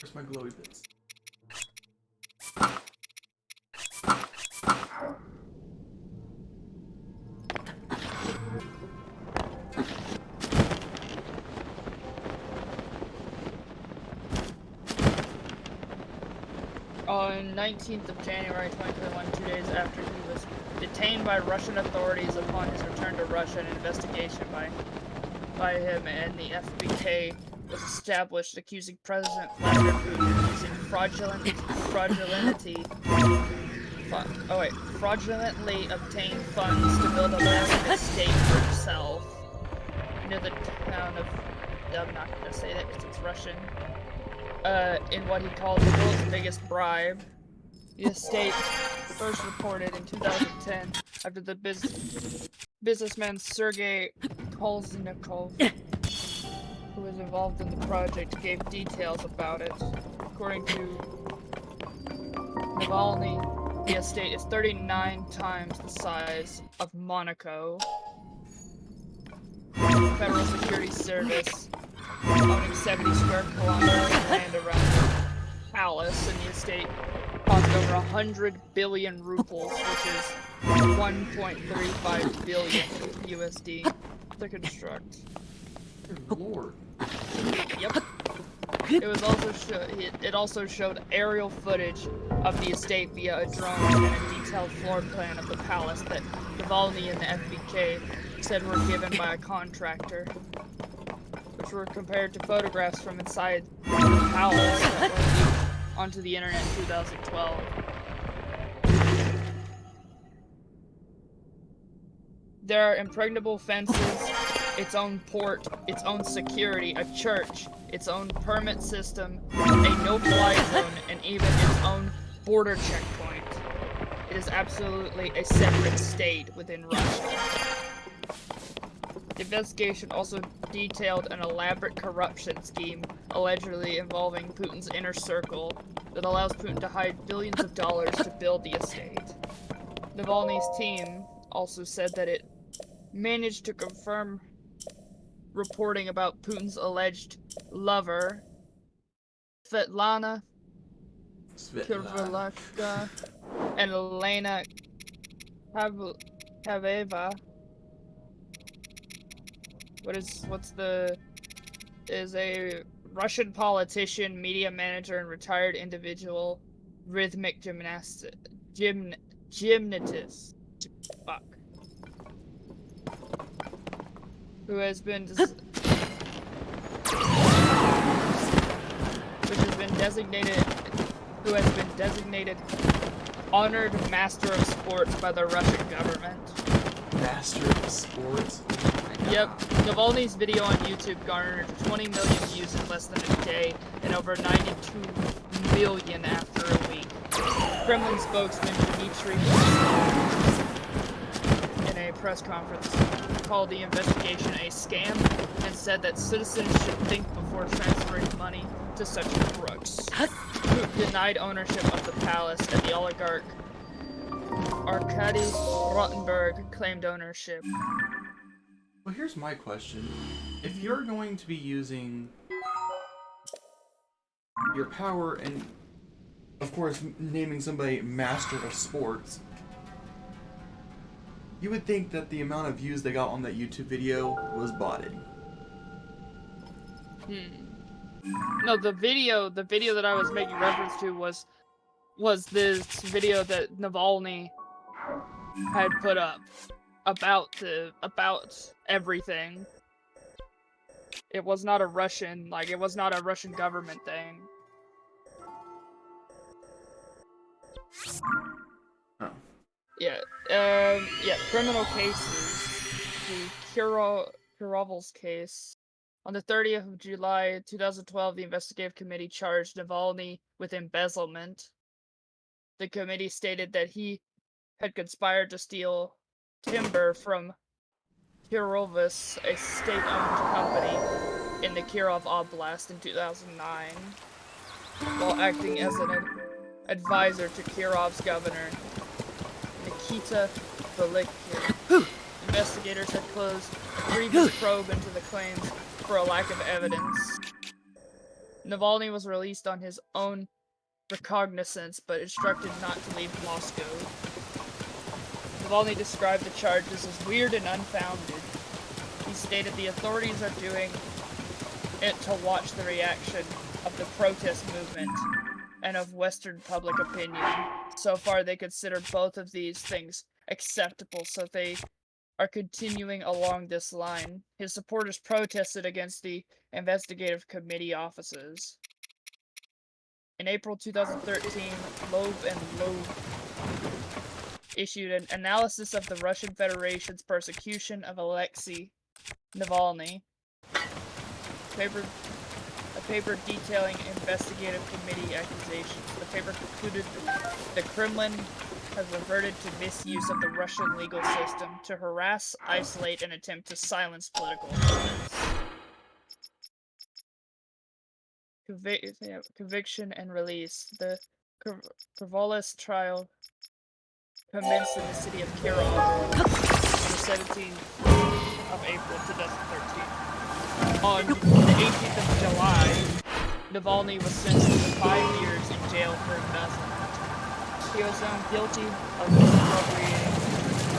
Where's my glowy bits? On 19th of January 2021, 2 days after he was detained by Russian authorities upon his return to Russia, an investigation by him and the FBK was established accusing President Vladimir Putin of using fraudulently obtained funds to build a massive estate for himself near the town of, I'm not gonna say that because it's Russian, in what he called the world's biggest bribe. The estate first reported in 2010 after the businessman Sergei Kolznikov, who was involved in the project, gave details about it. According to Navalny, the estate is 39 times the size of Monaco. Federal Security Service, owning 70 square kilometers of land around the palace, and the estate cost over 100 billion rubles, which is 1.35 billion USD to construct. Good lord. Yep. It also showed aerial footage of the estate via a drone and a detailed floor plan of the palace that Navalny and the FBK said were given by a contractor, which were compared to photographs from inside the palace that were leaked onto the internet in 2012. There are impregnable fences, its own port, its own security, a church, its own permit system, a no-fly zone, and even its own border checkpoint. It is absolutely a separate state within Russia. The investigation also detailed an elaborate corruption scheme allegedly involving Putin's inner circle that allows Putin to hide billions of dollars to build the estate. Navalny's team also said that it managed to confirm reporting about Putin's alleged lover, Svetlana Kurvalashka, and Elena Kaveva. Is a Russian politician, media manager, and retired individual rhythmic gymnast, fuck, who has been designated honored master of sports by the Russian government. Master of sports? Yep, Navalny's video on YouTube garnered 20 million views in less than a day and over 92 million after a week. Kremlin spokesman Dmitry in a press conference called the investigation a scam and said that citizens should think before transferring money to such crooks. Who denied ownership of the palace, and the oligarch Arkady Rotenberg claimed ownership. Well, here's my question. If you're going to be using your power and, of course, naming somebody master of sports, you would think that the amount of views they got on that YouTube video was botted. No, the video that I was making reference to was this video that Navalny had put up about everything. It was not a Russian government thing. Oh. Yeah, criminal cases. The Kirovol's case. On the 30th of July 2012, the investigative committee charged Navalny with embezzlement. The committee stated that he had conspired to steal timber from Kirovos, a state-owned company in the Kirov Oblast in 2009, while acting as an advisor to Kirov's governor, Nikita Velikin. Investigators had closed a previous probe into the claims for a lack of evidence. Navalny was released on his own recognizance, but instructed not to leave Moscow. Navalny described the charges as weird and unfounded. He stated the authorities are doing it to watch the reaction of the protest movement and of Western public opinion. So far, they consider both of these things acceptable, so they are continuing along this line. His supporters protested against the investigative committee offices. In April 2013, Loeb and Loeb issued an analysis of the Russian Federation's persecution of Alexei Navalny. A paper detailing investigative committee accusations. The paper concluded that the Kremlin has reverted to misuse of the Russian legal system to harass, isolate, and attempt to silence political opponents. Conviction and release. The Kirovol's trial commenced in the city of Kirov on the 17th of April 2013. On the 18th of July, Navalny was sentenced to 5 years in jail for embezzlement. He was found guilty of misappropriating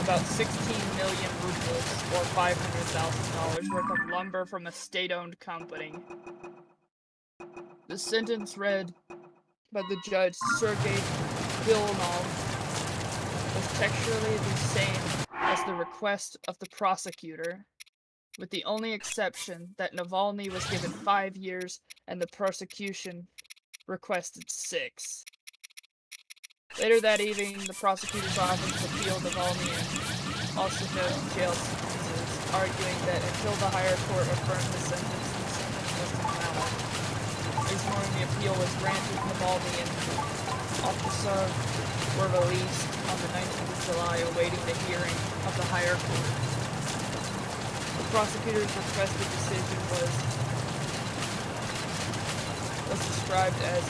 about 16 million rubles, or $500,000 worth of lumber from a state-owned company. The sentence read by the judge, Sergei Vilnov, was textually the same as the request of the prosecutor, with the only exception that Navalny was given 5 years and the prosecution requested 6. Later that evening, the prosecutor's office appealed Navalny and also found jail sentences, arguing that until the higher court affirmed the sentence was invalid. This morning, the appeal was granted. Navalny and Officer were released on the 19th of July, awaiting the hearing of the higher court. The prosecutor's requested decision was described as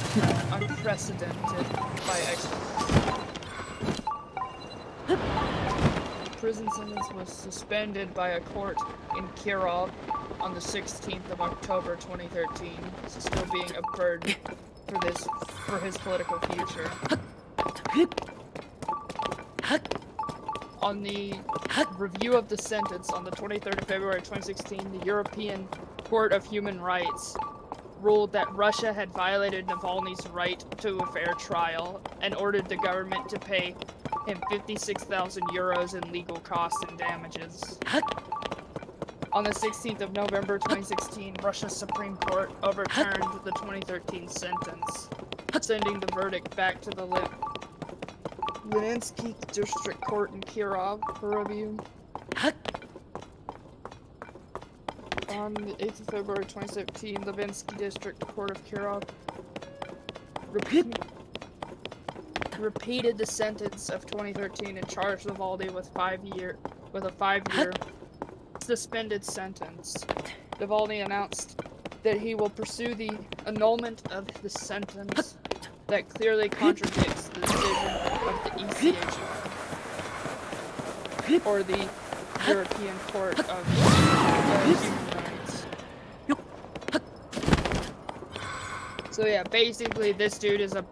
unprecedented by experts. The prison sentence was suspended by a court in Kirov on the 16th of October 2013, still being a burden for his political future. On the review of the sentence on the 23rd of February 2016, the European Court of Human Rights ruled that Russia had violated Navalny's right to a fair trial and ordered the government to pay him 56,000 euros in legal costs and damages. On the 16th of November 2016, Russia's Supreme Court overturned the 2013 sentence, sending the verdict back to the Leninsky District Court in Kirov for review. On the 8th of February 2017, the Leninsky District Court of Kirov repeated the sentence of 2013 and charged Navalny with a 5-year suspended sentence. Navalny announced that he will pursue the annulment of the sentence that clearly contradicts the decision of the ECHR, or the European Court of Human Rights. So yeah, basically this dude is a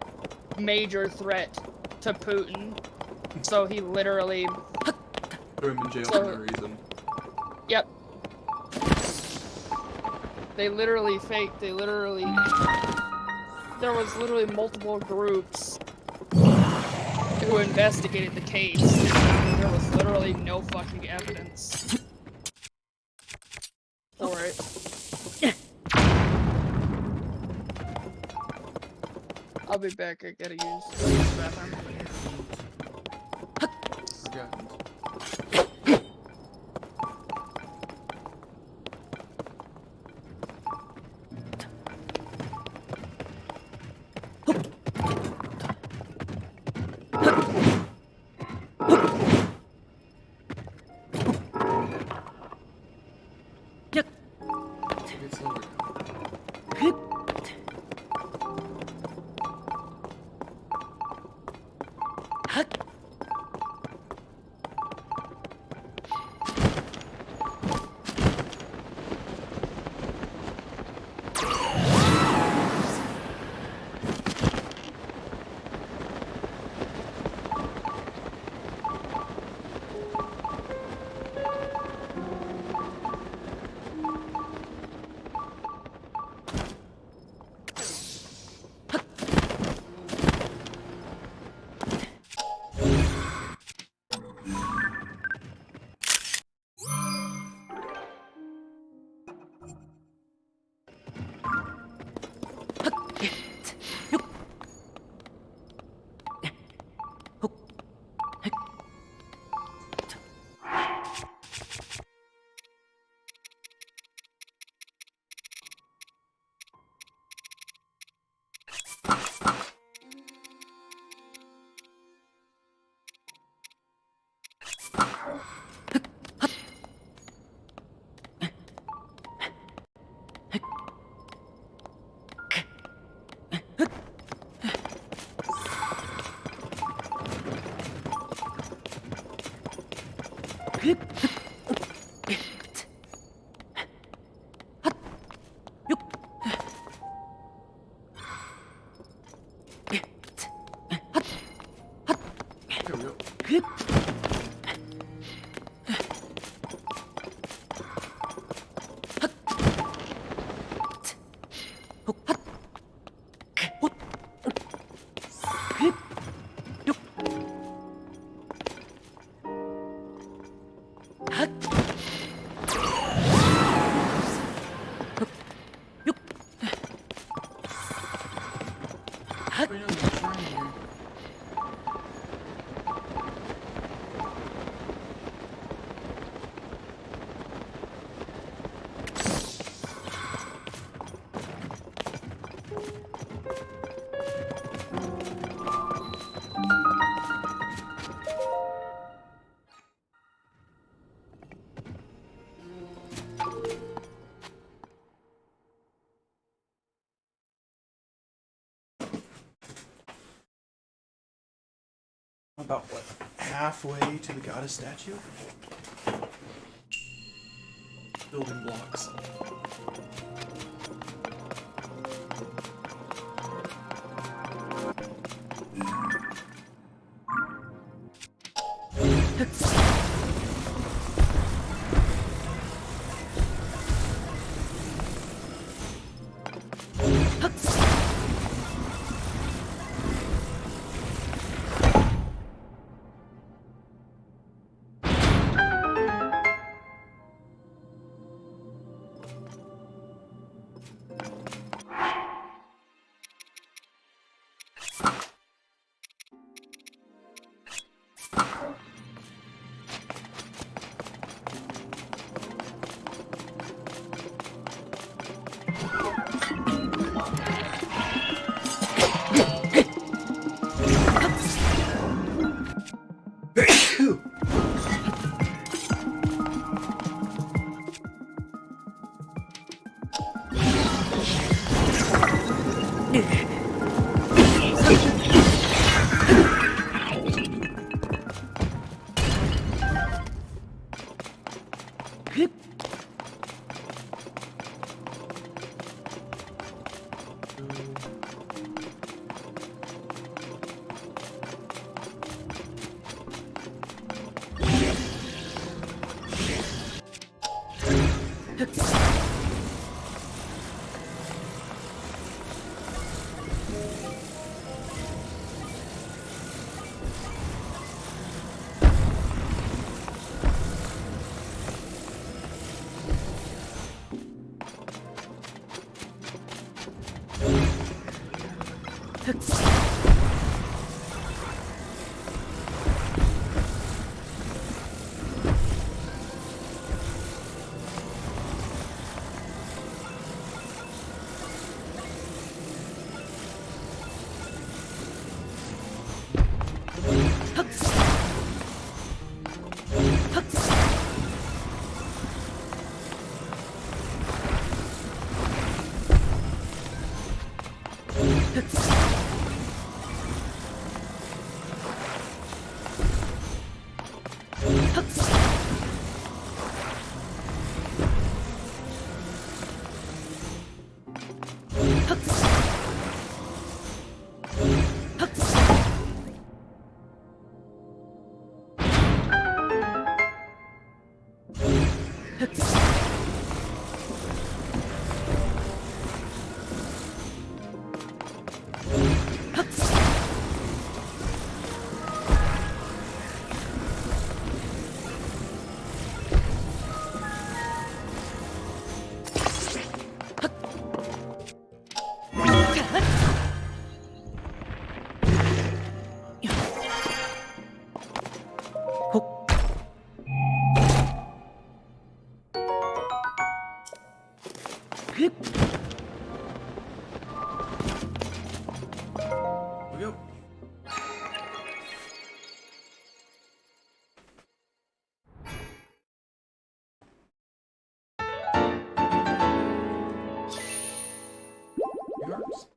major threat to Putin, so he literally Threw him in jail for no reason. Yep. There was literally multiple groups who investigated the case, and there was literally no fucking evidence for it. I'll be back, I gotta use the bathroom. Forgotten. It's over. About what? Halfway to the goddess statue? Building blocks. we go. Yards.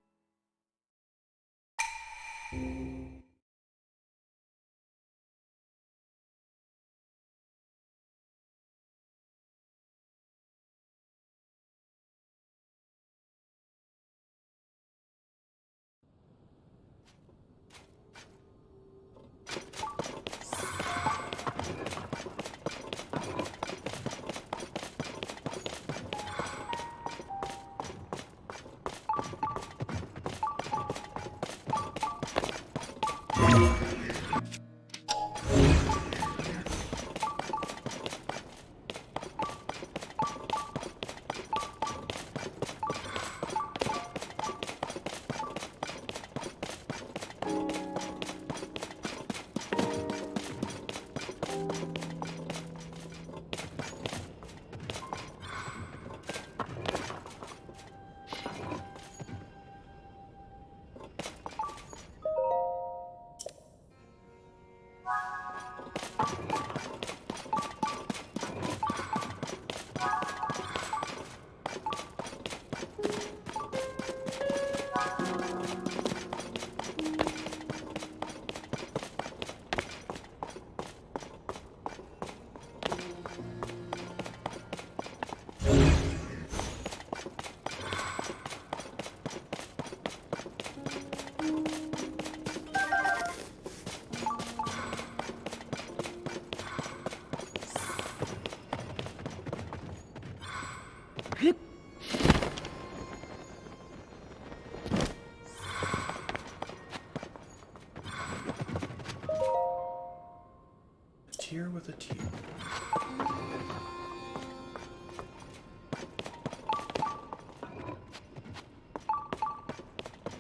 Tear with a tear.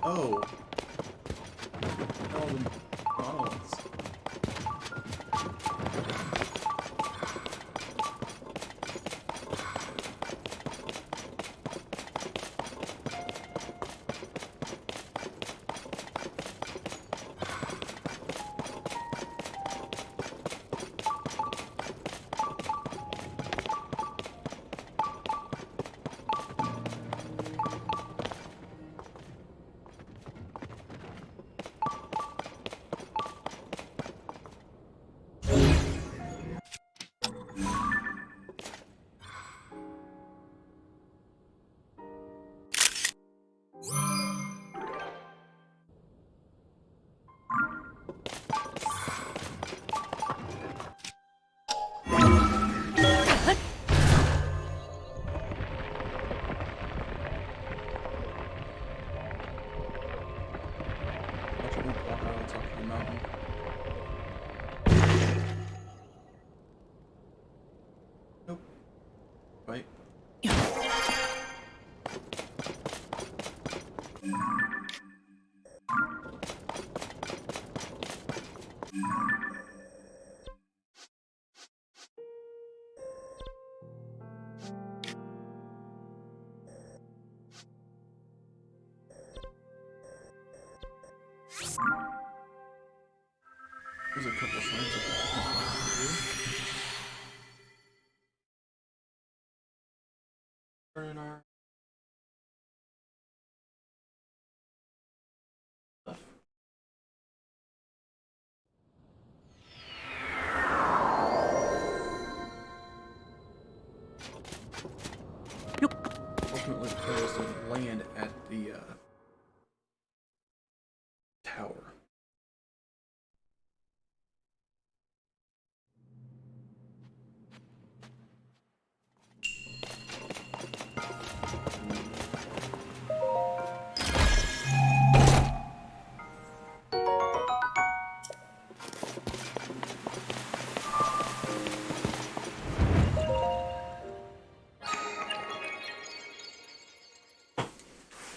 Oh. All the McDonald's. Watch it won't pop out on top of the mountain. Nope. Wait. There's a couple signs of in our stuff. the tower.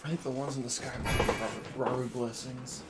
I think the ones in the sky might be Raru blessings.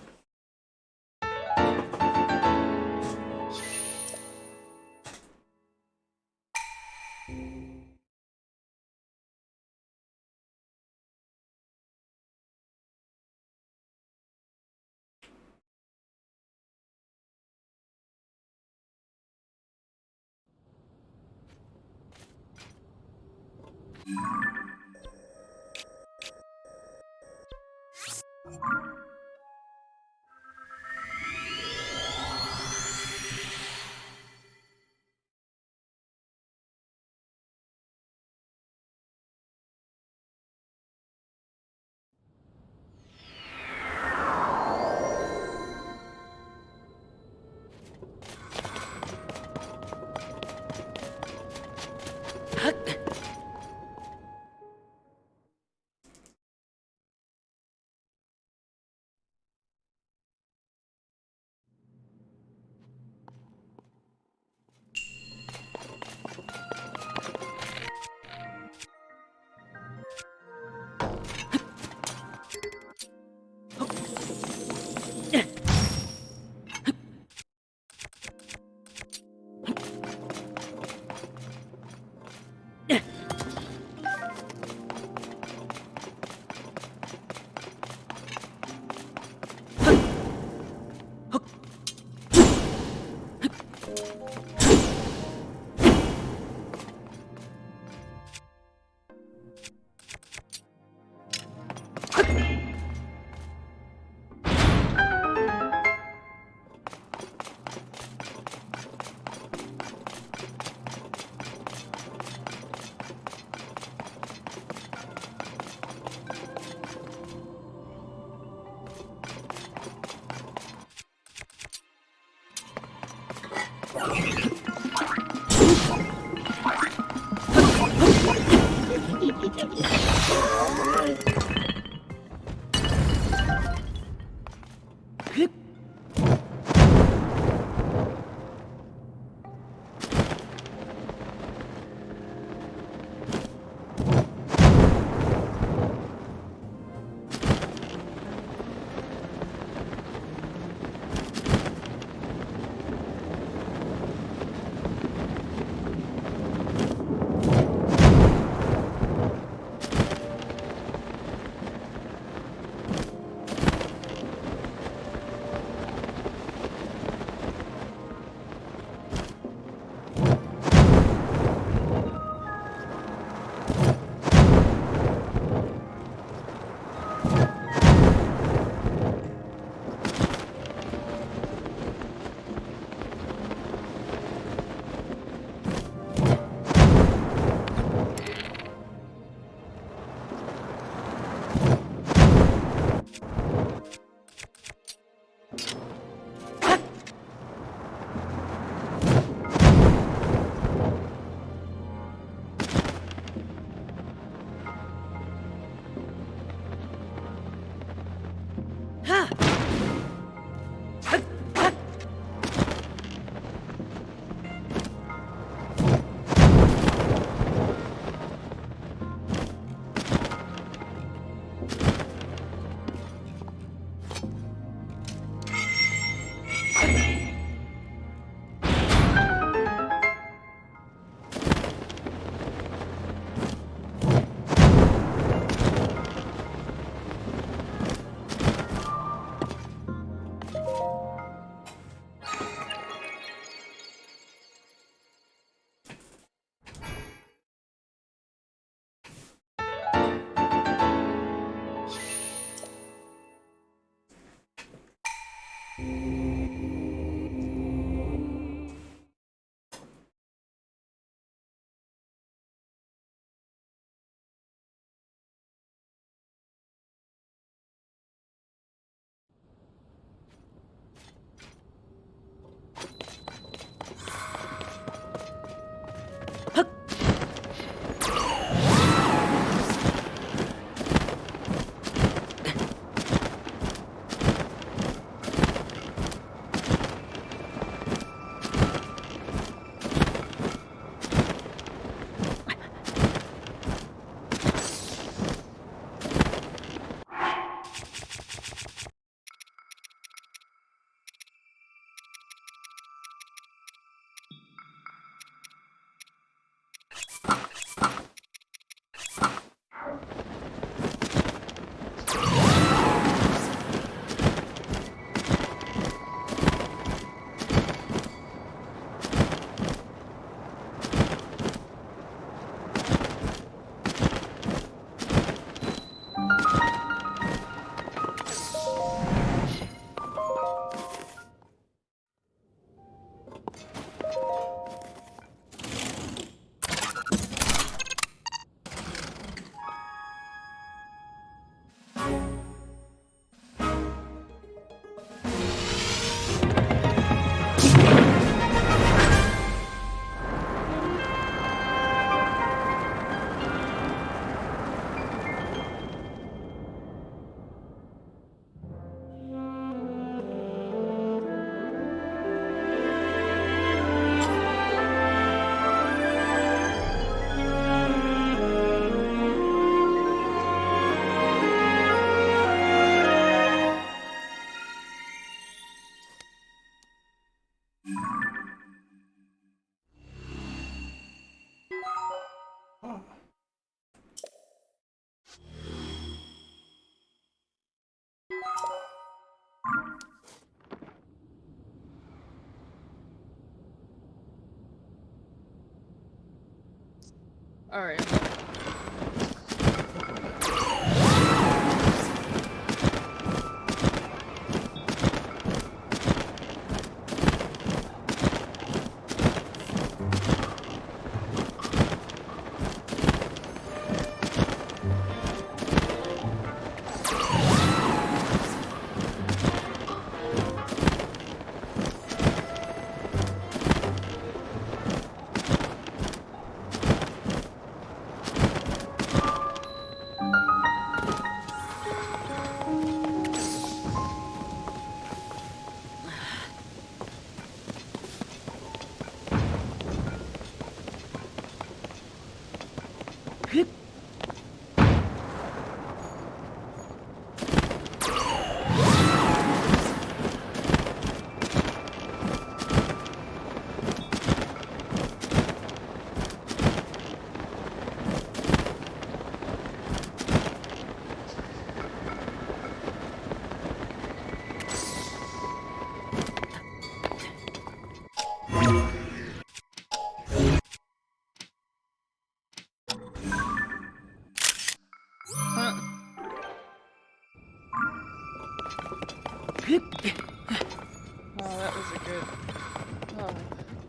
Alright.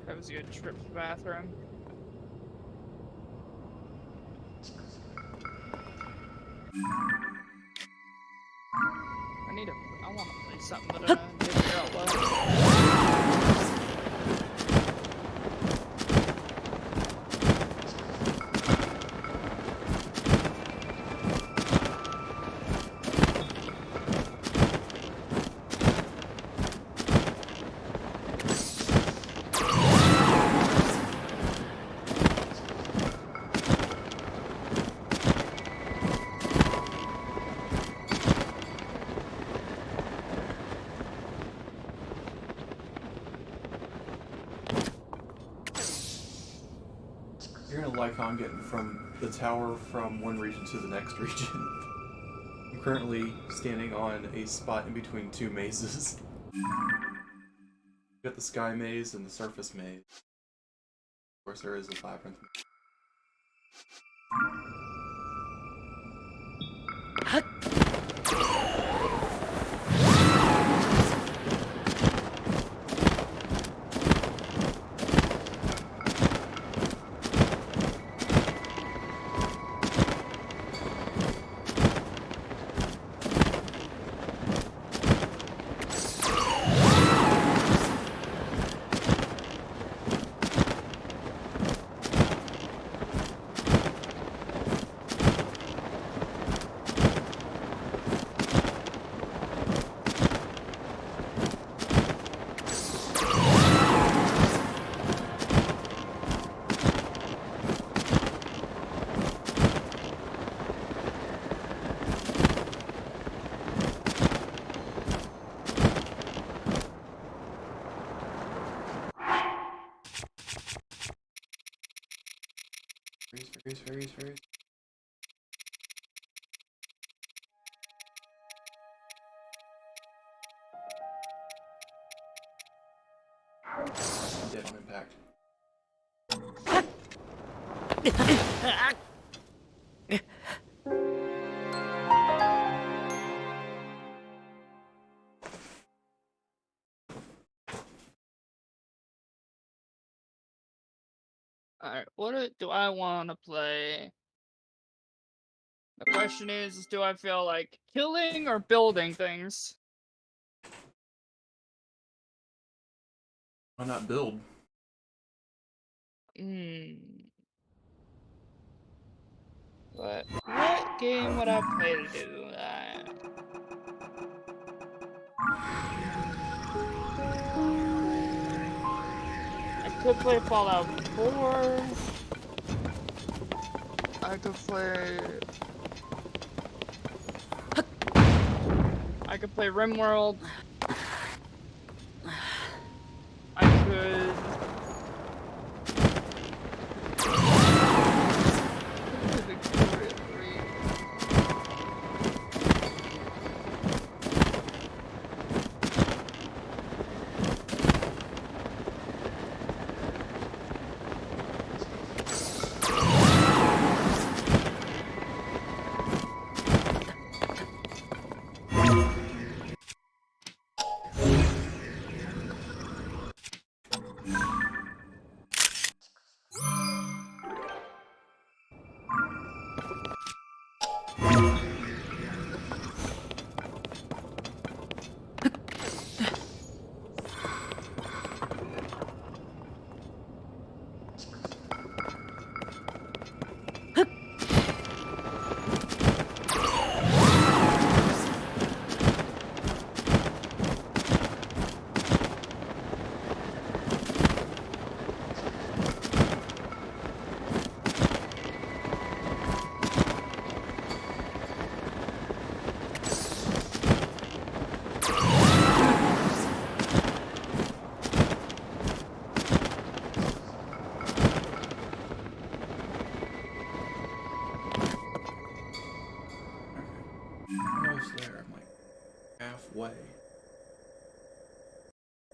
That was a good trip to the bathroom. I want to play something, but I can't figure out what. You're gonna like how I'm getting from the tower from one region to the next region. I'm currently standing on a spot in between two mazes. You got the sky maze and the surface maze. Of course, there is a labyrinth. Fairies. Dead on impact. Alright, do I want to play? The question is, do I feel like killing or building things? Why not build? What game would I play to do that? I could play Fallout 4. I could play RimWorld. I could Victoria 3.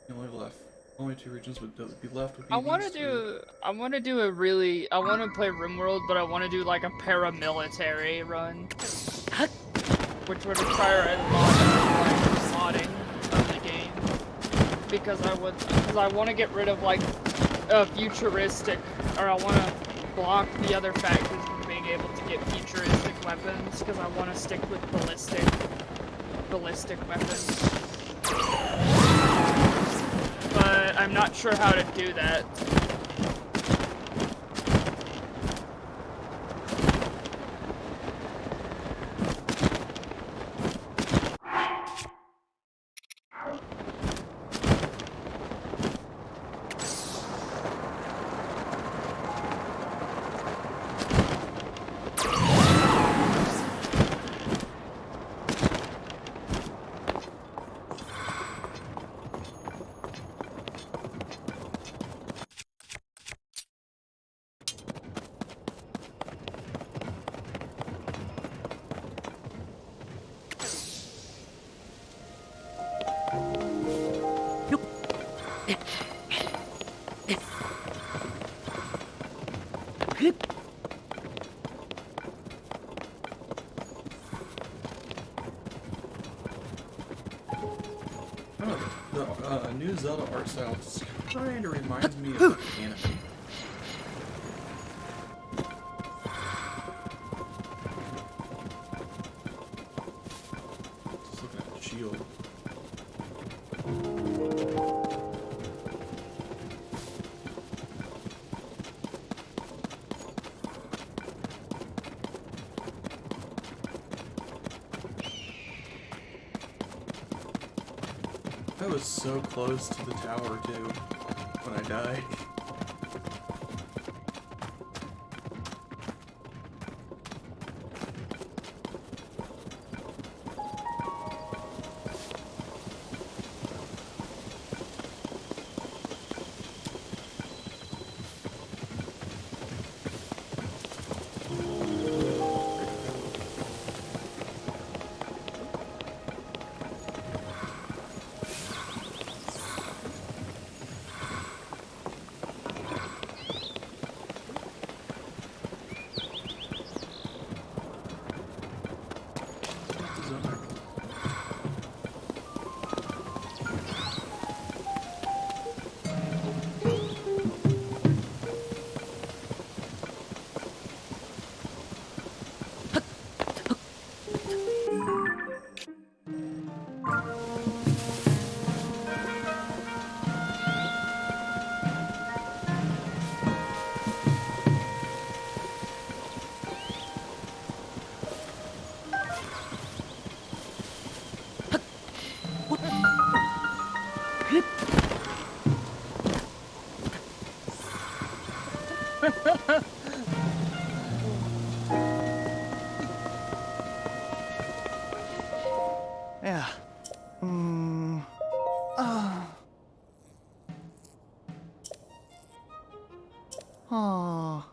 You only 2 regions would be left would be I want to these two. do. I want to do a really. I want to play RimWorld, but I want to do like a paramilitary run, which would require a lot of like modding of the game. Because I want to get rid of like futuristic, or I want to block the other factions from being able to get futuristic weapons. Because I want to stick with ballistic weapons. But I'm not sure how to do that. The new Zelda art style kind of reminds me of anime. Just looking at the shield. I was so close to the tower too when I died. Yeah. Oh.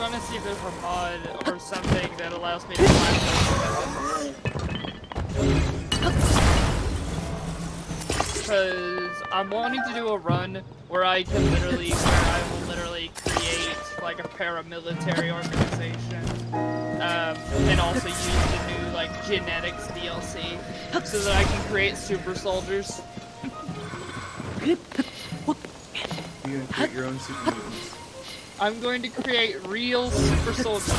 trying to see if there's a mod or something that allows me to climb those. Because I'm wanting to do a run where I will literally create like a paramilitary organization, and also use the new like genetics DLC so that I can create super soldiers. You're gonna create your own super mutants. I'm going to create real super soldiers.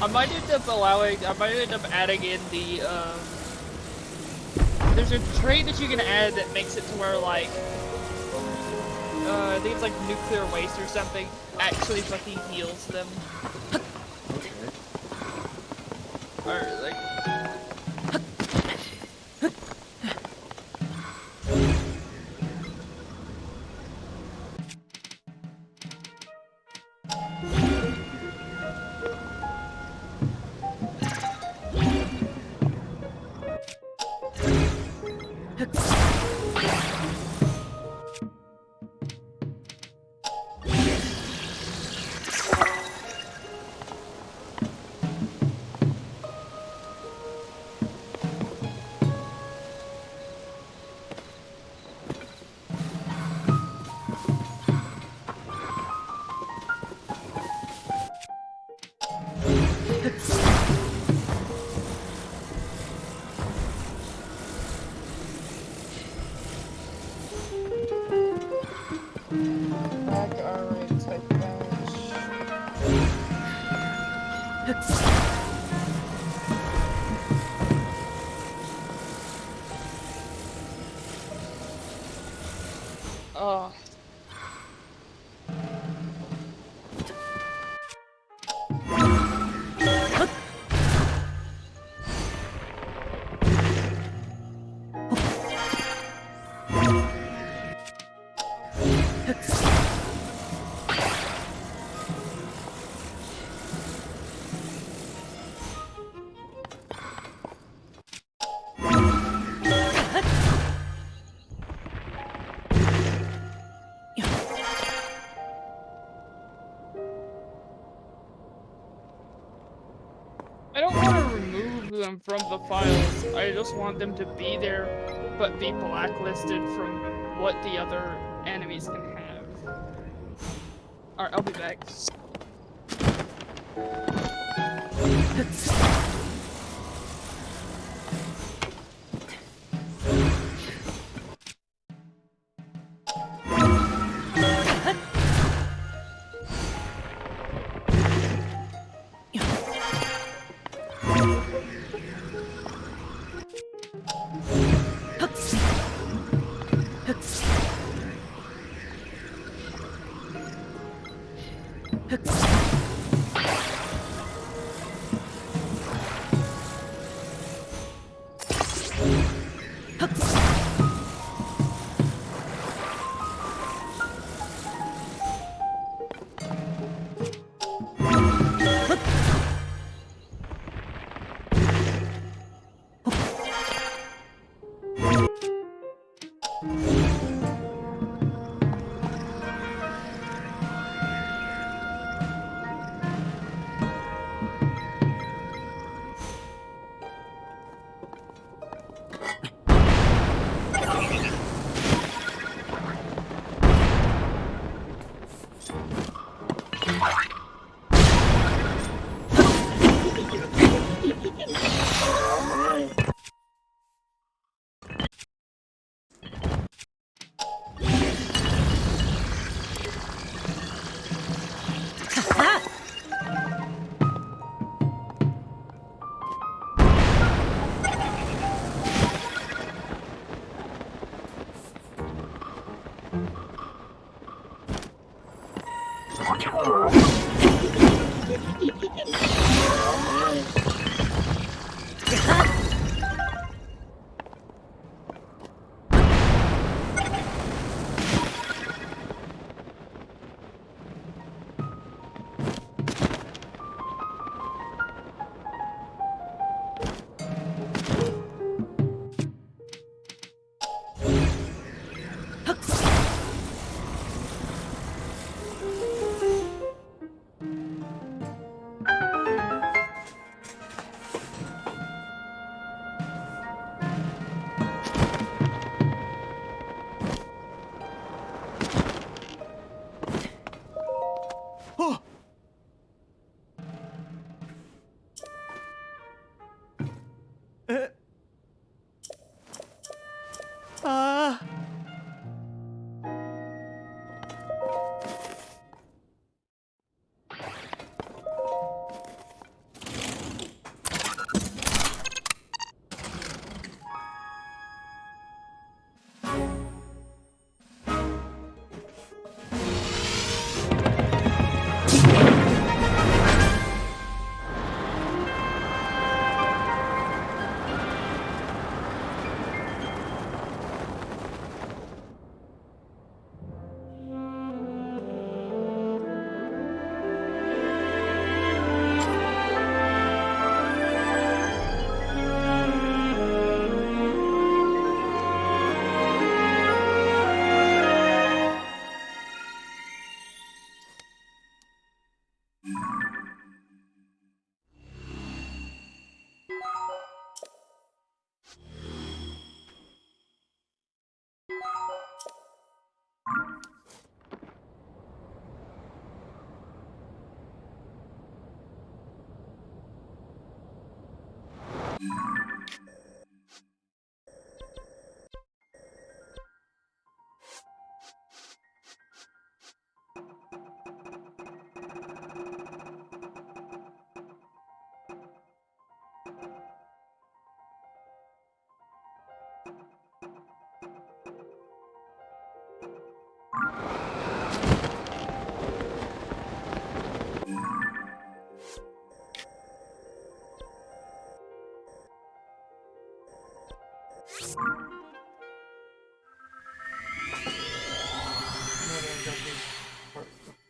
I might end up adding in the, there's a trait that you can add that makes it to where, like, I think it's like nuclear waste or something, actually fucking heals them. Okay. Or, like... Oh. I don't want to remove them from the files, I just want them to be there, but be blacklisted from what the other enemies can have. Alright, I'll be back.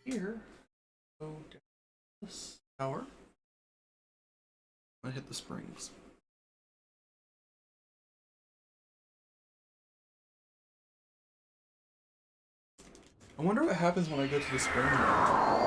Here, go down this tower. I hit the springs. I wonder what happens when I go to the spring now.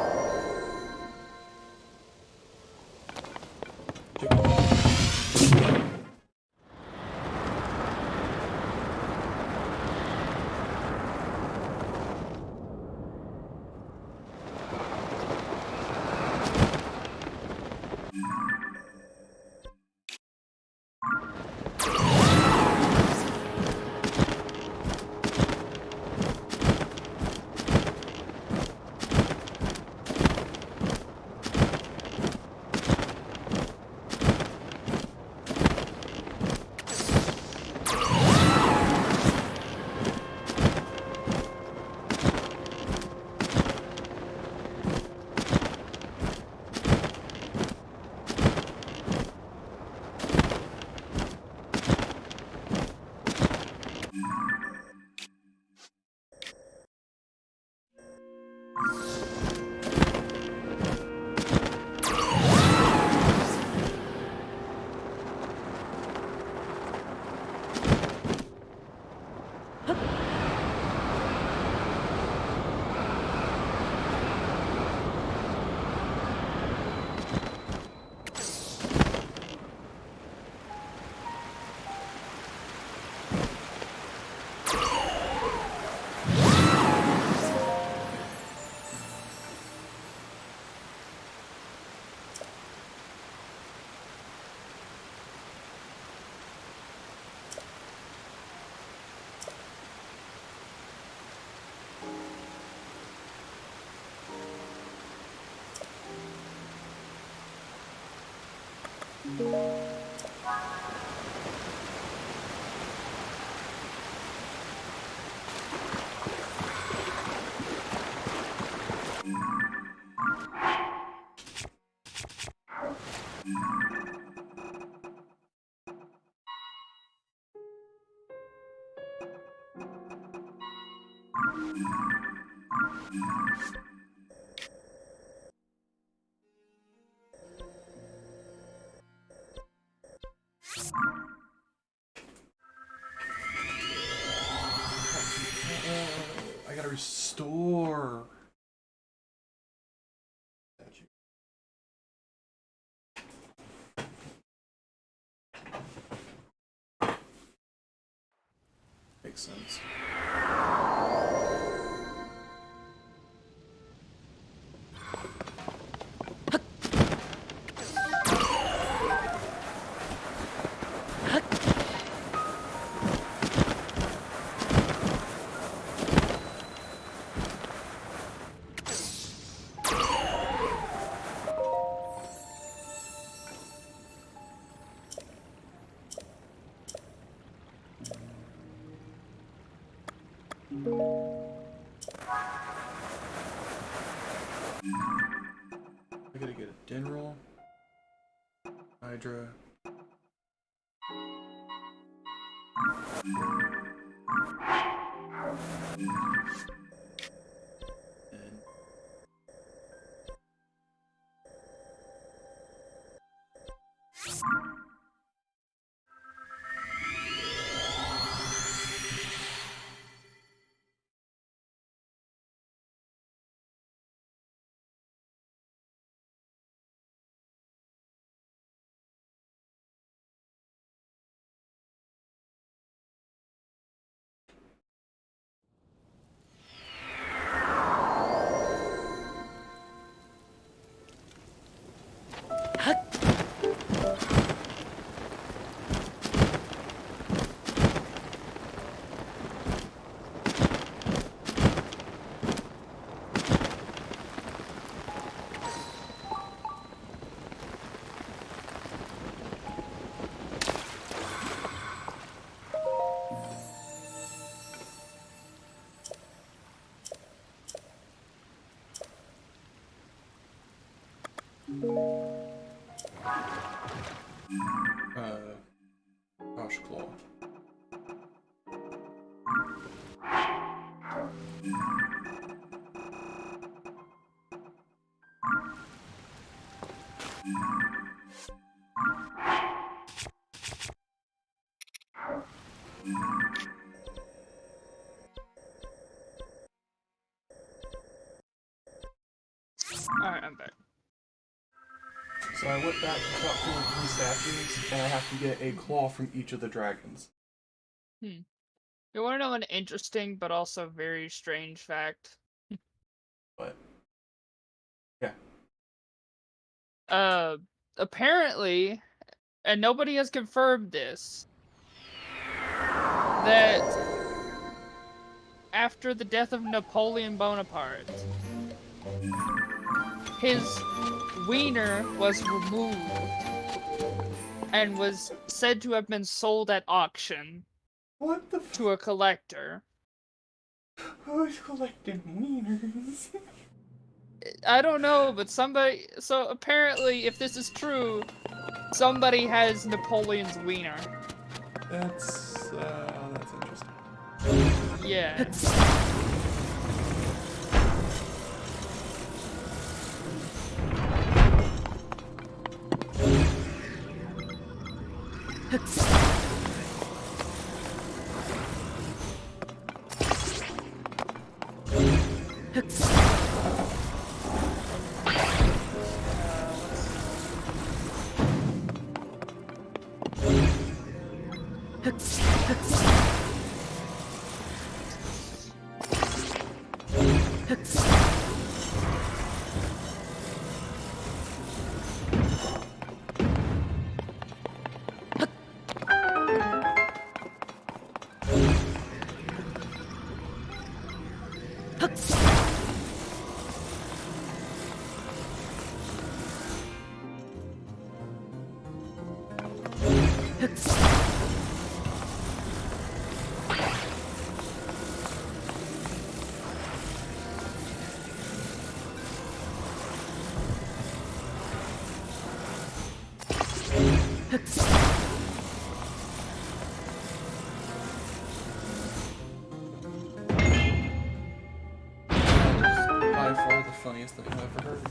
I gotta restore. Makes sense. I gotta get a Dinral, Hydra. And Alright, I'm back. So I went back to talk to the 3 statues, and I have to get a claw from each of the dragons. You want to know an interesting but also very strange fact? What? Yeah. Apparently, and nobody has confirmed this, that after the death of Napoleon Bonaparte, his wiener was removed and was said to have been sold at auction. What the to a collector. Who's collecting wieners? I don't know, but somebody... So apparently, if this is true, somebody has Napoleon's wiener. That's interesting. Yeah. By far the funniest thing I've ever heard.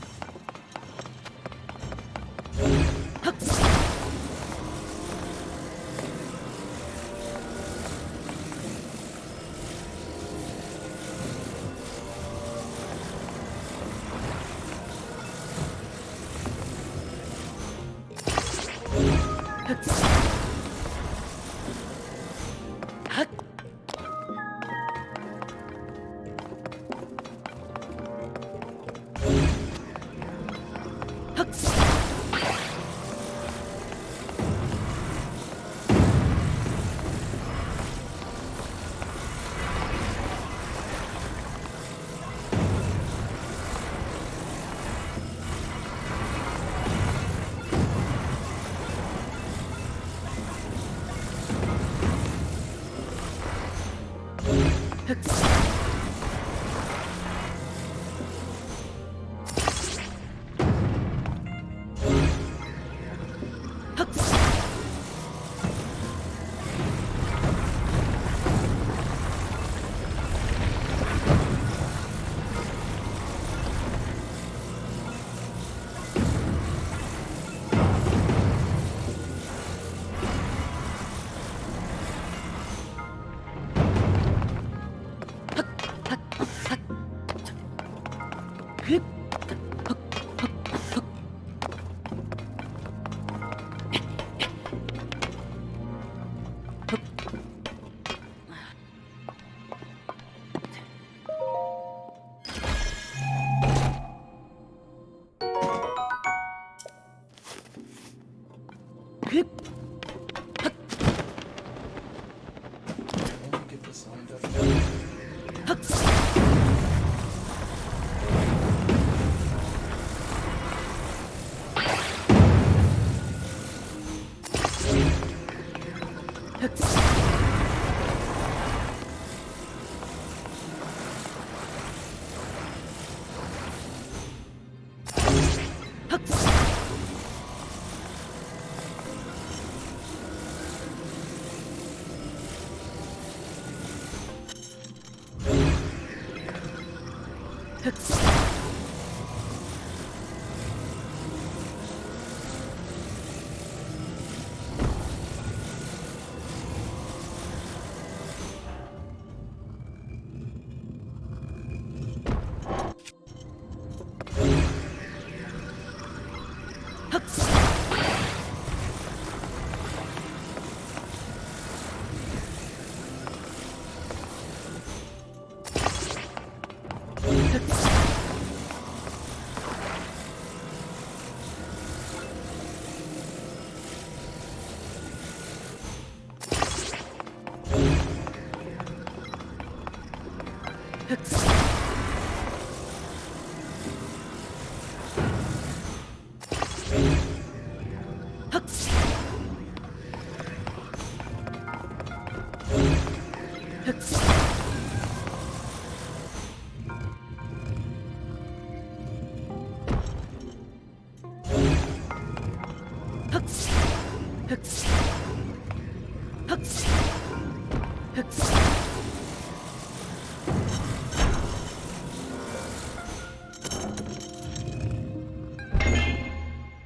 Let me get this lined up.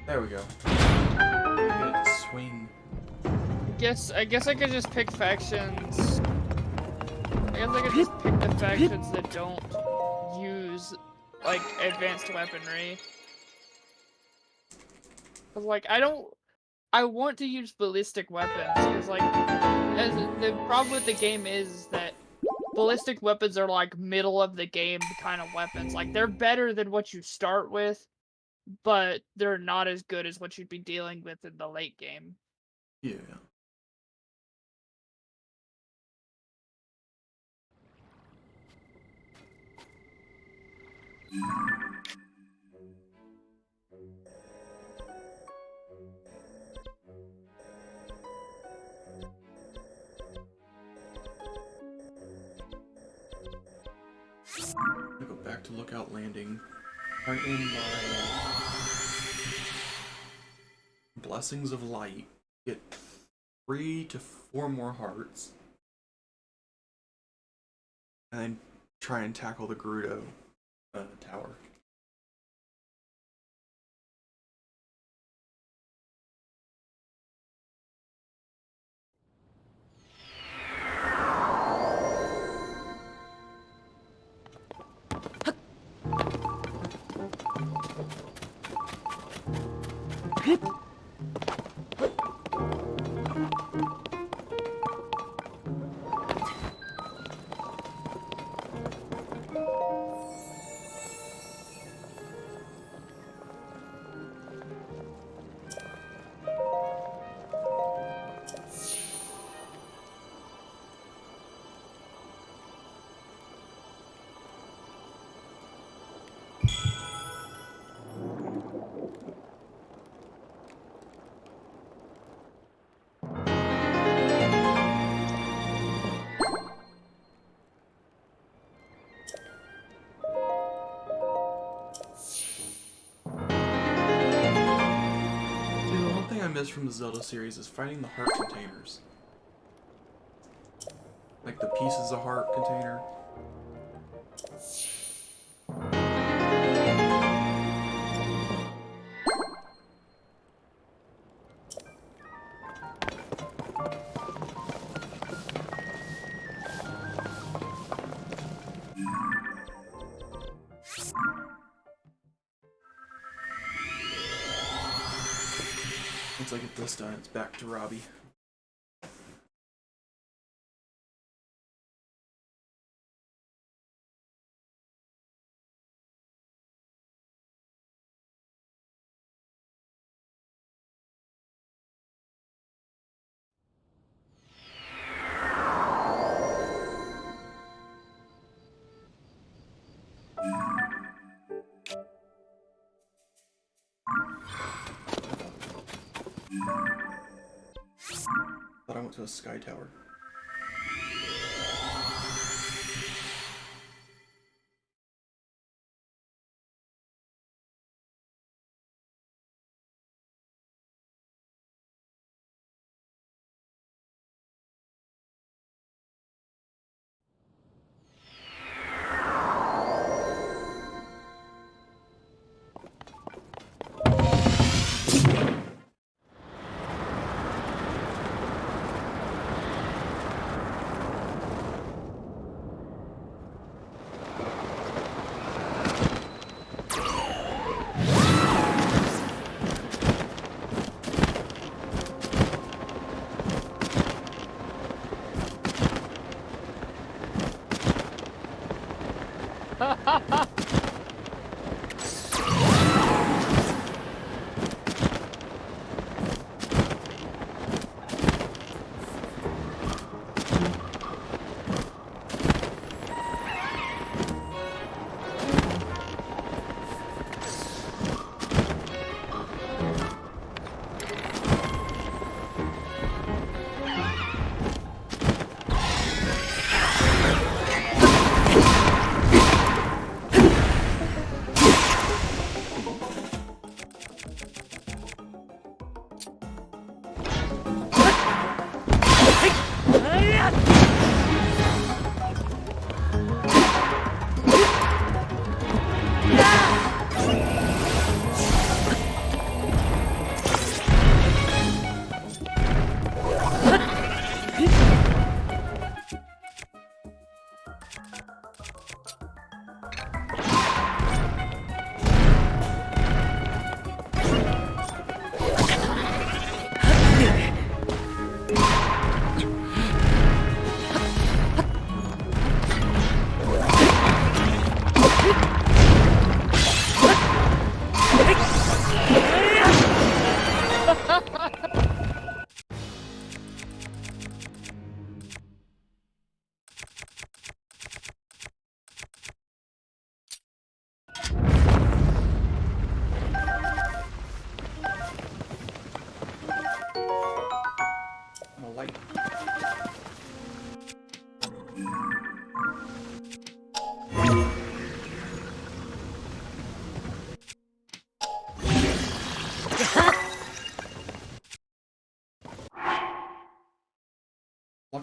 There we go. Get it to swing. I guess I could just pick factions. I guess I could just pick the factions that don't use like advanced weaponry. Cause like I want to use ballistic weapons because like the problem with the game is that ballistic weapons are like middle of the game kind of weapons. Like they're better than what you start with, but they're not as good as what you'd be dealing with in the late game. Yeah. I'm gonna go back to Lookout Landing. I'm in my Blessings of Light. Get 3 to 4 more hearts. And then try and tackle the Gerudo tower. From the Zelda series is finding the heart containers. Like the pieces of heart container. Once I get this done, it's back to Robbie. Thought I went to a sky tower.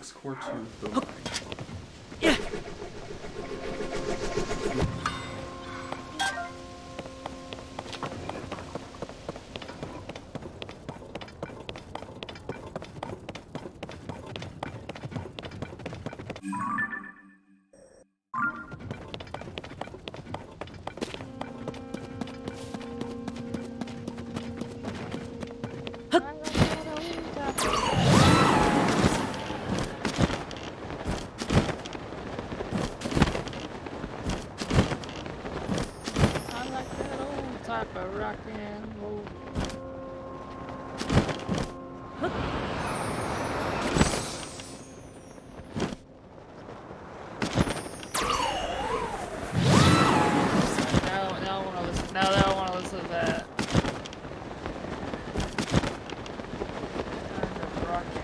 Flux Core 2 Boomerang. Yeah. I like that old type of rock and roll. Now I want to listen. Now that I want to listen to that. Kind of rock and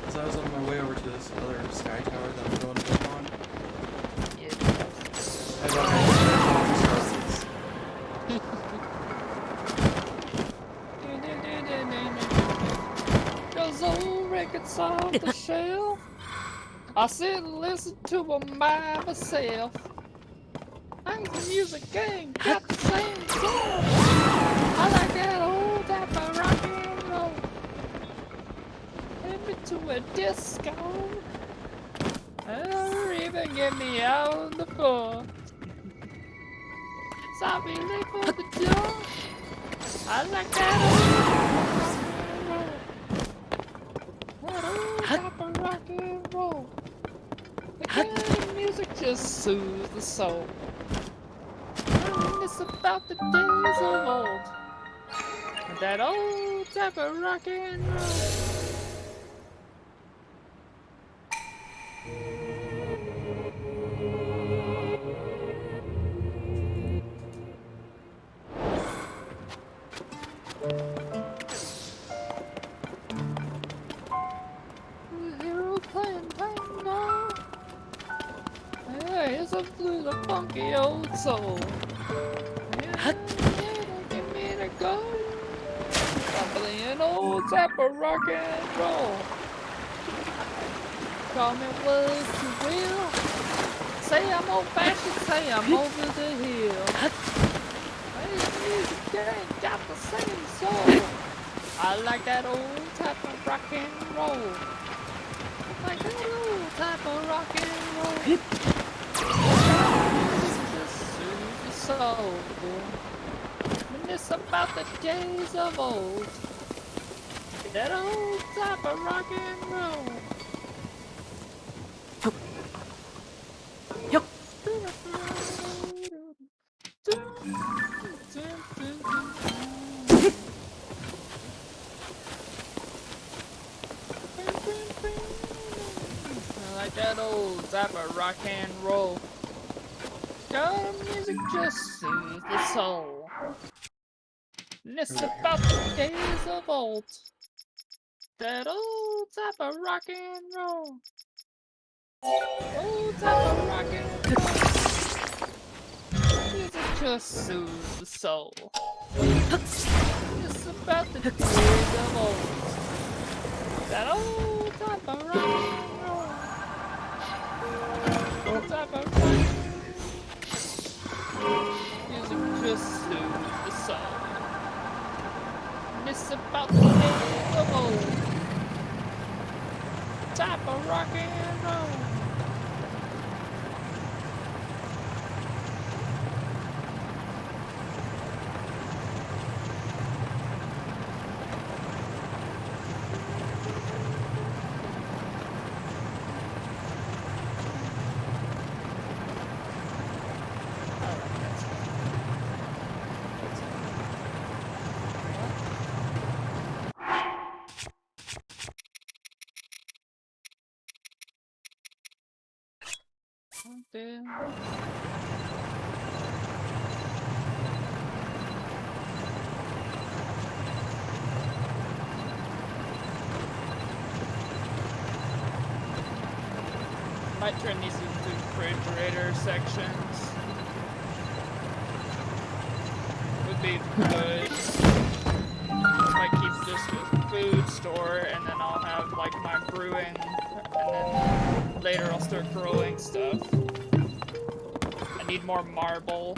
As I was on my way over to this other sky tower that I'm going to work on, I thought I Those old records off the shelf. I sit and listen to them by myself. I'm the music gang, got the same song. I like that old type of rock and roll. Take me to a disco. Or even get me on the floor. So be late for the door. I like that old type of rock and roll. The kind of music just soothes the soul. And it's about the days of old. That old type of rock and roll. Here's a blues, a funky old soul. Yeah, give me the go. I'm playing old type of rock and roll. Call me what you will. Say I'm old fashioned, say I'm over the hill. Hey, music ain't got the same soul. I like that old type of rock and roll. I like that old type of rock and roll. Just soothes the soul. And it's about the days of old. That old type of rock and roll. Yup. I like that old type of rock and roll. God, music just soothes the soul. And it's about the days of old. That old type of rock and roll. Old type of rock and roll. Music just soothes the soul. It's about the days of old. That old type of rock and roll. Old type of rock and roll. Music just soothes the soul. And it's about the days of old. Type of rock and roll. Damn. Might turn these into refrigerator sections. Would be good. Might keep this as a food store, and then I'll have like my brewing, and then later I'll start growing stuff. I need more marble.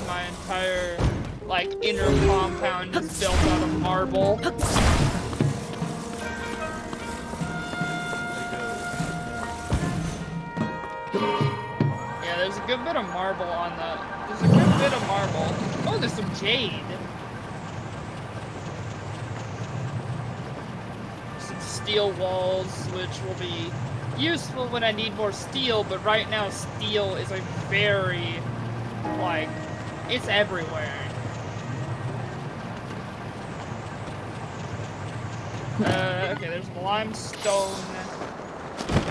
My entire, like, inner compound is built out of marble. Yeah, there's a good bit of marble on the... There's a good bit of marble. Oh, there's some jade. Some steel walls, which will be useful when I need more steel, but right now steel is a very, like, it's everywhere. Okay, there's limestone.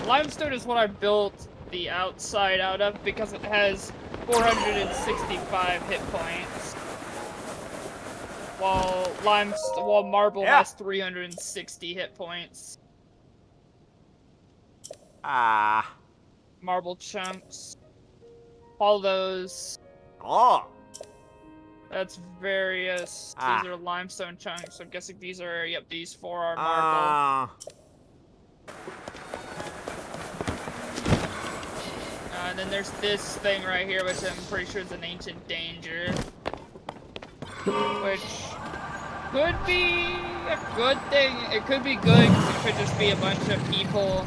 Limestone is what I built the outside out of because it has 465 hit points. While marble has 360 hit points. Marble chunks. All those. Oh. That's various. These are limestone chunks. I'm guessing these are. Yep, these 4 are marble. And then there's this thing right here, which I'm pretty sure is an ancient danger. Which could be a good thing. It could be good because it could just be a bunch of people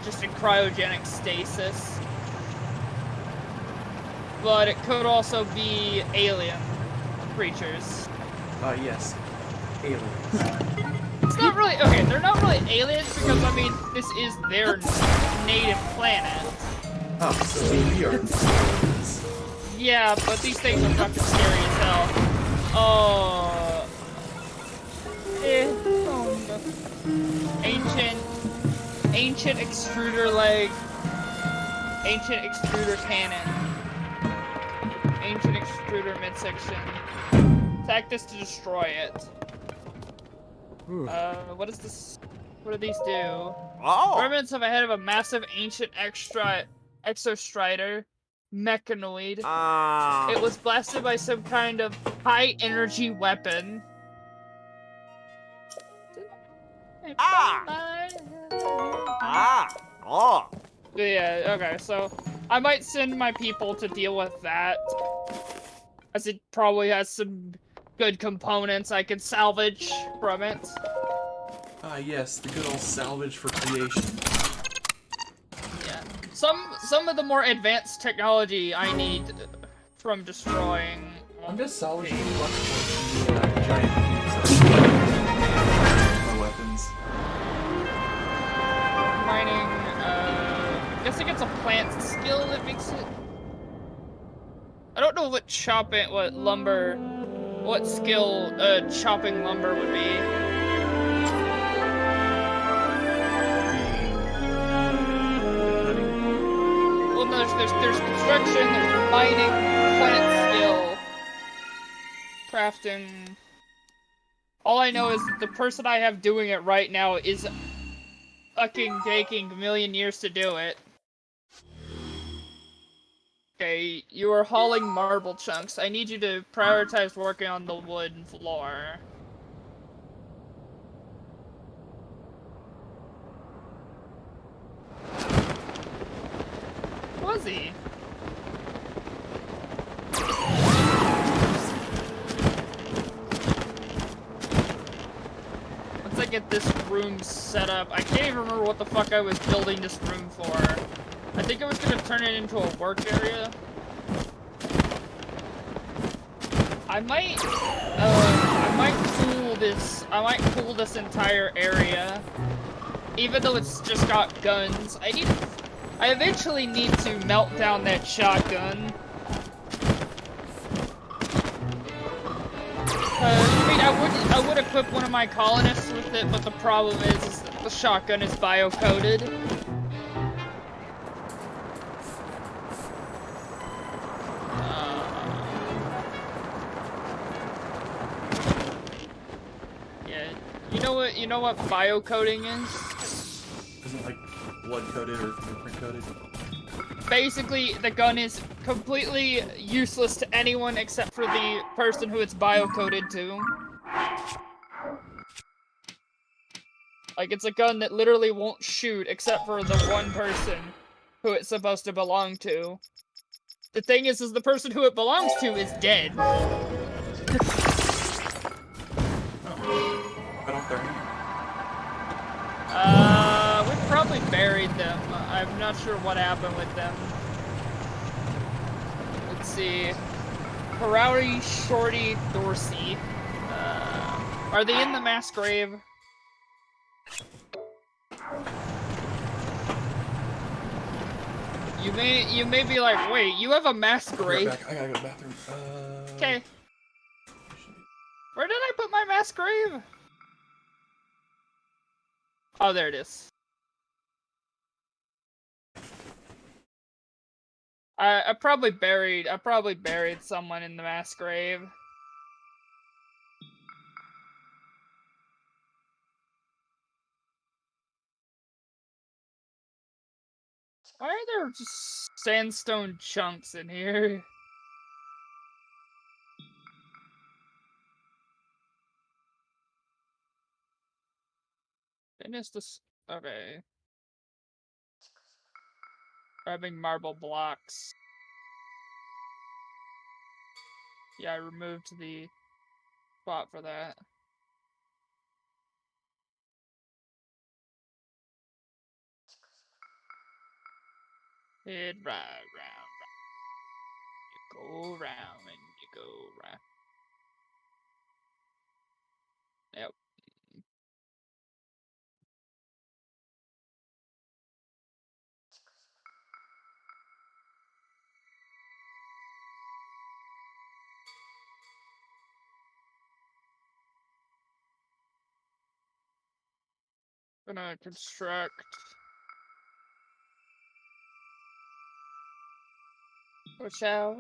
just in cryogenic stasis. But it could also be alien creatures. Yes. Aliens. It's not really, okay, they're not really aliens because, I mean, this is their native planet. Oh, so we are aliens. Yeah, but these things are fucking scary as hell. Oh. Ancient extruder leg. Ancient extruder cannon. Ancient extruder midsection. Attack this to destroy it. What is this? What do these do? Remnants of a head of a massive ancient exostrider mechanoid. It was blasted by some kind of high energy weapon. Yeah, okay, so I might send my people to deal with that, as it probably has some good components I can salvage from it. Yes, the good old salvage for creation. Yeah, some of the more advanced technology I need from destroying. I'm just salvaging the giant my weapons. Mining, I guess it gets a plant skill that makes it. I don't know what what skill chopping lumber would be. Well, no, there's construction, there's mining, plant skill, crafting. All I know is that the person I have doing it right now is fucking taking a million years to do it. Okay, you are hauling marble chunks. I need you to prioritize working on the wood floor. Was he? Once I get this room set up, I can't even remember what the fuck I was building this room for. I think I was gonna turn it into a work area. I might cool this entire area. Even though it's just got guns. I eventually need to melt down that shotgun. I mean, I would equip one of my colonists with it, but the problem is that the shotgun is bio-coded. You know what bio-coding is? Isn't it like blood-coded or fingerprint-coded? Basically, the gun is completely useless to anyone except for the person who it's bio-coded to. Like, it's a gun that literally won't shoot except for the one person who it's supposed to belong to. The thing is the person who it belongs to is dead. Oh. Cut off their hand. We probably buried them. I'm not sure what happened with them. Let's see. Harari, Shorty, Dorsey. Are they in the mass grave? You may be like, wait, you have a mass grave? I gotta go to the bathroom. Okay. Where did I put my mass grave? Oh, there it is. I probably buried someone in the mass grave. Why are there just sandstone chunks in here? Finish this. Okay. Grabbing marble blocks. Yeah, I removed the spot for that. Head right round. You go round and you go round. Yep. Gonna construct a shower.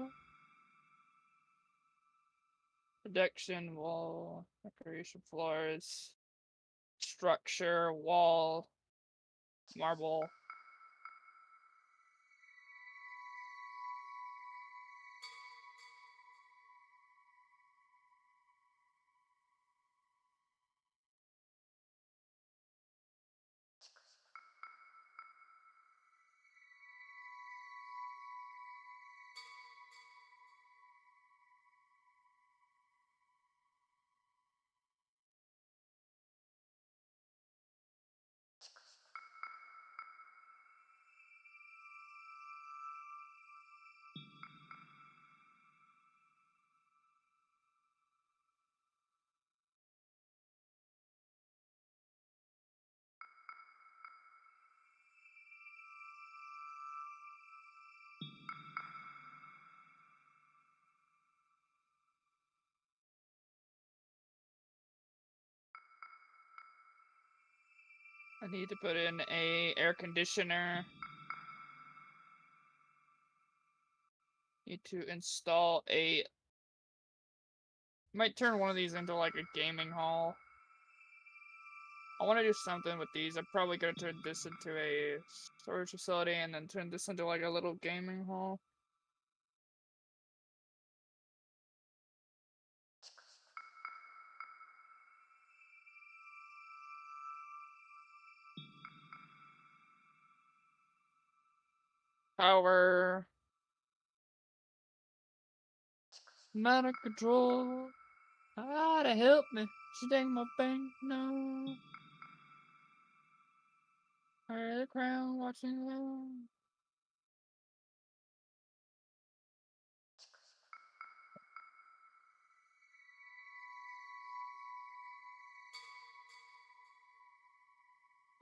Protection wall, decoration floors, structure, wall, marble. I need to put in a air conditioner. Need to install a... Might turn one of these into like a gaming hall. I want to do something with these. I'm probably going to turn this into a storage facility and then turn this into like a little gaming hall. Power. I'm out of control. Gotta help me. Sting my bang. No. The crown watching low.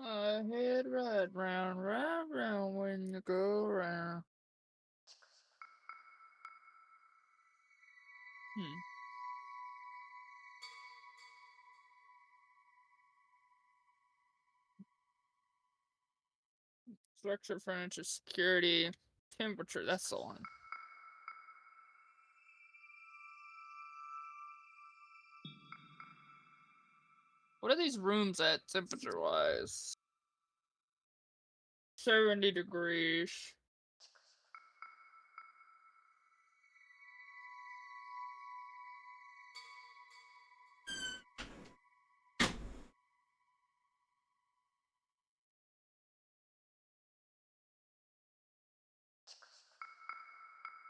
I head right round when you go round. Structure, furniture, security, temperature, that's the one. What are these rooms at temperature-wise? 70 degrees.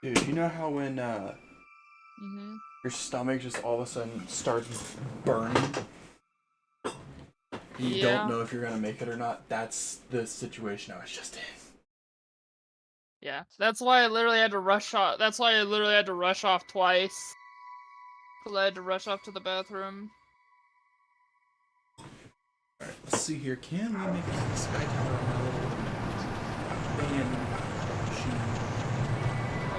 Dude, you know how when Mm-hmm. your stomach just all of a sudden starts burning? You Yeah. don't know if you're gonna make it or not. That's the situation I was just in. Yeah, that's why I literally had to rush off. That's why I literally had to rush off twice. Cause I had to rush off to the bathroom. Alright, let's see here. Can we make it to the Sky Tower on my little fan machine? A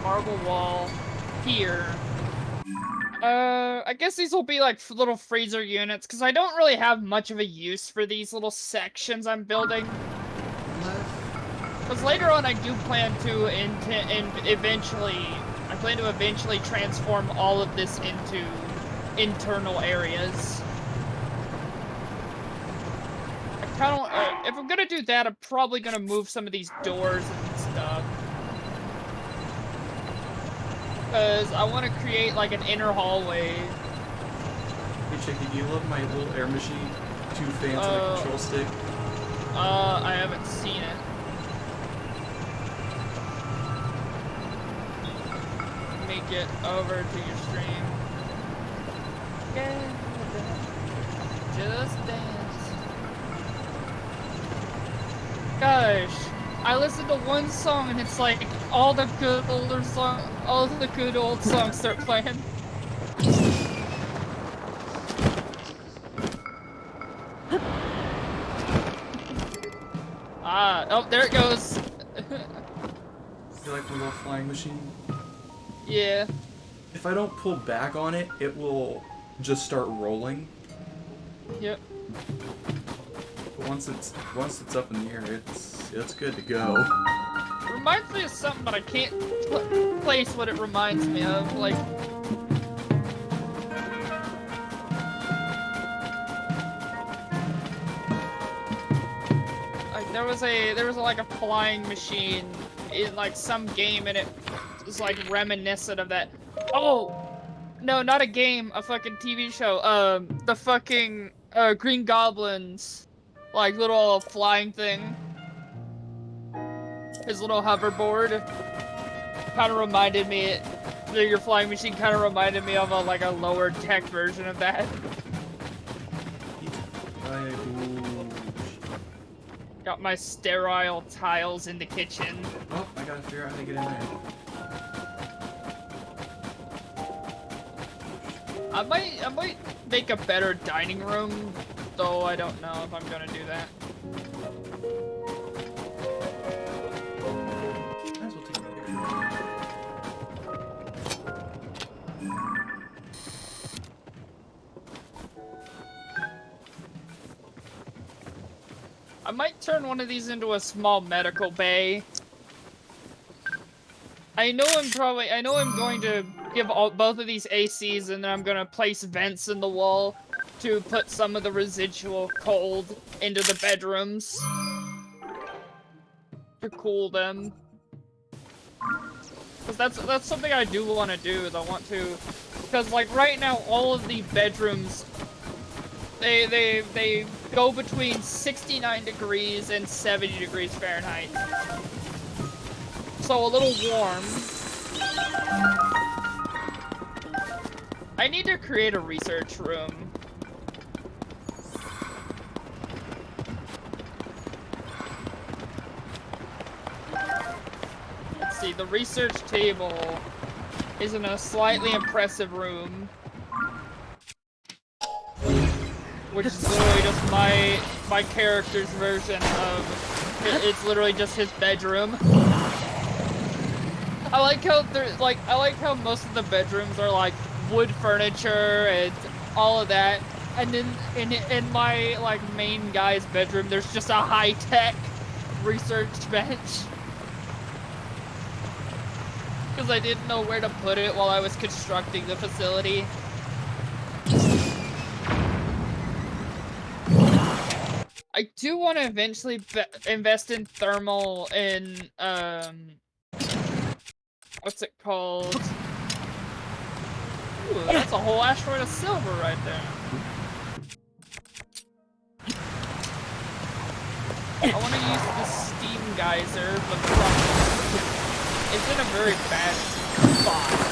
marble wall here. I guess these will be like little freezer units, because I don't really have much of a use for these little sections I'm building. Because later on I do plan to eventually transform all of this into internal areas. I kind of, if I'm gonna do that, I'm probably gonna move some of these doors and stuff. Because I want to create like an inner hallway. Hey Chicky, do you love my little air machine? 2 fans and a control stick? I haven't seen it. Let me get over to your stream. Yeah, just dance. Gosh, I listened to one song and it's like all the good old songs start playing. Oh, there it goes. You like my little flying machine? Yeah. If I don't pull back on it, it will just start rolling. Yep. But once it's up in the air, it's good to go. Reminds me of something, but I can't place what it reminds me of. Like, there was like a flying machine in like some game, and it was like reminiscent of that. Oh, no, not a game, a fucking TV show. The fucking Green Goblin's like little flying thing. His little hoverboard kind of reminded me. Your flying machine kind of reminded me of like a lower tech version of that. Got my sterile tiles in the kitchen. Oh, I gotta figure out how to get in there. I might make a better dining room, though I don't know if I'm gonna do that. Might as well take a picture. I might turn one of these into a small medical bay. I know I'm going to give both of these ACs, and then I'm gonna place vents in the wall to put some of the residual cold into the bedrooms to cool them. Cause that's something I do want to do. Is I want to, because like right now all of the bedrooms, they go between 69 degrees and 70 degrees Fahrenheit. So a little warm. I need to create a research room. Let's see, the research table is in a slightly impressive room. Which is literally just my character's version of it's literally just his bedroom. I like how most of the bedrooms are like wood furniture and all of that, and then in my like main guy's bedroom there's just a high-tech research bench. Because I didn't know where to put it while I was constructing the facility. I do want to eventually invest in thermal in, what's it called? Ooh, that's a whole asteroid of silver right there. I want to use the steam geyser, but it's in a very bad spot.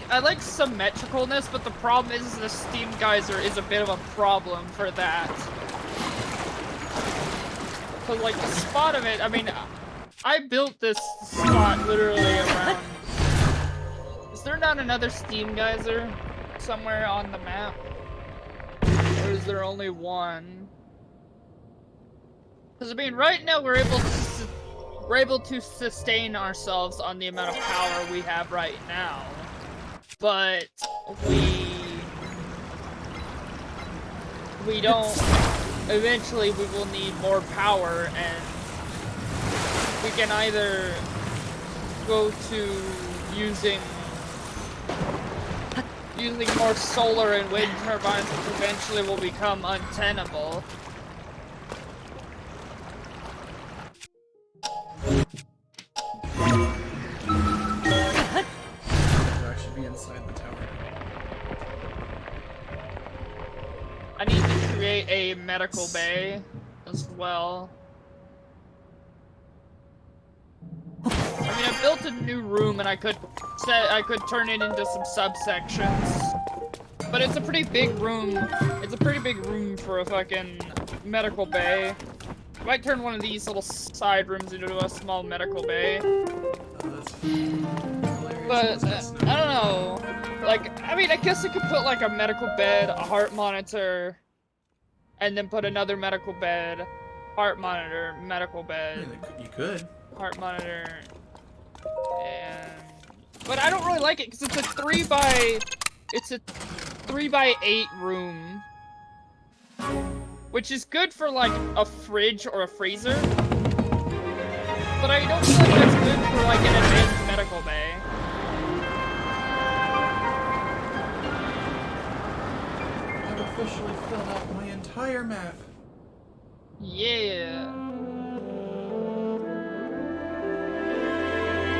I like symmetricalness, but the problem is the steam geyser is a bit of a problem for that. So like the spot of it, I mean, I built this spot literally around... Is there not another steam geyser somewhere on the map? Or is there only one? Because I mean, right now we're able to sustain ourselves on the amount of power we have right now. But we don't, eventually we will need more power, and we can either go to using more solar and wind turbines, which eventually will become untenable. Inside the tower. I need to create a medical bay as well. I mean, I built a new room and I could turn it into some subsections. But it's a pretty big room. It's a pretty big room for a fucking medical bay. I might turn one of these little side rooms into a small medical bay. But, I don't know. Like, I mean, I guess I could put, like, a medical bed, a heart monitor, and then put another medical bed, heart monitor, medical bed. I mean, you could. Heart monitor, and... But I don't really like it, because it's a 3x8 room. Which is good for, like, a fridge or a freezer. But I don't feel like that's good for, like, an advanced medical bay. Officially filled out my entire map. Yeah.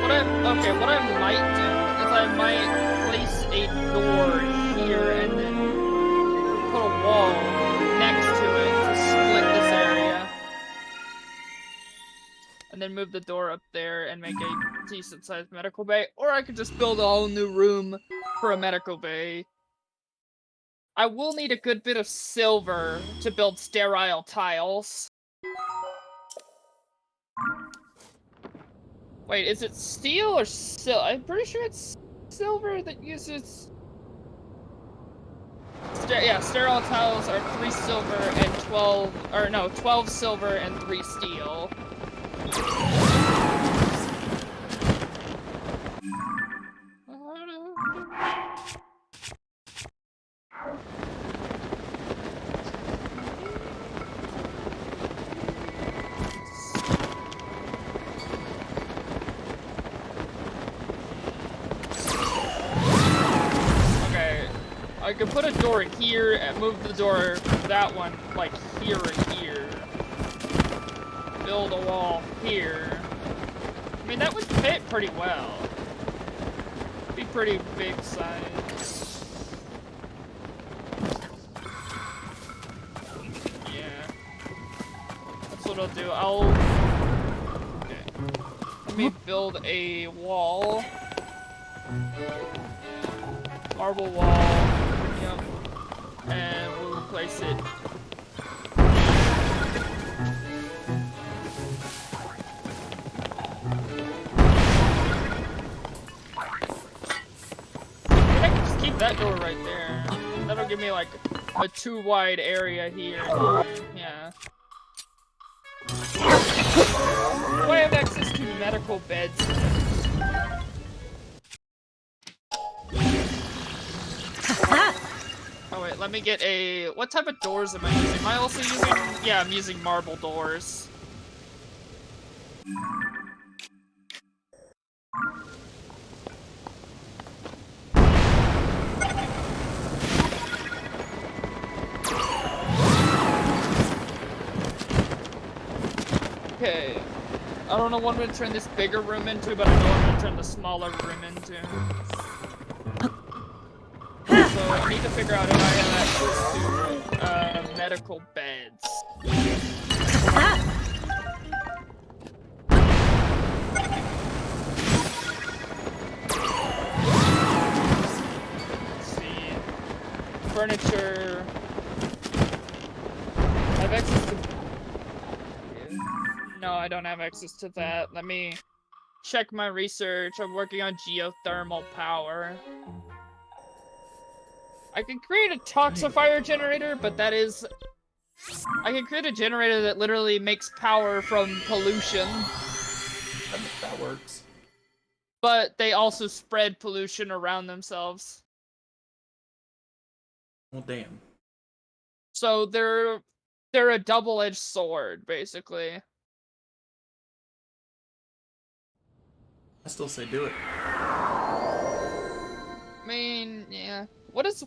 What I might do is I might place a door here and then put a wall next to it to split this area. And then move the door up there and make a decent sized medical bay. Or I could just build a whole new room for a medical bay. I will need a good bit of silver to build sterile tiles. Wait, is it steel or silver? I'm pretty sure it's silver that uses... yeah, sterile tiles are 3 silver and 12... or no, 12 silver and 3 steel. I could put a door here and move the door, that one, like here and here. Build a wall here. I mean, that would fit pretty well. Be pretty big size. Yeah. That's what I'll do. Okay. Let me build a wall. Marble wall. Yep. And we'll replace it. I can just keep that door right there. That'll give me like a 2 wide area here. Yeah. Do I have access to medical beds? Oh wait, let me get a... What type of doors am I using? Am I also using... Yeah, I'm using marble doors. Okay. I don't know what I'm gonna turn this bigger room into, but I know I'm gonna turn the smaller room into. So I need to figure out if I have access to medical beds. Let's see. Furniture. I have access to. No, I don't have access to that. Let me check my research. I'm working on geothermal power. I can create a toxifier generator, but that is... I can create a generator that literally makes power from pollution. That works. But they also spread pollution around themselves. Well, damn. So they're a double-edged sword, basically. I still say do it. I mean, yeah. What is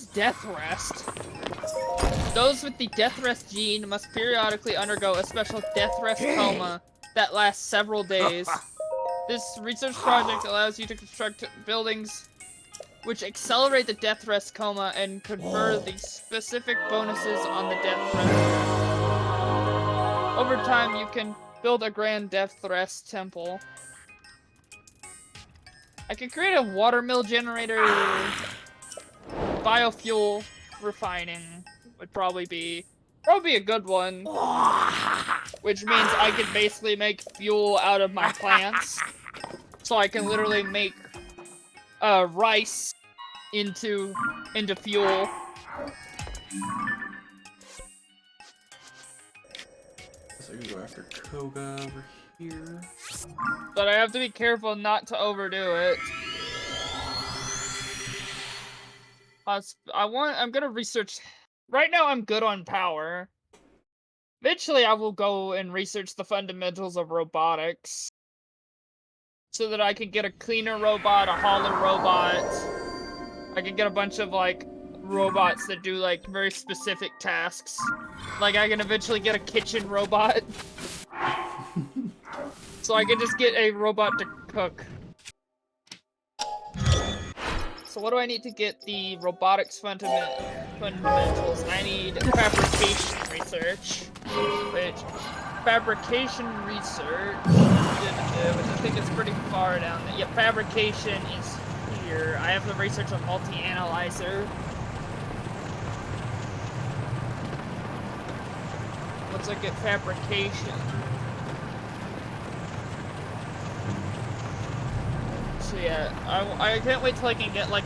death rest? Those with the death rest gene must periodically undergo a special death rest coma that lasts several days. This research project allows you to construct buildings which accelerate the death rest coma and confer the specific bonuses on the death rest. Over time, you can build a grand death rest temple. I could create a watermill generator. Biofuel refining would probably be a good one. Which means I could basically make fuel out of my plants. So I can literally make rice into fuel. So I can go after Koga over here. But I have to be careful not to overdo it. I'm gonna research. Right now I'm good on power. Eventually I will go and research the fundamentals of robotics. So that I can get a cleaner robot, a hauler robot. I can get a bunch of, like, robots that do, like, very specific tasks. Like, I can eventually get a kitchen robot. So I can just get a robot to cook. So what do I need to get the robotics fundamentals? I need fabrication research. Which, fabrication research, which I think is pretty far down there. Yeah, fabrication is here. I have to research a multi-analyzer. Once I get fabrication. So yeah, I can't wait till I can get like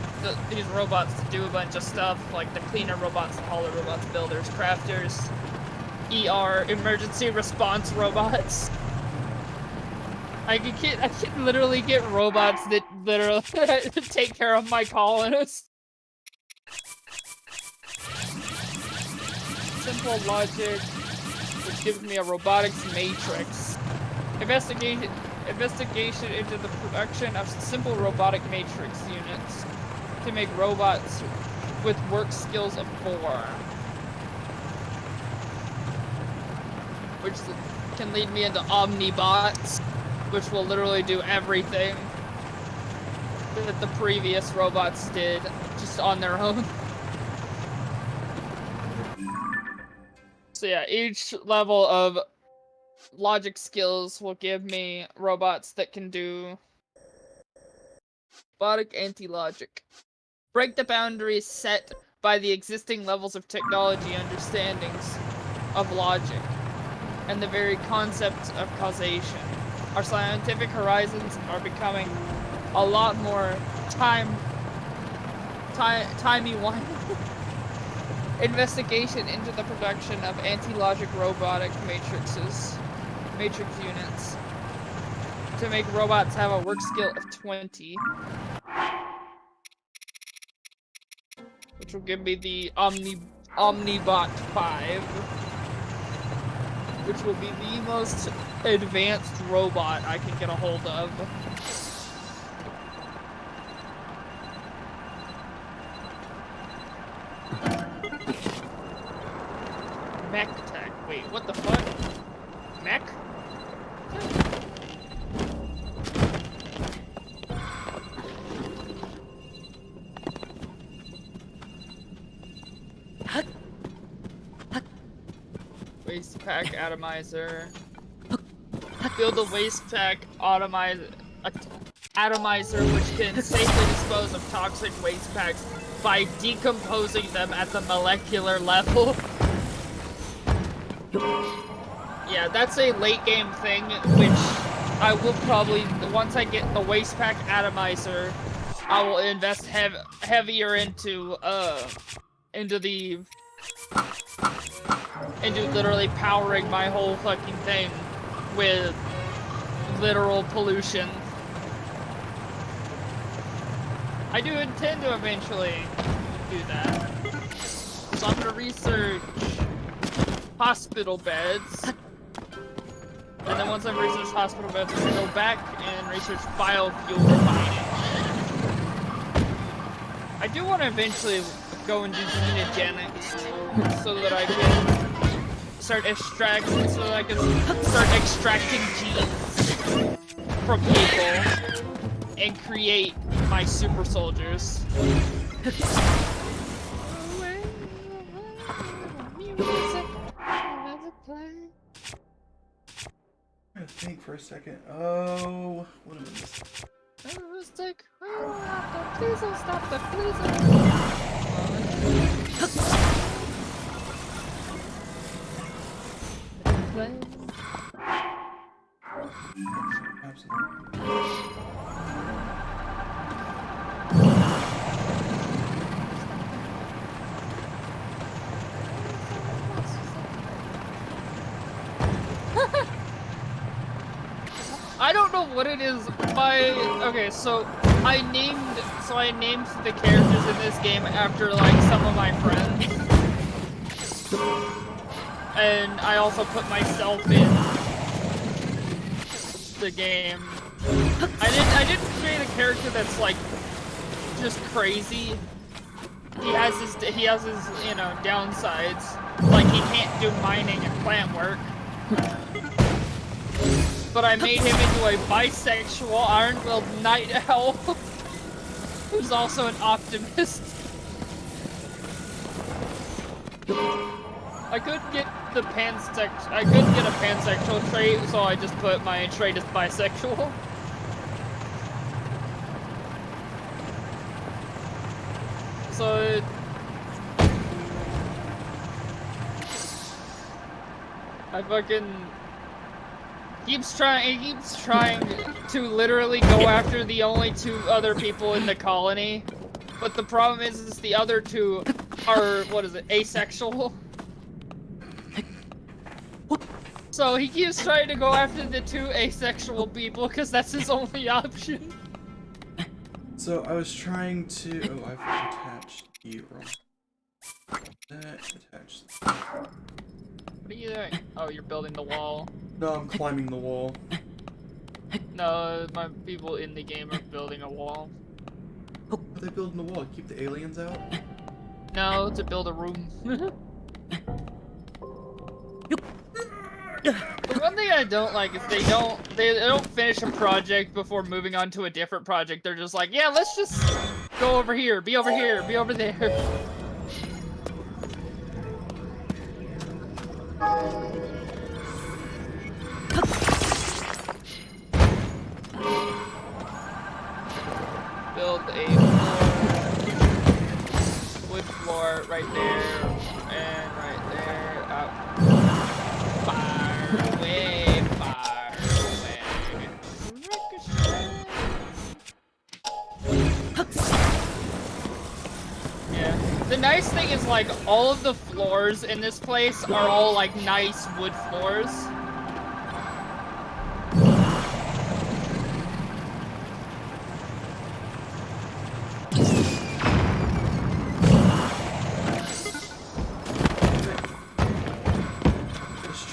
these robots to do a bunch of stuff, like the cleaner robots, the hauler robots, builders, crafters, ER, emergency response robots. I can literally get robots that literally take care of my colonists. Simple logic, which gives me a robotics matrix. Investigation into the production of simple robotic matrix units to make robots with work skills of 4. Which can lead me into Omnibots, which will literally do everything that the previous robots did, just on their own. So yeah, each level of logic skills will give me robots that can do robotic anti-logic. Break the boundaries set by the existing levels of technology understandings of logic and the very concept of causation. Our scientific horizons are becoming a lot more timey-wimey. Investigation into the production of anti-logic robotic matrix units to make robots have a work skill of 20, which will give me the Omnibot 5, which will be the most advanced robot I can get a hold of. Mech tech. Wait, what the fuck? Mech? Waste pack atomizer. Build a waste pack atomizer which can safely dispose of toxic waste packs by decomposing them at the molecular level. Yeah, that's a late game thing, which I will probably, once I get the waste pack atomizer, I will invest heavier into literally powering my whole fucking thing with literal pollution. I do intend to eventually do that. So I'm gonna research hospital beds. And then once I've researched hospital beds, I'm gonna go back and research biofuel refining. I do want to eventually go and do xenogenics so that I can start extracting genes from people and create my super soldiers. I'm gonna think for a second. Oh, what am I missing? Please don't stop that, please don't. I don't know what it is. Okay, so I named the characters in this game after like some of my friends, and I also put myself in the game. I didn't create a character that's like just crazy. He has his downsides. Like he can't do mining and plant work. But I made him into a bisexual Ironwell Night Owl who's also an optimist. I couldn't get a pansexual trait, so I just put my trait as bisexual. So I fucking he keeps trying to literally go after the only two other people in the colony. But the problem is the other two are, asexual? So he keeps trying to go after the two asexual people because that's his only option. So I was trying to... Oh, I've attached the wrong... That attached... What are you doing? Oh, you're building the wall. No, I'm climbing the wall. No, my people in the game are building a wall. How are they building the wall? Keep the aliens out? No, to build a room. The one thing I don't like is they don't finish a project before moving on to a different project. They're just like, yeah, let's just go over here, be over there. Build a wood floor right there and right there. Out. Fire away, fire away. Yeah. The nice thing is like all of the floors in this place are all like nice wood floors.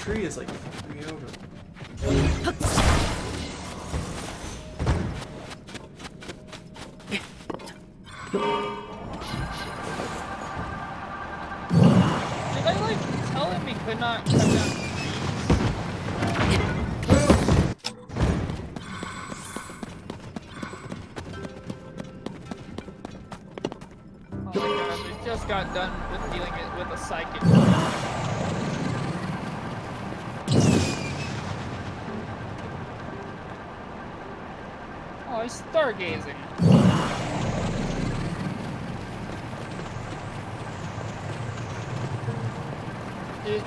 Tree is like fucking me over. Did I like tell him he could not come down? just got done with dealing with a psychic. Oh, he's stargazing. Dude.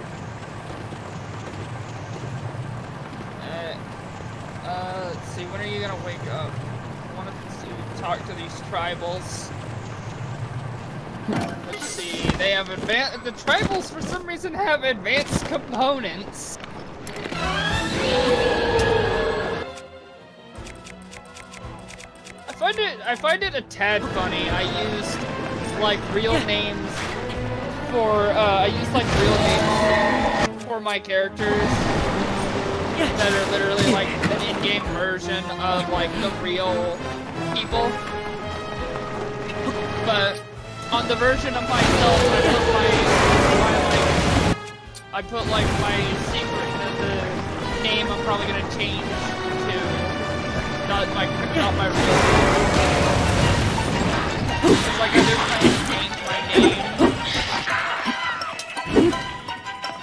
Let's see, when are you gonna wake up? I want to talk to these tribals. Let's see, they have the tribals for some reason have advanced components. I find it a tad funny. I used like real names for for my characters that are literally like an in-game version of like the real people. But on the version of myself, I put my secret, the name I'm probably gonna change to not my real name. It's like I just trying to change my name.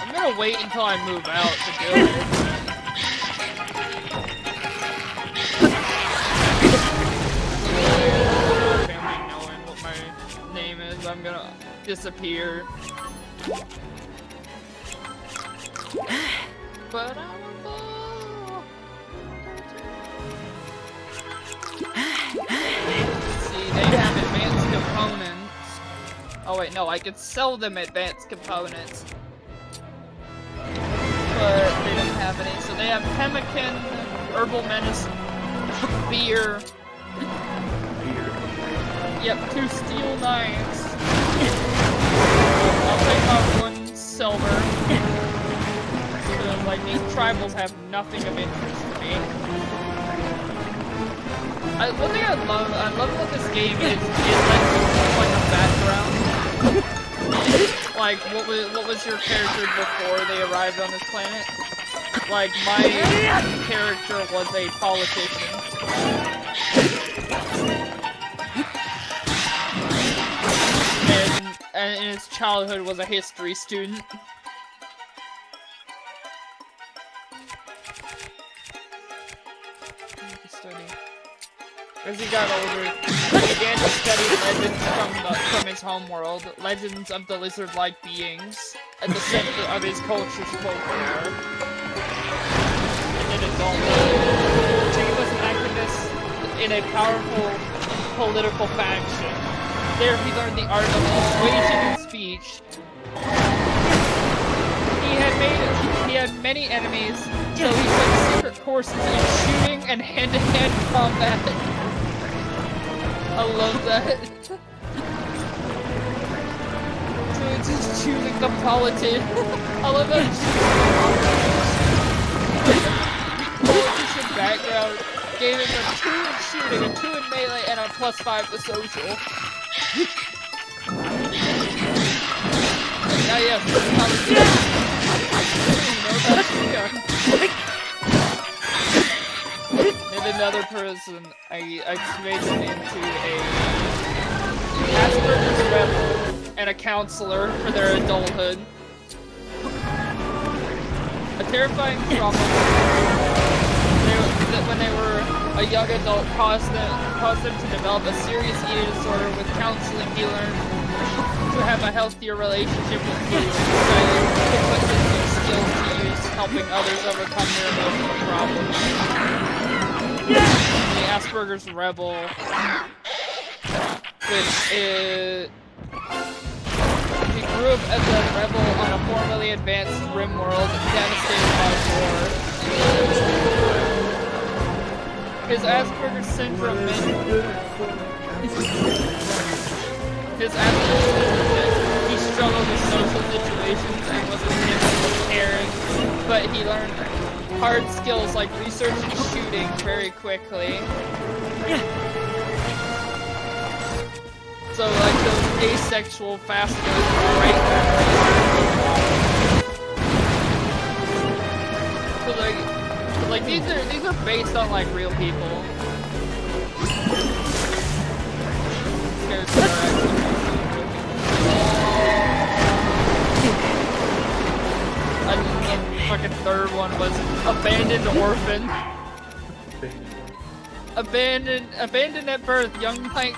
I'm gonna wait until I move out to do it. Family knowing what my name is, I'm gonna disappear. But I don't know. See, they have advanced components. Oh wait, no, I could sell them advanced components. But they don't have any. So they have pemmican, herbal menace, beer. Yep, 2 steel knives. I'll take off 1 silver. Like, these tribals have nothing of interest to me. One thing I love about this game is like a background. Like, what was your character before they arrived on this planet? Like, my character was a politician. And in his childhood was a history student. As he got older, he began to study legends from his homeworld, legends of the lizard-like beings, at the center of his culture's folklore. In adulthood, he was an activist in a powerful political faction. There he learned the art of persuasion and speech. He had many enemies, so he took secret courses in shooting and hand-to-hand combat. I love that. So it's just choosing the politician. I love that. Politician background gave him a 2 in shooting, a 2 in melee, and a +5 to social. Now yes, this is how it's done. And another person, I made them into a Asperger's rebel and a counselor for their adulthood. A terrifying trauma when they were a young adult caused them to develop a serious eating disorder. With counseling, he learned to have a healthier relationship with food and decided to put his new skills to use, helping others overcome their emotional problems. The Asperger's Rebel, which is... He grew up as a rebel on a formerly advanced RimWorld, devastated by war. His Asperger's syndrome meant... He struggled with social situations and was intensely caring, but he learned hard skills like research and shooting very quickly. So like those asexual fast moves are right there. So like these are based on like real people. Characters are actually third one was abandoned orphan. Abandoned at birth, young Mike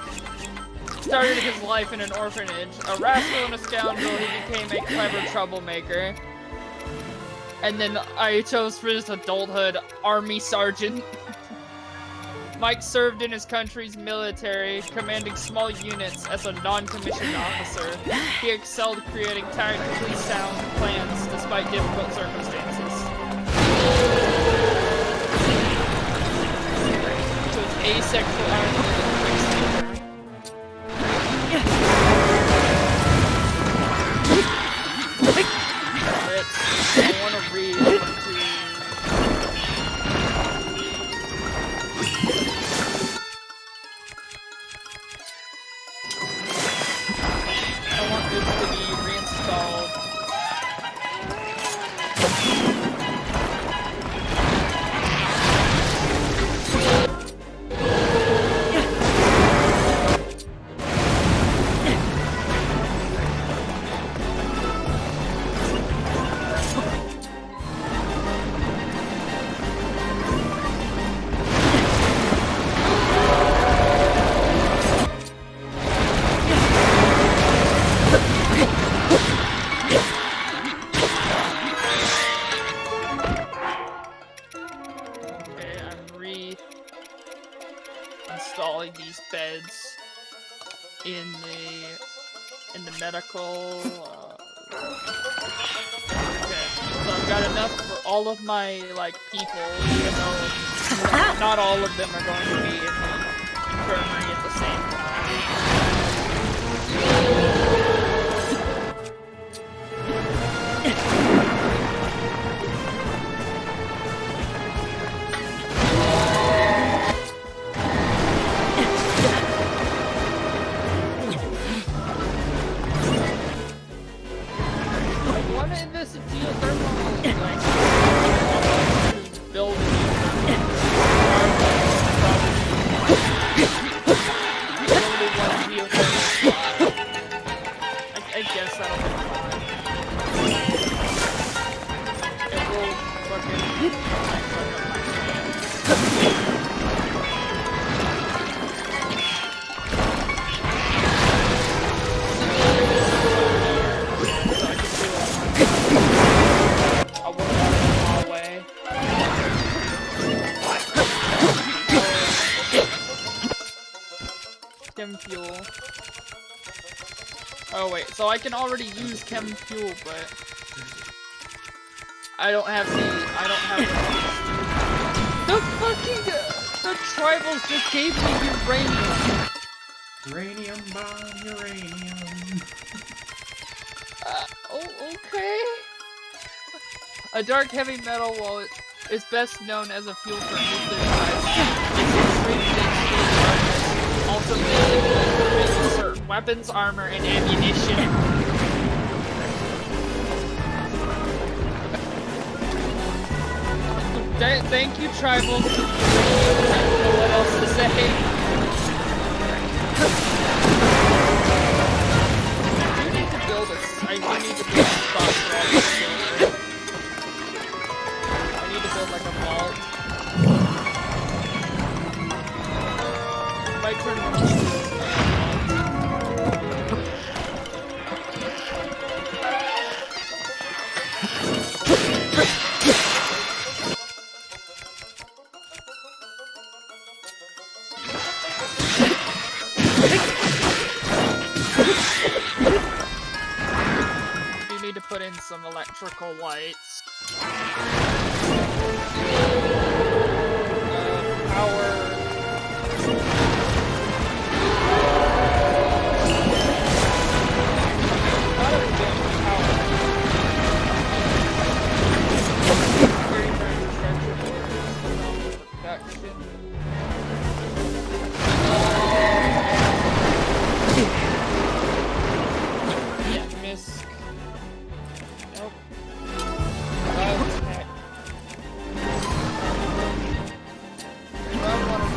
started his life in an orphanage. A rascal and a scoundrel, he became a clever troublemaker. And then I chose for his adulthood, Army Sergeant. Mike served in his country's military, commanding small units as a non-commissioned officer. He excelled creating tactically sound plans despite difficult circumstances. So it's asexual army. I want to read I want this to be reinstalled. Installing these beds in the medical. Okay, so I've got enough for all of my people, even though not all of them are going to be in the infirmary at the same I guess that'll be fine. It will fucking I won't have it my way. Chem fuel. Oh wait, so I can already use chem fuel, but I don't have the tribals just gave me uranium. Uranium bomb, uranium. Okay. A dark heavy metal, while it is best known as a fuel for nuclear devices, it's extremely dangerous, also used for certain weapons, armor, and ammunition. Thank you, tribals. I don't know what else to say. I do need to build a spot for all this silver. I need to build like a vault. My turn. You need to put in some electrical lights. Power. Yeah, miss. Nope. Biotech. I want to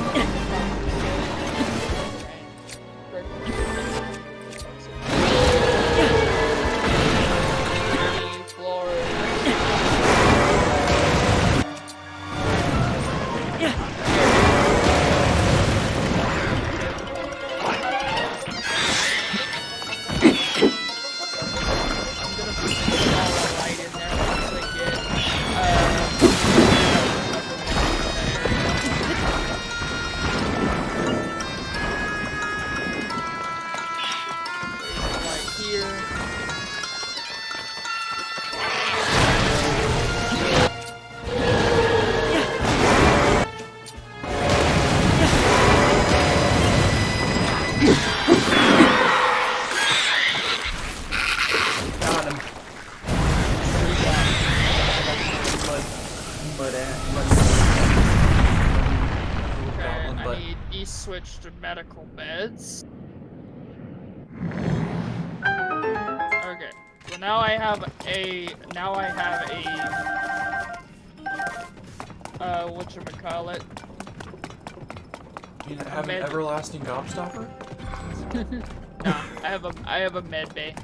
key switch to medical beds. Okay. So now I have a whatchamacallit? You have an everlasting gobstopper? No, I have a med bay.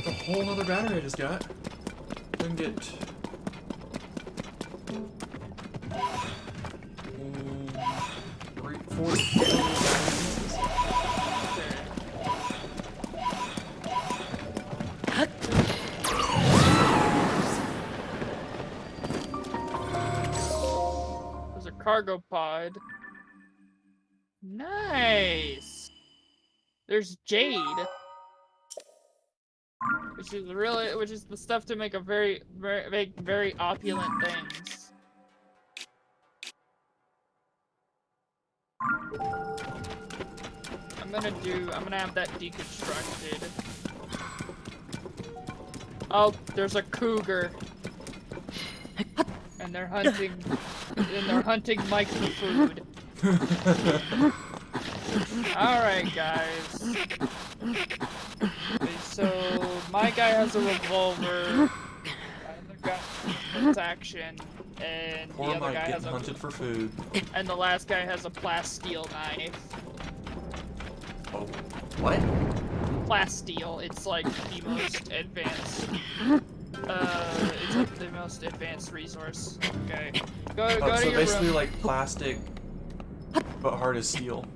A whole nother battery I just got. I can get 4 pieces. There's a cargo pod. Nice. There's jade, which is the stuff to make a very opulent things. I'm gonna have that deconstructed. Oh, there's a cougar. And they're hunting Mike for food. Alright, guys. Okay, so my guy has a revolver. The other guy has action, and the other guy has hunted for food. And the last guy has a plasteel knife. Oh, what? Plasteel. It's like the most advanced. It's like the most advanced resource. Okay. Go to so your basically room. like plastic, but hard as steel.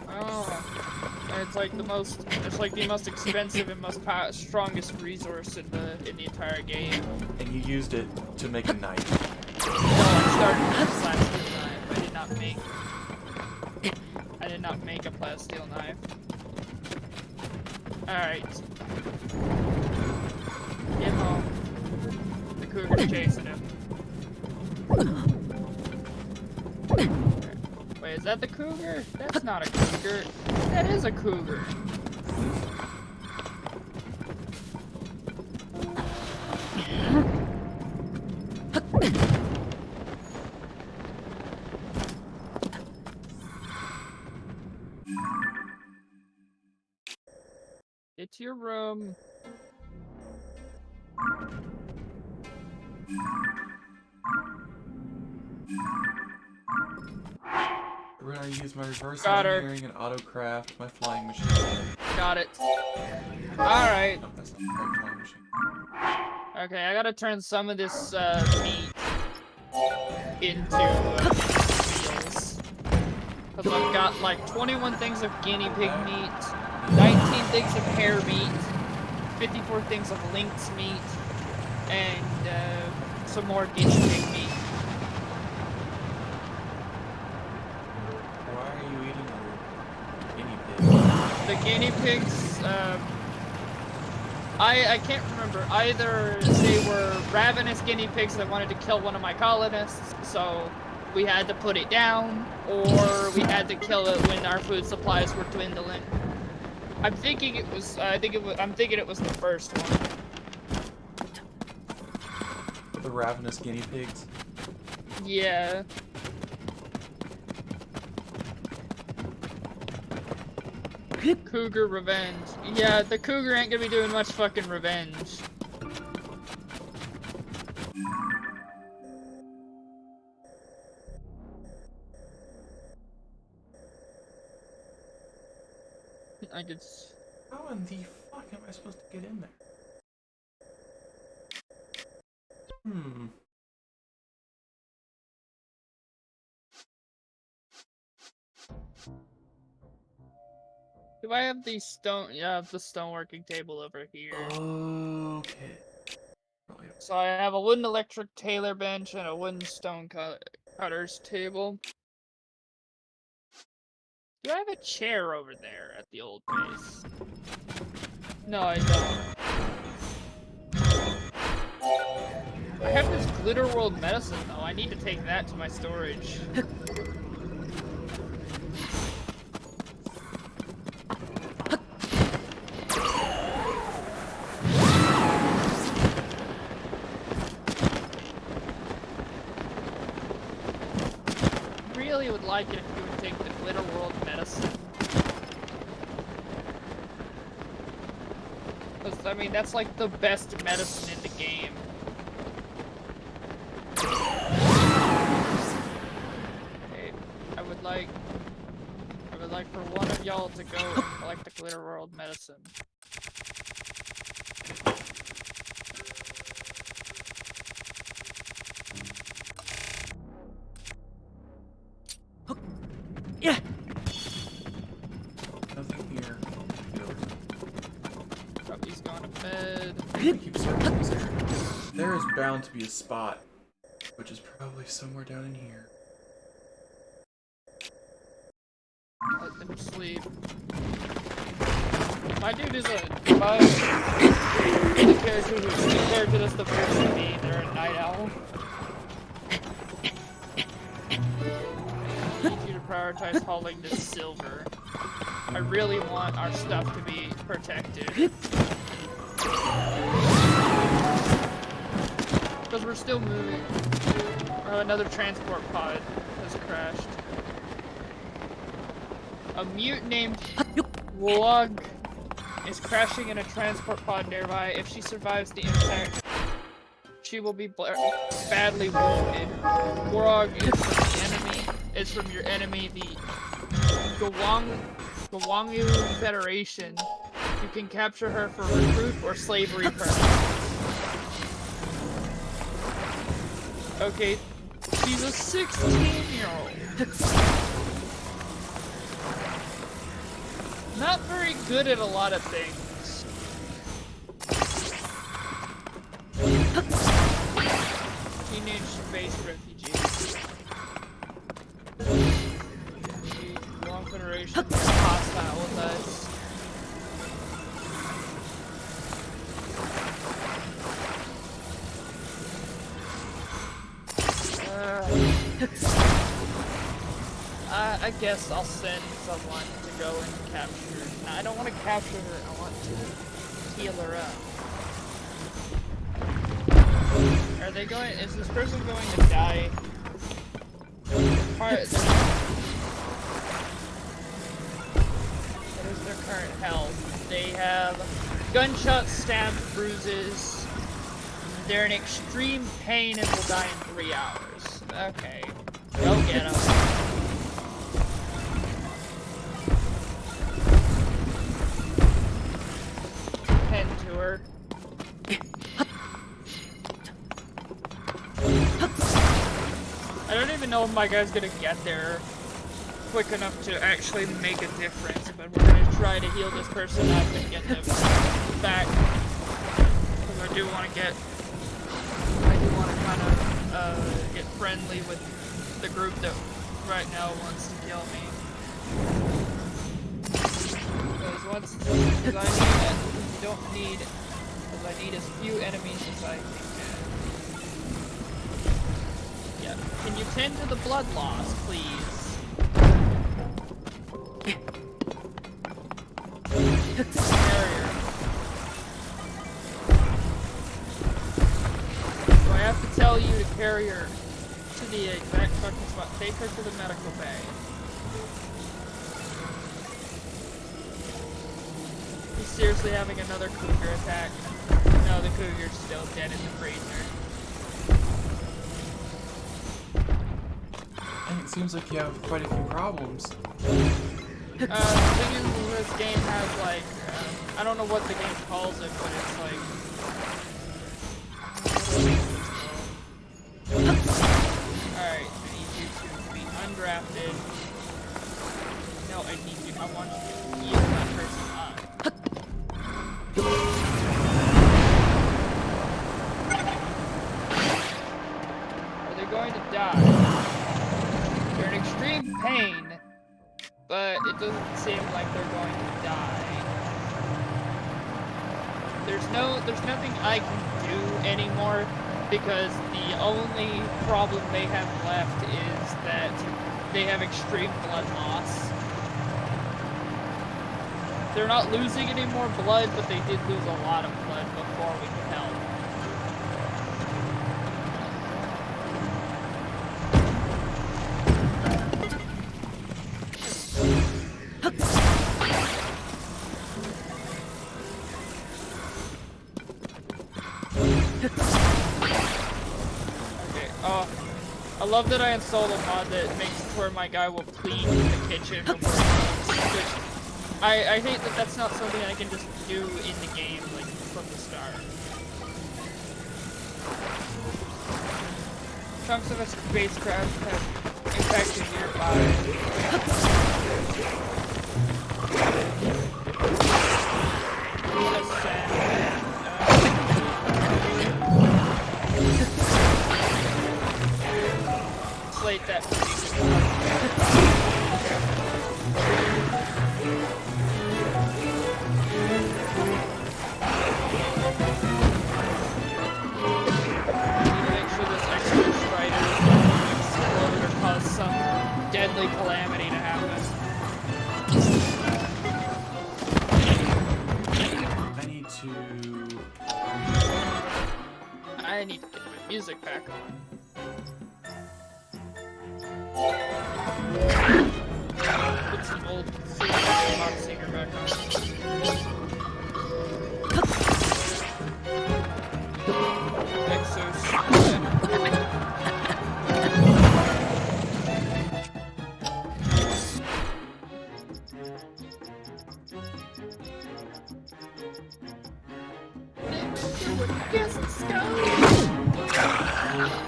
Oh. And it's like the most expensive and most strongest resource in the entire game. And you used it to make a knife. No, I started with a plasteel knife. I did not make a plasteel knife. Alright. Get home. The cougar's chasing him. Wait, is that the cougar? That's not a cougar. That is a cougar. Get to your room. We're gonna use my reverse Got her. engineering and autocraft my flying machine. Got it. Alright. No, that's not the right flying machine. Okay, I gotta turn some of this meat into meals. Because I've got like 21 things of guinea pig meat, 19 things of hare meat, 54 things of lynx meat, and some more guinea pig meat. Why are you eating your guinea pig? The guinea pigs, I can't remember. Either they were ravenous guinea pigs that wanted to kill one of my colonists, so we had to put it down, or we had to kill it when our food supplies were dwindling. I'm thinking it was the first one. The ravenous guinea pigs? Yeah. Cougar revenge. Yeah, the cougar ain't gonna be doing much fucking revenge. I could. How in the fuck am I supposed to get in there? Do I have the stone? Yeah, I have the stoneworking table over here. Okay. So I have a wooden electric tailor bench and a wooden stone cutter's table. Do I have a chair over there at the old base? No, I don't. I have this Glitter World medicine though. I need to take that to my storage. really would like it if you would take the Glitter World medicine. Because, I mean, that's like the best medicine in the game. Okay, I would like for one of y'all to go and collect the Glitter World medicine. Yeah. Nothing here. He's gone to bed. I keep searching this area. There is bound to be a spot, which is probably somewhere down in here. Let them sleep. My dude is the character that's the first to me. They're a night owl. I need you to prioritize hauling this silver. I really want our stuff to be protected. Because we're still moving. Another transport pod has crashed. A mute named Wog is crashing in a transport pod nearby. If she survives the impact, she will be badly wounded. Wog is from your enemy, the Gwangu Federation. You can capture her for recruit or slavery purposes. Okay, she's a 16-year-old. Not very good at a lot of things. Teenage space refugee. The Long Federation is hostile with us. I guess I'll send someone to go and capture her. No, I don't want to capture her, I want to heal her up. Are they going, is this person going to die? What is their current health? They have gunshot, stab, bruises. They're in extreme pain and will die in 3 hours. Okay, go get them. I don't even know if my guy's gonna get there quick enough to actually make a difference, but we're gonna try to heal this person up and get them back. Because I do want to kind of get friendly with the group that right now wants to kill me. Because I need as few enemies as I can. Yeah. Can you tend to the blood loss, please? Carrier. So I have to tell you to carry her to the exact fucking spot. Take her to the medical bay. He's seriously having another cougar attack. No, the cougar's still dead in the freezer. And it seems like you have quite a few problems. The thing is, this game has like, I don't know what the game calls it, but it's like... Alright, I need you to be undrafted. No, I need you, I want you to heal that person up. Are they going to die? They're in extreme pain, but it doesn't seem like they're going to die. There's nothing I can do anymore because the only problem they have left is that they have extreme blood loss. They're not losing any more blood, but they did lose a lot of blood before we could help. love that I installed a mod that makes it where my guy will clean the kitchen when we're I hate that that's not something I can just do in the game, like, from the start. Chunks of a spacecraft have impacted nearby. That's sad. Slate that some deadly calamity to happen. I need to get my music back on. Put some old rock singer back on.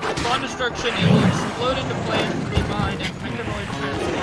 Upon destruction, it will explode into flames from behind and mechanoid transform.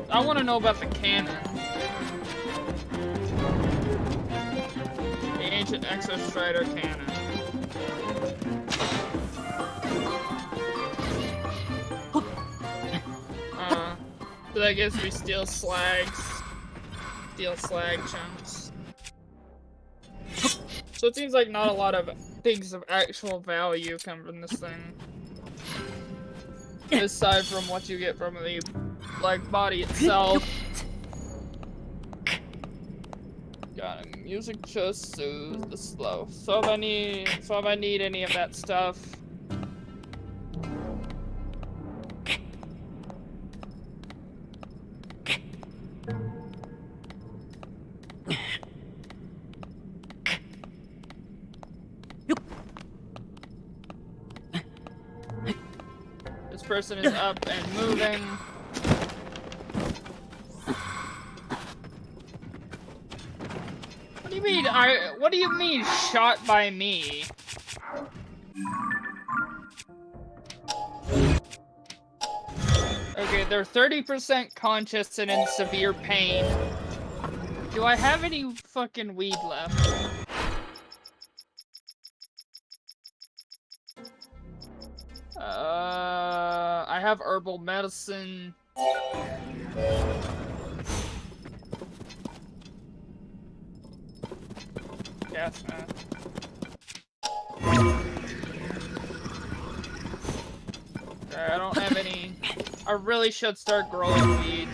I want to know about the cannon. The ancient Exostrider cannon. So that gives me steel slags. Steel slag chunks. So it seems like not a lot of things of actual value come from this thing. Aside from what you get from the like body itself. Got a music just soothes the slow. So if I need any of that stuff. This person is up and moving. What do you mean? What do you mean shot by me? Okay, they're 30% conscious and in severe pain. Do I have any fucking weed left? I have herbal medicine. Gas mask. Okay, I don't have any. I really should start growing weed.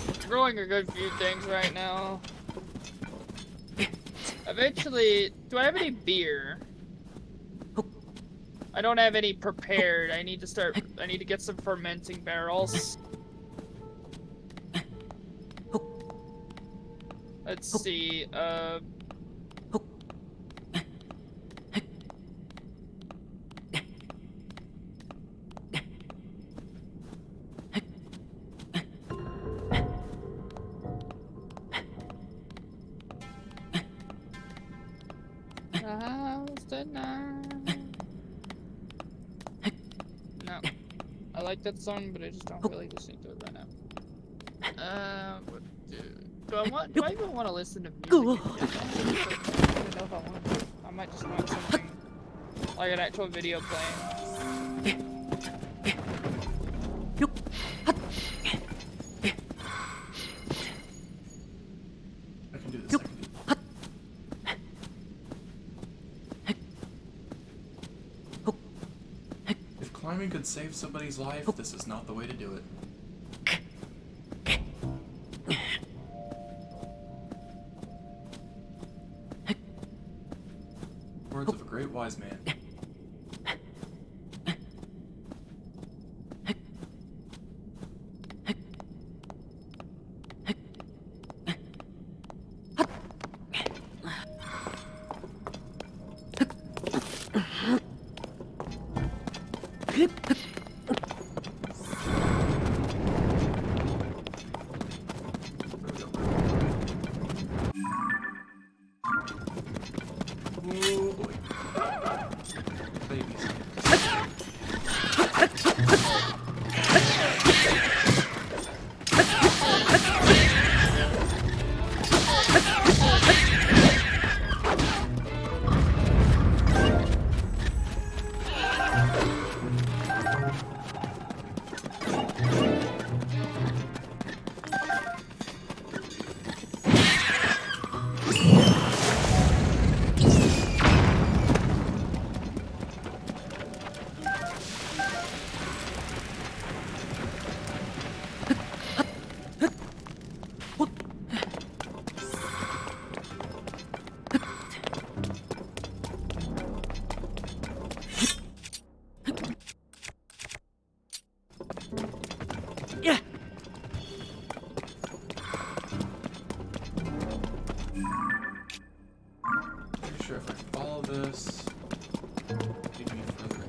I'm growing a good few things right now. Eventually, do I have any beer? I don't have any prepared. I need to get some fermenting barrels. Let's see, how's the night? No. I like that song, but I just don't really listen to it right now. What do I even want to listen to music? I don't know if I want to. I might just want something like an actual video playing. I can do this. If climbing could save somebody's life, this is not the way to do it. Words of a great wise man. Oh boy. Babies. Pretty sure if I follow this, it'll lead me further.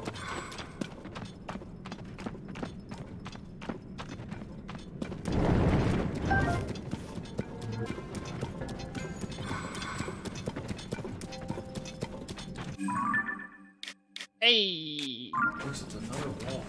Hey! Of course, it's another wall.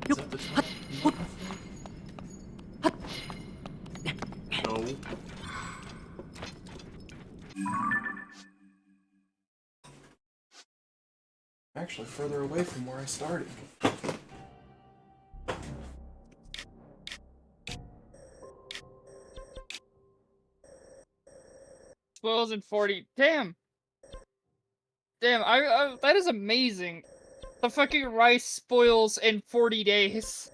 Is that the top? No. Actually, further away from where I started. Spoils in 40. Damn! Damn, I that is amazing. The fucking rice spoils in 40 days.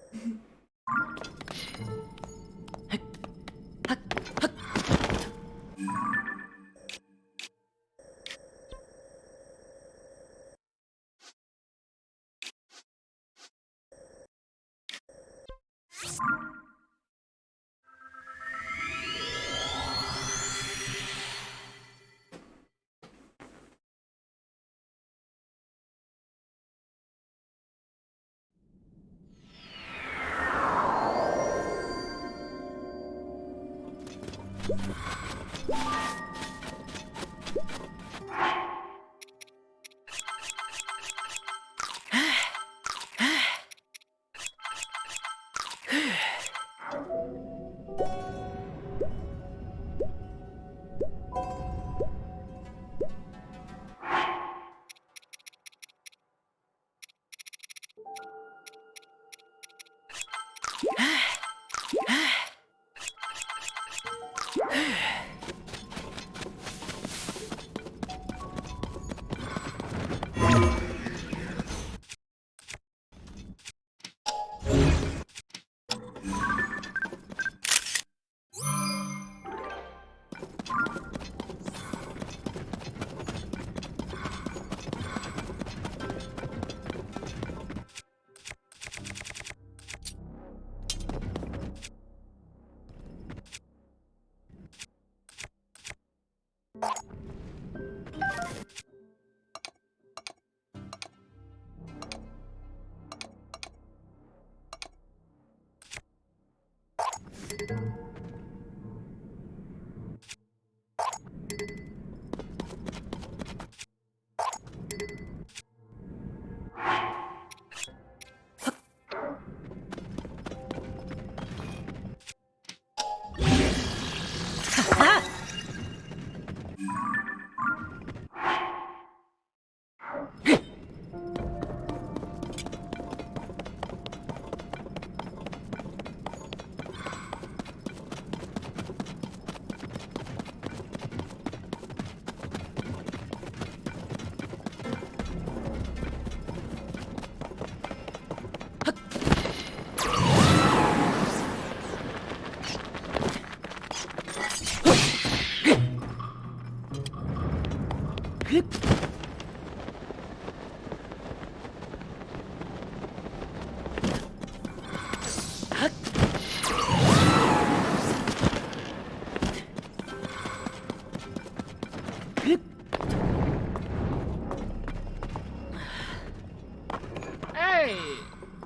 right.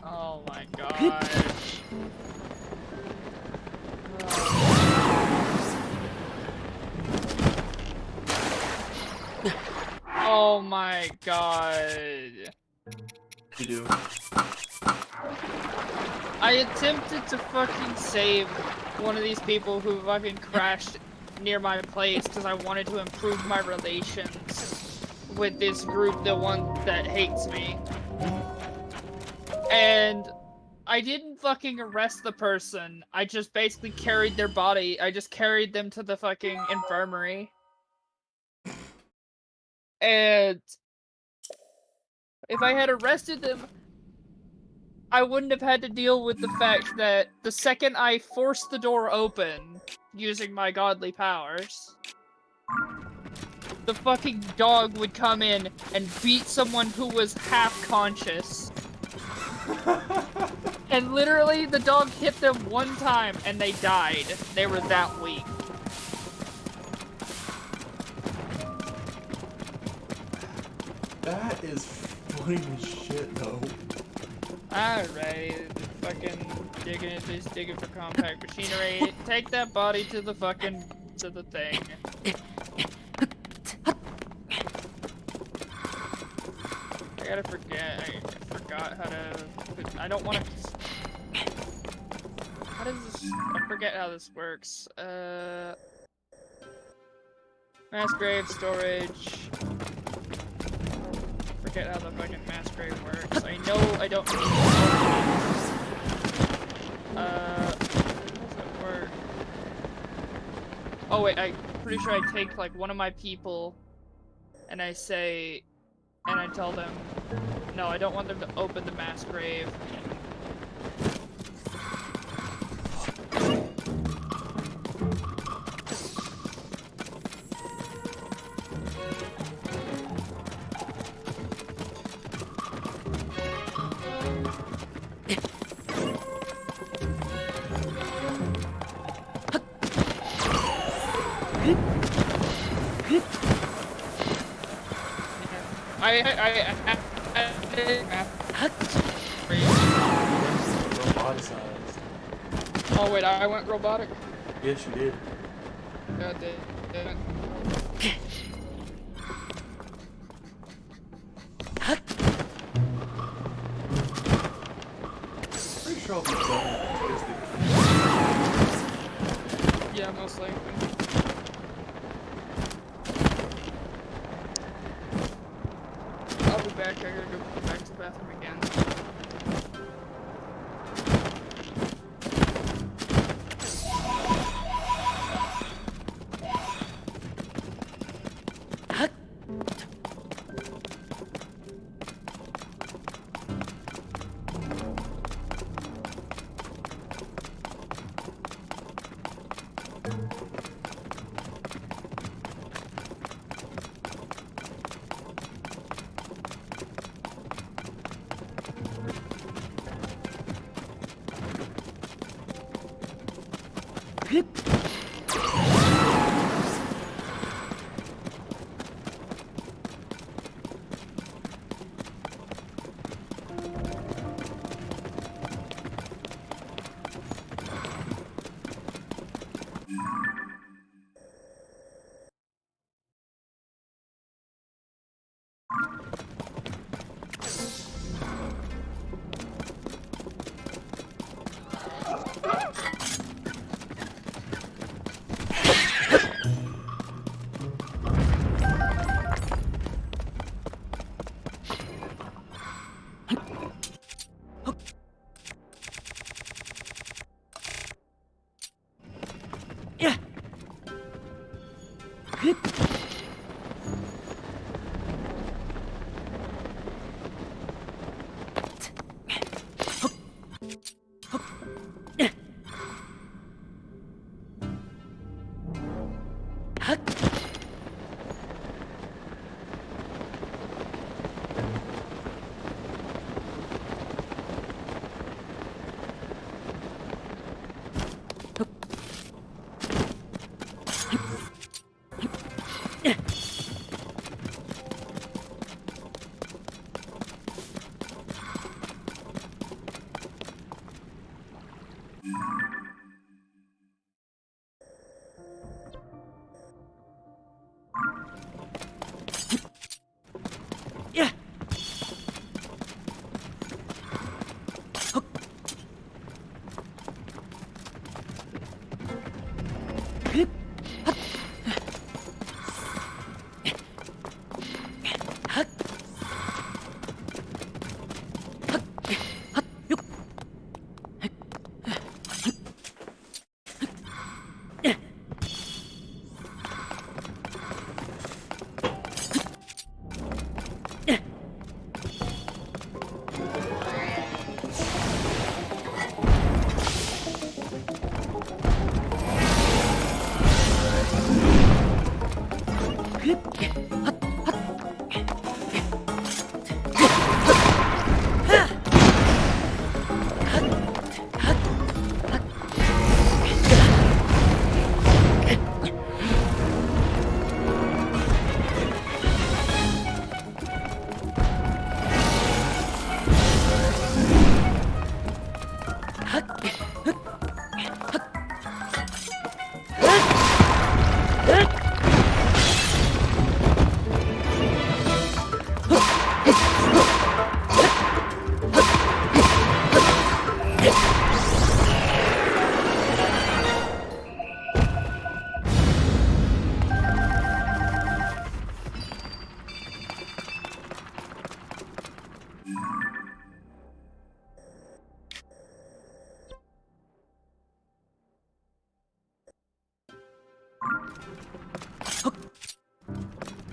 Oh my gosh. Oh my god. You do. I attempted to fucking save one of these people who fucking crashed near my place because I wanted to improve my relations with this group, the one that hates me. And I didn't fucking arrest the person. I just basically carried their body. I just carried them to the fucking infirmary. And if I had arrested them, I wouldn't have had to deal with the fact that the second I forced the door open, using my godly powers, the fucking dog would come in and beat someone who was half conscious. And literally, the dog hit them one time and they died. They were that weak. That is funny as shit, though. Alright, fucking digging for compact machinery. Take that body to the fucking, to the thing. I forgot how to, I don't want to, how does this, I forget how this works. Mass grave storage. Forget how the fucking mass grave works. I know I don't need how does it work? Oh wait, I'm pretty sure I take like one of my people and I say, and I tell them, no, I don't want them to open the mass grave. Roboticized. Oh wait, I went robotic? Yes, you did. God damn it. Pretty sure I'll be done with this. Yeah, most likely. I'll be back. I gotta go back to the bathroom again.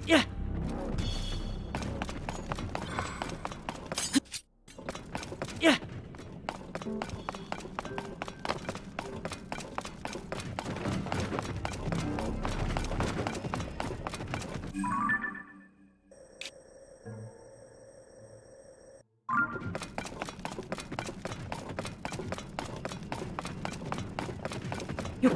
Yeah. Yeah. Yo.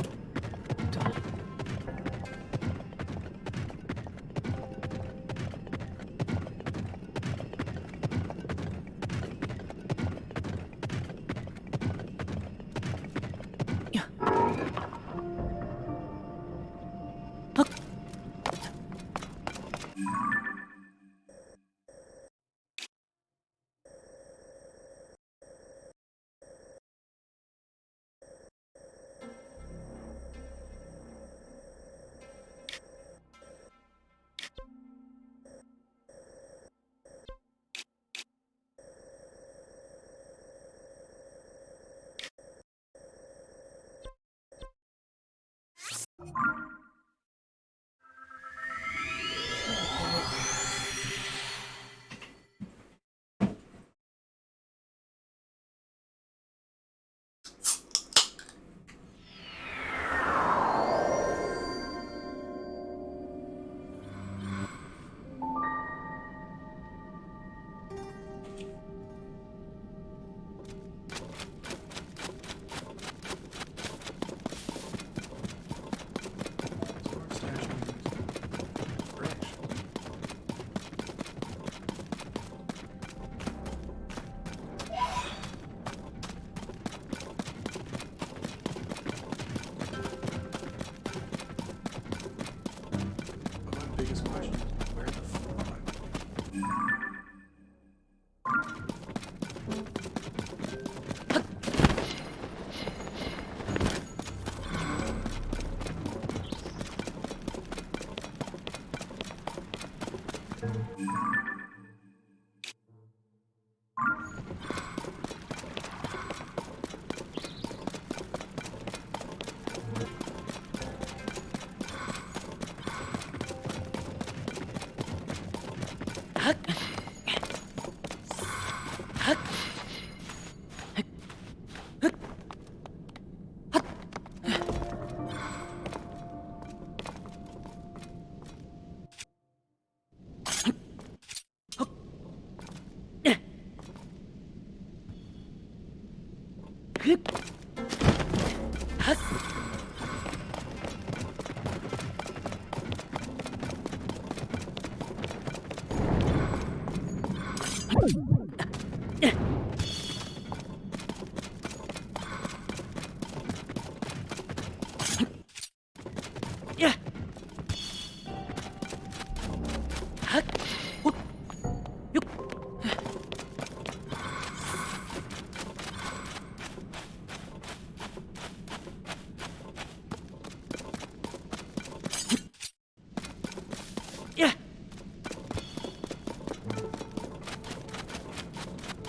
Biggest question is where the fuck?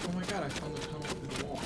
Oh my god, I found the tunnel through the wall.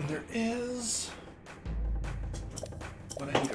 There is... what I need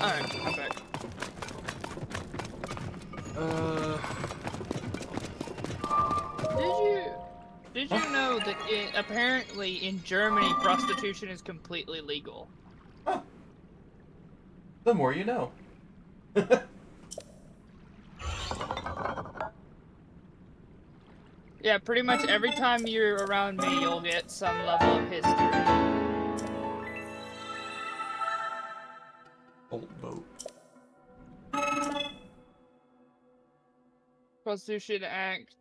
Alright, I'm back. Did you know that apparently in Germany prostitution is completely legal? Huh. The more you know. Yeah, pretty much every time you're around me, you'll get some level of history. Old boat. Prostitution Act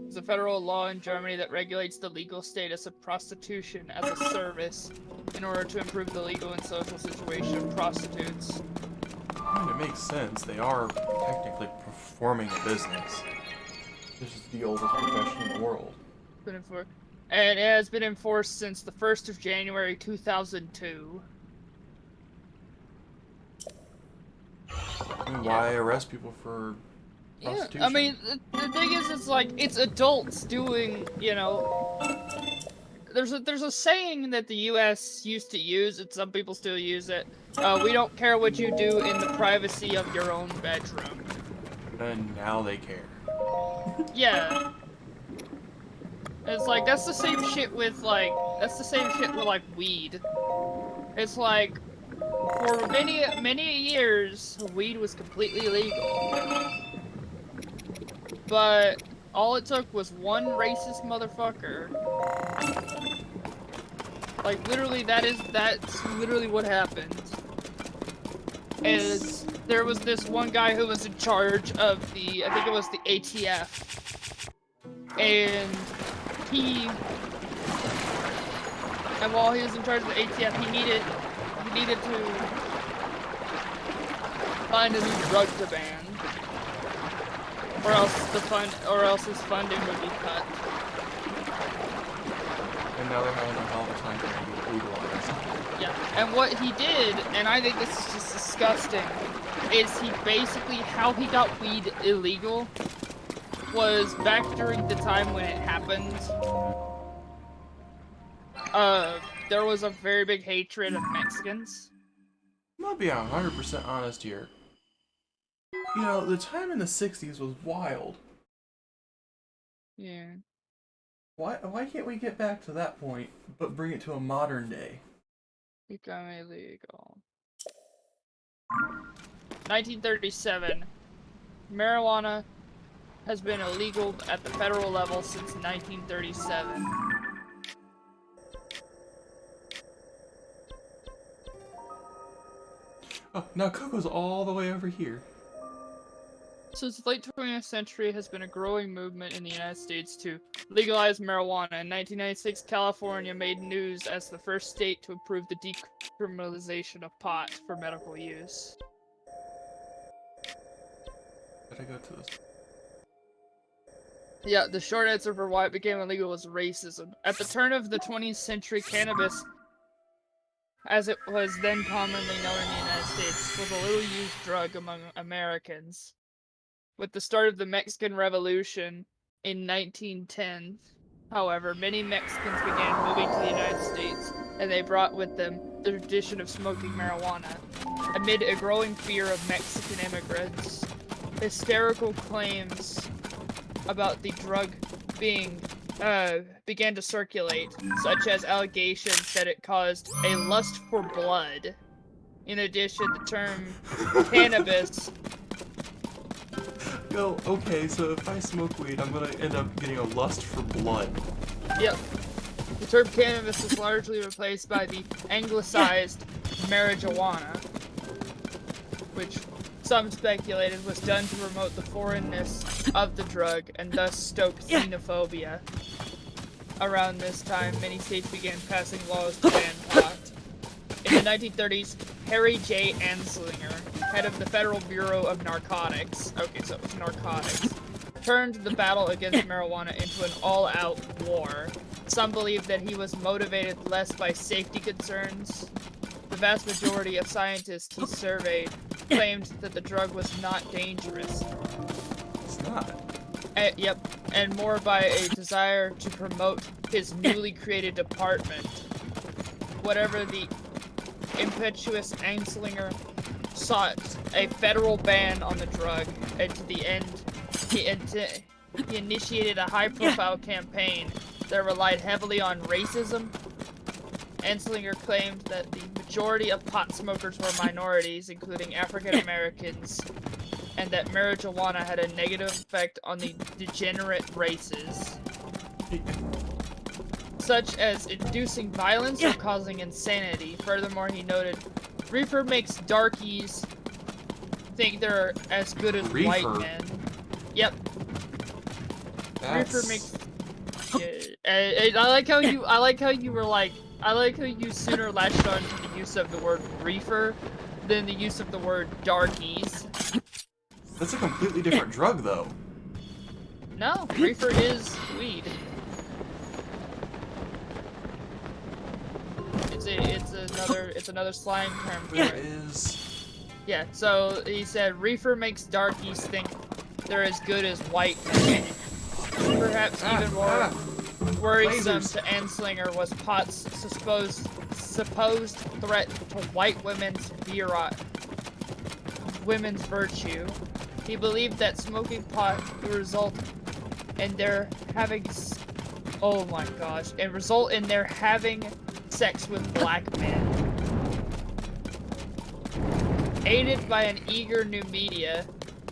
is a federal law in Germany that regulates the legal status of prostitution as a service in order to improve the legal and social situation of prostitutes. I mean, it makes sense. They are technically performing a business. This is the oldest profession in the world. And it has been enforced since the 1st of January 2002. I mean, why arrest people for prostitution? Yeah, I mean, the thing is, it's like, it's adults doing, you know... There's a saying that the US used to use, and some people still use it. We don't care what you do in the privacy of your own bedroom. And now they care. Yeah. It's like, that's the same shit with, like, weed. It's like, for many years, weed was completely illegal. But all it took was one racist motherfucker. Like, literally, that's literally what happened. Is there was this one guy who was in charge of the, I think it was the ATF. And while he was in charge of the ATF, he needed to find a new drug to ban, or else his funding would be cut. And now they're having a hell of a time trying to get it legalized. Yeah, and what he did, and I think this is just disgusting, is he basically, how he got weed illegal was back during the time when it happened. There was a very big hatred of Mexicans. I'm gonna be 100% honest here. You know, the time in the 60s was wild. Yeah. Why can't we get back to that point, but bring it to a modern day? Become illegal. 1937. Marijuana has been illegal at the federal level since 1937. Oh, now cocoa's all the way over here. Since the late 20th century has been a growing movement in the United States to legalize marijuana. In 1996, California made news as the first state to approve the decriminalization of pot for medical use. Did I go to this? Yeah, the short answer for why it became illegal was racism. At the turn of the 20th century, cannabis, as it was then commonly known in the United States, was a little used drug among Americans. With the start of the Mexican Revolution in 1910, however, many Mexicans began moving to the United States, and they brought with them the tradition of smoking marijuana. Amid a growing fear of Mexican immigrants, hysterical claims about the drug began to circulate, such as allegations that it caused a lust for blood. In addition, the term cannabis... Yo, okay, so if I smoke weed, I'm gonna end up getting a lust for blood. Yep. The term cannabis was largely replaced by the anglicized marijuana, which some speculated was done to promote the foreignness of the drug and thus stoke xenophobia. Around this time, many states began passing laws to ban pot. In the 1930s, Harry J. Anslinger, head of the Federal Bureau of Narcotics, okay, so it was narcotics, turned the battle against marijuana into an all-out war. Some believe that he was motivated less by safety concerns. The vast majority of scientists he surveyed claimed that the drug was not dangerous. It's not. Yep. and more by a desire to promote his newly created department. Whatever the impetuous Anslinger sought a federal ban on the drug, and to the end, he initiated a high-profile campaign that relied heavily on racism. Anslinger claimed that the majority of pot smokers were minorities, including African Americans, and that marijuana had a negative effect on the degenerate races, such as inducing violence or causing insanity. Furthermore, he noted, reefer makes darkies think they're as good as white men. Yep. Reefer makes. Yeah, I like how you. I like how you were like. I like how you sooner latched on to the use of the word reefer than the use of the word darkies. That's a completely different drug, though. No, reefer is weed. It's another slang term for it. It is. Yeah, so he said reefer makes darkies think they're as good as white men. Perhaps even more worrisome to Anslinger was pot's supposed threat to white women's virtue. He believed that smoking pot would result in their having sex with black men. Aided by an eager new media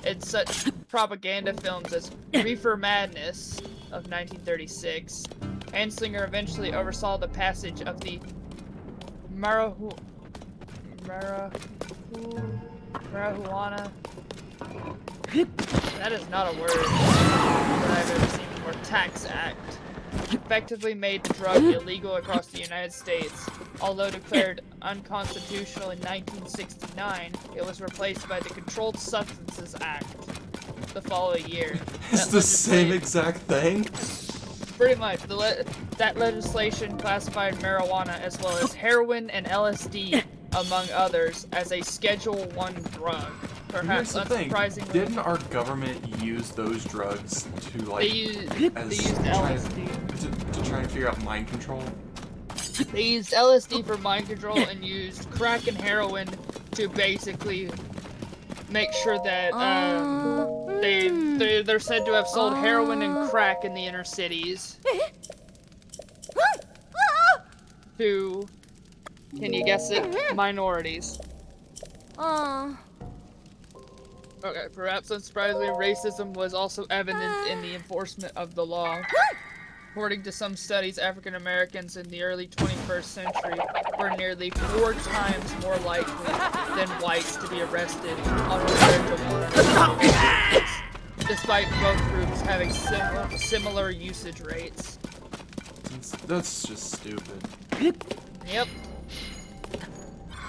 and such propaganda films as Reefer Madness of 1936, Anslinger eventually oversaw the passage of the marijuana that is not a word that I've ever seen before. Tax Act effectively made the drug illegal across the United States. Although declared unconstitutional in 1969, it was replaced by the Controlled Substances Act the following year. It's the same exact thing? Pretty much. That legislation classified marijuana as well as heroin and LSD, among others, as a Schedule I drug. Perhaps unsurprisingly, didn't our government use those drugs to like they used LSD to try and figure out mind control? They used LSD for mind control and used crack and heroin to basically make sure that they're said to have sold heroin and crack in the inner cities to, can you guess it, minorities. Okay, perhaps unsurprisingly, racism was also evident in the enforcement of the law. According to some studies, African Americans in the early 21st century were nearly 4 times more likely than whites to be arrested on marijuana, despite both groups having similar usage rates. That's just stupid. Yep.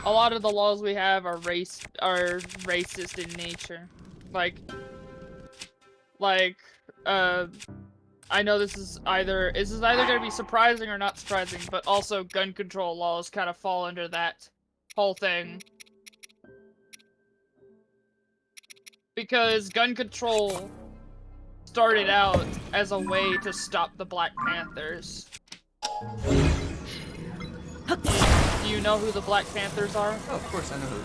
A lot of the laws we have are racist in nature. I know this is either going to be surprising or not surprising, but also gun control laws kind of fall under that whole thing. Because gun control started out as a way to stop the Black Panthers. Do you know who the Black Panthers are? Oh, of course I know who.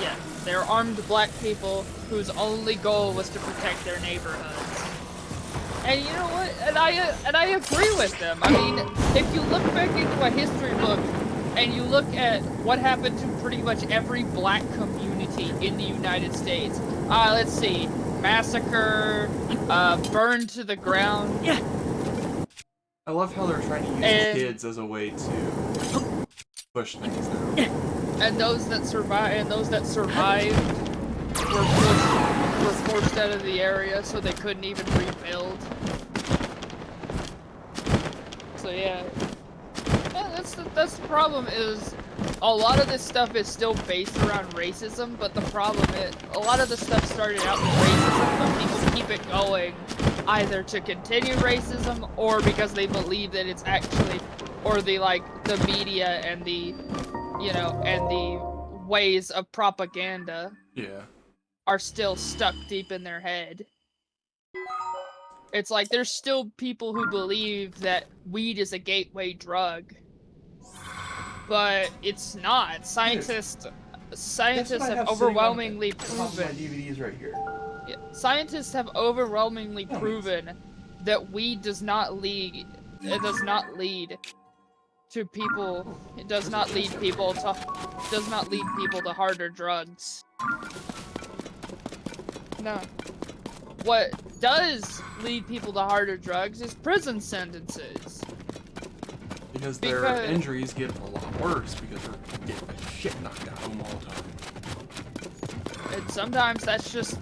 Yeah, they're armed black people whose only goal was to protect their neighborhoods. And you know what? And I agree with them. I mean, if you look back into a history book and you look at what happened to pretty much every black community in the United States, let's see, massacre, burned to the ground. Yeah. I love how they're trying to use kids as a way to push things now. And those that survived were forced out of the area, so they couldn't even rebuild. So yeah, that's the problem. Is a lot of this stuff is still based around racism, but the problem is a lot of the stuff started out with racism, but people keep it going either to continue racism or because they believe that it's actually, or the media and the, and the ways of propaganda. Yeah. Are still stuck deep in their head. It's like there's still people who believe that weed is a gateway drug, but it's not. Scientists have overwhelmingly proven. My DVDs right here. Yeah, scientists have overwhelmingly proven that weed does not lead. It does not lead to people. It does not lead people to. Does not lead people to harder drugs. No. What does lead people to harder drugs is prison sentences. Because their injuries get a lot worse because they're getting the shit knocked out of them all the time. And sometimes that's just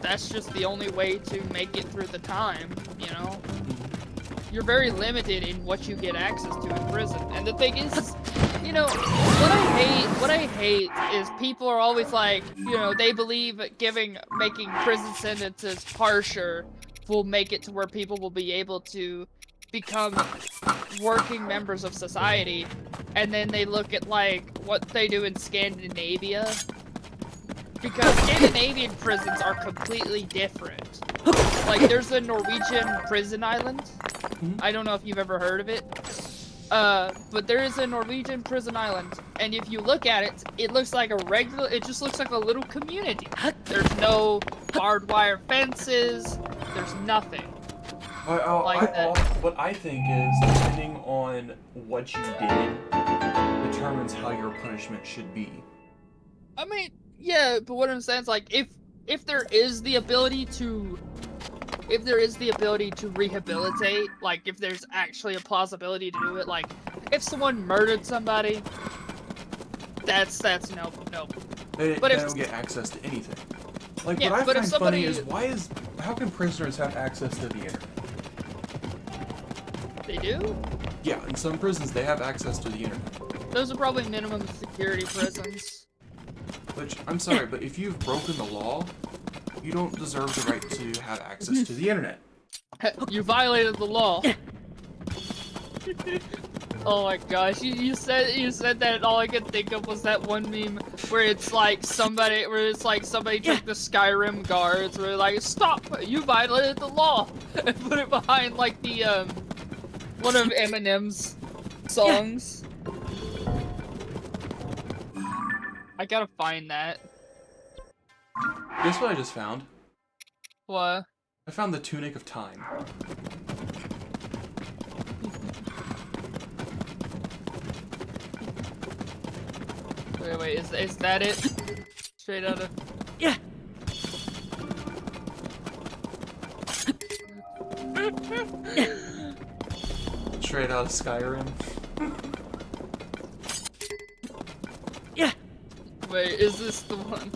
the only way to make it through the time, you know? You're very limited in what you get access to in prison. And the thing is, you know, what I hate is people are always like, you know, they believe making prison sentences harsher will make it to where people will be able to become working members of society. And then they look at like what they do in Scandinavia. Because Scandinavian prisons are completely different. Like there's the Norwegian prison island. I don't know if you've ever heard of it. But there is a Norwegian prison island, and if you look at it, it looks like it just looks like a little community. There's no barbed wire fences, there's nothing. What I think is, depending on what you did, determines how your punishment should be. I mean, yeah, but what I'm saying is, like, if there is the ability to rehabilitate, like if there's actually a plausibility to do it, like if someone murdered somebody, that's no. They don't get access to anything. Like what I find funny is how can prisoners have access to the internet? They do? Yeah, in some prisons they have access to the internet. Those are probably minimum security prisons. Which, I'm sorry, but if you've broken the law, you don't deserve the right to have access to the internet. You violated the law. Oh my gosh, you said that, and all I could think of was that one meme where it's like somebody took the Skyrim guards, where they're like, stop, you violated the law, and put it behind like the one of Eminem's songs. I gotta find that. Guess what I just found? What? I found the Tunic of Time. Wait, is that it? Straight out of... Yeah! Straight out of Skyrim. Yeah! Wait, is this the one?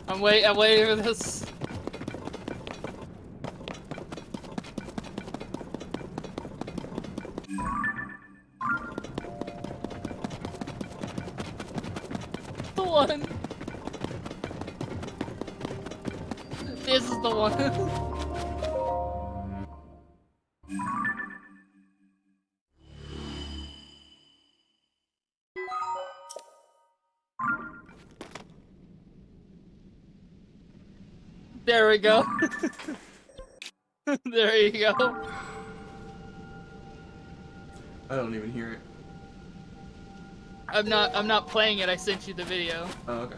I'm waiting for this. The one. This is the one. There we go. There you go. I don't even hear it. I'm not playing it, I sent you the video. Oh, okay.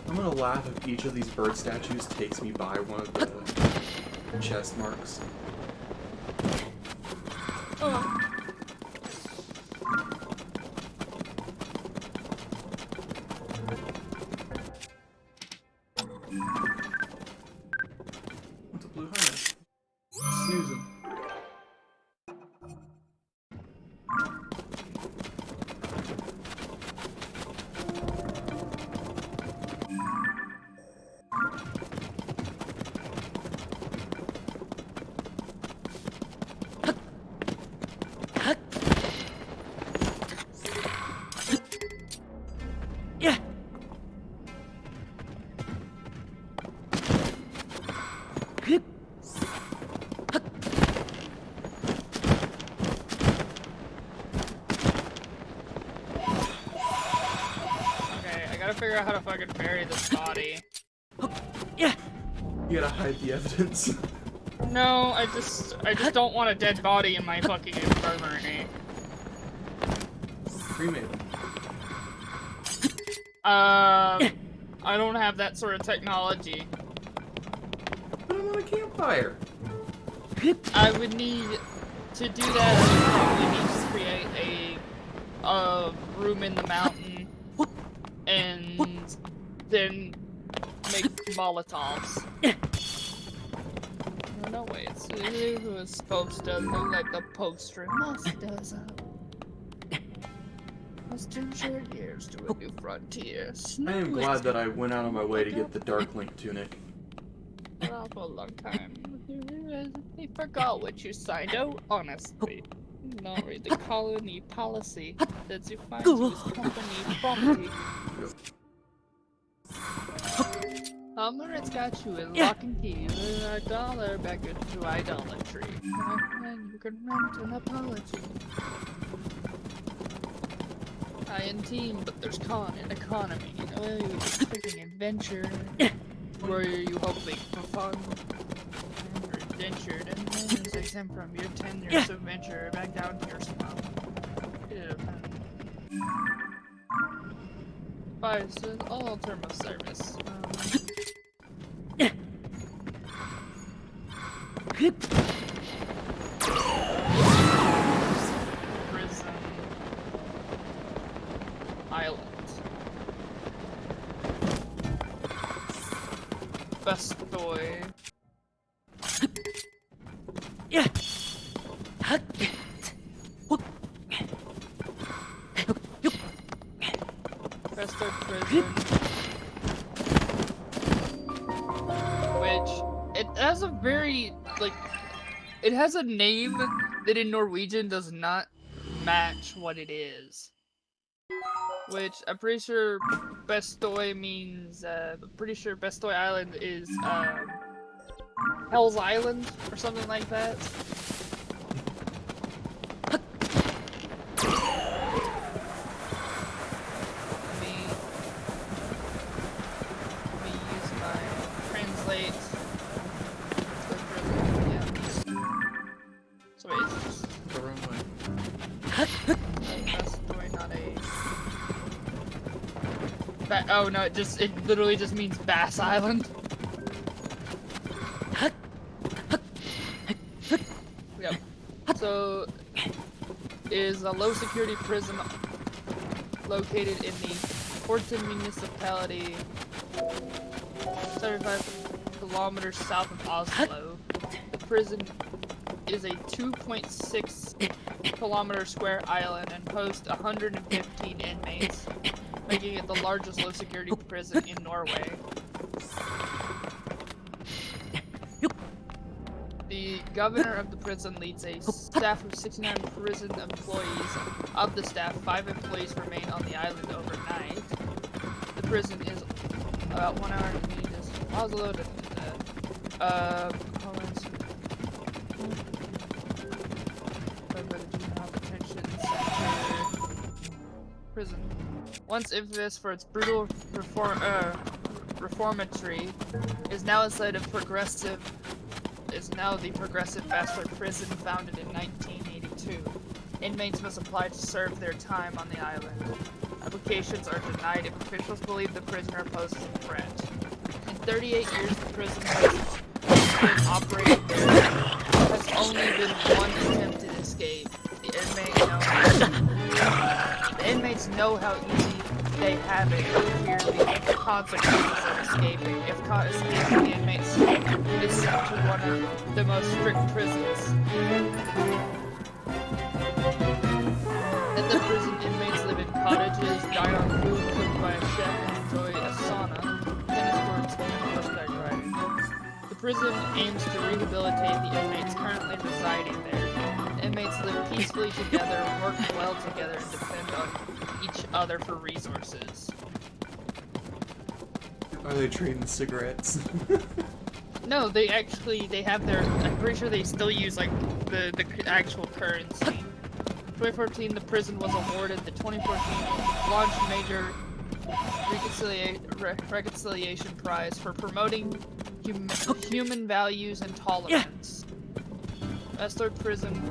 I'm gonna laugh if each of these bird statues takes me by one of the chest marks. Oh. What's a blue harness? Susan. Yeah. Okay, I gotta figure out how to fucking bury this body. Yeah. You gotta hide the evidence. No, I just don't want a dead body in my fucking infirmary. Cremate them. I don't have that sort of technology. Put them on a campfire. I would need to do that. I would probably need to create a room in the mountain, and then make Molotovs. No way, it was supposed to look like a poster. Must does Must ensure years to a new frontier. I am glad that I went out of my way to get the Dark Link tunic. For a long time. They forgot what you signed out, honestly. Not read the colony policy that you find to his company property. It's got you in lock and key with a dollar back into idolatry. And you can rent an apology. I in team, but there's con in economy. You know, you freaking adventure. Where are you hoping for fun? And you're indentured, and then it's exempt from your 10 years of venture back down to your swamp. Bias is all term of service. Prison Island. Bestoy. Yeah. Bestoy Prison. Which, it has a very, like, it has a name that in Norwegian does not match what it is. Which, I'm pretty sure Bestoy means, pretty sure Bestoy Island is, Hell's Island, or something like that. Let me use my translate. So wait, it's just The wrong way. Bestoy, not a... oh no, it literally just means Bass Island. Yep. So, is a low security prison located in the Horten municipality, 75 kilometers south of Oslo. The prison is a 2.6 kilometer square island and hosts 115 inmates, making it the largest low security prison in Norway. The governor of the prison leads a staff of 69 prison employees. Of the staff, 5 employees remain on the island overnight. The prison is about 1 hour to meet this Oslo. Prison. Once infamous for its brutal reformatory, is now a site of the Progressive Bachelor Prison, founded in 1982. Inmates must apply to serve their time on the island. Applications are denied if officials believe the prisoner poses a threat. In 38 years the prison has been operating there. Has only been one attempted escape. The inmates know how easy they have it to fear the consequences of escaping. If caught escaping, the inmates is sent to one of the most strict prisons. In the prison, inmates live in cottages, dine on food cooked by a chef, and enjoy a sauna, tennis courts, and horseback riding. The prison aims to rehabilitate the inmates currently residing there. Inmates live peacefully together, work well together, and depend on each other for resources. Are they trading cigarettes? No, they have their. I'm pretty sure they still use like the actual currency. 2014, the prison was awarded the 2014 Launch Major Reconciliation Prize for promoting human values and tolerance. Esthor Prison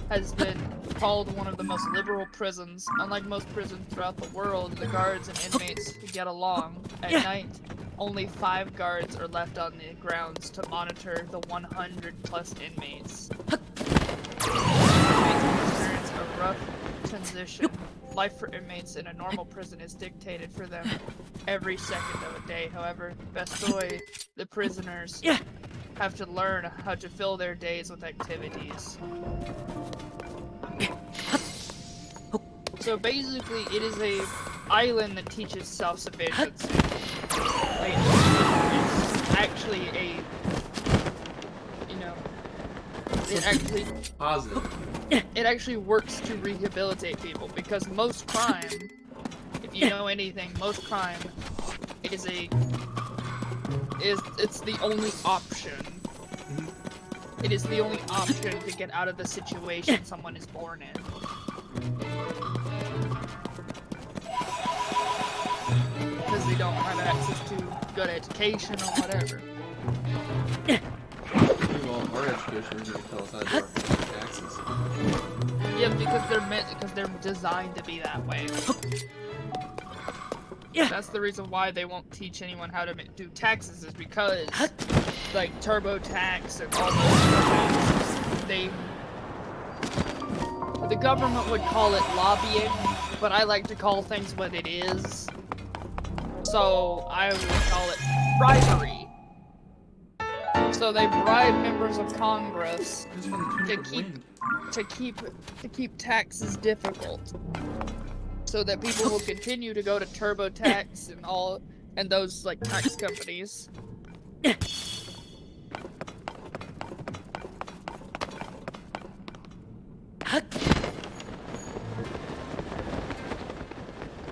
has been called one of the most liberal prisons. Unlike most prisons throughout the world, the guards and inmates get along. At night, only 5 guards are left on the grounds to monitor the 100 plus inmates. Inmates experience a rough transition. Life for inmates in a normal prison is dictated for them every second of a day. However, Bestoi, the prisoners, have to learn how to fill their days with activities. So basically, it is a island that teaches self-sufficiency. Like, it's actually a, you know, it actually works to rehabilitate people, because most crime, if you know anything, most crime it's the only option. It is the only option to get out of the situation someone is born in. Because they don't have access to good education or whatever. Well, our education is going to tell us how to do our taxes. Yeah, because they're designed to be that way. That's the reason why they won't teach anyone how to do taxes, is because, like, TurboTax and all those things, the government would call it lobbying, but I like to call things what it is. So I would call it bribery. So they bribe members of Congress to keep taxes difficult, so that people will continue to go to TurboTax and those like tax companies.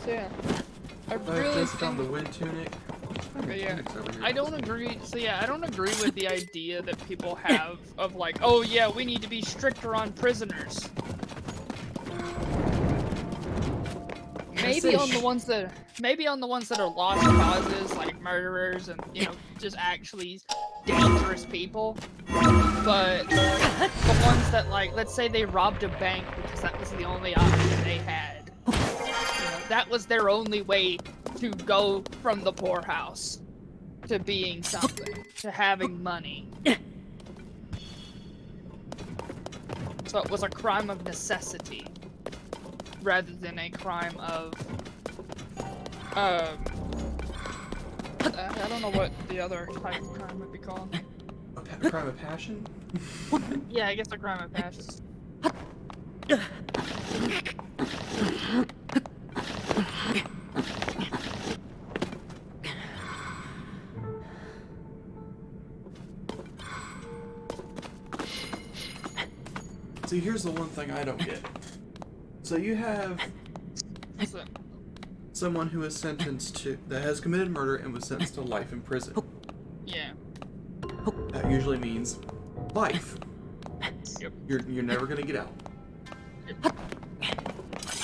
So yeah, I really think the wind tunic. Okay, yeah. I don't agree. So yeah, I don't agree with the idea that people have of like, oh yeah, we need to be stricter on prisoners. Maybe on the ones that are lost causes, like murderers and, you know, just actually dangerous people. But the ones that, like, let's say they robbed a bank because that was the only option they had. You know, that was their only way to go from the poorhouse to being something, to having money. So it was a crime of necessity, rather than a crime of, I don't know what the other type of crime would be called. A crime of passion? Yeah, I guess a crime of passion. See, here's the one thing I don't get. So you have someone who is sentenced to, that has committed murder and was sentenced to life in prison. Yeah. That usually means life. Yep. You're never gonna get out.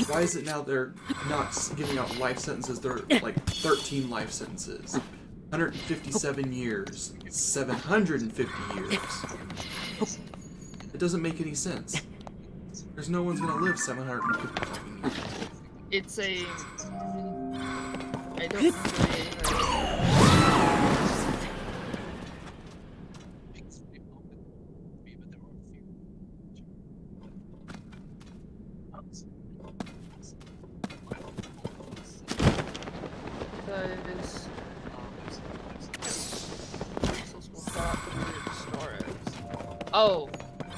Why is it now they're not giving out life sentences? They're like 13 life sentences, 157 years, 750 years. It doesn't make any sense. There's no one's gonna live 750 fucking years. It's a... I don't know Oh,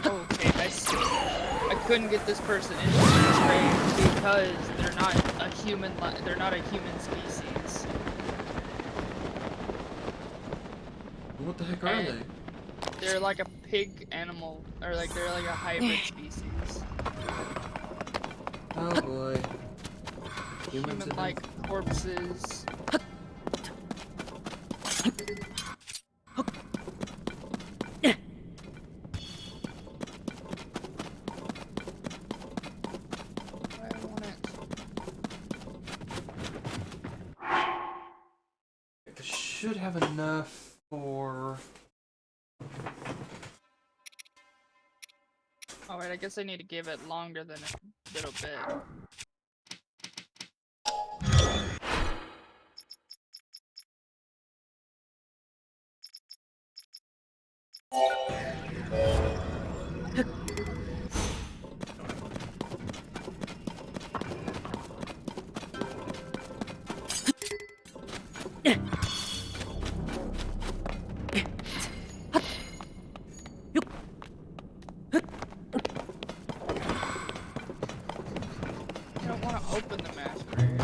okay, I see. I couldn't get this person into this grave because they're not a human. They're not a human species. What the heck are they? They're like a pig animal, or like they're like a hybrid species. Oh boy. Human-like corpses. should have enough for... Oh wait, I guess I need to give it longer than a little bit. I don't want to open the masquerade.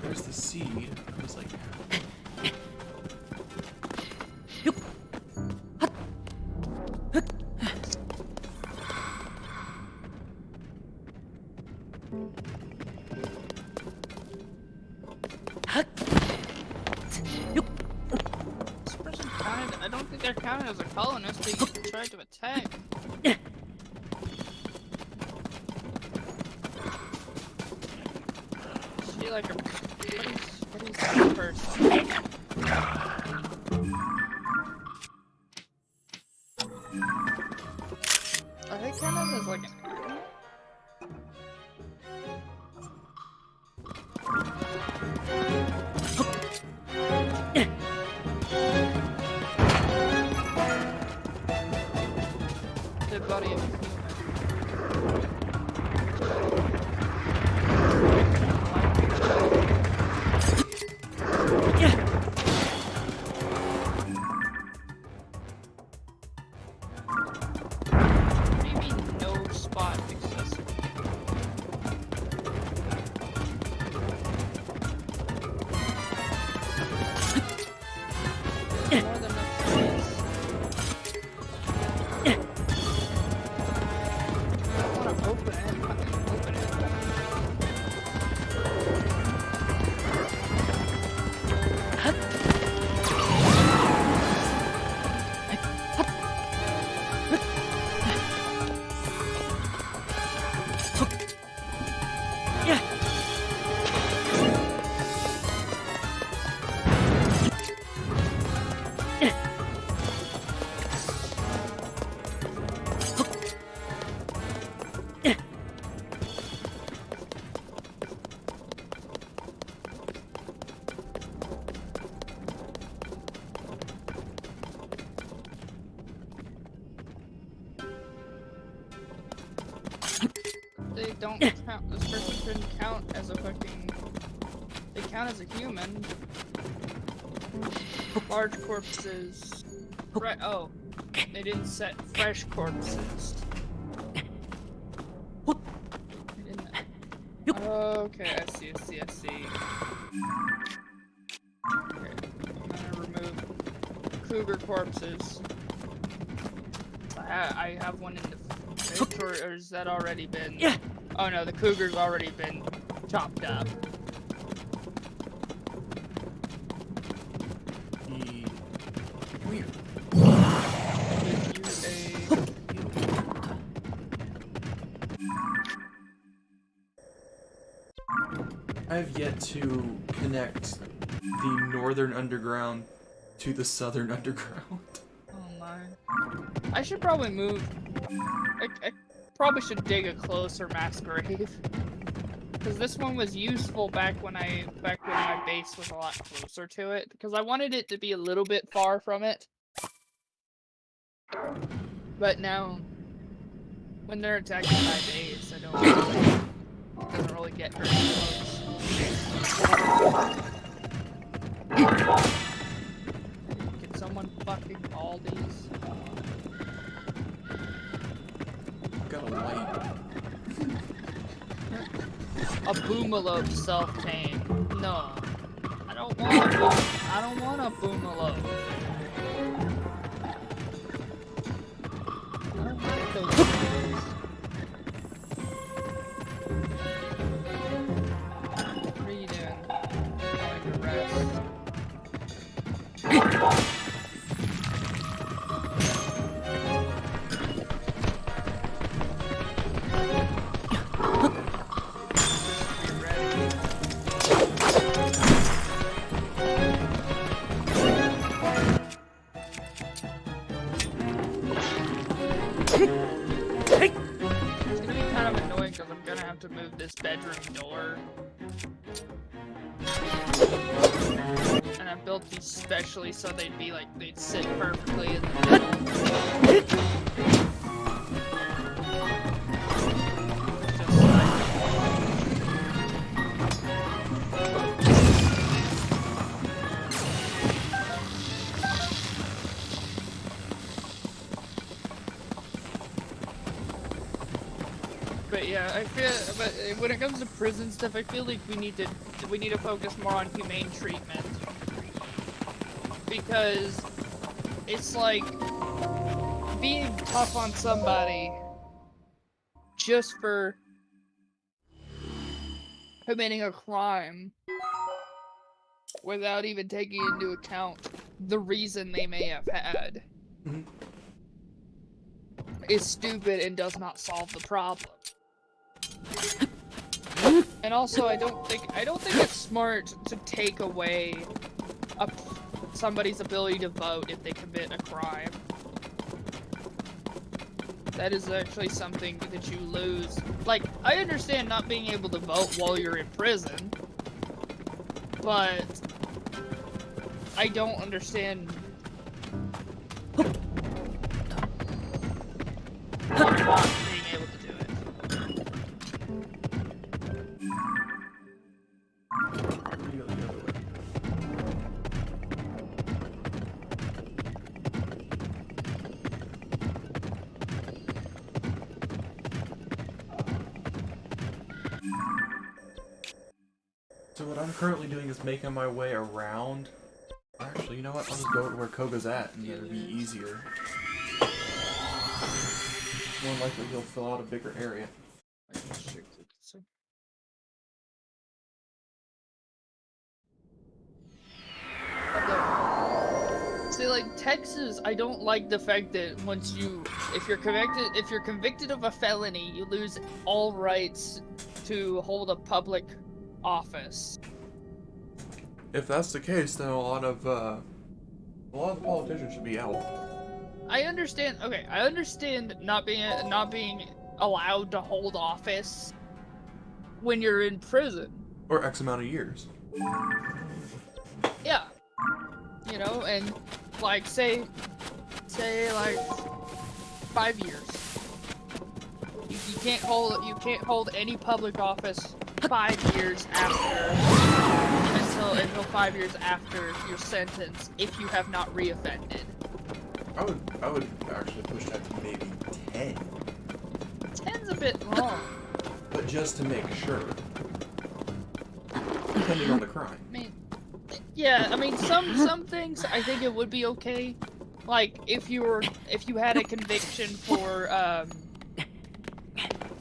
There's the seed. It was like... This person counted. I don't think they're counted as a colonist. They tried to attack. Is she like a... What is that person? Are they counted as like an animal? The body of a human. Maybe no spot accessible. More than enough space. I don't want to open it. Open it. They don't count. This person shouldn't count as a fucking. They count as a human. Large corpses. Right. Oh, they didn't set fresh corpses. They didn't. Okay, I see. Okay, I'm gonna remove cougar corpses. I have one in the fridge, or has that already been? Yeah. Oh no, the cougar's already been chopped up. Weird. I have yet to connect the northern underground to the southern underground. Oh my. I should probably move. I probably should dig a closer mass grave. Because this one was useful back when my base was a lot closer to it. Because I wanted it to be a little bit far from it. But now, when they're attacking my base, it doesn't really get very close. Can someone fucking call these? Got a light. a Boomalope self-tame. No. I don't want a Boomalope. I don't like those things. What are you doing? Going to rest. To move this bedroom door. And I built these specially so they'd be like, they'd sit perfectly in the middle. But yeah, I feel, but when it comes to prison stuff, I feel like we need to focus more on humane treatment. Because it's like being tough on somebody just for committing a crime without even taking into account the reason they may have had is stupid and does not solve the problem. And also, I don't think it's smart to take away somebody's ability to vote if they commit a crime. That is actually something that you lose. Like, I understand not being able to vote while you're in prison, but I don't understand not being able to do it. So what I'm currently doing is making my way around. Actually, you know what? I'll just go to where Koga's at, and it'll be easier. More likely he'll fill out a bigger area. See, like Texas, I don't like the fact that if you're convicted of a felony, you lose all rights to hold a public office. If that's the case, then a lot of politicians should be out. I understand. Okay, I understand not being allowed to hold office when you're in prison. Or X amount of years. Yeah. You know, and like say like 5 years. You can't hold any public office 5 years until 5 years after your sentence if you have not reoffended. I would actually push that to maybe 10. 10's a bit long. But just to make sure. Depending on the crime. I mean some things I think it would be okay. Like if you had a conviction for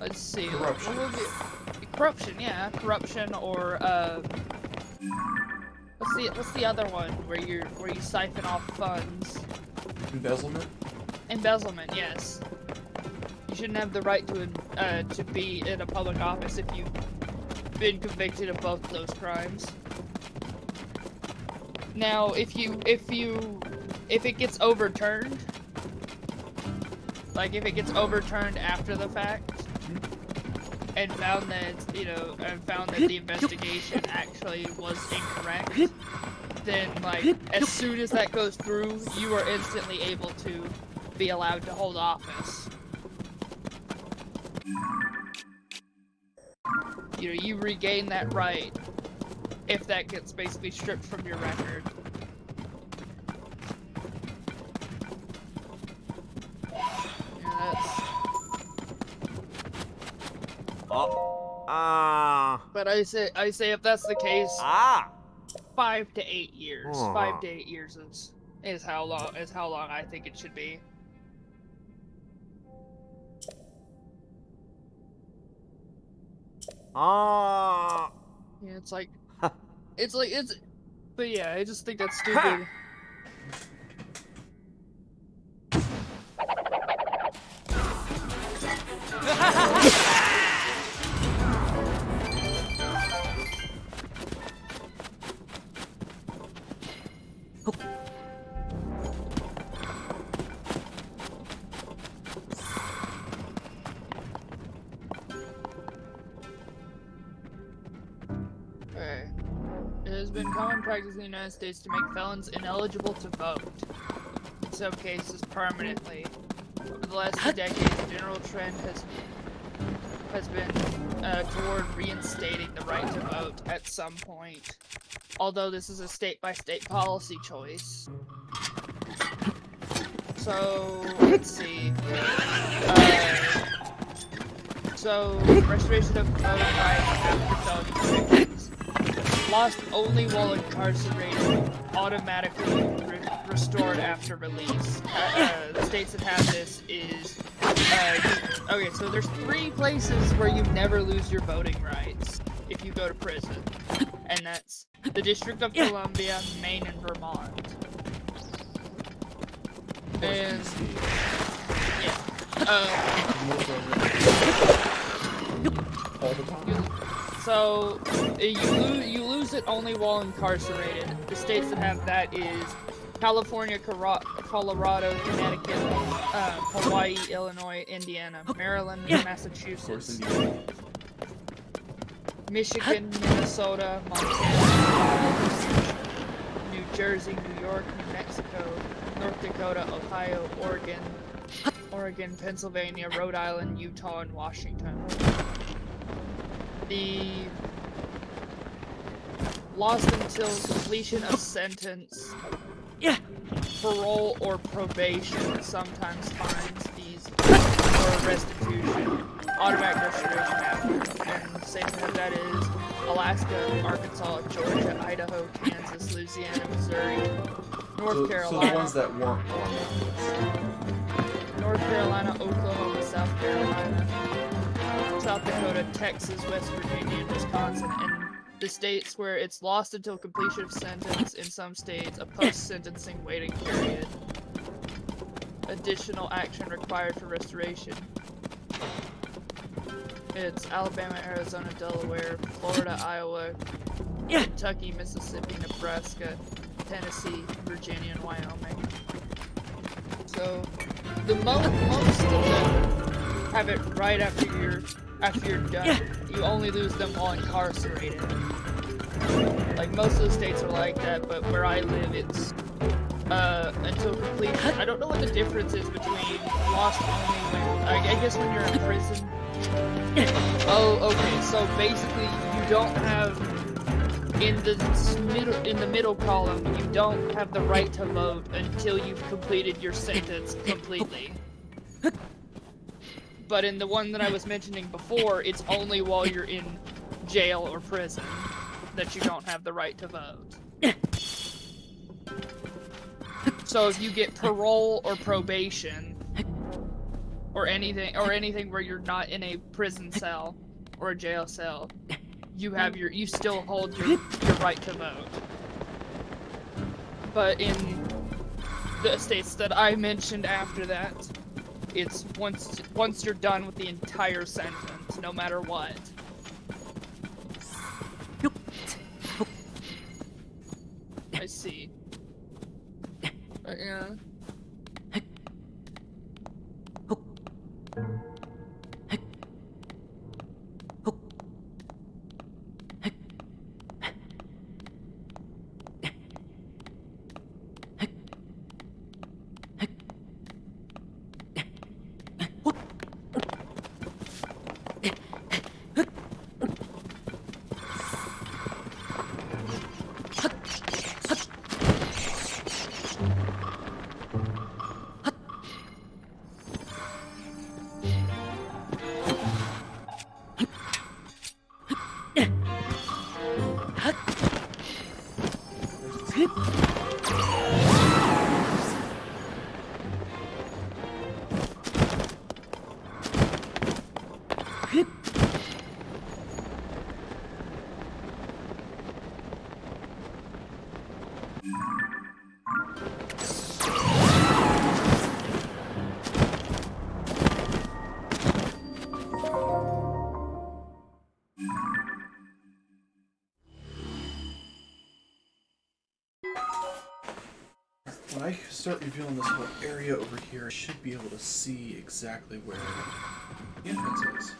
let's see. Corruption. Corruption or what's the other one where you siphon off funds? Embezzlement, yes. You shouldn't have the right to be in a public office if you've been convicted of both those crimes. Now, if it gets overturned, like if it gets overturned after the fact, and found that the investigation actually was incorrect, then like as soon as that goes through, you are instantly able to be allowed to hold office. You regain that right if that gets basically stripped from your record. But I say if that's the case, 5 to 8 years. 5 to 8 years is how long I think it should be. Yeah, but yeah, I just think that's stupid. Okay. It has been common practice in the United States to make felons ineligible to vote, in some cases permanently. Over the last 2 decades, the general trend has been toward reinstating the right to vote at some point, although this is a state-by-state policy choice. So, let's see. So, restoration of voting rights after felony convictions. Lost only while incarcerated, automatically restored after release. The states that have this is... okay, so there's 3 places where you never lose your voting rights if you go to prison. And that's the District of Columbia, Maine, and Vermont. And... yeah. So you lose it only while incarcerated. The states that have that is California, Colorado, Connecticut, Hawaii, Illinois, Indiana, Maryland, Massachusetts, Michigan, Minnesota, Montana, New Jersey, New York, New Mexico, North Dakota, Ohio, Oregon, Pennsylvania, Rhode Island, Utah, and Washington. The lost until completion of sentence, parole or probation, sometimes fines, fees, or restitution, automatic restoration after, and the same thing that is Alaska, Arkansas, Georgia, Idaho, Kansas, Louisiana, Missouri, North Carolina. So the ones that weren't on that list. North Carolina, Oklahoma, South Carolina, South Dakota, Texas, West Virginia, and Wisconsin, and the states where it's lost until completion of sentence, in some states, a post-sentencing waiting period. Additional action required for restoration. It's Alabama, Arizona, Delaware, Florida, Iowa, Kentucky, Mississippi, Nebraska, Tennessee, Virginia, and Wyoming. So, the most of them have it right after you're done. You only lose them while incarcerated. Like, most of the states are like that, but where I live, it's until completion. I don't know what the difference is between lost only when, I guess when you're in prison. Oh, okay, so basically you don't have, in the middle column, you don't have the right to vote until you've completed your sentence completely. But in the one that I was mentioning before, it's only while you're in jail or prison that you don't have the right to vote. So if you get parole or probation, or anything where you're not in a prison cell or a jail cell, you still hold your right to vote. But in the states that I mentioned after that, it's once you're done with the entire sentence, no matter what. I see. Yeah. When I start revealing this whole area over here, I should be able to see exactly where the entrance is.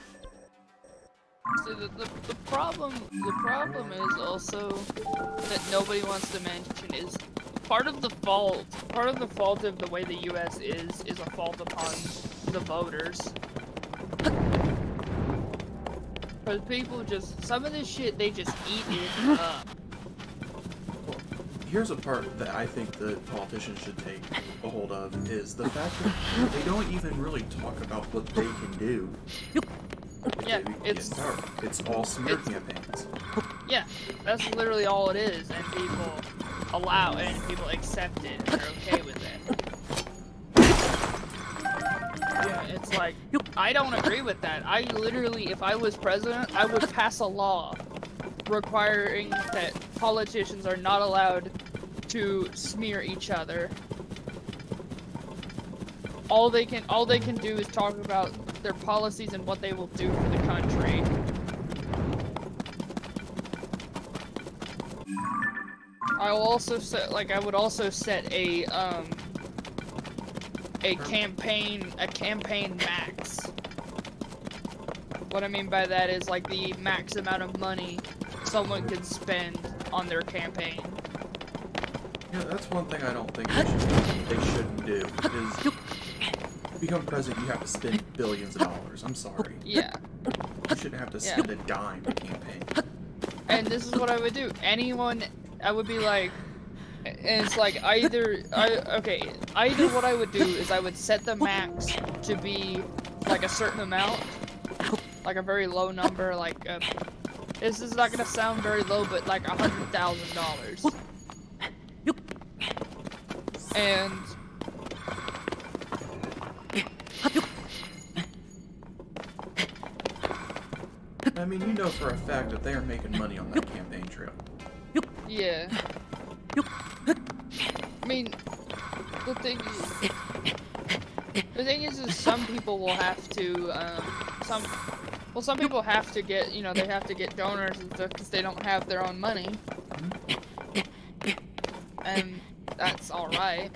See, the problem is also that nobody wants to mention is part of the fault of the way the U.S. is a fault upon the voters. Because people just, some of this shit, they just eat it up. Well, here's a part that I think the politicians should take a hold of, is the fact that they don't even really talk about what they can do. Yeah, It's all smear campaigns. Yeah, that's literally all it is, and people allow it, and people accept it, and they're okay with it. Yeah, it's like, I don't agree with that. I literally, if I was president, I would pass a law requiring that politicians are not allowed to smear each other. All they can do is talk about their policies and what they will do for the country. I will also set, I would also set a campaign max. What I mean by that is like the max amount of money someone can spend on their campaign. Yeah, that's one thing I don't think they shouldn't do, is to become president you have to spend billions of dollars. I'm sorry. Yeah. You shouldn't have to spend a dime to campaign. And this is what I would do. Anyone, I would be like, and it's like either what I would do is I would set the max to be like a certain amount, like a very low number, like this is not gonna sound very low, but like $100,000. And I mean, you know for a fact that they are making money on that campaign trail. yeah. I mean, the thing is some people will have to, some people have to get, they have to get donors and stuff because they don't have their own money. And that's alright.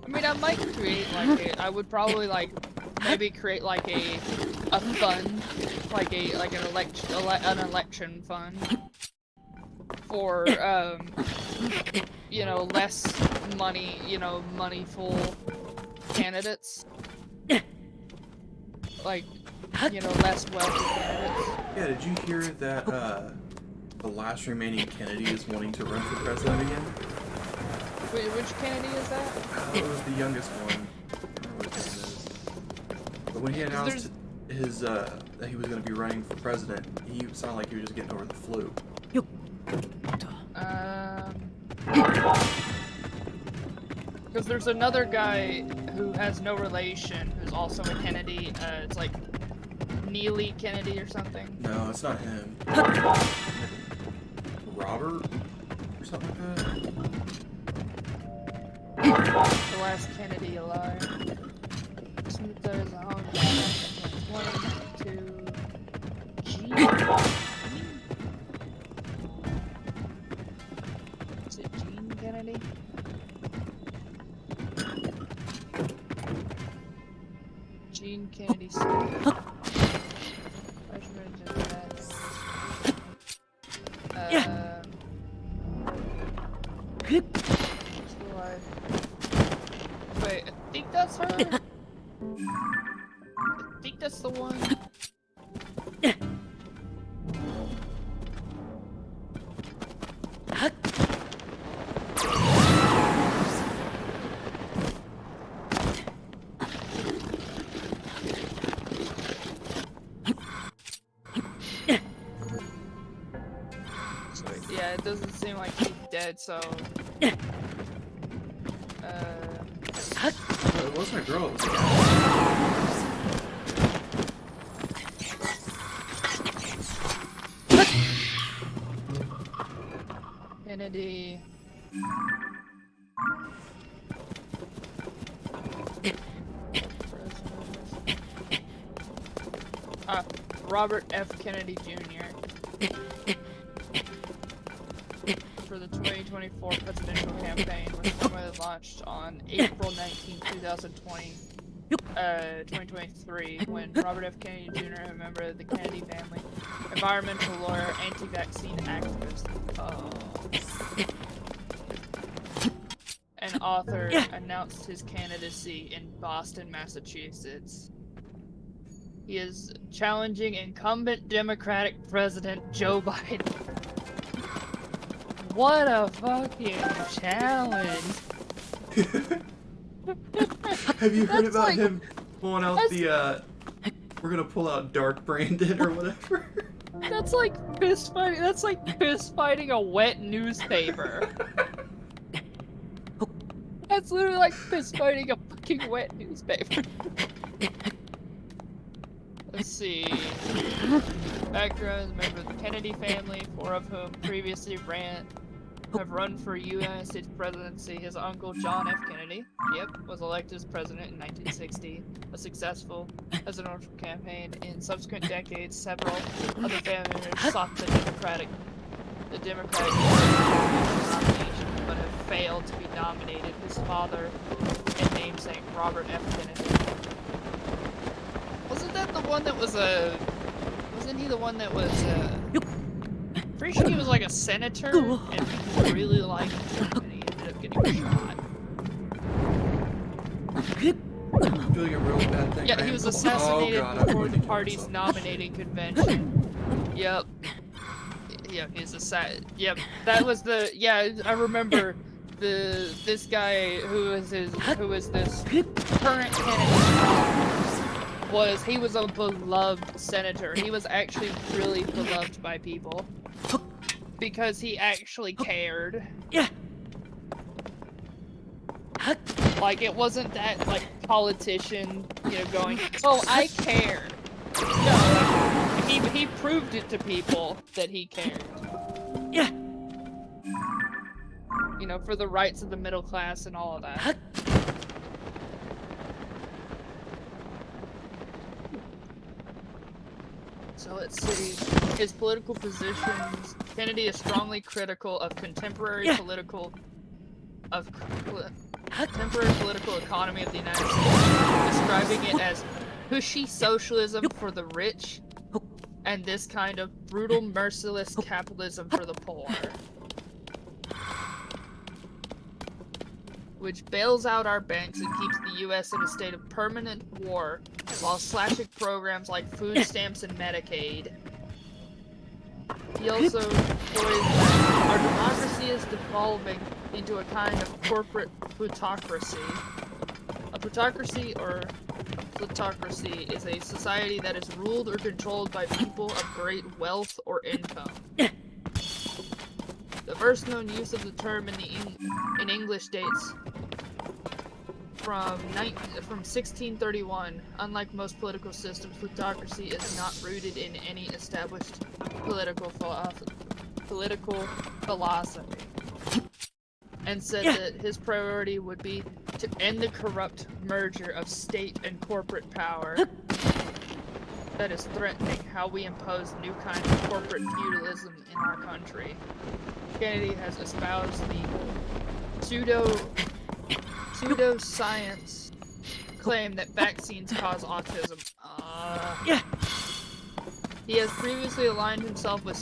I mean, I might create I would probably maybe create a fund, an election fund for less money, moneyful candidates, less wealthy candidates. Yeah, did you hear that the last remaining Kennedy is wanting to run for president again? Wait, which Kennedy is that? It was the youngest one. I don't remember what his name is. But when he announced his that he was going to be running for president, he sounded like he was just getting over the flu. Because there's another guy who has no relation who's also a Kennedy. It's like Neely Kennedy or something. No, it's not him. Robert? Or something like that? The last Kennedy alive. Smith is on 22 G. Is it Gene Kennedy? Gene Kennedy Smith. Wait, I think that's her? I think that's the one. Yeah, it doesn't seem like he's dead, so... It wasn't a girl, it was a guy. Kennedy. Robert F. Kennedy Jr. for the 2024 presidential campaign was formally launched on April 19, 2023, when Robert F. Kennedy Jr., a member of the Kennedy family, environmental lawyer, anti-vaccine activist, and author, announced his candidacy in Boston, Massachusetts. He is challenging incumbent Democratic President Joe Biden. What a fucking challenge! Have you heard That's about like- him pulling out the, we're gonna pull out Dark Brandon or whatever? That's like fist fighting. That's like fist fighting a wet newspaper. That's literally like fist fighting a fucking wet newspaper. Let's see. Background: member of the Kennedy family, 4 of whom previously have run for United States presidency. His uncle John F. Kennedy, was elected as president in 1960. A successful presidential campaign. In subsequent decades, several other family members sought the Democratic nomination, but have failed to be nominated. His father and namesake, Robert F. Kennedy. Wasn't that the one that was wasn't he the one that was pretty sure he was like a senator and he really liked Trump and he ended up getting shot. I'm doing a real bad thing. Yeah, he was assassinated before the party's nominating convention. Yep. Yeah, he's Yep, that was the. Yeah, I remember this guy who was this current candidate he was a beloved senator. He was actually really beloved by people because he actually cared. Yeah. Like, it wasn't that, like, politician, going, oh, I care. No, like, he proved it to people that he cared. Yeah. For the rights of the middle class and all of that. So let's see. His political positions. Kennedy is strongly critical of contemporary political economy of the United States, describing it as pushy socialism for the rich and this kind of brutal, merciless capitalism for the poor, which bails out our banks and keeps the U.S. in a state of permanent war while slashing programs like food stamps and Medicaid. He also poised our democracy is devolving into a kind of corporate plutocracy. A plutocracy or plutocracy is a society that is ruled or controlled by people of great wealth or income. The first known use of the term in English dates from 1631. Unlike most political systems, plutocracy is not rooted in any established political philosophy, and said that his priority would be to end the corrupt merger of state and corporate power that is threatening how we impose new kind of corporate feudalism in our country. Kennedy has espoused the pseudoscience claim that vaccines cause autism. He has previously aligned himself with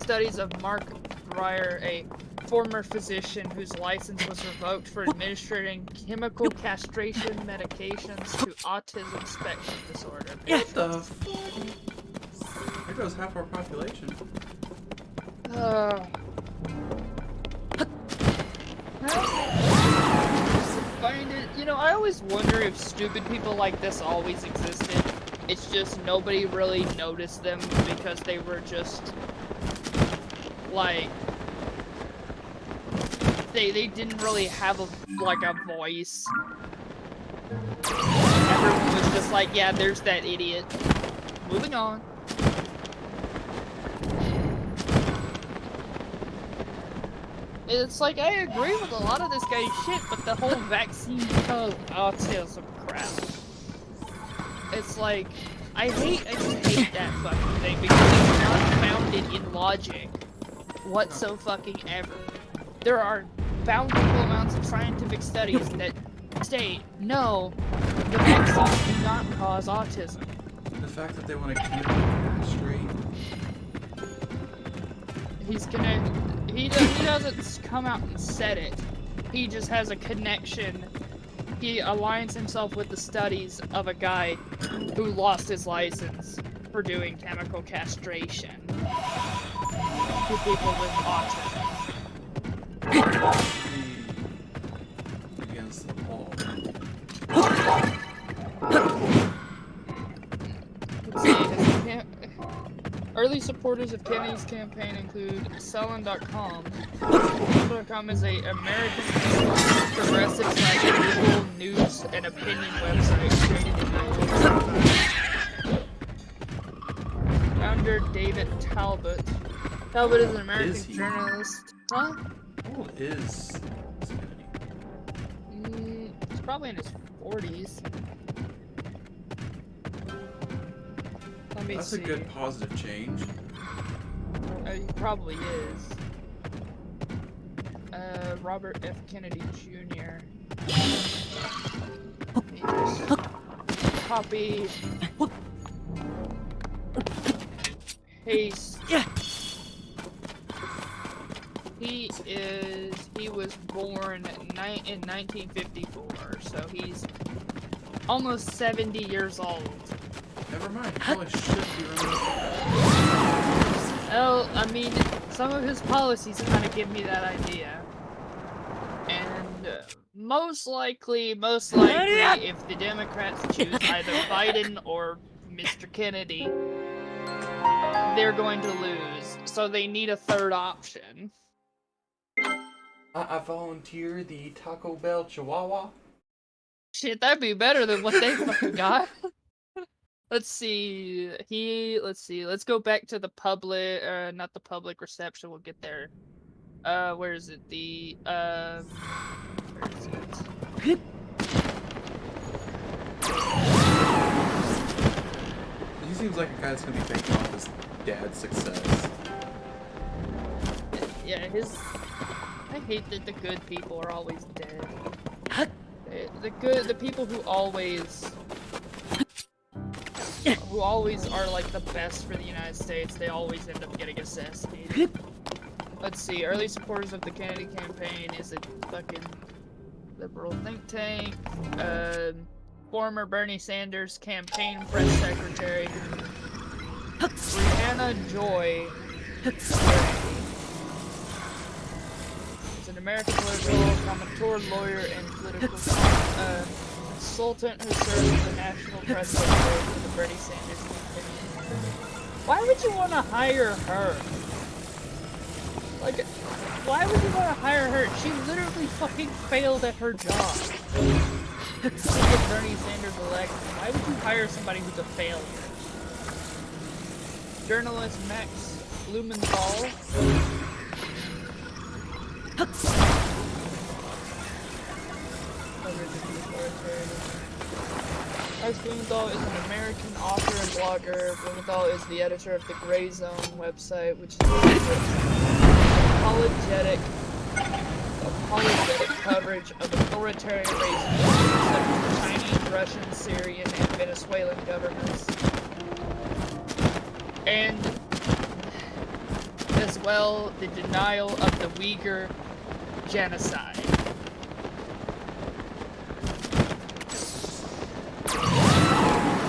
studies of Mark Breyer, a former physician whose license was revoked for administering chemical castration medications to autism spectrum disorder patients. What the fuck? There goes half our population. Find it, I always wonder if stupid people like this always existed. It's just nobody really noticed them because they were just like they didn't really have a voice. Everyone was just like, yeah, there's that idiot. Moving on. It's like, I agree with a lot of this guy's shit, but the whole vaccine cause autism crap. It's like, I just hate that fucking thing because it's not founded in logic whatsoever. there are bountiful amounts of scientific studies that state, no, the vaccines do not cause autism. The fact that they want to castrate. He doesn't come out and said it. He just has a connection. He aligns himself with the studies of a guy who lost his license for doing chemical castration to people with autism. Against the wall. Let's see, early supporters of Kennedy's campaign include Salon.com. Salon.com is an American progressive legal news and opinion website created in 1975. Founder David Talbot. Talbot is an American journalist. Huh? How old is Kennedy? He's probably in his 40s. Let me That's see. a good positive change. He probably is. Robert F. Kennedy Jr. Copy. Paste. Yeah. He was born in 1954, so he's almost 70 years old. Never mind. Probably should be running. Well, I mean, some of his policies kind of give me that idea. And most likely, if the Democrats choose either Biden or Mr. Kennedy, they're going to lose. So they need a third option. I volunteer the Taco Bell Chihuahua. Shit, that'd be better than what they fucking got. Let's see. Let's go back to the public, not the public reception. We'll get there. Where is it? Where is it? He seems like a guy that's gonna be banking off his dad's success. Yeah, I hate that the good people are always dead. The people who always are like the best for the United States, they always end up getting assassinated. Let's see, early supporters of the Kennedy campaign is a fucking liberal think tank. Former Bernie Sanders campaign press secretary, Brianna Joy. Is an American political commentator, lawyer, and political consultant who serves as the national press secretary for the Bernie Sanders campaign. Why would you want to hire her? Like, why would you want to hire her? She literally fucking failed at her job. To get Bernie Sanders elected, why would you hire somebody who's a failure? Journalist Max Blumenthal. Max Blumenthal is an American author and blogger. Blumenthal is the editor of the Gray Zone website, which is apologetic coverage of authoritarian regimes such as the Chinese, Russian, Syrian, and Venezuelan governments. And as well, the denial of the Uyghur genocide.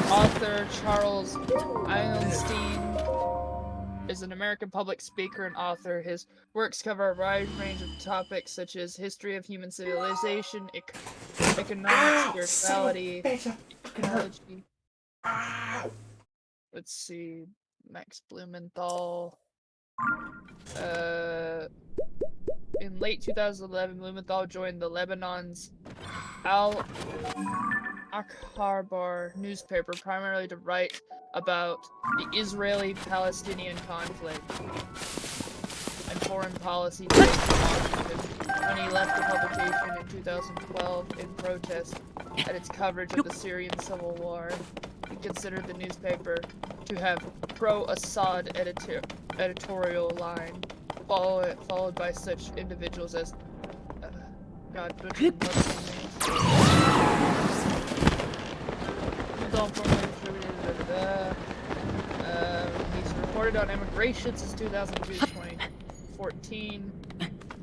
Author Charles Eilenstein is an American public speaker and author. His works cover a wide range of topics such as history of human civilization, economics, spirituality, technology. Let's see, Max Blumenthal. In late 2011, Blumenthal joined the Lebanon's Al-Akhbar newspaper, primarily to write about the Israeli-Palestinian conflict and foreign policy based in Washington. When he left the publication in 2012 in protest at its coverage of the Syrian civil war, he considered the newspaper to have pro-Assad editorial line. followed by such individuals as God butchered multiple names. Don't formally attributed, he's reported on immigration since 2002 to 2014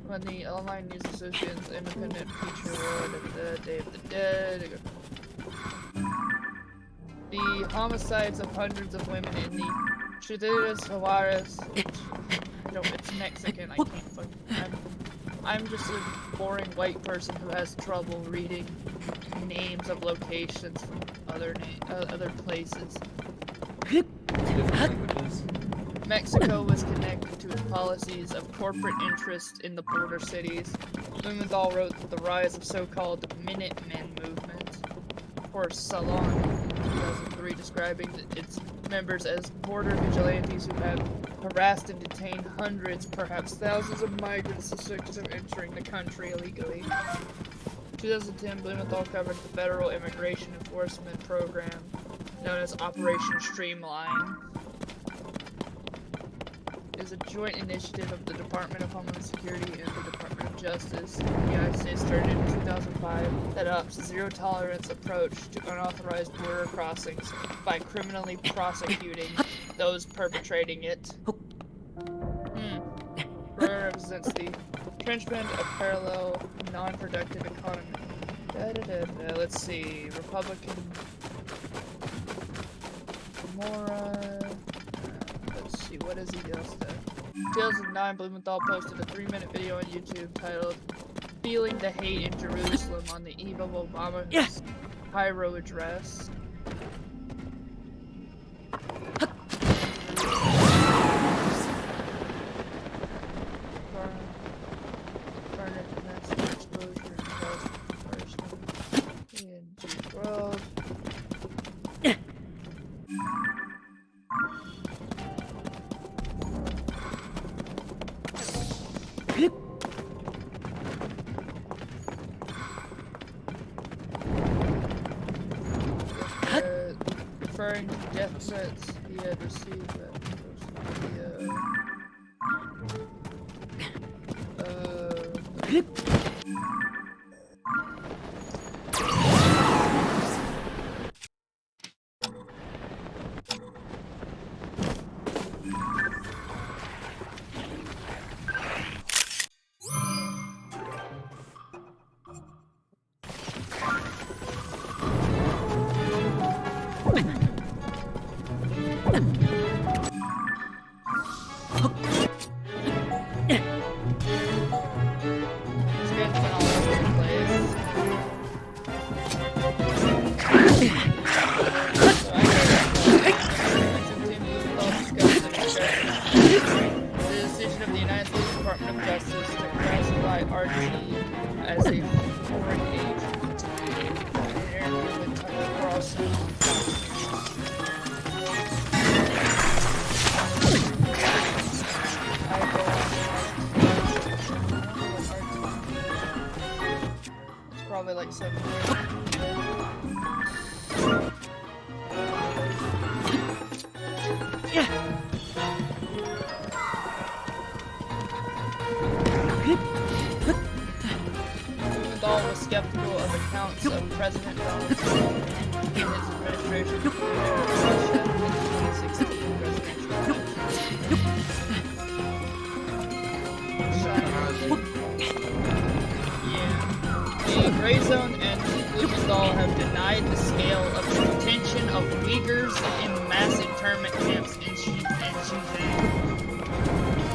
when the Online News Association's independent feature wrote Day of the Dead. The homicides of hundreds of women in the Ciudades Juarez. No, it's Mexican. I can't fucking. I'm just a boring white person who has trouble reading names of locations from other places. Different languages. Mexico was connected to its policies of corporate interest in the border cities. Blumenthal wrote that the rise of so-called Minutemen movement, or Salon, 2003, describing its members as border vigilantes who have harassed and detained hundreds, perhaps thousands of migrants suspected of entering the country illegally. In 2010, Blumenthal covered the federal immigration enforcement program known as Operation Streamline. It is a joint initiative of the Department of Homeland Security and the Department of Justice. The United States started in 2005 that adopts a zero-tolerance approach to unauthorized border crossings by criminally prosecuting those perpetrating it. Represents the entrenchment of parallel, non-productive economy. Let's see. Republican Mora. Let's see, what has he else done? 2009, Blumenthal posted a 3-minute video on YouTube titled Feeling the Hate in Jerusalem on the eve of Obama's Cairo address. Referring to death threats he had received at probably like 7 years. Blumenthal was skeptical of accounts of President Donald Trump and his administration during Russia in the 2016 presidential election. The Gray Zone and Blumenthal have denied the scale of the detention of Uyghurs in mass internment camps in Xinjiang.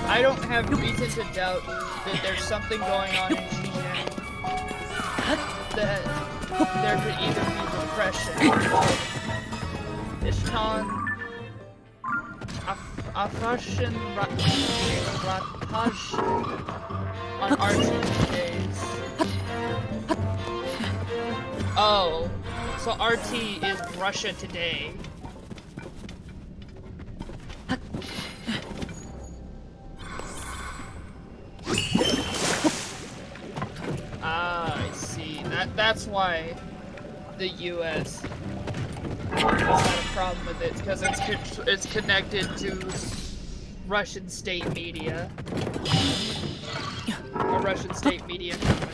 I don't have reason to doubt that there's something going on in Xinjiang. That there could either be repression, Ishkan, Afashin Ratash on RT days. Oh, so RT is Russia Today. Ah, I see. That's why the U.S. has had a problem with it, because it's connected to Russian state media. A Russian state media company.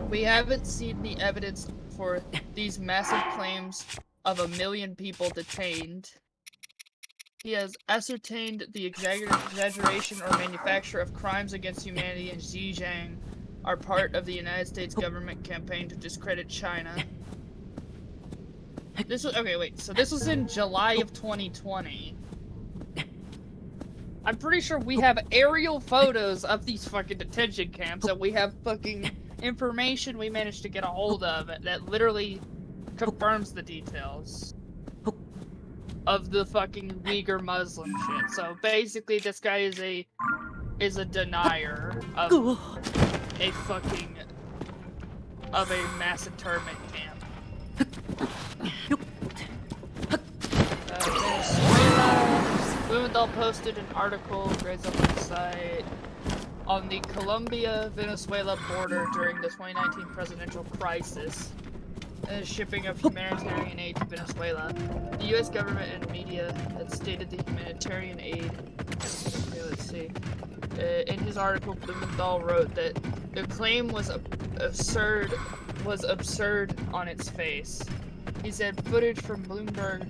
We haven't seen the evidence for these massive claims of 1 million people detained. He has ascertained the exaggeration or manufacture of crimes against humanity in Xinjiang are part of the United States government campaign to discredit China. This was okay. Wait. So this was in July of 2020. I'm pretty sure we have aerial photos of these fucking detention camps, and we have fucking information we managed to get a hold of that literally confirms the details of the fucking Uyghur Muslim shit. So basically, this guy is a denier of a fucking mass internment camp. Venezuela. Blumenthal posted an article, raised up on the site, on the Colombia-Venezuela border during the 2019 presidential crisis. Shipping of humanitarian aid to Venezuela. The U.S. government and media had stated the humanitarian aid. Okay, let's see. In his article, Blumenthal wrote that the claim was absurd on its face. He said footage from Bloomberg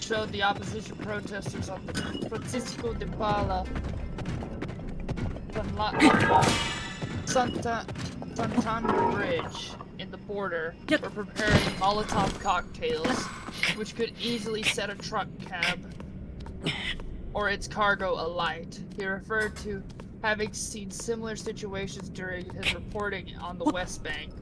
showed the opposition protesters on the Francisco de Paula Santander Bridge in the border were preparing Molotov cocktails, which could easily set a truck cab or its cargo alight. He referred to having seen similar situations during his reporting on the West Bank.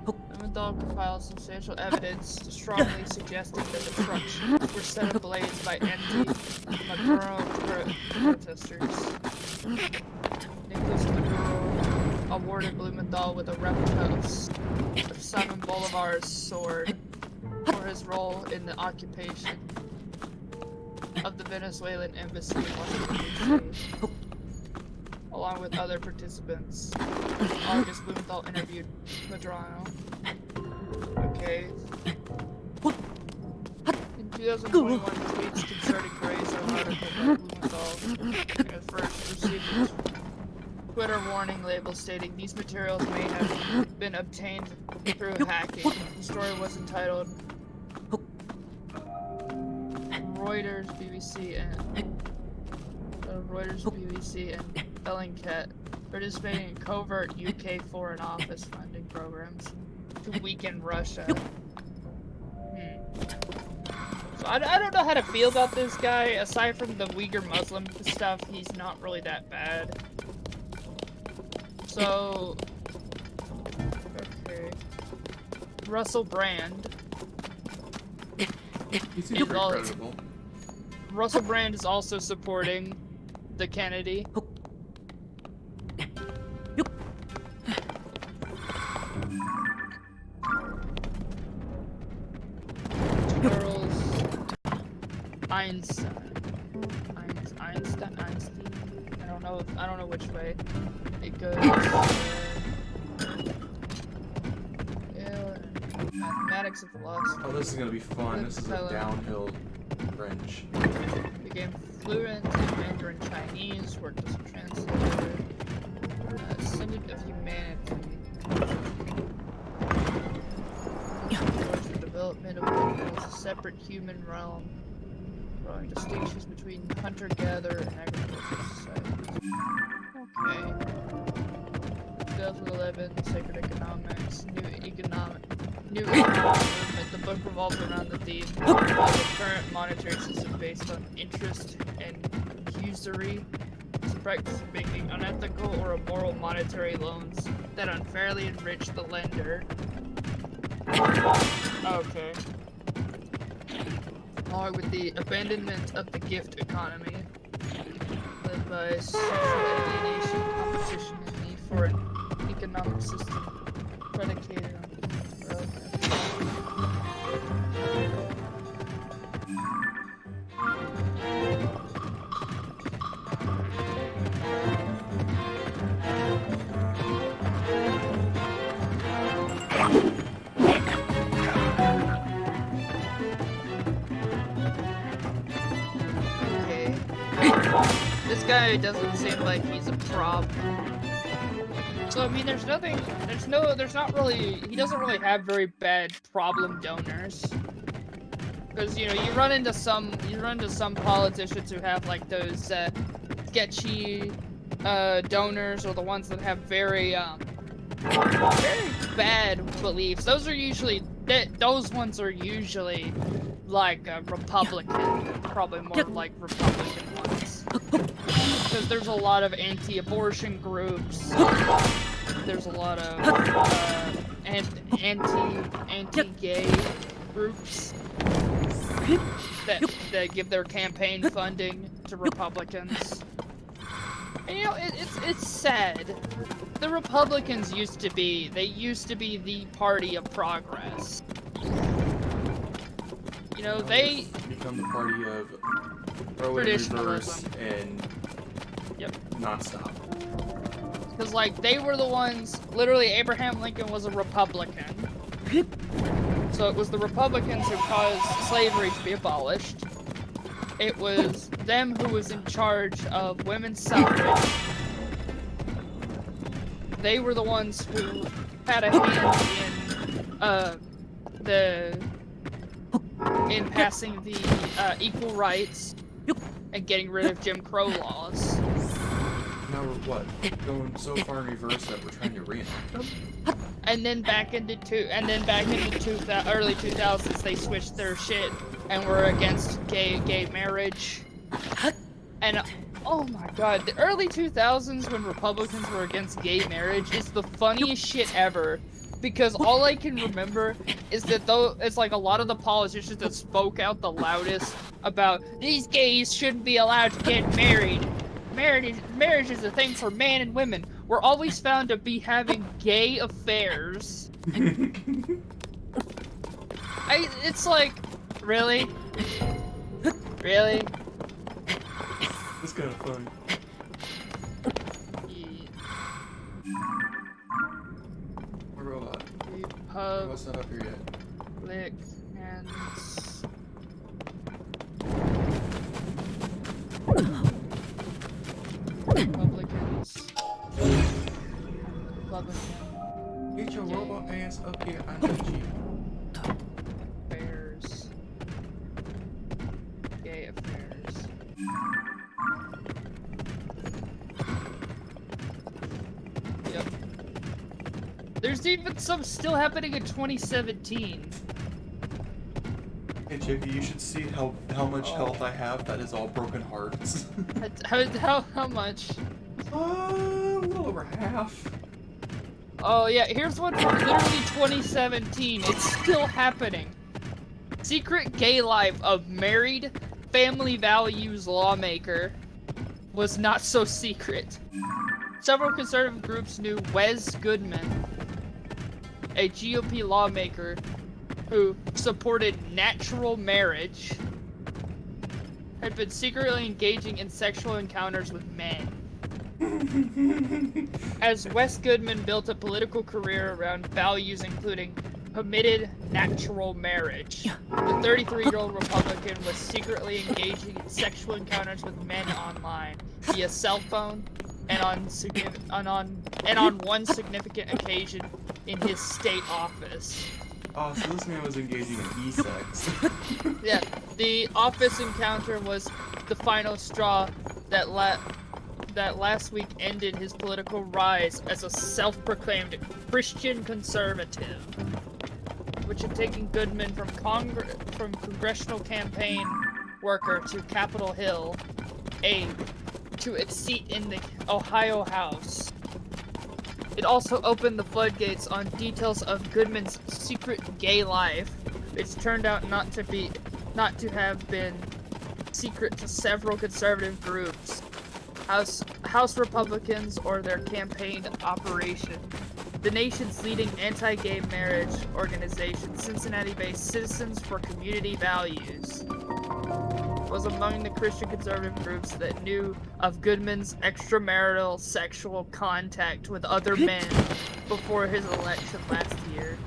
Blumenthal compiled substantial evidence strongly suggesting that the trucks were set ablaze by anti-Maduro protesters. Nicolas Maduro awarded Blumenthal with a replica of Simon Bolivar's sword for his role in the occupation of the Venezuelan embassy in Washington, D.C. Along with other participants. In August, Blumenthal interviewed Medrano. Okay. In 2021, tweets concerning Gray's article by Blumenthal at first received a Twitter warning label stating these materials may have been obtained through hacking. The story was entitled Reuters, BBC, and Bellingcat participating in covert UK Foreign Office funding programs to weaken Russia. So I don't know how to feel about this guy. Aside from the Uyghur Muslim stuff, he's not really that bad. So, okay. Russell Brand. He seems pretty credible. Russell Brand is also supporting the Kennedy. Charles Einstein. I don't know which way it goes. Mathematics and philosophy. Oh, this is gonna be fun. This is a downhill wrench. Became fluent in Mandarin Chinese, worked as a translator. Ascendant of humanity. Towards the development of what was a separate human realm, drawing distinctions between hunter-gatherer and agricultural societies. Okay. 2011, Sacred Economics, New economic movement. The book revolves around the theme of the current monetary system based on interest and usury. It's a practice of making unethical or immoral monetary loans that unfairly enrich the lender. Okay. Along with the abandonment of the gift economy, led by social alienation, competition, and need for an economic system predicated on relevance. guy doesn't seem like he's a problem. So I mean, he doesn't really have very bad problem donors. Because you run into some politicians who have like those sketchy donors, or the ones that have very bad beliefs. Those ones are usually like Republican, probably more like Republican ones. Because there's a lot of anti-abortion groups. There's a lot of anti-gay groups that give their campaign funding to Republicans. And it's sad. The Republicans used to be the party of progress. They become the party of throw in reverse and nonstop. Because like they were the ones. Literally, Abraham Lincoln was a Republican. So it was the Republicans who caused slavery to be abolished. It was them who was in charge of women's suffrage. They were the ones who had a hand in passing the equal rights and getting rid of Jim Crow laws. Now we're going so far in reverse that we're trying to reenact them? And then back into early 2000s, they switched their shit and were against gay marriage. And oh my god, the early 2000s when Republicans were against gay marriage is the funniest shit ever. Because all I can remember is that it's like a lot of the politicians that spoke out the loudest about these gays shouldn't be allowed to get married. Marriage is a thing for men and women. We're always found to be having gay affairs. It's like, really? Really? It's kind of funny. A robot. What's not up here yet? Click and... Republicans. Get your robot ass up here, I need you. Affairs. Gay affairs. Yep. There's even some still happening in 2017. Hey JP, you should see how much health I have. That is all broken hearts. How much? A little over half. Oh yeah, here's one from literally 2017. It's still happening. Secret gay life of married, family values lawmaker was not so secret. Several conservative groups knew Wes Goodman, a GOP lawmaker who supported natural marriage, had been secretly engaging in sexual encounters with men. As Wes Goodman built a political career around values including permitted natural marriage, the 33-year-old Republican was secretly engaging in sexual encounters with men online via cell phone and on one significant occasion in his state office. Oh, so this man was engaging in e-sex. Yeah, the office encounter was the final straw that last week ended his political rise as a self-proclaimed Christian conservative, which had taken Goodman from congressional campaign worker to Capitol Hill, to its seat in the Ohio House. It also opened the floodgates on details of Goodman's secret gay life, which turned out not to have been secret to several conservative groups, House Republicans, or their campaign operation. The nation's leading anti-gay marriage organization, Cincinnati-based Citizens for Community Values, was among the Christian conservative groups that knew of Goodman's extramarital sexual contact with other men before his election last year.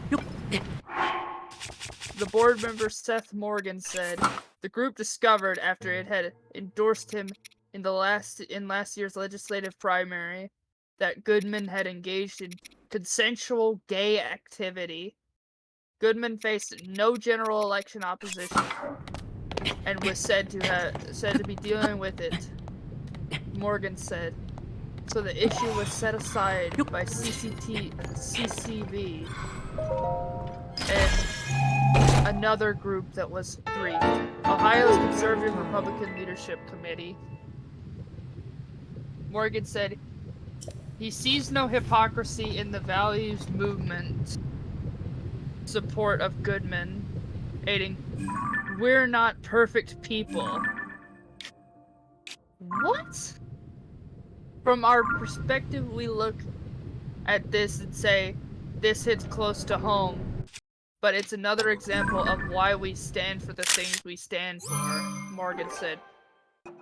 The board member Seth Morgan said, the group discovered after it had endorsed him in last year's legislative primary that Goodman had engaged in consensual gay activity. Goodman faced no general election opposition and was said to be dealing with it. Morgan said. So the issue was set aside by CCV and another group that was 3. Ohio's Conservative Republican Leadership Committee. Morgan said he sees no hypocrisy in the values movement support of Goodman, aiding, "We're not perfect people." What? From our perspective, we look at this and say, this hits close to home, but it's another example of why we stand for the things we stand for, Morgan said.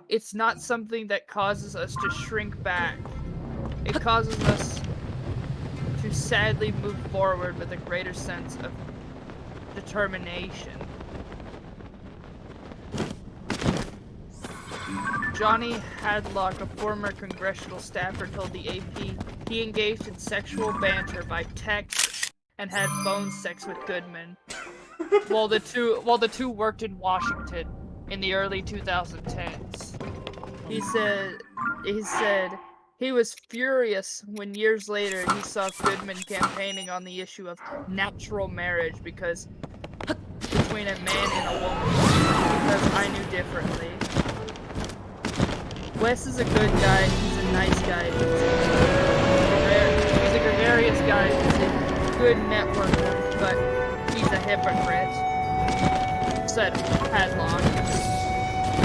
It's not something that causes us to shrink back. It causes us to sadly move forward with a greater sense of determination. Johnny Hadlock, a former congressional staffer, told the AP he engaged in sexual banter by text and had phone sex with Goodman while the two worked in Washington in the early 2010s. He said he was furious when years later he saw Goodman campaigning on the issue of natural marriage because between a man and a woman, because I knew differently. Wes is a good guy, he's a nice guy, he's a gregarious guy, he's a good networker, but he's a hypocrite, said Hadlock,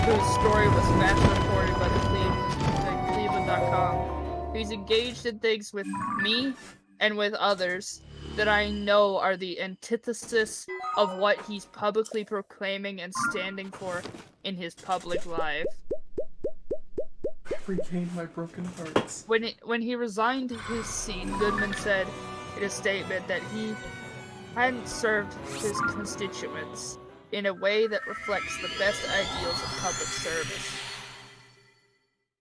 whose story was fast reported by the Cleveland.com. He's engaged in things with me and with others that I know are the antithesis of what he's publicly proclaiming and standing for in his public life. Regain my broken hearts. When he resigned his seat, Goodman said in a statement that he hadn't served his constituents in a way that reflects the best ideals of public service.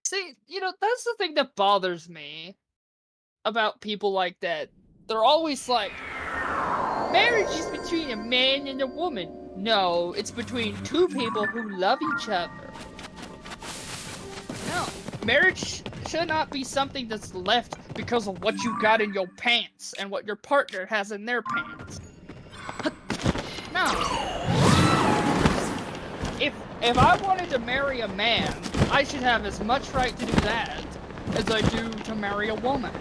See, that's the thing that bothers me about people like that. They're always like, marriage is between a man and a woman. No, it's between two people who love each other. No. Marriage should not be something that's left because of what you got in your pants and what your partner has in their pants. No. If I wanted to marry a man, I should have as much right to do that as I do to marry a woman.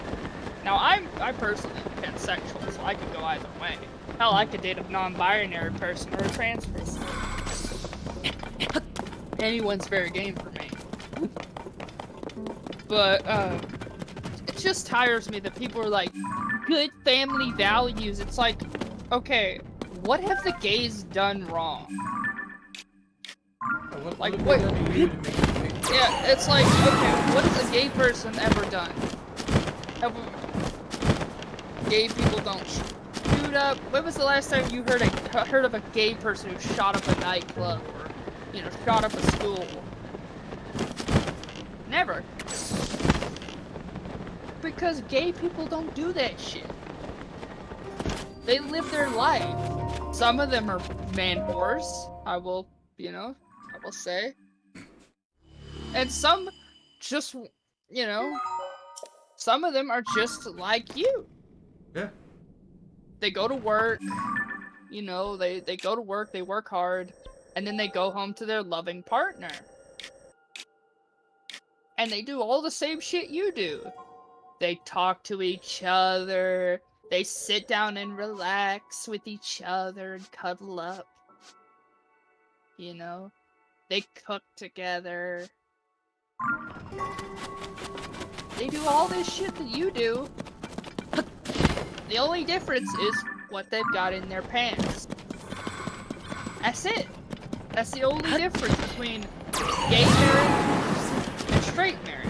Now, I personally am pansexual, so I could go either way. Hell, I could date a non-binary person or a trans person. Anyone's fair game for me. But, it just tires me that people are like, good family values. It's like, okay, what have the gays done wrong? Like, what? Yeah, it's like, okay, what has a gay person ever done? Gay people don't shoot up. When was the last time you heard of a gay person who shot up a nightclub or, shot up a school? Never. Because gay people don't do that shit. They live their life. Some of them are man whores, I will say. And some just, some of them are just like you. Yeah. They go to work, they go to work, they work hard, and then they go home to their loving partner. And they do all the same shit you do. They talk to each other, they sit down and relax with each other and cuddle up. They cook together. They do all this shit that you do. The only difference is what they've got in their pants. That's it. That's the only difference between gay marriage and straight marriage.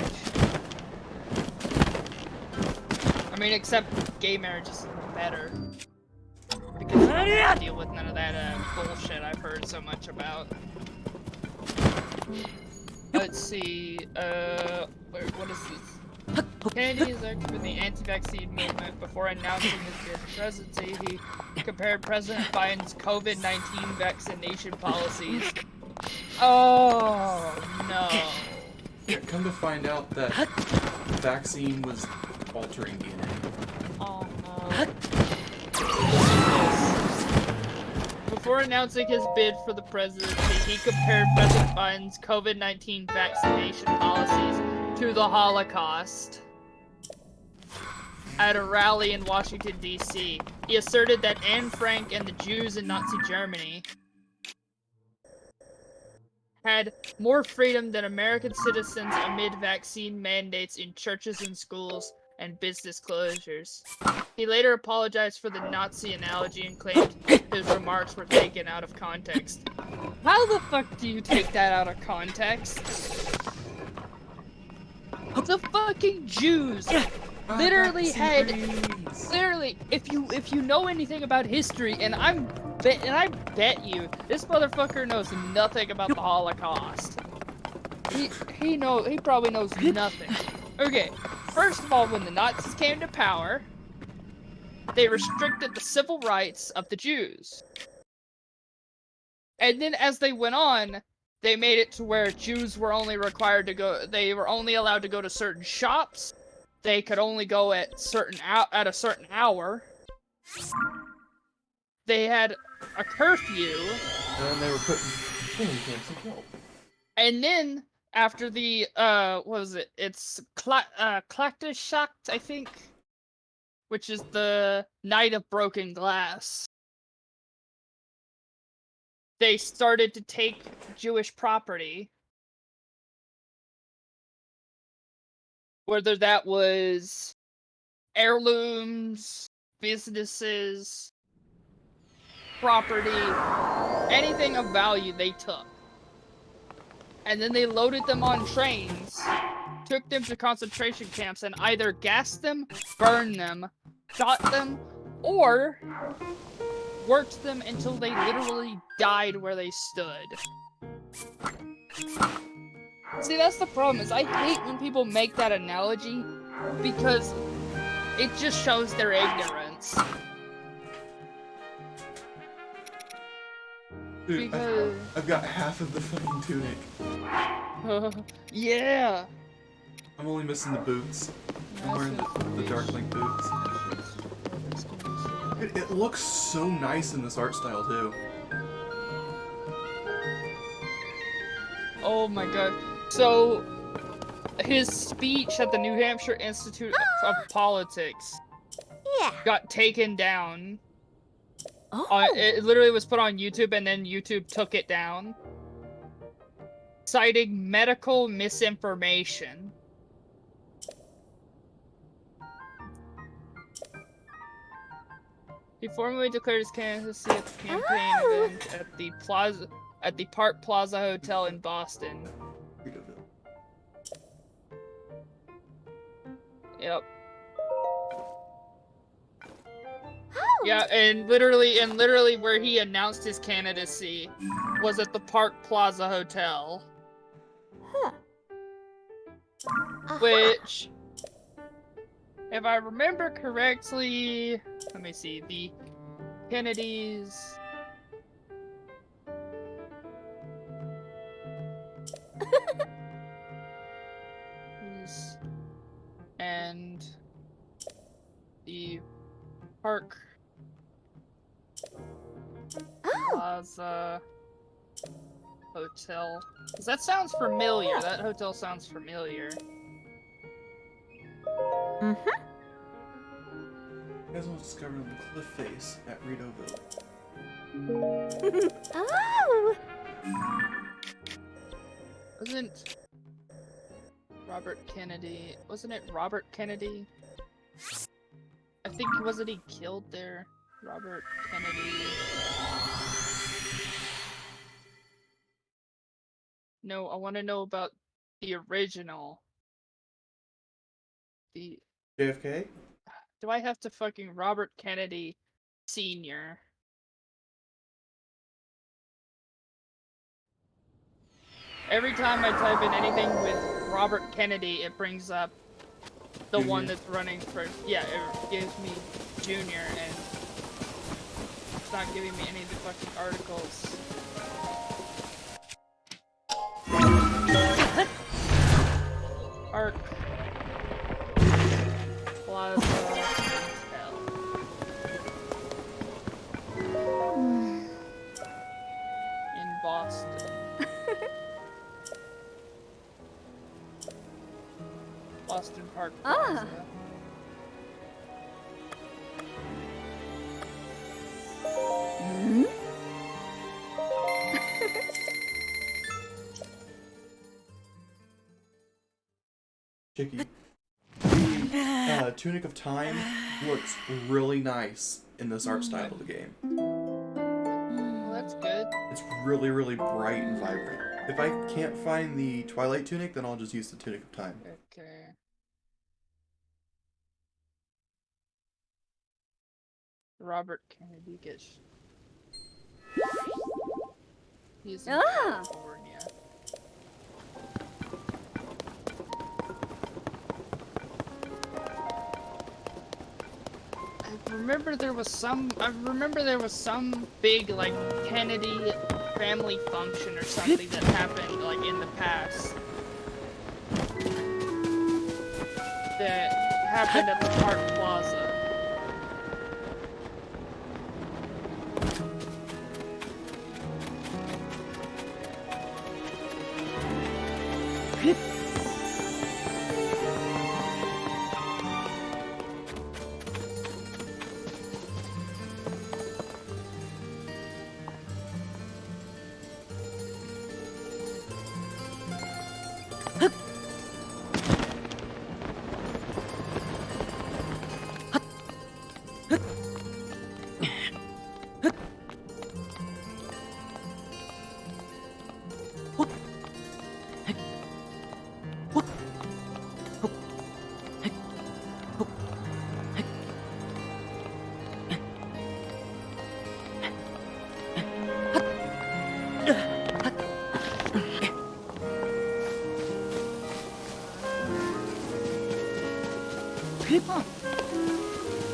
I mean, except gay marriage is better. Because you don't have to deal with none of that bullshit I've heard so much about. Let's see. Wait, what is this? Kennedy is active in the anti-vaccine movement. Before announcing his bid for presidency, he compared President Biden's COVID-19 vaccination policies. Oh no. Yeah, come to find out that the vaccine was altering DNA. Oh no. Before announcing his bid for the presidency, he compared President Biden's COVID-19 vaccination policies to the Holocaust. At a rally in Washington, D.C., he asserted that Anne Frank and the Jews in Nazi Germany had more freedom than American citizens amid vaccine mandates in churches and schools and business closures. He later apologized for the Nazi analogy and claimed his remarks were taken out of context. How the fuck do you take that out of context? The fucking Jews literally had, if you know anything about history, and I bet you this motherfucker knows nothing about the Holocaust. He probably knows nothing. Okay, first of all, when the Nazis came to power, they restricted the civil rights of the Jews. And then as they went on, they made it to where Jews were only required to go, they were only allowed to go to certain shops. They could only go at a certain hour. They had a curfew. And then they were put in training camps and killed. And then after the what was it? It's Klakteschaft, I think, which is the Night of Broken Glass. They started to take Jewish property, whether that was heirlooms, businesses, property, anything of value they took. And then they loaded them on trains, took them to concentration camps, and either gassed them, burned them, shot them, or worked them until they literally died where they stood. See, that's the problem, is I hate when people make that analogy, because it just shows their ignorance. Dude, Because... I've got half of the fucking tunic. Yeah! I'm only missing the boots. I'm wearing the Darkling boots. It looks so nice in this art style, too. Oh my god. So, his speech at the New Hampshire Institute of Politics got taken down. It literally was put on YouTube, and then YouTube took it down, citing medical misinformation. He formally declared his candidacy at the campaign event at the Park Plaza Hotel in Boston. Yep. Yeah, and literally where he announced his candidacy was at the Park Plaza Hotel. Which, if I remember correctly, let me see, the Kennedys... and the Park Plaza Hotel. Because that sounds familiar. That hotel sounds familiar. You guys want to discover the cliff face at Rito Village. Oh! Wasn't it Robert Kennedy? I think, wasn't he killed there? Robert Kennedy. No, I want to know about the original. The JFK? Do I have to fucking Robert Kennedy Sr.? Every time I type in anything with Robert Kennedy, it brings up the one that's running for, yeah, it gives me Junior, and it's not giving me any of the fucking articles. Arc Plaza Hotel. In Boston. Boston Park Plaza. Chicky. The Tunic of Time looks really nice in this art style of the game. Well, that's good. It's really, really bright and vibrant. If I can't find the Twilight Tunic, then I'll just use the Tunic of Time. Okay. Robert Kennedy gets. He's in California. I remember there was some big like Kennedy family function or something that happened like in the past. That happened at the Park Plaza.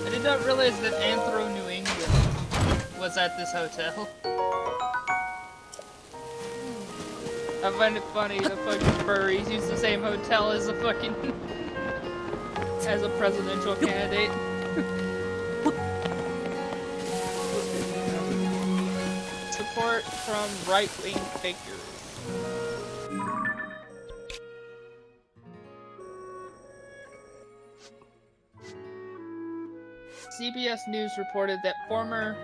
I did not realize that Anthro New England was at this hotel. I find it funny the fucking furries use the same hotel as a fucking as a presidential candidate. Support from right-wing figures. CBS News reported that former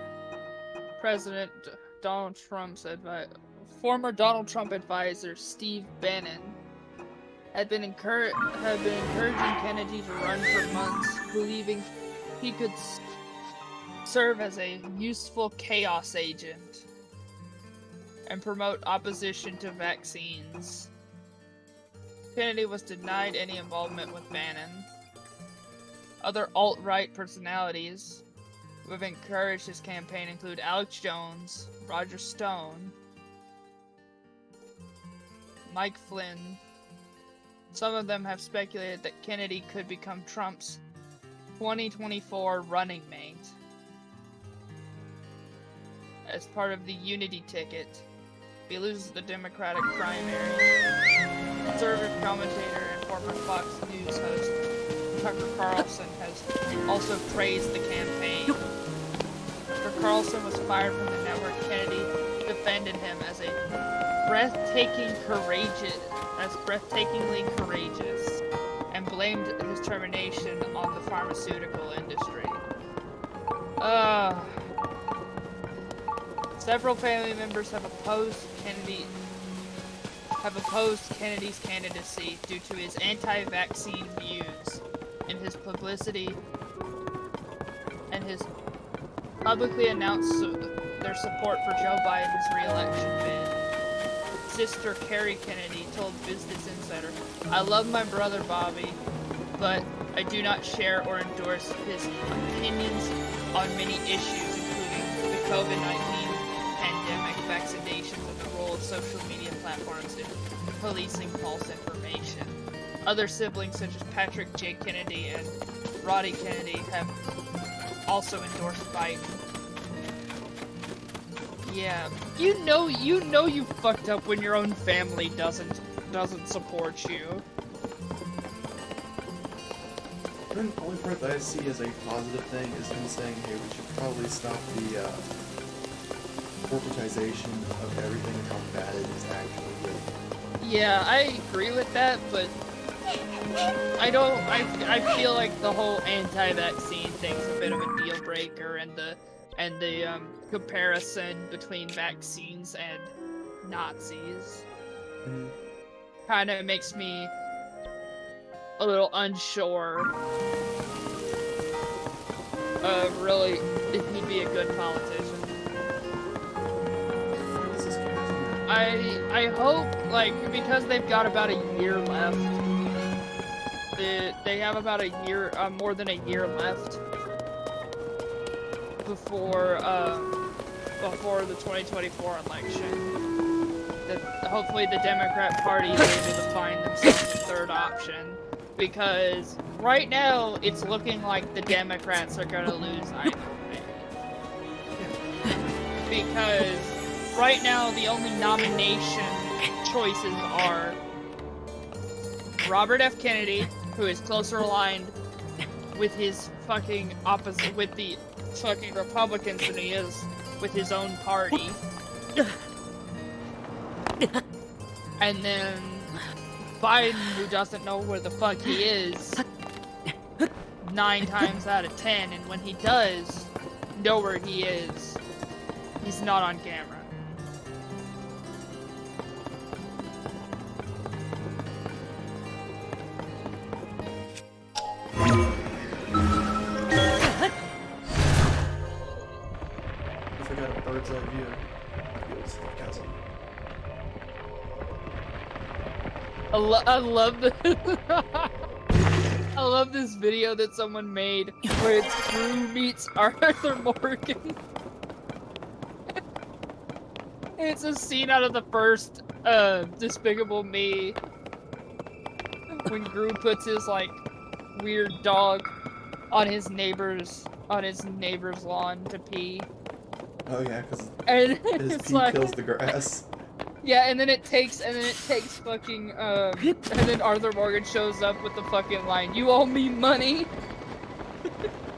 Donald Trump advisor Steve Bannon had been encouraging Kennedy to run for months, believing he could serve as a useful chaos agent and promote opposition to vaccines. Kennedy was denied any involvement with Bannon. Other alt-right personalities who have encouraged his campaign include Alex Jones, Roger Stone, Mike Flynn. Some of them have speculated that Kennedy could become Trump's 2024 running mate as part of the Unity ticket if he loses the Democratic primary. Conservative commentator and former Fox News host Tucker Carlson has also praised the campaign. After Carlson was fired from the network, Kennedy defended him as breathtakingly courageous, and blamed his termination on the pharmaceutical industry. Several family members have opposed Kennedy's candidacy due to his anti-vaccine views and his publicity and his publicly announced their support for Joe Biden's re-election bid. Sister Carrie Kennedy told Business Insider, "I love my brother Bobby, but I do not share or endorse his opinions on many issues, including the COVID-19 pandemic, vaccination, limitations of the role of social media platforms in policing false information. Other siblings such as Patrick J. Kennedy and Roddy Kennedy have also endorsed Biden. Yeah, you know you fucked up when your own family doesn't support you. The only part that I see as a positive thing is him saying, hey, we should probably stop the corporatization of everything and how bad it is actually good. Yeah, I agree with that, but I feel like the whole anti-vaccine thing's a bit of a deal breaker, and the comparison between vaccines and Nazis kind of makes me a little unsure of really if he'd be a good politician. I hope, like, because they've got about a year left. They have about a year, more than a year left before the 2024 election. That hopefully the Democrat Party is able to find themselves a third option, because right now it's looking like the Democrats are gonna lose either way. Because right now the only nomination choices are Robert F. Kennedy, who is closer aligned with his fucking opposite, with the fucking Republicans than he is with his own party. And then Biden, who doesn't know where the fuck he is 9 times out of 10, and when he does know where he is, he's not on camera. If I got a bird's eye view, it was sarcasm. I love the I love this video that someone made where it's Gru meets Arthur Morgan. It's a scene out of the first Despicable Me when Gru puts his like weird dog on his neighbor's lawn to pee. Oh yeah, because his it's pee like, kills the grass. yeah, and then it takes fucking and then Arthur Morgan shows up with the fucking line, "You owe me money."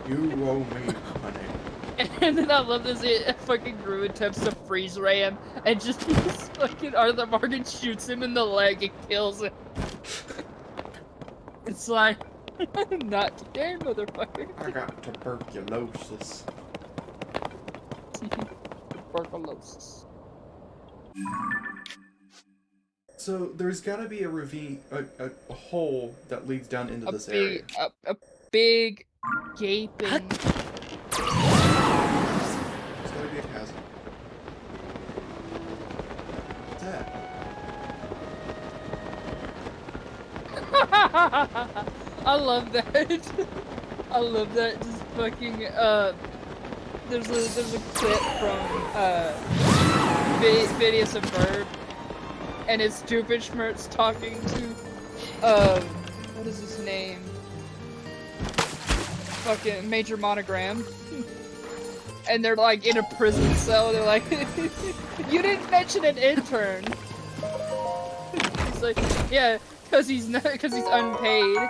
You owe me money. And then I love this, fucking Gru attempts to freeze ray him, and just fucking Arthur Morgan shoots him in the leg and kills him. It's like, not today, motherfucker. I got tuberculosis. Tuberculosis. So there's gotta be a ravine, a hole that leads down into this area. A big, gaping. There's gotta be a chasm. What's that? I love that. I love that. Just fucking there's a clip from Phineas and Ferb, and it's Doofenshmirtz talking to what is his name? Fucking Major Monogram. And they're like in a prison cell. They're like, "You didn't mention an intern." He's like, "Yeah, because he's unpaid."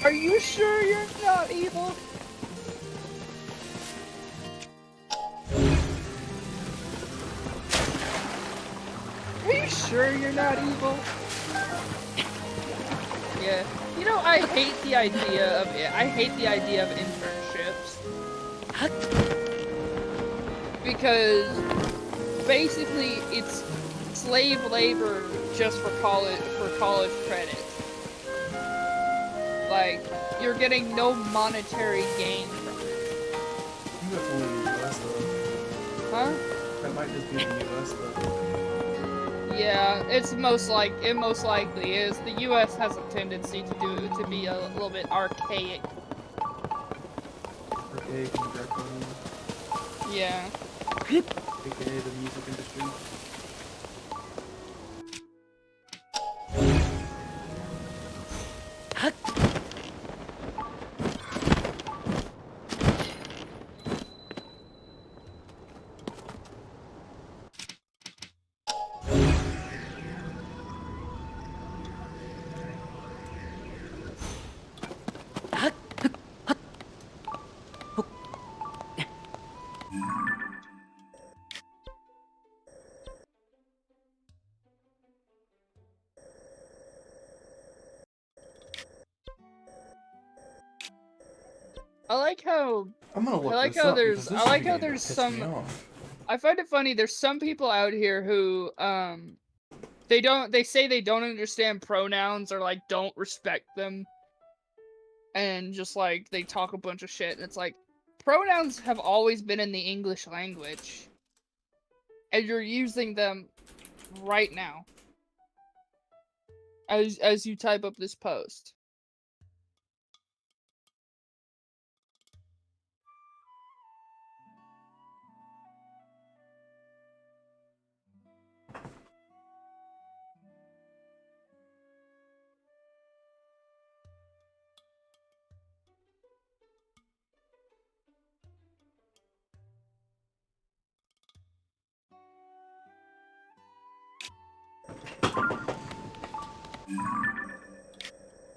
Are you sure you're not evil? Are you sure you're not evil? Yeah. You know, I hate the idea of internships. Because basically it's slave labor just for college credit. Like, you're getting no monetary gain from it. I think that's only in the US though. Huh? That might just be the US though. Yeah, it most likely is. The US has a tendency to be a little bit archaic. Archaic and draconian. Yeah. AKA the music industry. I like how I'm gonna look I like this how up there's because this I is like how beginning to there's piss some me off. I find it funny there's some people out here who they say they don't understand pronouns or like don't respect them and just like they talk a bunch of shit and it's like pronouns have always been in the English language and you're using them right now as you type up this post.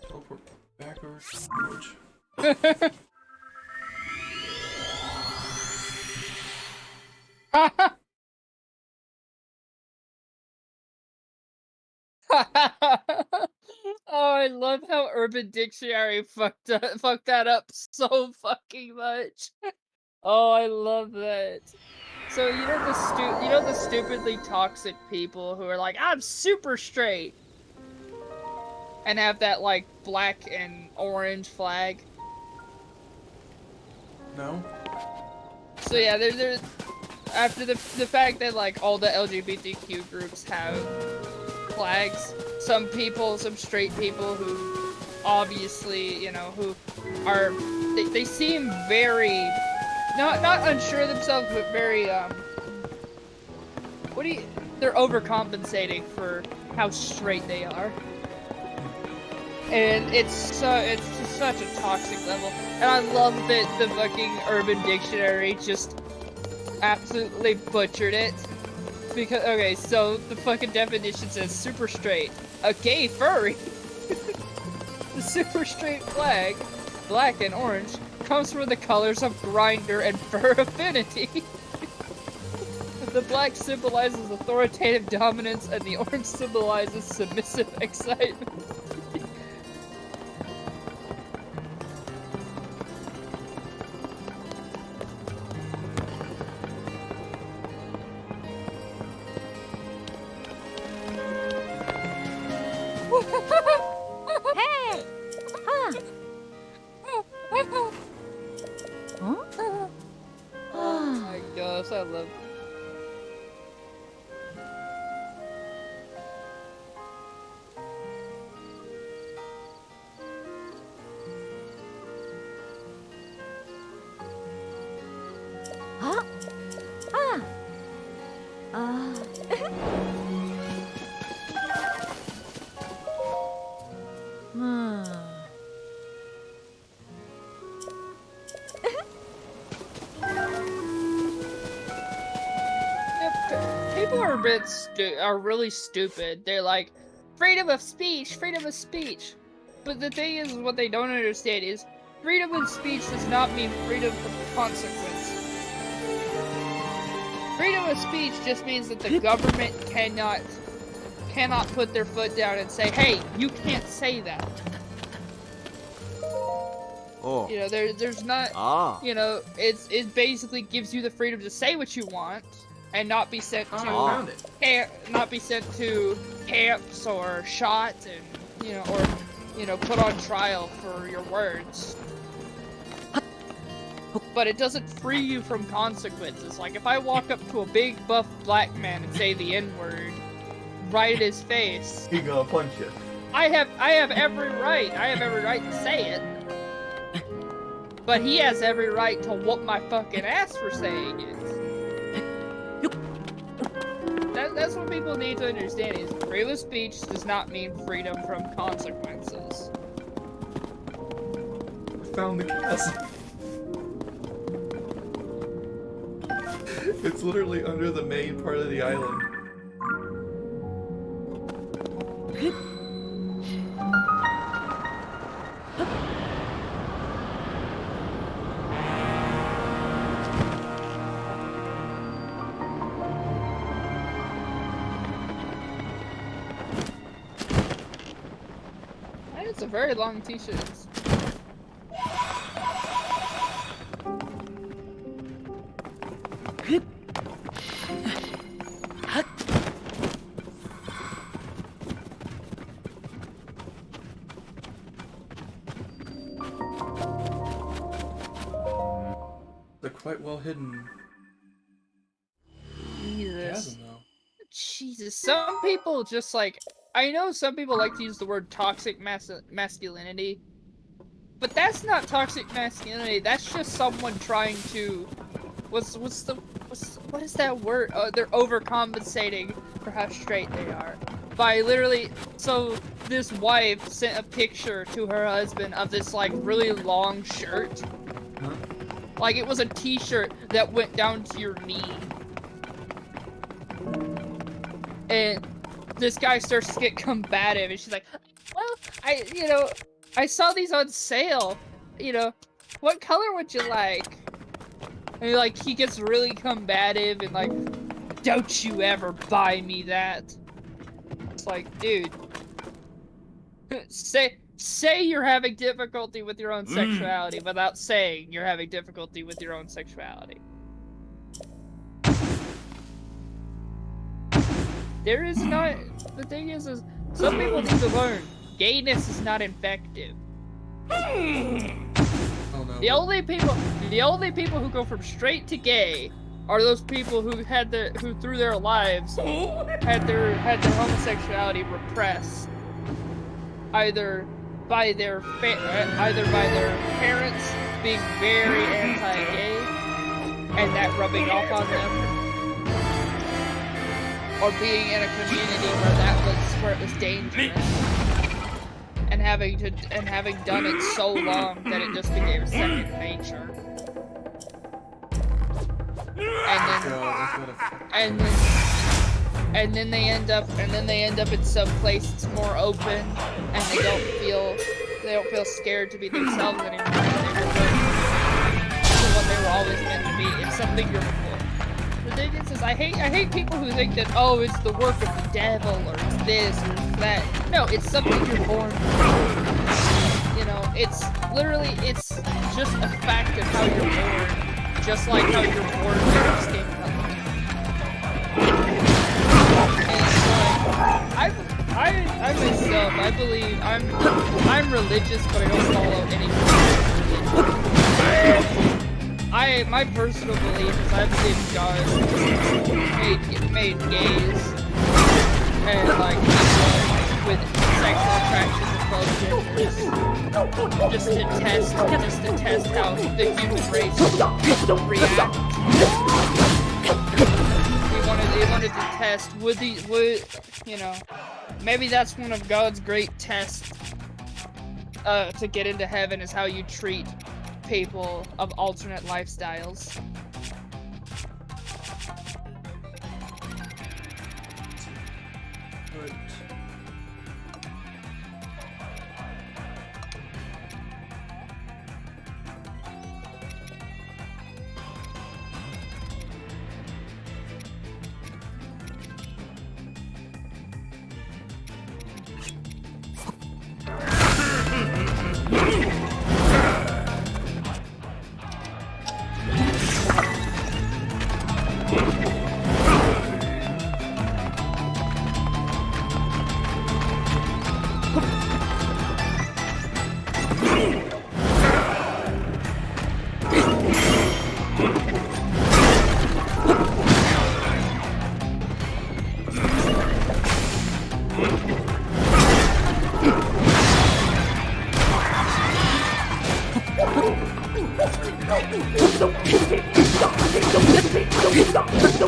Teleport backwards. Oh, I love how Urban Dictionary fucked that up so fucking much. Oh, I love that. So you know the stupidly toxic people who are like, I'm super straight, and have that like black and orange flag. No. So yeah, there's after the fact that like all the LGBTQ groups have flags, some straight people who obviously, you know, who are they seem very not unsure of themselves, but very they're overcompensating for how straight they are. And it's just such a toxic level. And I love that the fucking Urban Dictionary just absolutely butchered it. Because, okay, so the fucking definition says super straight, a gay furry. The super straight flag, black and orange, comes from the colors of Grindr and fur affinity. The black symbolizes authoritative dominance and the orange symbolizes submissive excitement. Hey! Huh? Huh? Oh my gosh, I love Huh? Ah. People are a bit are really stupid. They're like, freedom of speech. But the thing is, what they don't understand is, freedom of speech does not mean freedom from consequence. Freedom of speech just means that the government cannot put their foot down and say, hey, you can't say that. Oh. You know, there's not, you know, it basically gives you the freedom to say what you want and not be sent to camps or shot and, you know, or, you know, put on trial for your words. But it doesn't free you from consequences. Like, if I walk up to a big buff black man and say the N-word right at his face, He gonna punch you. I have every right to say it. but he has every right to whoop my fucking ass for saying it. That's what people need to understand is freedom of speech does not mean freedom from consequences. I found the castle. It's literally under the main part of the island. It's a very long t-shirt. They're quite well hidden. Jesus. Chasm, though. Jesus. Some people just like, I know some people like to use the word toxic masculinity, but that's not toxic masculinity. That's just someone trying to, what is that word? They're overcompensating for how straight they are. By literally, so this wife sent a picture to her husband of this like really long shirt. Huh? Like it was a t-shirt that went down to your knee. And this guy starts to get combative and she's like, well, I saw these on sale. What color would you like? And like he gets really combative and like, don't you ever buy me that. It's like, dude, say you're having difficulty with your own sexuality without saying you're having difficulty with your own sexuality. There is not, the thing is some people need to learn, gayness is not infective. Oh no. The only people who go from straight to gay are those people who through their lives had their homosexuality repressed, either by their parents being very anti-gay and that rubbing off on them, or being in a community where it was dangerous, and having done it so long that it just became second nature. And then they end up in some place that's more open, and they don't feel scared to be themselves anymore. They revert to what they were always meant to be. It's something you're. The thing is I hate people who think that, oh, it's the work of the devil, or it's this or it's that. No, it's something you're born with. It's literally, it's just a fact of how you're born. Just like how you're born with your skin color. And it's like, I myself, I believe, I'm religious, but I don't follow any religion. My personal belief is I believe God made gays and like people with sexual attraction to both genders just to test how the human race react. They wanted to test maybe that's one of God's great tests to get into heaven is how you treat people of alternate lifestyles. But Oh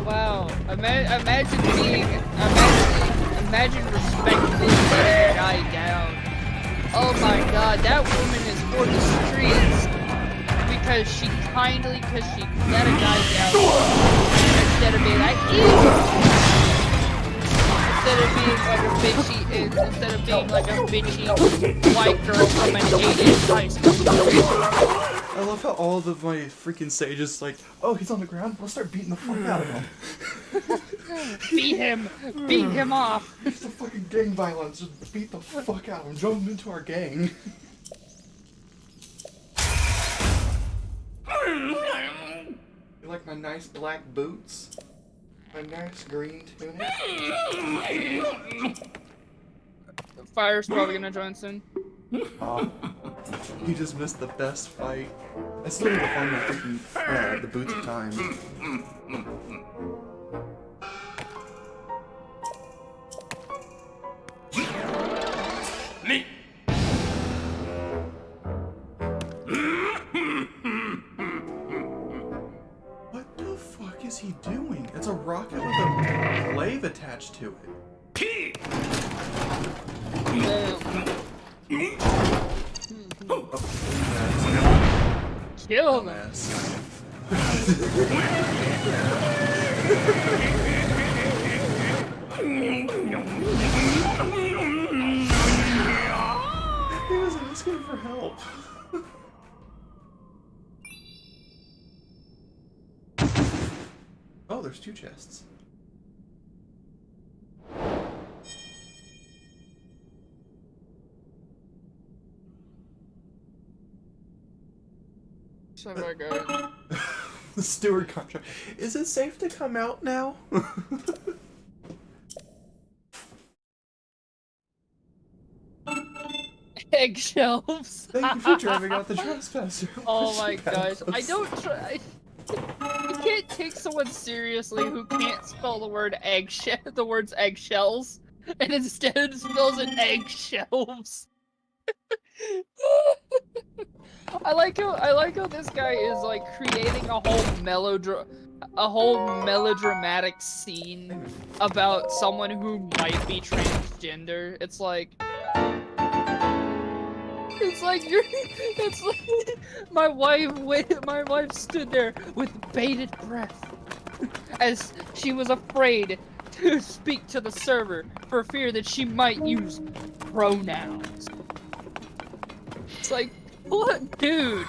wow! Imagine respectfully letting a guy down. Oh my God, that woman is for the streets because she let a guy down instead of being like, instead of being like a bitchy white girl from an 8-inch high school. I love how all of my freaking sages like, oh, he's on the ground. Let's start beating the fuck out of him. Beat him off. It's the fucking gang violence. Just beat the fuck out of him. Drove him into our gang. You like my nice black boots? My nice green tunic? Fire's probably gonna join soon. Oh, you just missed the best fight. I still need to find my freaking the boots of time. Me. What the fuck is he doing? It's a rocket with a glaive attached to it. Kill them. He was asking for help. Oh, there's 2 chests. So my God. The steward contract. Is it safe to come out now? Eggshells. Thank you for driving out the trespasser. Oh my gosh. I don't try. You can't take someone seriously who can't spell the word eggshell, the words eggshells, and instead spells it eggshells. I like how this guy is like creating a whole melodramatic scene about someone who might be transgender. It's like my wife stood there with bated breath as she was afraid to speak to the server for fear that she might use pronouns. It's like, what, dude?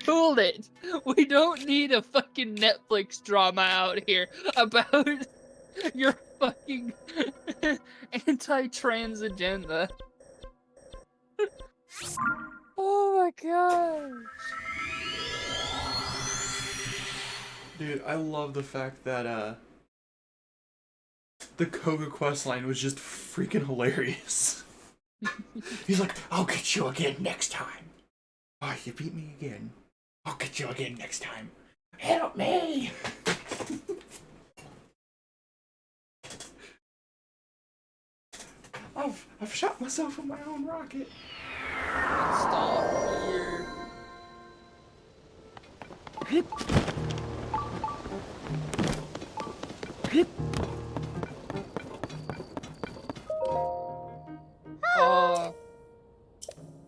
Hold it. We don't need a fucking Netflix drama out here about your fucking anti-trans agenda. Oh my gosh. Dude, I love the fact that the Koga quest line was just freaking hilarious. He's like, I'll get you again next time. Oh, you beat me again. I'll get you again next time. Help me! I've shot myself with my own rocket. Stop here.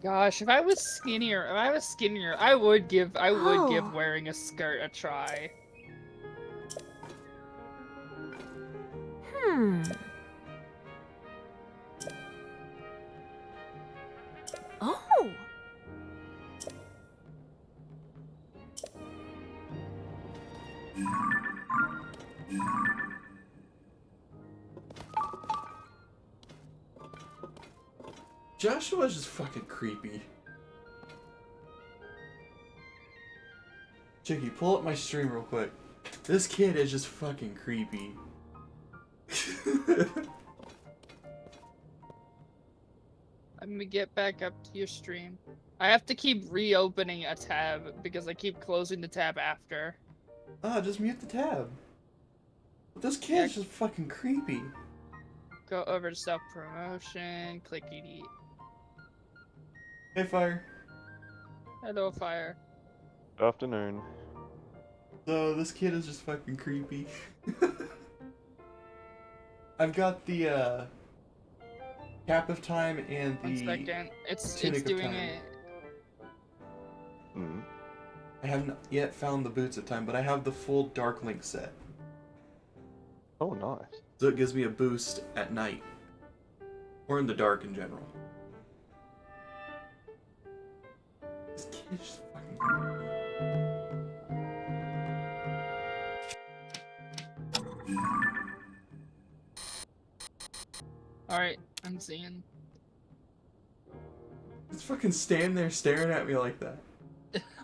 Gosh, if I was skinnier, I would give wearing a skirt a try. Oh. Joshua's just fucking creepy. Chicky, pull up my stream real quick. This kid is just fucking creepy. Let me get back up to your stream. I have to keep reopening a tab because I keep closing the tab after. Ah, just mute the tab. This kid's just fucking creepy. Go over to self-promotion, click ED. Hey, Fire. Hello, Fire. Afternoon. So, this kid is just fucking creepy. I've got the, Cap of Time and the 1 second. It's Tunic of doing Time. it. I haven't yet found the Boots of Time, but I have the full Dark Link set. Oh, nice. So it gives me a boost at night. Or in the dark in general. This kid's just fucking creepy. Alright, I'm seeing. Just fucking stand there staring at me like that.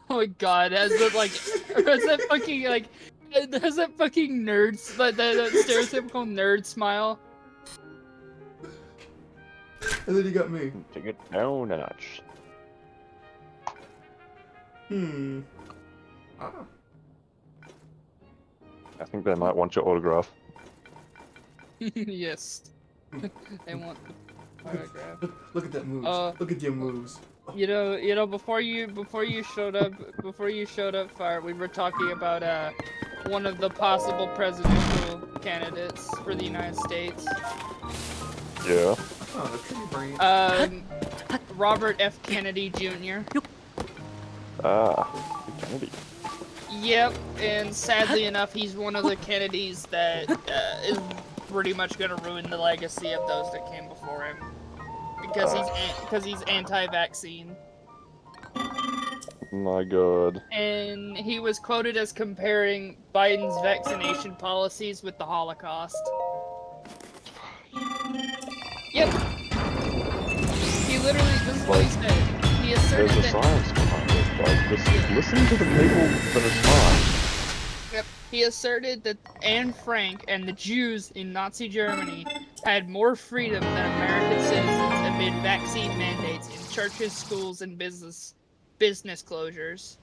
Oh my god, has that like, has that fucking like, has that fucking nerd, that stereotypical nerd smile? And then you got me. Take it down a notch. Ah. I think they might want your autograph. Yes. They want the autograph. Look at that moves. Look at your moves. You know, before you showed up, Fire, we were talking about one of the possible presidential candidates for the United States. Yeah. Oh, pretty brain. Robert F. Kennedy Jr. Ah, Kennedy. Yep, and sadly enough, he's one of the Kennedys that is pretty much gonna ruin the legacy of those that came before him, because he's anti-vaccine. My god. And he was quoted as comparing Biden's vaccination policies with the Holocaust. Yep. He literally, this is what he said. He asserted There's a that. science behind it. Like, just listen to the people that are smart. Yep. He asserted that Anne Frank and the Jews in Nazi Germany had more freedom than American citizens amid vaccine mandates in churches, schools, and business closures.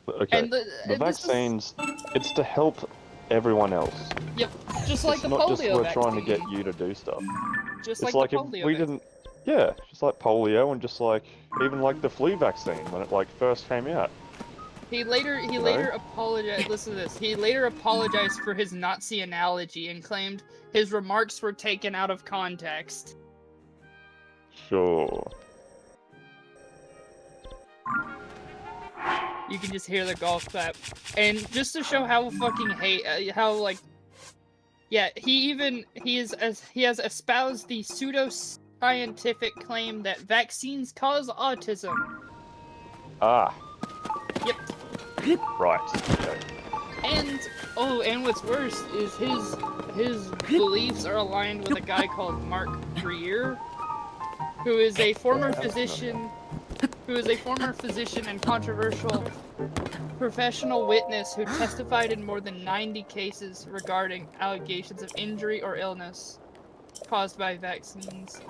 Okay, And the and this is- vaccines, it's to help everyone else. Yep, just like It's the not polio just we're vaccine. trying to get you to do stuff. Just It's like like the if polio we vaccine. didn't, yeah, just like polio and just like, even like the flu vaccine when it like first came out. He later apologized. Listen to this. He later apologized for his Nazi analogy and claimed his remarks were taken out of context. Sure. You can just hear the golf clap, and just to show how fucking he has espoused the pseudo-scientific claim that vaccines cause autism. Ah. Yep. Right. Okay. And what's worse is his beliefs are aligned with a guy called Mark Greer, who is a former physician and controversial professional witness who testified in more than 90 cases regarding allegations of injury or illness caused by vaccines.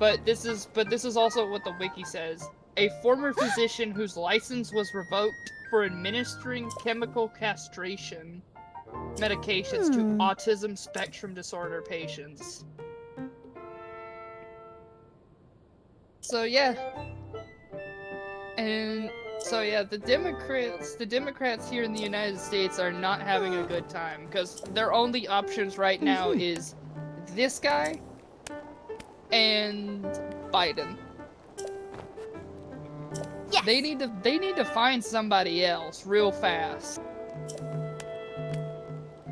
But this is also what the wiki says. A former physician whose license was revoked for administering chemical castration medications to autism spectrum disorder patients. So yeah. And so yeah, the Democrats here in the United States are not having a good time because their only options right now is this guy and Biden. Yes. They need to find somebody else real fast.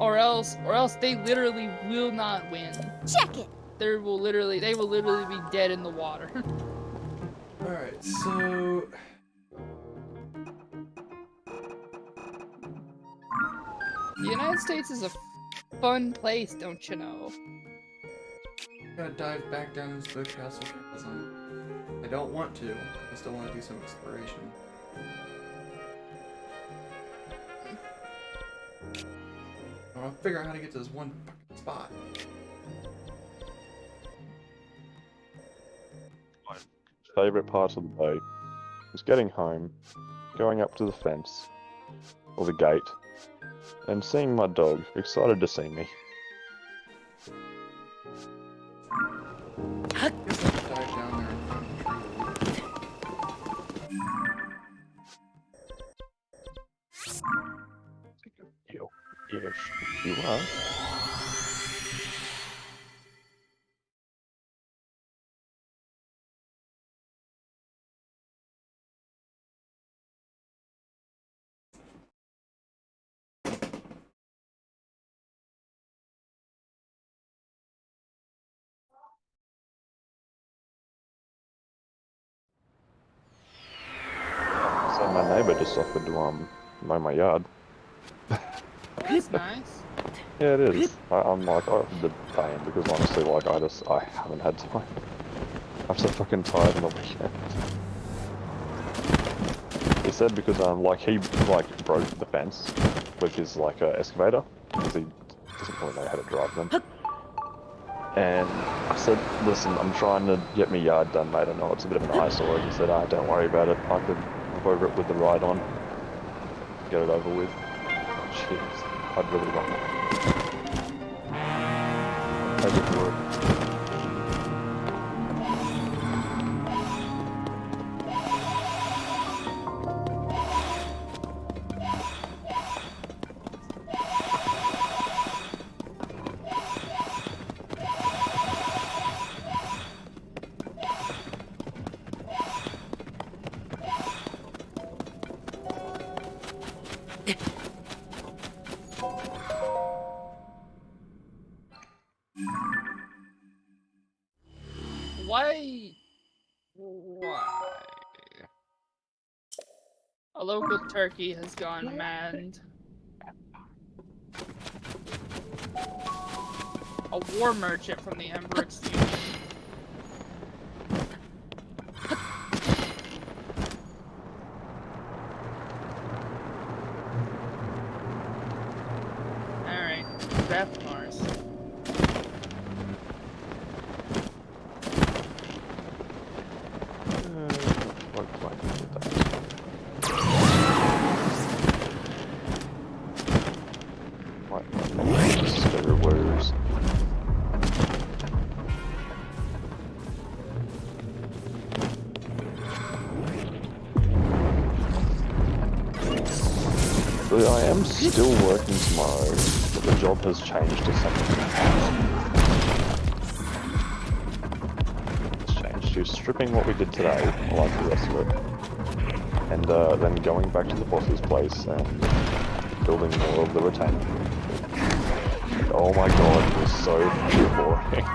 Or else they literally will not win. Check it. They will literally be dead in the water. Alright, so... The United States is a fun place, don't you know? gotta dive back down into the castle chasm. I don't want to. I still want to do some exploration. I want to figure out how to get to this one fucking spot. My favourite part of the day was getting home, going up to the fence, or the gate, and seeing my dog excited to see me. I guess I should dive down there and find the tree. Yes, you are. So my neighbour just offered to mow my yard. That's nice. Yeah, it is. I'm like, I offered to pay him because honestly, like, I haven't had time. I'm so fucking tired on the weekend. He said because like he like broke the fence with his like excavator because he doesn't really know how to drive them. And I said, listen, I'm trying to get my yard done, mate. I know it's a bit of an eyesore. He said, don't worry about it. I could hop over it with the ride on, get it over with. Jeez. I'd really want that. I just would. Why? A local turkey has gone mad. A war merchant from the Emberix Union. Alright, back to Mars. I am still working tomorrow, but the job has changed to something else. It's changed to stripping what we did today, like the rest of it, and then going back to the boss's place and building more of the retainer. Oh my god, it was so boring.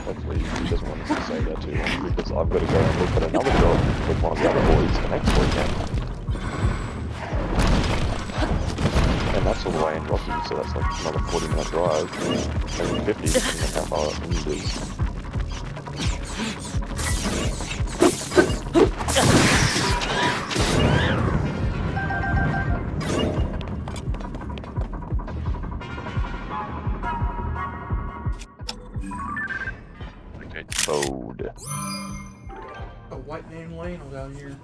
Hopefully he doesn't want us to say that too long, because I've got to go and look at another job with one of the other boys the next weekend. And that's all the way in Rocky, so that's like another 40-minute drive, maybe 50 depending on how far it is. Toad. A white named Lionel down here.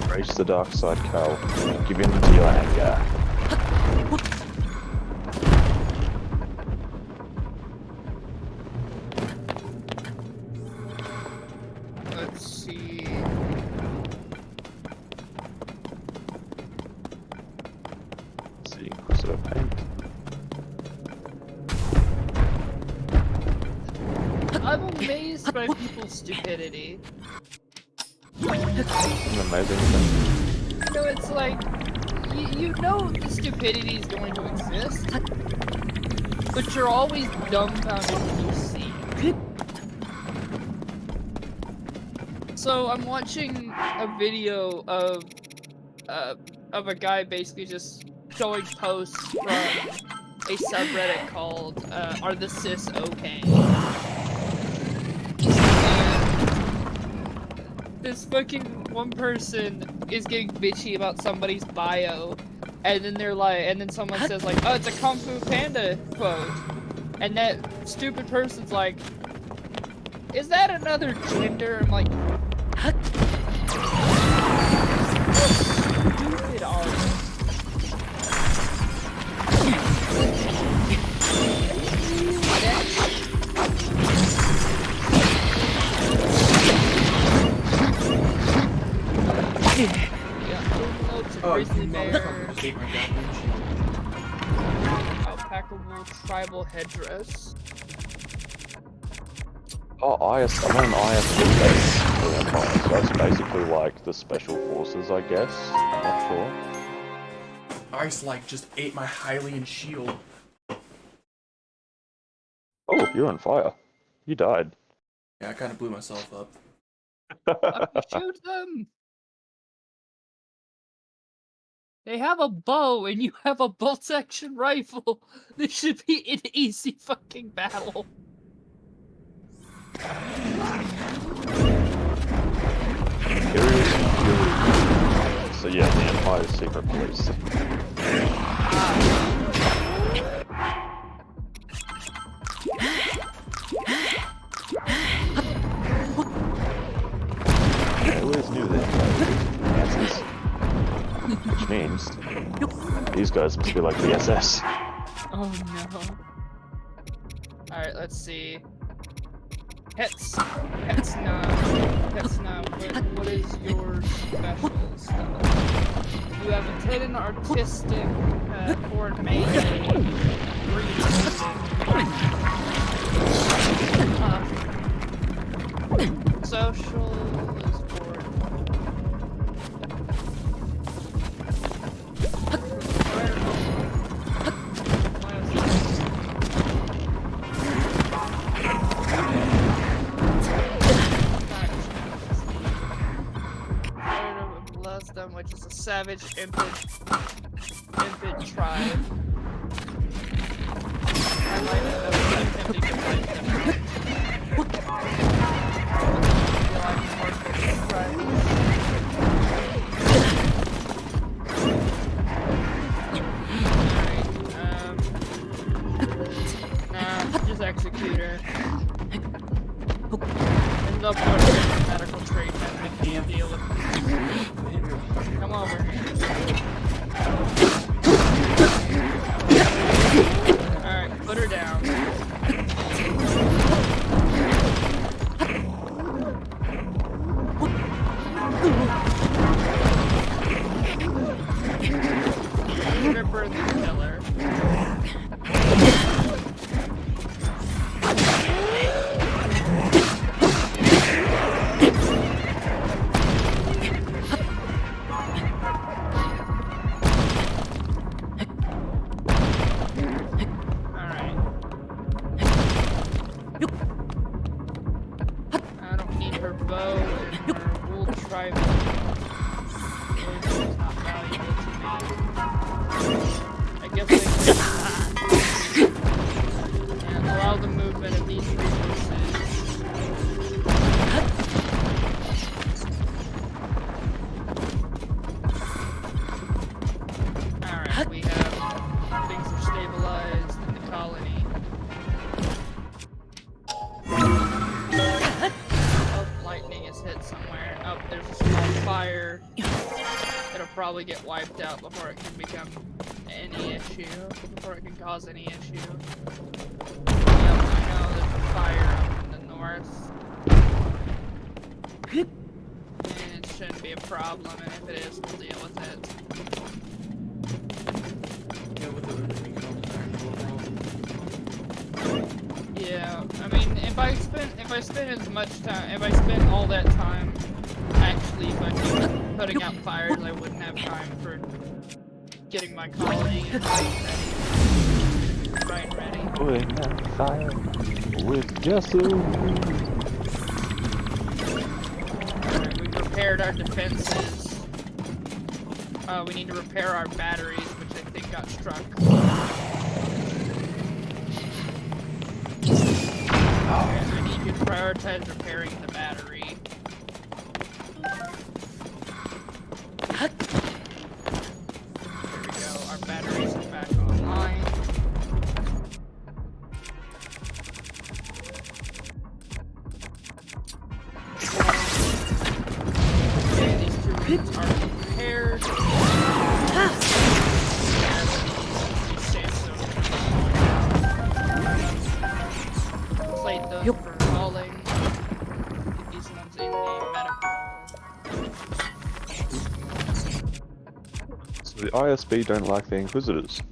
Embrace the dark side, Cal. Give in to your anger. Let's see. Let's see, Inquisitor paint. I'm amazed by people's stupidity. An amazing thing. No, it's like, you know the stupidity is going to exist, but you're always dumbfounded when you see it. So I'm watching a video of a guy basically just showing posts from a subreddit called Are the Cis Okay? And this fucking one person is getting bitchy about somebody's bio, and then they're like, and then someone says like, oh, it's a Kung Fu Panda quote, and that stupid person's like, is that another gender? I'm like, stupid art. Grizzly bear, alpaca wool tribal headdress. Oh, I'm on an ISP base for Empire, so that's basically like the special forces, I guess. I'm not sure. Ice like just ate my Hylian shield. Oh, you're on fire. You died. Yeah, I kind of blew myself up. Shoot them! They have a bow and you have a bolt action rifle. This should be an easy fucking battle. So yeah, the Empire's secret police. I always knew that answers. Which means these guys must be like the SS. Oh no. Alright, let's see. Hetzna, what is your special stuff? You have a hidden artistic, foreign melee, social is foreign. Which is a savage infant tribe. I like that was attempting to fight them. Alright, just execute her. End up with medical treatment and deal with come over. Alright, put her down. Ripper the killer. Probably get wiped out before it can become any issue, before it can cause any issue. Yep, I know there's a fire up in the north. And it shouldn't be a problem, and if it is, we'll deal with it. Yeah, I mean, if I spend as much time, if I spend all that time actually fucking putting out fires, I wouldn't have time for getting my colony and ready. Putting out fire with gasoline. Alright, we've repaired our defenses. We need to repair our batteries, which I think got struck. And I need you to prioritize repairing the battery. There we go, our batteries are back online. Okay, these two rooms are repaired. Plate those for hauling. Get these ones in the medical. So the ISB don't like the Inquisitors.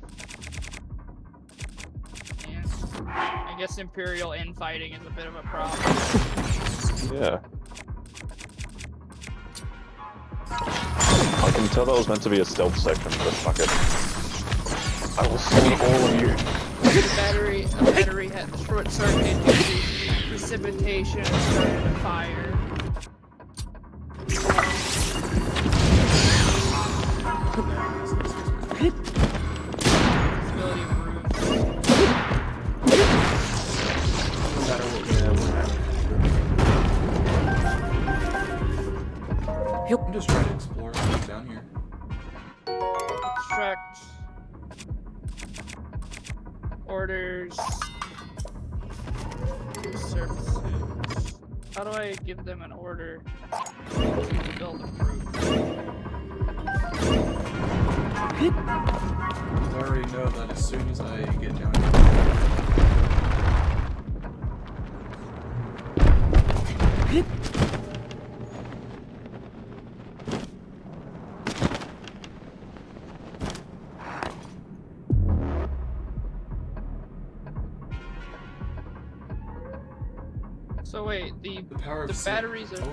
Yeah. I guess Imperial infighting is a bit of a problem. Yeah. I can tell that was meant to be a stealth section, but fuck it. I will slaughter all of you. The battery had the short circuit due to precipitation and started a fire. Visibility of roof. No matter what we have, I'm just trying to explore what's down here. Extract. Orders. Surfaces. How do I give them an order to build a roof? I already know that as soon as I get down here. So wait, the power of batteries are. Oh.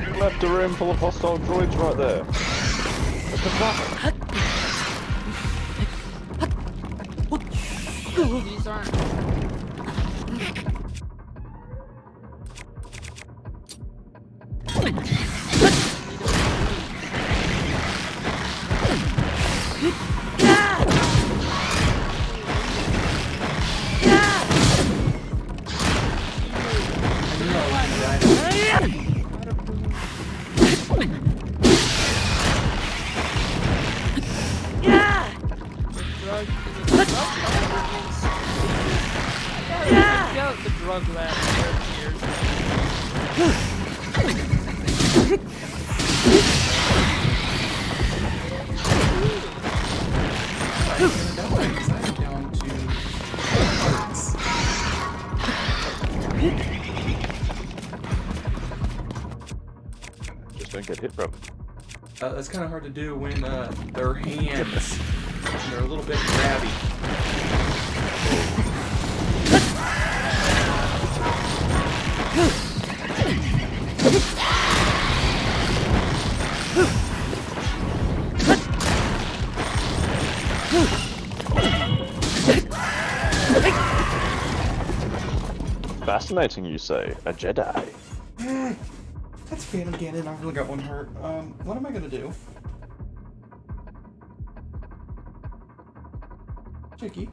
You left a room full of hostile droids right there. What the fuck? These aren't. The drug lab here. Just don't get hit, bro. That's kind of hard to do when their hands they're a little bit grabby. Fascinating, you say. A Jedi. That's Phantom Ganon. I've only got one heart. What am I gonna do? Chicky.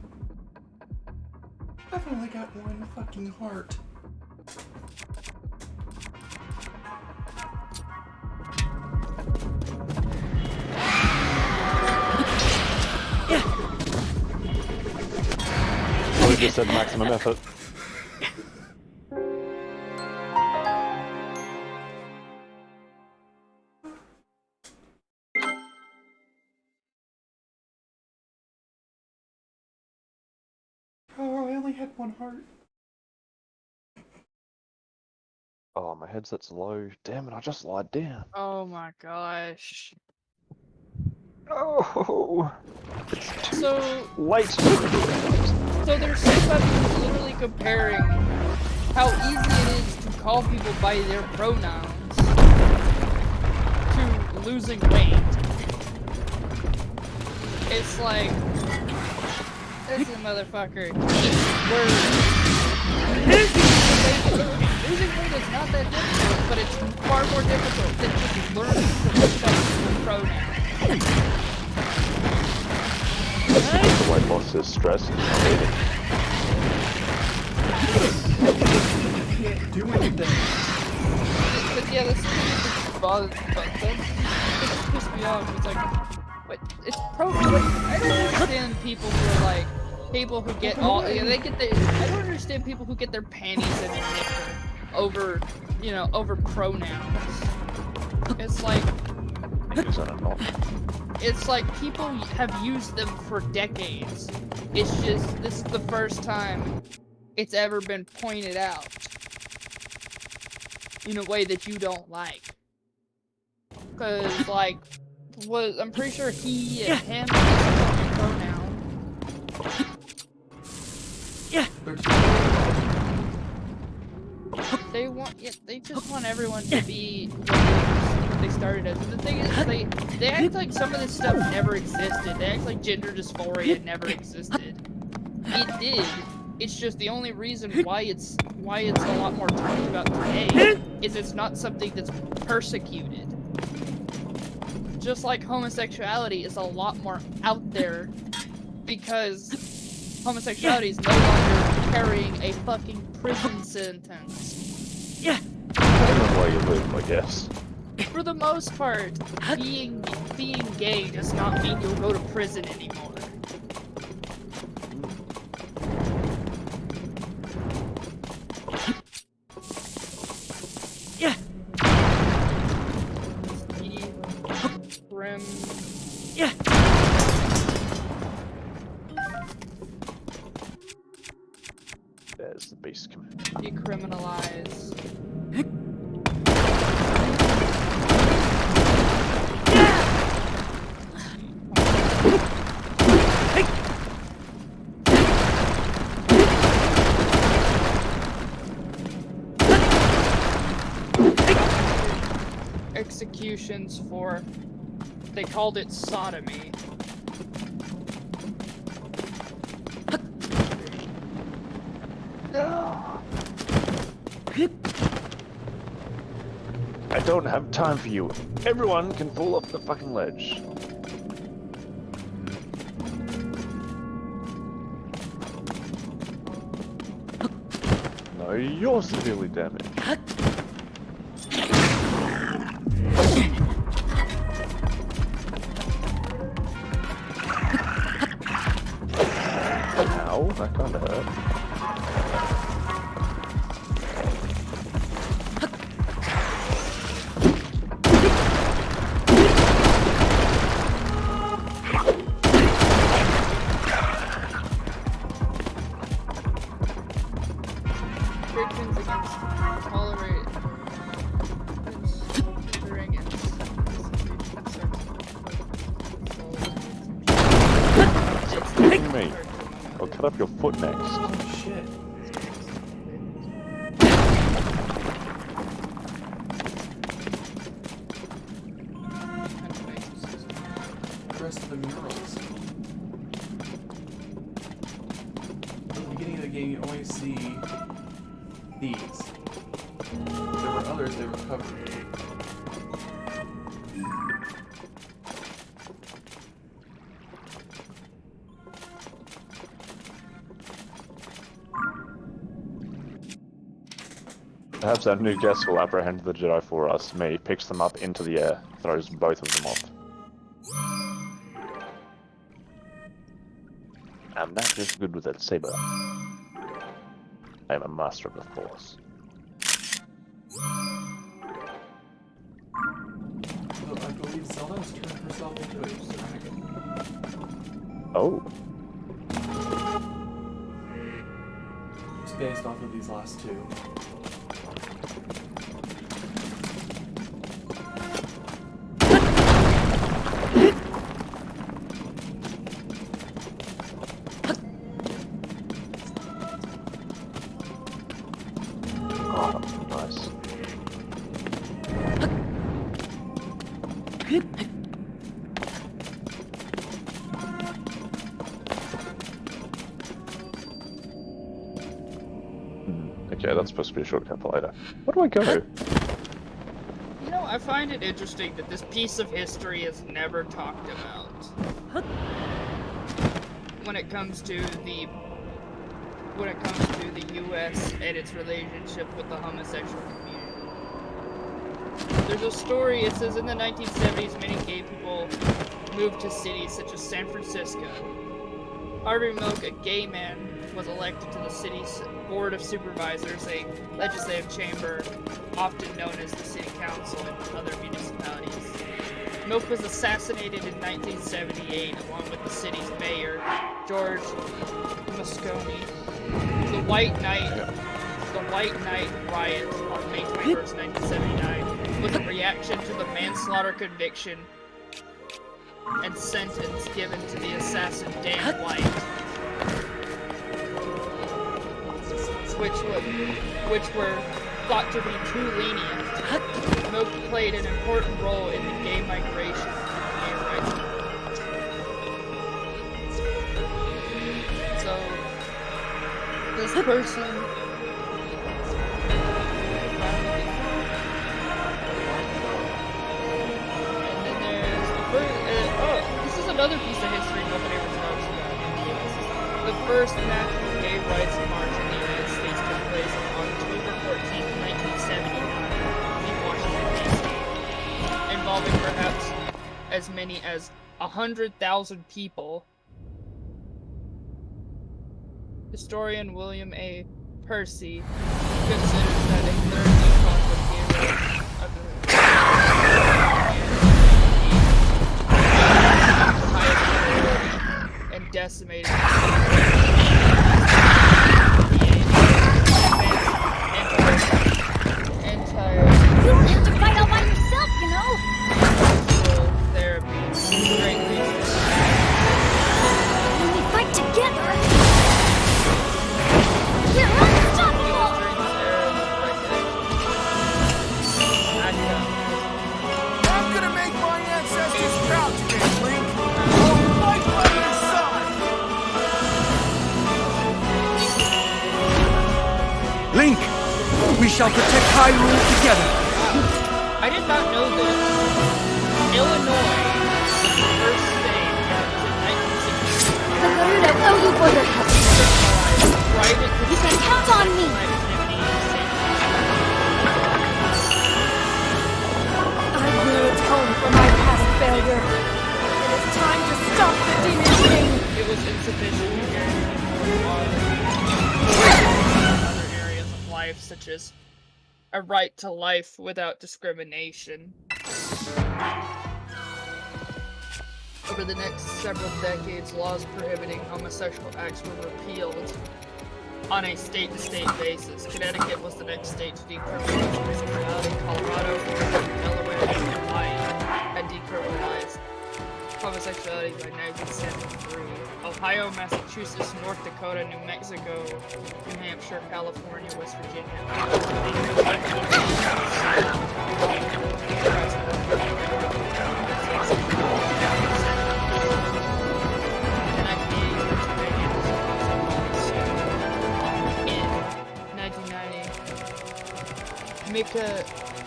I've only got one fucking heart. Well, you just said maximum effort. Oh, I only had one heart. Oh, my headset's low. Damn it, I just lied down. Oh my gosh. Oh, it's too So late. there's somebody who's literally comparing how easy it is to call people by their pronouns to losing weight. It's like, this is a motherfucker. Losing weight is not that difficult, but it's far more difficult than just learning to respect your pronouns. The weight loss is stress. Do anything. But yeah, this is bothers me, but then it just pissed me off. It's like, what? It's I don't understand people who are like, people who get all, I don't understand people who get their panties in a knicker over, over pronouns. It's like, it's like people have used them for decades. It's just, this is the first time it's ever been pointed out in a way that you don't like. Cause like, I'm pretty sure he and him is a pronoun. Yeah. They just want everyone to be what they started as. And the thing is, they act like some of this stuff never existed. They act like gender dysphoria never existed. It did. It's just the only reason why it's a lot more talked about today is it's not something that's persecuted. Just like homosexuality is a lot more out there because homosexuality is no longer carrying a fucking prison sentence. Yeah. Depending on where you live, I guess. For the most part, being gay does not mean you'll go to prison anymore. Yeah. Yeah. There's the beast coming. Decriminalize. Executions for, they called it sodomy. I don't have time for you. Everyone can fall off the fucking ledge. No, you're severely damaged. Ow, that kinda hurt. Me. I'll cut up your foot next. Oh shit. The rest of the murals. At the beginning of the game, you only see these. If there were others, they were covered. Perhaps our new guest will apprehend the Jedi for us. Me picks them up into the air, throws both of them off. I'm not just good with that saber. I am a master of the Force. So I believe Zelda has turned herself into a dragon. Oh. Just based off of these last two. Okay, that's supposed to be a shortcut for later. Where do I go? You know, I find it interesting that this piece of history is never talked about. When it comes to the U.S. and its relationship with the homosexual community. There's a story, it says in the 1970s many gay people moved to cities such as San Francisco. Harvey Milk, a gay man, was elected to the city's Board of Supervisors, a legislative chamber often known as the City Council in other municipalities. Milk was assassinated in 1978 along with the city's mayor, George Moscone. The White Night riot on May 21st, 1979 was a reaction to the manslaughter conviction and sentence given to the assassin Dan White, which were thought to be too lenient. Milk played an important role in the gay migration and gay rights movement. So, this person... And then there's the first... this is another piece of history nobody ever talks about in the U.S. The first National Gay Rights March in the United States took place on October 14, 1979 in Washington, D.C., involving perhaps as many as 100,000 people. Historian William A. Percy considers that a third epoch of gay rights and decimated entire You don't have to fight all by yourself, you know? therapy greatly. When we fight together, we're unstoppable! I'm gonna make my ancestors proud today, Link. I'll fight by your side. Link! We shall protect Hyrule together! I did not know this. Illinois, first state that was in 1960. The Garuda owe you for your help. Private You can count on me! I will atone for my past failure. It is time to stop the Demon King! It was insufficient to guarantee other areas of life, such as a right to life without discrimination. Over the next several decades, laws prohibiting homosexual acts were repealed on a state-to-state basis. Connecticut was the next state to decriminalize homosexuality. Colorado, Delaware, and Hawaii had decriminalized homosexuality by 1973. Ohio, Massachusetts, North Dakota, New Mexico, New Hampshire, California, West Virginia.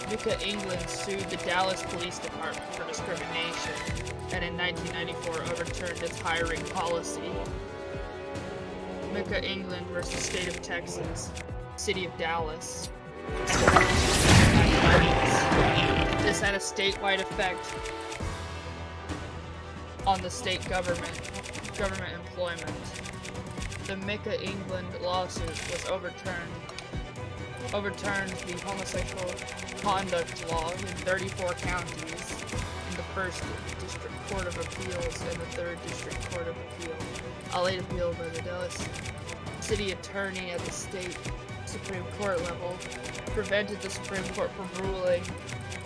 Mika England sued the Dallas Police Department for discrimination, and in 1994 overturned its hiring policy. Mika England versus State of Texas, City of Dallas. This had a statewide effect on the state government employment. The Mika England lawsuit was overturned the homosexual conduct law in 34 counties in the 1st District Court of Appeals and the 3rd District Court of Appeal. A late appeal by the Dallas City Attorney at the state Supreme Court level prevented the Supreme Court from ruling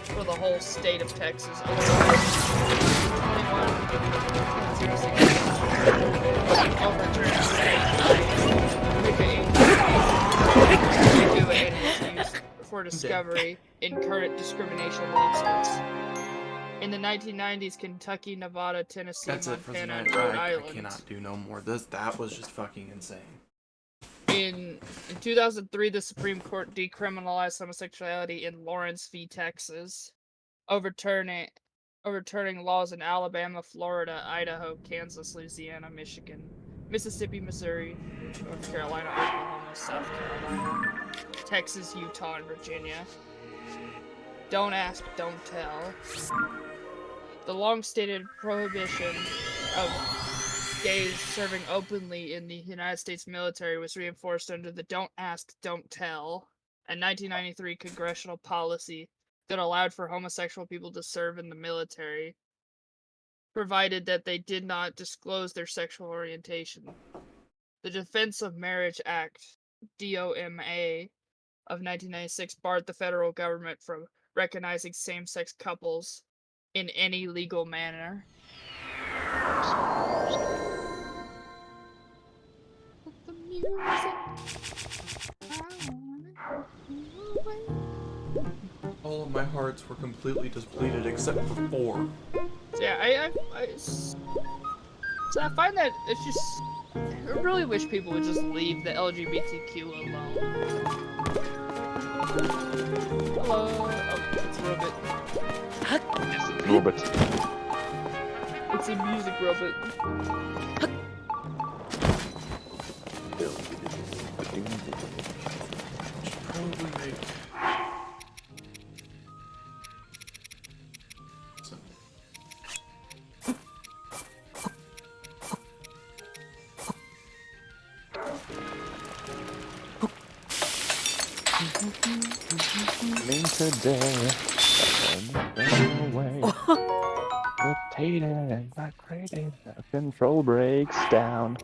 for the whole state of Texas. Overturned for discovery in current discrimination lawsuits. In the 1990s, Kentucky, Nevada, Tennessee, That's it for Montana, tonight. and Rhode I Island. cannot do no more. That was just fucking insane. In In 2003, the Supreme Court decriminalized homosexuality in Lawrence v. Texas, overturning laws in Alabama, Florida, Idaho, Kansas, Louisiana, Michigan, Mississippi, Missouri, North Carolina, Oklahoma, South Carolina, Texas, Utah, and Virginia. Don't ask, don't tell. The long-stated prohibition of gays serving openly in the United States military was reinforced under the Don't Ask, Don't Tell, a 1993 congressional policy that allowed for homosexual people to serve in the military, provided that they did not disclose their sexual orientation. The Defense of Marriage Act, DOMA, of 1996 barred the federal government from recognizing same-sex couples in any legal manner. The music, All of my hearts were completely depleted except for 4. So yeah, so I find that it's just, I really wish people would just leave the LGBTQ alone. Hello. Oh, it's a robot. Robot. It's a music robot. Probably make... Today, away. Rotating, vibrating, the control breaks down.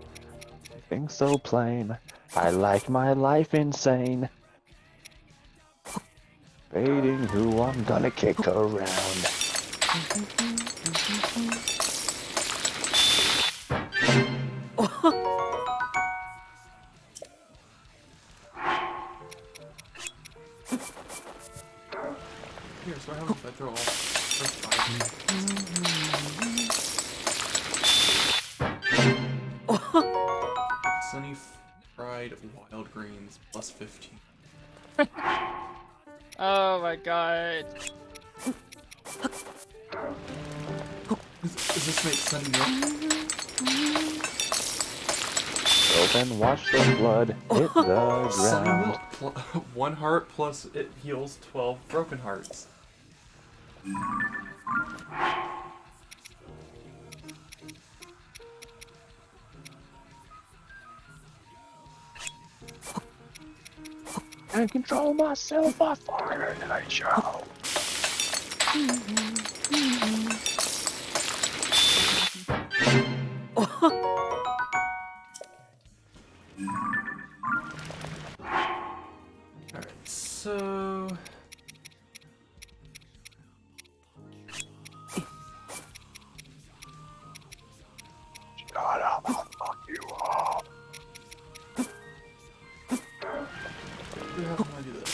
Things so plain, I like my life insane. Fading who I'm gonna kick around. Here, so I have a throw off first 5. Sunny fried wild greens plus 15. Oh my god. Does this make Sunny milk? So then watch the blood hit the Sunny ground. milk. 1 heart plus it heals 12 broken hearts. And control myself by fire night show. Alright, so... Shut up, I'll fuck you up. How can I do this?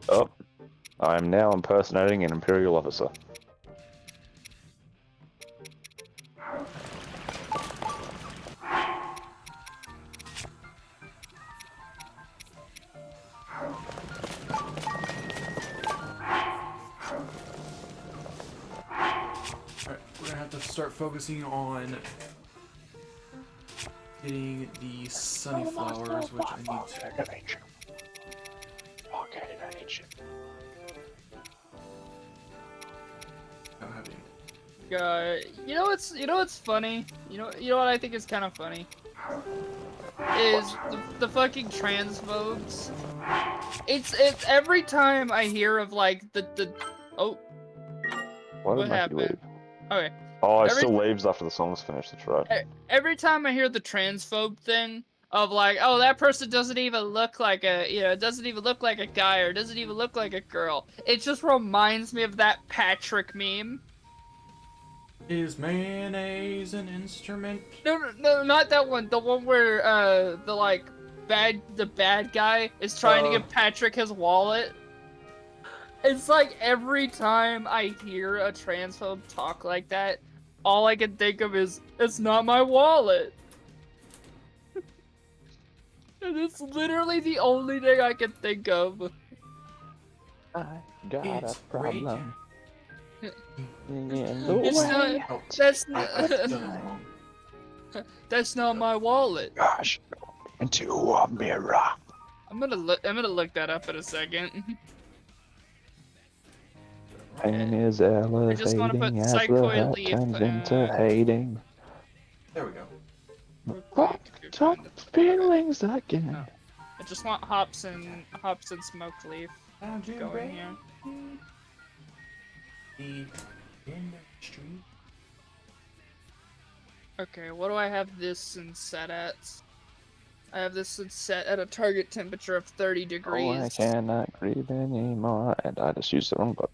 Oh, I'm now impersonating an Imperial officer. Start focusing on getting the sunny flowers, which I need to. Not having. You know what's funny? You know what I think is kind of funny? Is the fucking transphobes. It's every time I hear of like the oh. What happened? Leave? Okay. Oh, it still leaves after the song's finished, that's right. Every time I hear the transphobe thing of like, oh, that person doesn't even look like a, doesn't even look like a guy or doesn't even look like a girl. It just reminds me of that Patrick meme. Is mayonnaise an instrument? No, not that one. The one where the bad guy is trying to give Patrick his wallet. It's like every time I hear a transphobe talk like that, all I can think of is, it's not my wallet. And it's literally the only thing I can think of. I got It's a problem. It's not, that's not, that's not my wallet. Gosh, into a mirror. I'm gonna look that up in a second. Pain is I just want to put elevating as the psychoid hurt leaf. turns into hating. There we go. Fucked up feelings again. I just want hops and smoke leaf to go in here. The end of the street. Okay, what do I have this in set at? I have this in set at a target temperature of 30 degrees. Oh, I cannot breathe anymore, and I just used the wrong button.